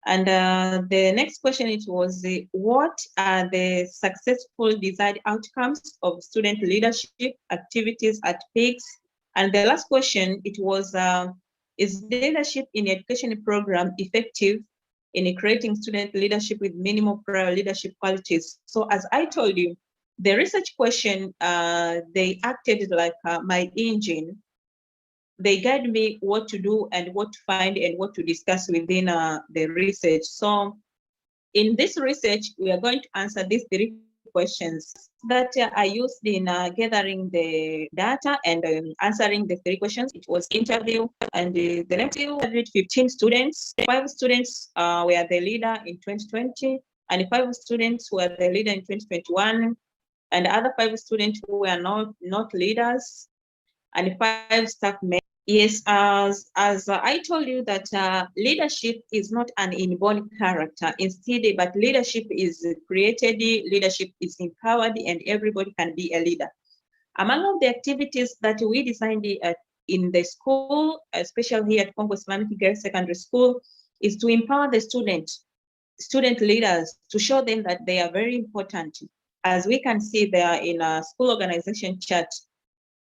And the next question, it was, what are the successful desired outcomes of student leadership activities at PIGS? And the last question, it was, is leadership in education program effective in creating student leadership with minimal prior leadership qualities? So as I told you, the research question, they acted like my engine. They guide me what to do and what to find and what to discuss within the research. So in this research, we are going to answer these 3 questions that I used in gathering the data and answering the 3 questions. It was interview, and the next year we had 15 students. 5 students were the leader in 2020, and 5 students were the leader in 2021, and the other 5 students who were not leaders, and 5 staff members. Yes, as I told you that leadership is not an inborn character, instead, but leadership is created, leadership is empowered, and everybody can be a leader. Among all the activities that we designed in the school, especially here at Pongo Islamic Girls Secondary School, is to empower the student leaders, to show them that they are very important. As we can see there in a school organization chart,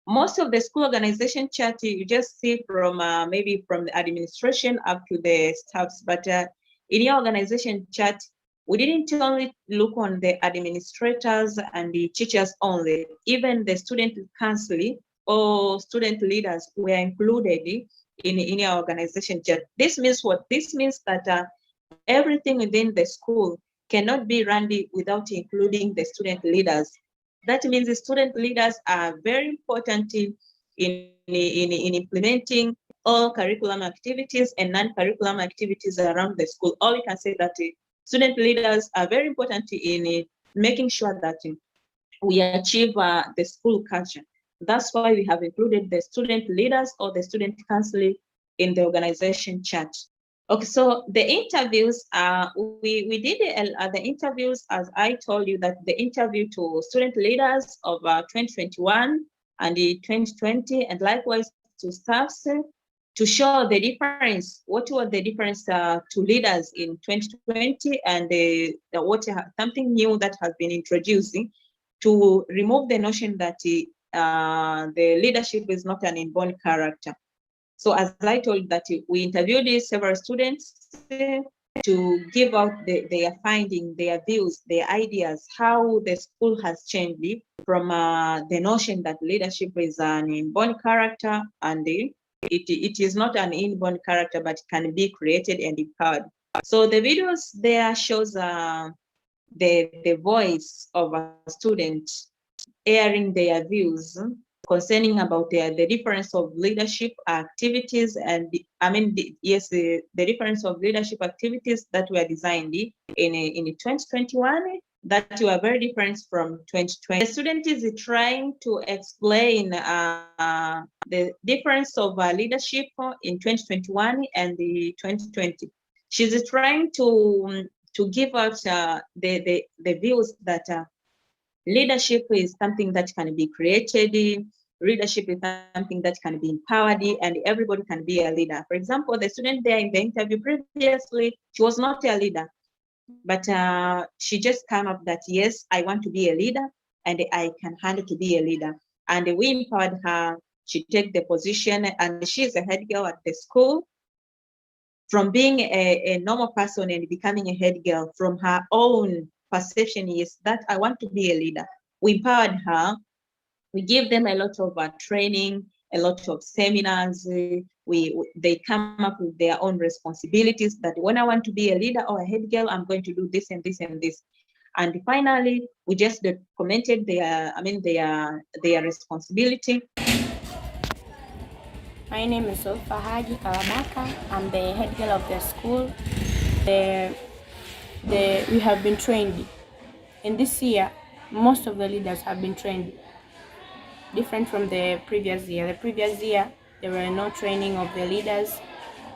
most of the school organization chart, you just see from maybe from the administration up to the staffs, but in your organization chart, we didn't only look on the administrators and the teachers only. Even the student council or student leaders were included in our organization chart. This means what? This means that everything within the school cannot be run without including the student leaders. That means the student leaders are very important in implementing all curriculum activities and non-curriculum activities around the school. All we can say that student leaders are very important in making sure that we achieve the school culture. That's why we have included the student leaders or the student council in the organization chart. Okay, so the interviews, we did the interviews, as I told you, that the interview to student leaders of 2021 and 2020, and likewise to staffs, to show the difference. What was the difference to leaders in 2020 and something new that has been introduced to remove the notion that the leadership is not an inborn character. So as I told that we interviewed several students to give out their findings, their views, their ideas, how the school has changed from the notion that leadership is an inborn character, and it is not an inborn character, but can be created and empowered. So the videos there shows the voice of a student airing their views concerning about the difference of leadership activities, and the difference of leadership activities that were designed in 2021 that were very different from 2020. The student is trying to explain the difference of leadership in 2021 and the 2020. She's trying to give out the views that leadership is something that can be created. Leadership is something that can be empowered, and everybody can be a leader. For example, the student there in the interview previously, she was not a leader, but she just came up that, yes, I want to be a leader and I can handle to be a leader. And we empowered her. She took the position, and she's a head girl at the school. From being a normal person and becoming a head girl, from her own perception is that I want to be a leader. We empowered her. We give them a lot of training, a lot of seminars. They come up with their own responsibilities that when I want to be a leader or a head girl, I'm going to do this and this and this. And finally, we just documented their responsibility.
My name is Zulfa Haji Kawabaka. I'm the head girl of the school. We have been trained. In this year, most of the leaders have been trained, different from the previous year. The previous year, there were no training of the leaders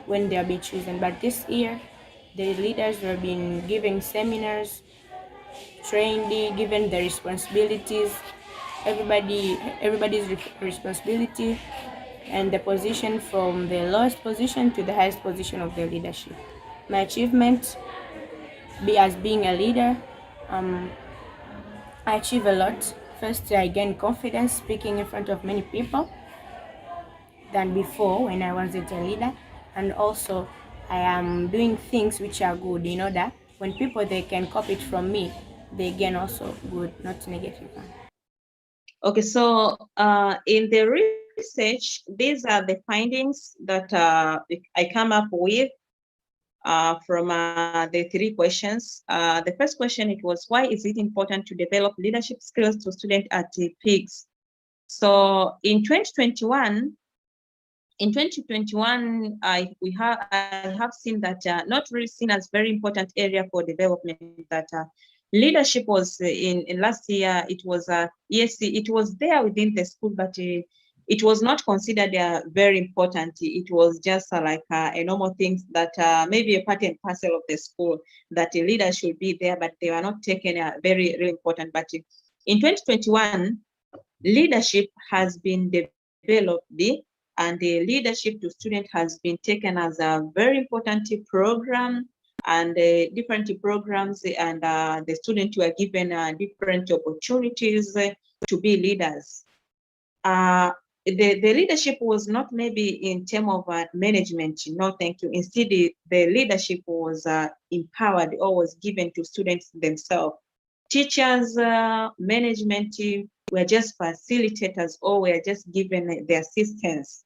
when they are being chosen. But this year, the leaders were being given seminars, trained, given the responsibilities, everybody's responsibility, and the position from the lowest position to the highest position of the leadership. My achievement as being a leader, I achieve a lot. First, I gain confidence speaking in front of many people than before when I wasn't a leader. And also, I am doing things which are good in order when people they can copy it from me, they gain also good, not negative.
Okay, so in the research, these are the findings that I come up with from the 3 questions. The first question, it was, why is it important to develop leadership skills to students at PIGS? So in 2021, I have seen that not really seen as very important area for development, that leadership was in last year, it was yes, it was there within the school, but it was not considered very important. It was just like a normal thing that maybe a part and parcel of the school, that the leaders should be there, but they were not taken very, really important. But in 2021, leadership has been developed, and the leadership to students has been taken as a very important program, and different programs, and the students were given different opportunities to be leaders. The leadership was not maybe in terms of management, no thank you. Instead, the leadership was empowered or was given to students themselves. Teachers, management were just facilitators or were just given the assistance.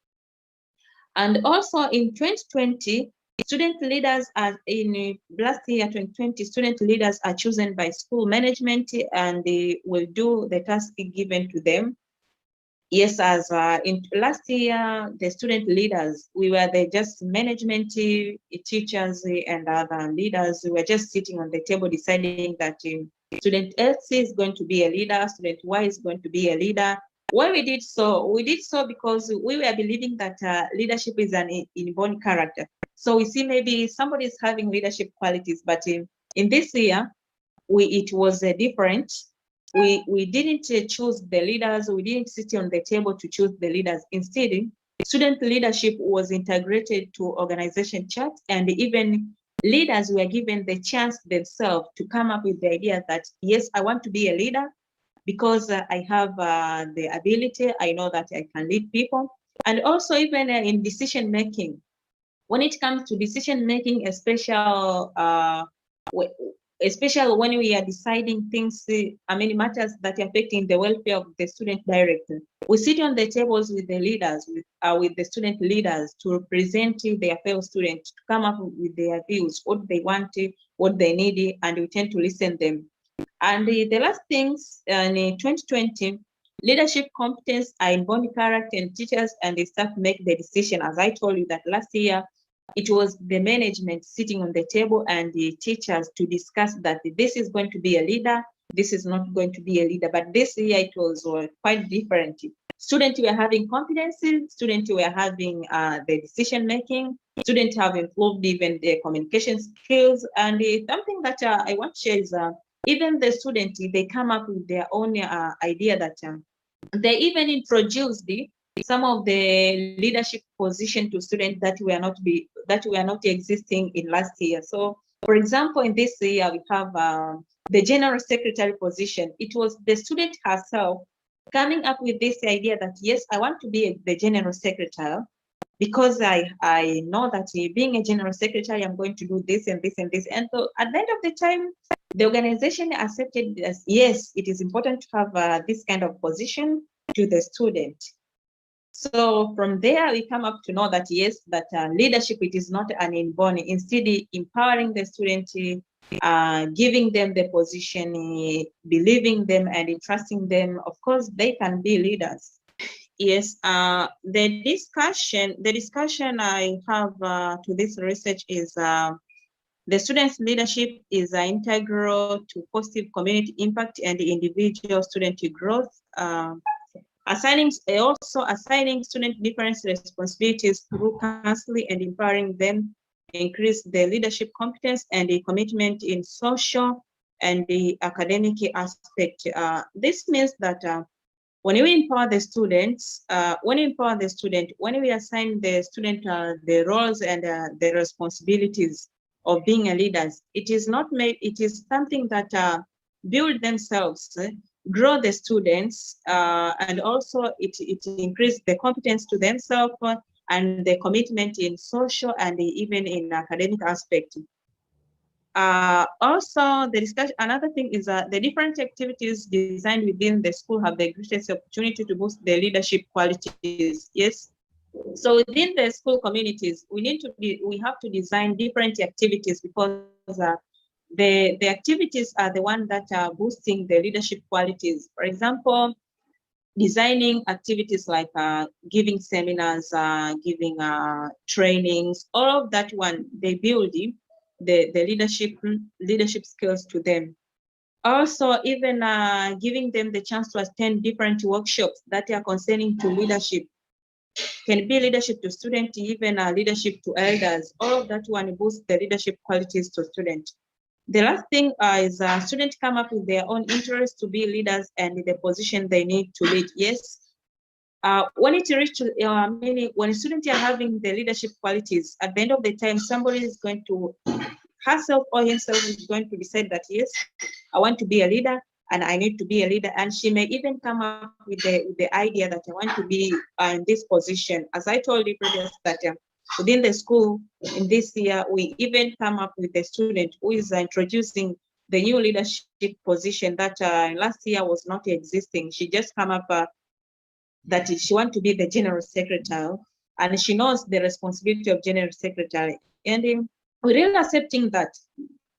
And also in 2020, student leaders are in last year, 2020, student leaders are chosen by school management, and they will do the task given to them. Yes, as in last year, the student leaders, we were just management teachers and other leaders. We were just sitting on the table deciding that student X is going to be a leader, student Y is going to be a leader. Why we did so because we were believing that leadership is an inborn character. So we see maybe somebody is having leadership qualities, but in this year, it was different. We didn't choose the leaders. We didn't sit on the table to choose the leaders. Instead, student leadership was integrated to organization charts, and even leaders were given the chance themselves to come up with the idea that, yes, I want to be a leader because I have the ability. I know that I can lead people. And also even in decision making, when it comes to decision making, especially when we are deciding things, matters that are affecting the welfare of the student directly. We sit on the tables with the leaders, with the student leaders, to represent their fellow students, to come up with their views, what they want, what they need, and we tend to listen to them. And the last things in 2020, leadership competence are inborn character, and teachers and the staff make the decision. As I told you that last year, it was the management sitting on the table and the teachers to discuss that this is going to be a leader, this is not going to be a leader. But this year it was quite different. Students were having competencies, students were having the decision making, students have improved even their communication skills. And something that I want to share is even the students, they come up with their own idea that they even introduced some of the leadership position to students that were not existing in last year. So, for example, in this year we have the general secretary position. It was the student herself coming up with this idea that, yes, I want to be the general secretary because I know that being a general secretary, I'm going to do this and this and this. And so at the end of the time, the organization accepted as, yes, it is important to have this kind of position to the student. So from there, we come up to know that yes, that leadership, it is not an inborn, instead empowering the student, giving them the position, believing them and trusting them. Of course, they can be leaders. Yes, the discussion I have to this research is the students' leadership is integral to positive community impact and individual student growth. Assigning student different responsibilities through counseling and empowering them increase their leadership competence and the commitment in social and the academic aspect. This means that when we empower the students, when we assign the student the roles and the responsibilities of being a leader, it is not made, it is something that build themselves, grow the students, and also it increase the competence to themselves and the commitment in social and even in academic aspect. Also, the discussion, another thing is that the different activities designed within the school have the greatest opportunity to boost their leadership qualities. Yes. So within the school communities, we have to design different activities because the activities are the ones that are boosting the leadership qualities. For example, designing activities like giving seminars, giving trainings, all of that one, they build the leadership skills to them. Also, even giving them the chance to attend different workshops that are concerning to leadership. Can be leadership to students, even leadership to elders. All of that one boosts the leadership qualities to students. The last thing is students come up with their own interest to be leaders and the position they need to lead. Yes. When it reaches, when students are having the leadership qualities, at the end of the time, somebody is going to, herself or himself is going to decide that, yes, I want to be a leader and I need to be a leader. And she may even come up with the idea that I want to be in this position. As I told you previously, that within the school in this year, we even come up with a student who is introducing the new leadership position that last year was not existing. She just come up that she wants to be the general secretary, and she knows the responsibility of general secretary. And we're really accepting that.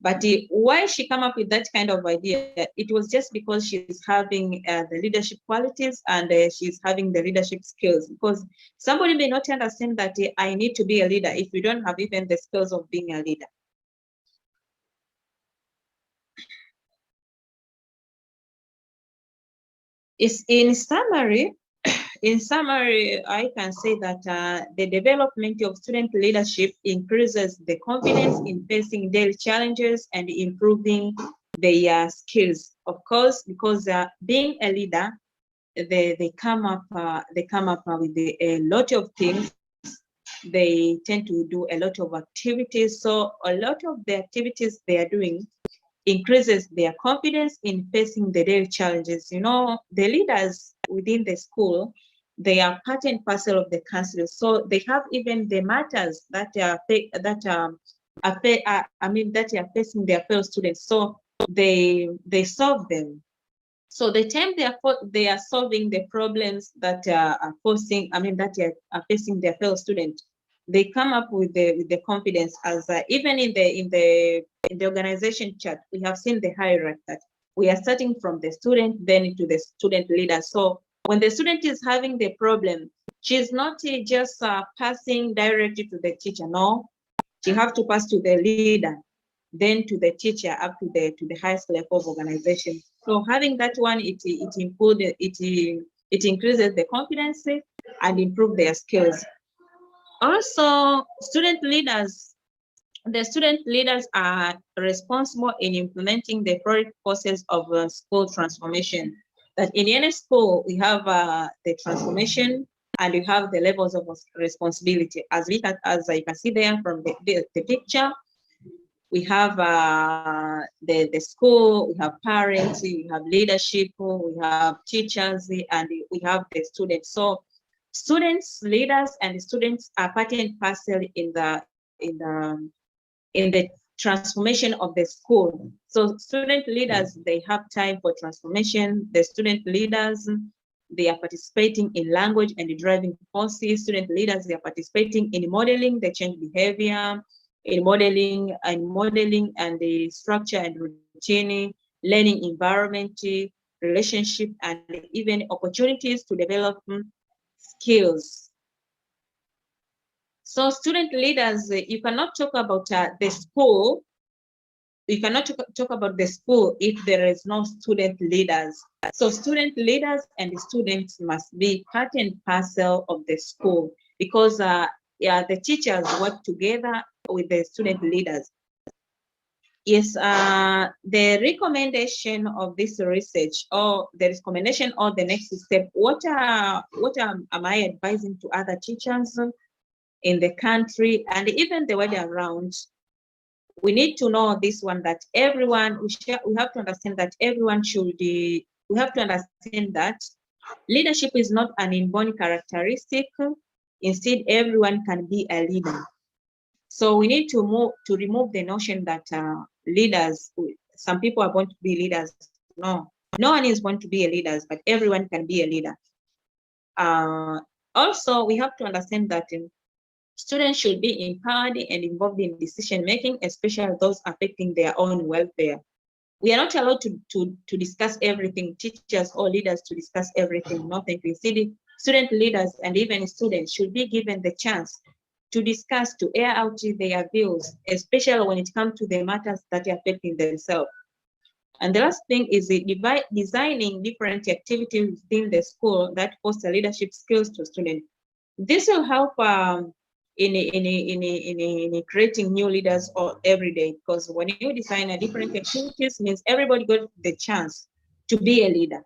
But why she come up with that kind of idea, it was just because she's having the leadership qualities and she's having the leadership skills. Because somebody may not understand that I need to be a leader if you don't have even the skills of being a leader. In summary, I can say that the development of student leadership increases the confidence in facing daily challenges and improving their skills. Of course, because being a leader, they come up with a lot of things. They tend to do a lot of activities. So a lot of the activities they are doing increases their confidence in facing the daily challenges. You know, the leaders within the school, they are part and parcel of the council. So they have even the matters that are facing their fellow students. So they solve them. So the time they are solving the problems that are facing their fellow students, they come up with the confidence. As even in the organization chart, we have seen the hierarchy that we are starting from the student, then to the student leader. So when the student is having the problem, she's not just passing directly to the teacher. No, she have to pass to the leader, then to the teacher, up to the highest level of organization. So having that one, it increases the confidence and improve their skills. Also, the student leaders are responsible in implementing the process of school transformation. That in any school, we have the transformation and we have the levels of responsibility. As you can see there from the picture, we have the school, we have parents, we have leadership, we have teachers, and we have the students. So students, leaders, and students are part and parcel in the transformation of the school. So student leaders, they have time for transformation. The student leaders, they are participating in language and driving policy. Student leaders, they are participating in modeling the change behavior, in modeling and the structure and routine, learning environment, relationship, and even opportunities to develop skills. So student leaders, you cannot talk about the school. You cannot talk about the school if there is no student leaders. So student leaders and the students must be part and parcel of the school, because the teachers work together with the student leaders. Yes, the recommendation of this research, or the recommendation or the next step, what am I advising to other teachers in the country and even the world around? We need to know this one, that everyone, we have to understand that everyone should we have to understand that leadership is not an inborn characteristic. Instead, everyone can be a leader. So we need to remove the notion that leaders, some people are going to be leaders. No one is going to be a leader, but everyone can be a leader. Also, we have to understand that students should be empowered and involved in decision making, especially those affecting their own welfare. We are not allowed to discuss everything, teachers or leaders to discuss everything. No, thank you. Instead, student leaders and even students should be given the chance to discuss, to air out their views, especially when it comes to the matters that are affecting themselves. And the last thing is designing different activities within the school that foster leadership skills to students. This will help in creating new leaders every day, because when you design a different activities, means everybody got the chance to be a leader.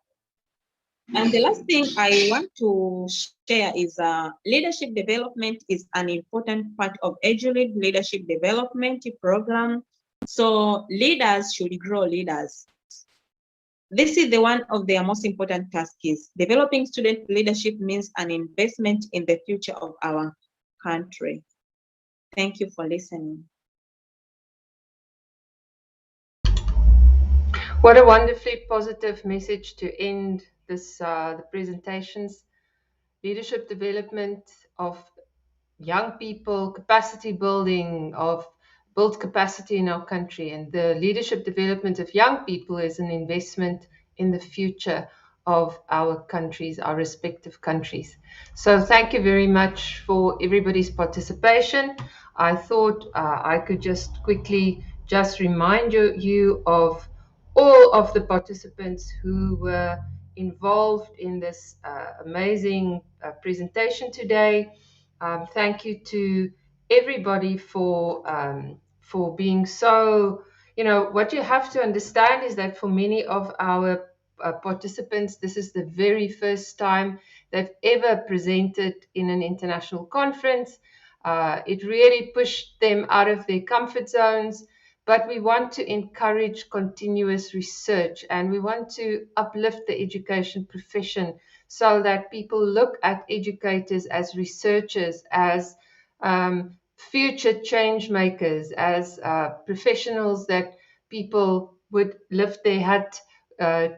And the last thing I want to share is leadership development is an important part of EduLead leadership development program. So leaders should grow leaders. This is one of their most important tasks. Developing student leadership means an investment in the future of our country. Thank you for listening.
What a wonderfully positive message to end this the presentations. Leadership development of young people, capacity building, of build capacity in our country, and the leadership development of young people is an investment in the future of our countries, our respective countries. So thank you very much for everybody's participation. I thought I could just quickly just remind you of all of the participants who were involved in this amazing presentation today. Thank you to everybody for being so, what you have to understand is that for many of our participants, this is the very first time they've ever presented in an international conference. It really pushed them out of their comfort zones. But we want to encourage continuous research, and we want to uplift the education profession so that people look at educators as researchers, as future change makers, as professionals that people would lift their hat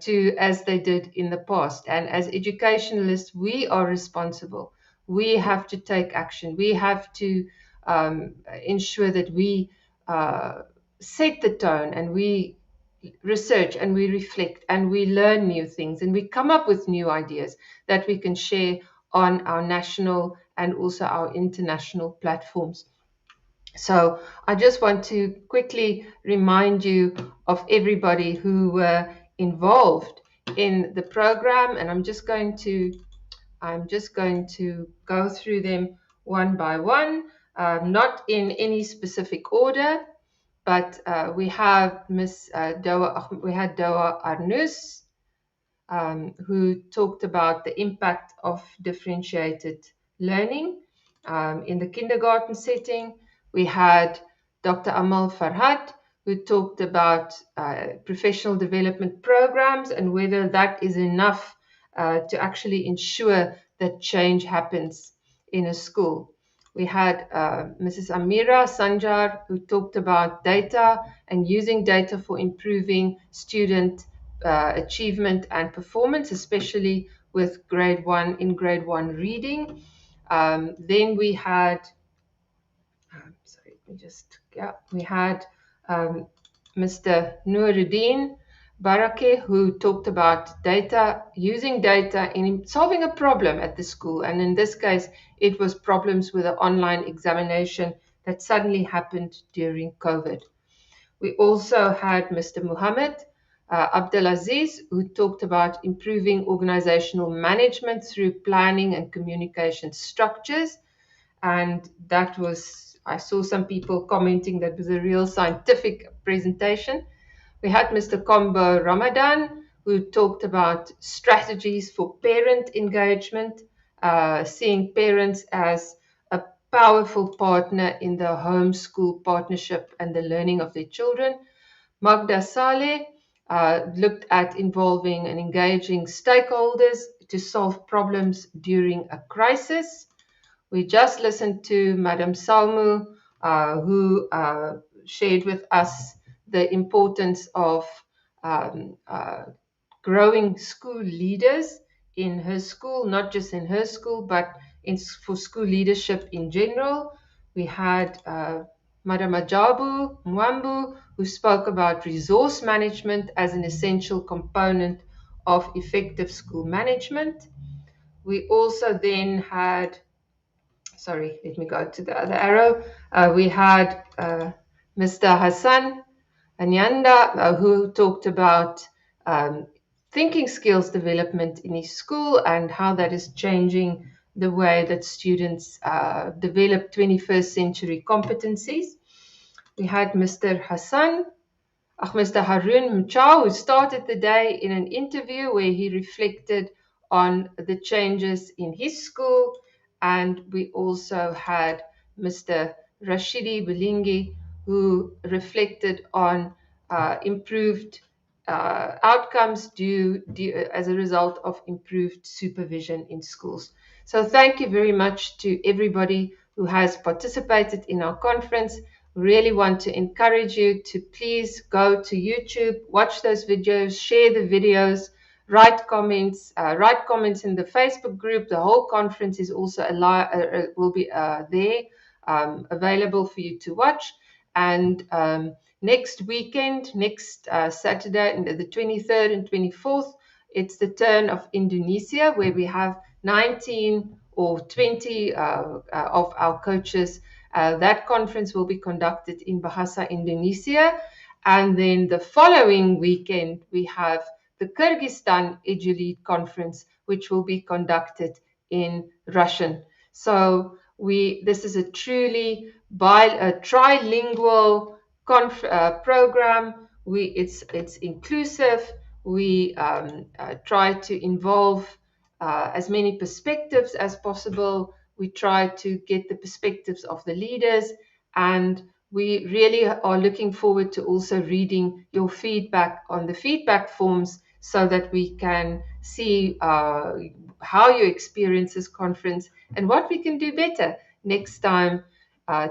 to, as they did in the past. And as educationalists, we are responsible. We have to take action. We have to ensure that we set the tone, and we research and we reflect and we learn new things and we come up with new ideas that we can share on our national and also our international platforms. So I just want to quickly remind you of everybody who were involved in the program, and I'm just going to go through them one by one, not in any specific order. But we have Doa Arnous, who talked about the impact of differentiated learning in the kindergarten setting. We had Dr. Amal Farhad, who talked about professional development programs and whether that is enough to actually ensure that change happens in a school. We had Mrs. Amira Sanjar, who talked about data and using data for improving student achievement and performance, especially with grade 1 reading. Then we had, we had Mr. Nuruddin Barake, who talked about data, using data in solving a problem at the school. And in this case, it was problems with an online examination that suddenly happened during COVID. We also had Mr. Muhammad Abdelaziz, who talked about improving organizational management through planning and communication structures. And that was, I saw some people commenting that was a real scientific presentation. We had Mr. Kombo Ramadan, who talked about strategies for parent engagement, seeing parents as a powerful partner in the homeschool partnership and the learning of their children. Magda Saleh looked at involving and engaging stakeholders to solve problems during a crisis. We just listened to Madam Salmu, who shared with us the importance of growing school leaders in her school, not just in her school, but for school leadership in general. We had Madam Ajabu Mwambu, who spoke about resource management as an essential component of effective school management. We also then had, sorry, let me go to the other arrow. We had Mr. Hassan Anyanda, who talked about thinking skills development in his school and how that is changing the way that students develop 21st century competencies. We had Mr. Mr. Harun Mchao, who started the day in an interview where he reflected on the changes in his school. And we also had Mr. Rashidi Bilingi, who reflected on improved outcomes due as a result of improved supervision in schools. So thank you very much to everybody who has participated in our conference. Really want to encourage you to please go to YouTube, watch those videos, share the videos, write comments in the Facebook group. The whole conference is also will be there, available for you to watch. And next weekend, next Saturday, the 23rd and 24th, it's the turn of Indonesia, where we have 19 or 20 of our coaches. That conference will be conducted in Bahasa Indonesia. And then the following weekend, we have the Kyrgyzstan EduLead Conference, which will be conducted in Russian. So this is a truly trilingual program. It's inclusive. We try to involve as many perspectives as possible. We try to get the perspectives of the leaders, and we really are looking forward to also reading your feedback on the feedback forms so that we can see how you experience this conference and what we can do better next time.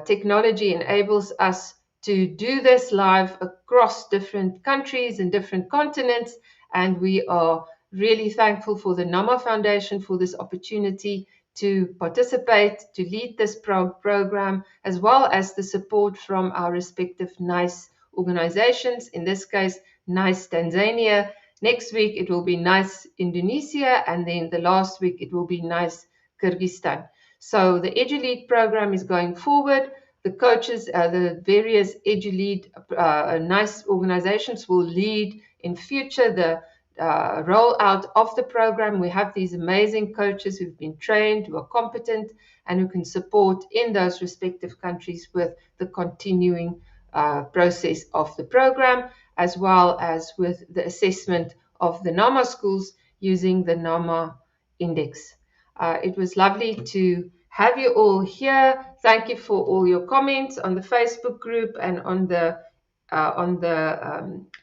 Technology enables us to do this live across different countries and different continents, and we are really thankful for the NAMA Foundation for this opportunity to participate, to lead this program, as well as the support from our respective NICE organizations, in this case, NICE Tanzania. Next week, it will be NICE Indonesia, and then the last week, it will be NICE Kyrgyzstan. So the EduLead program is going forward. The coaches, the various EduLead NICE organizations will lead in future the rollout of the program. We have these amazing coaches who've been trained, who are competent, and who can support in those respective countries with the continuing process of the program, as well as with the assessment of the NAMA schools using the NAMA index. It was lovely to have you all here. Thank you for all your comments on the Facebook group and on the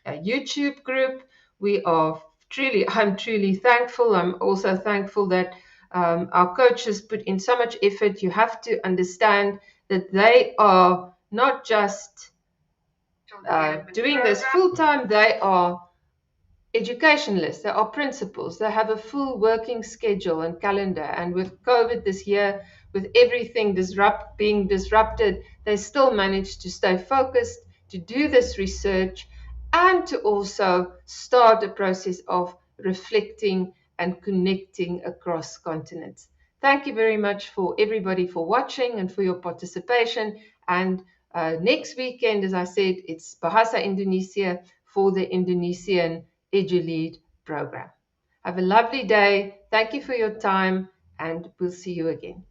YouTube group. I'm truly thankful. I'm also thankful that our coaches put in so much effort. You have to understand that they are not just doing this full time, they are educationalists, they are principals, they have a full working schedule and calendar. And with COVID this year, with everything being disrupted, they still managed to stay focused, to do this research, and to also start a process of reflecting and connecting across continents. Thank you very much for everybody for watching and for your participation. And next weekend, as I said, it's Bahasa Indonesia for the Indonesian EduLead program. Have a lovely day. Thank you for your time, and we'll see you again.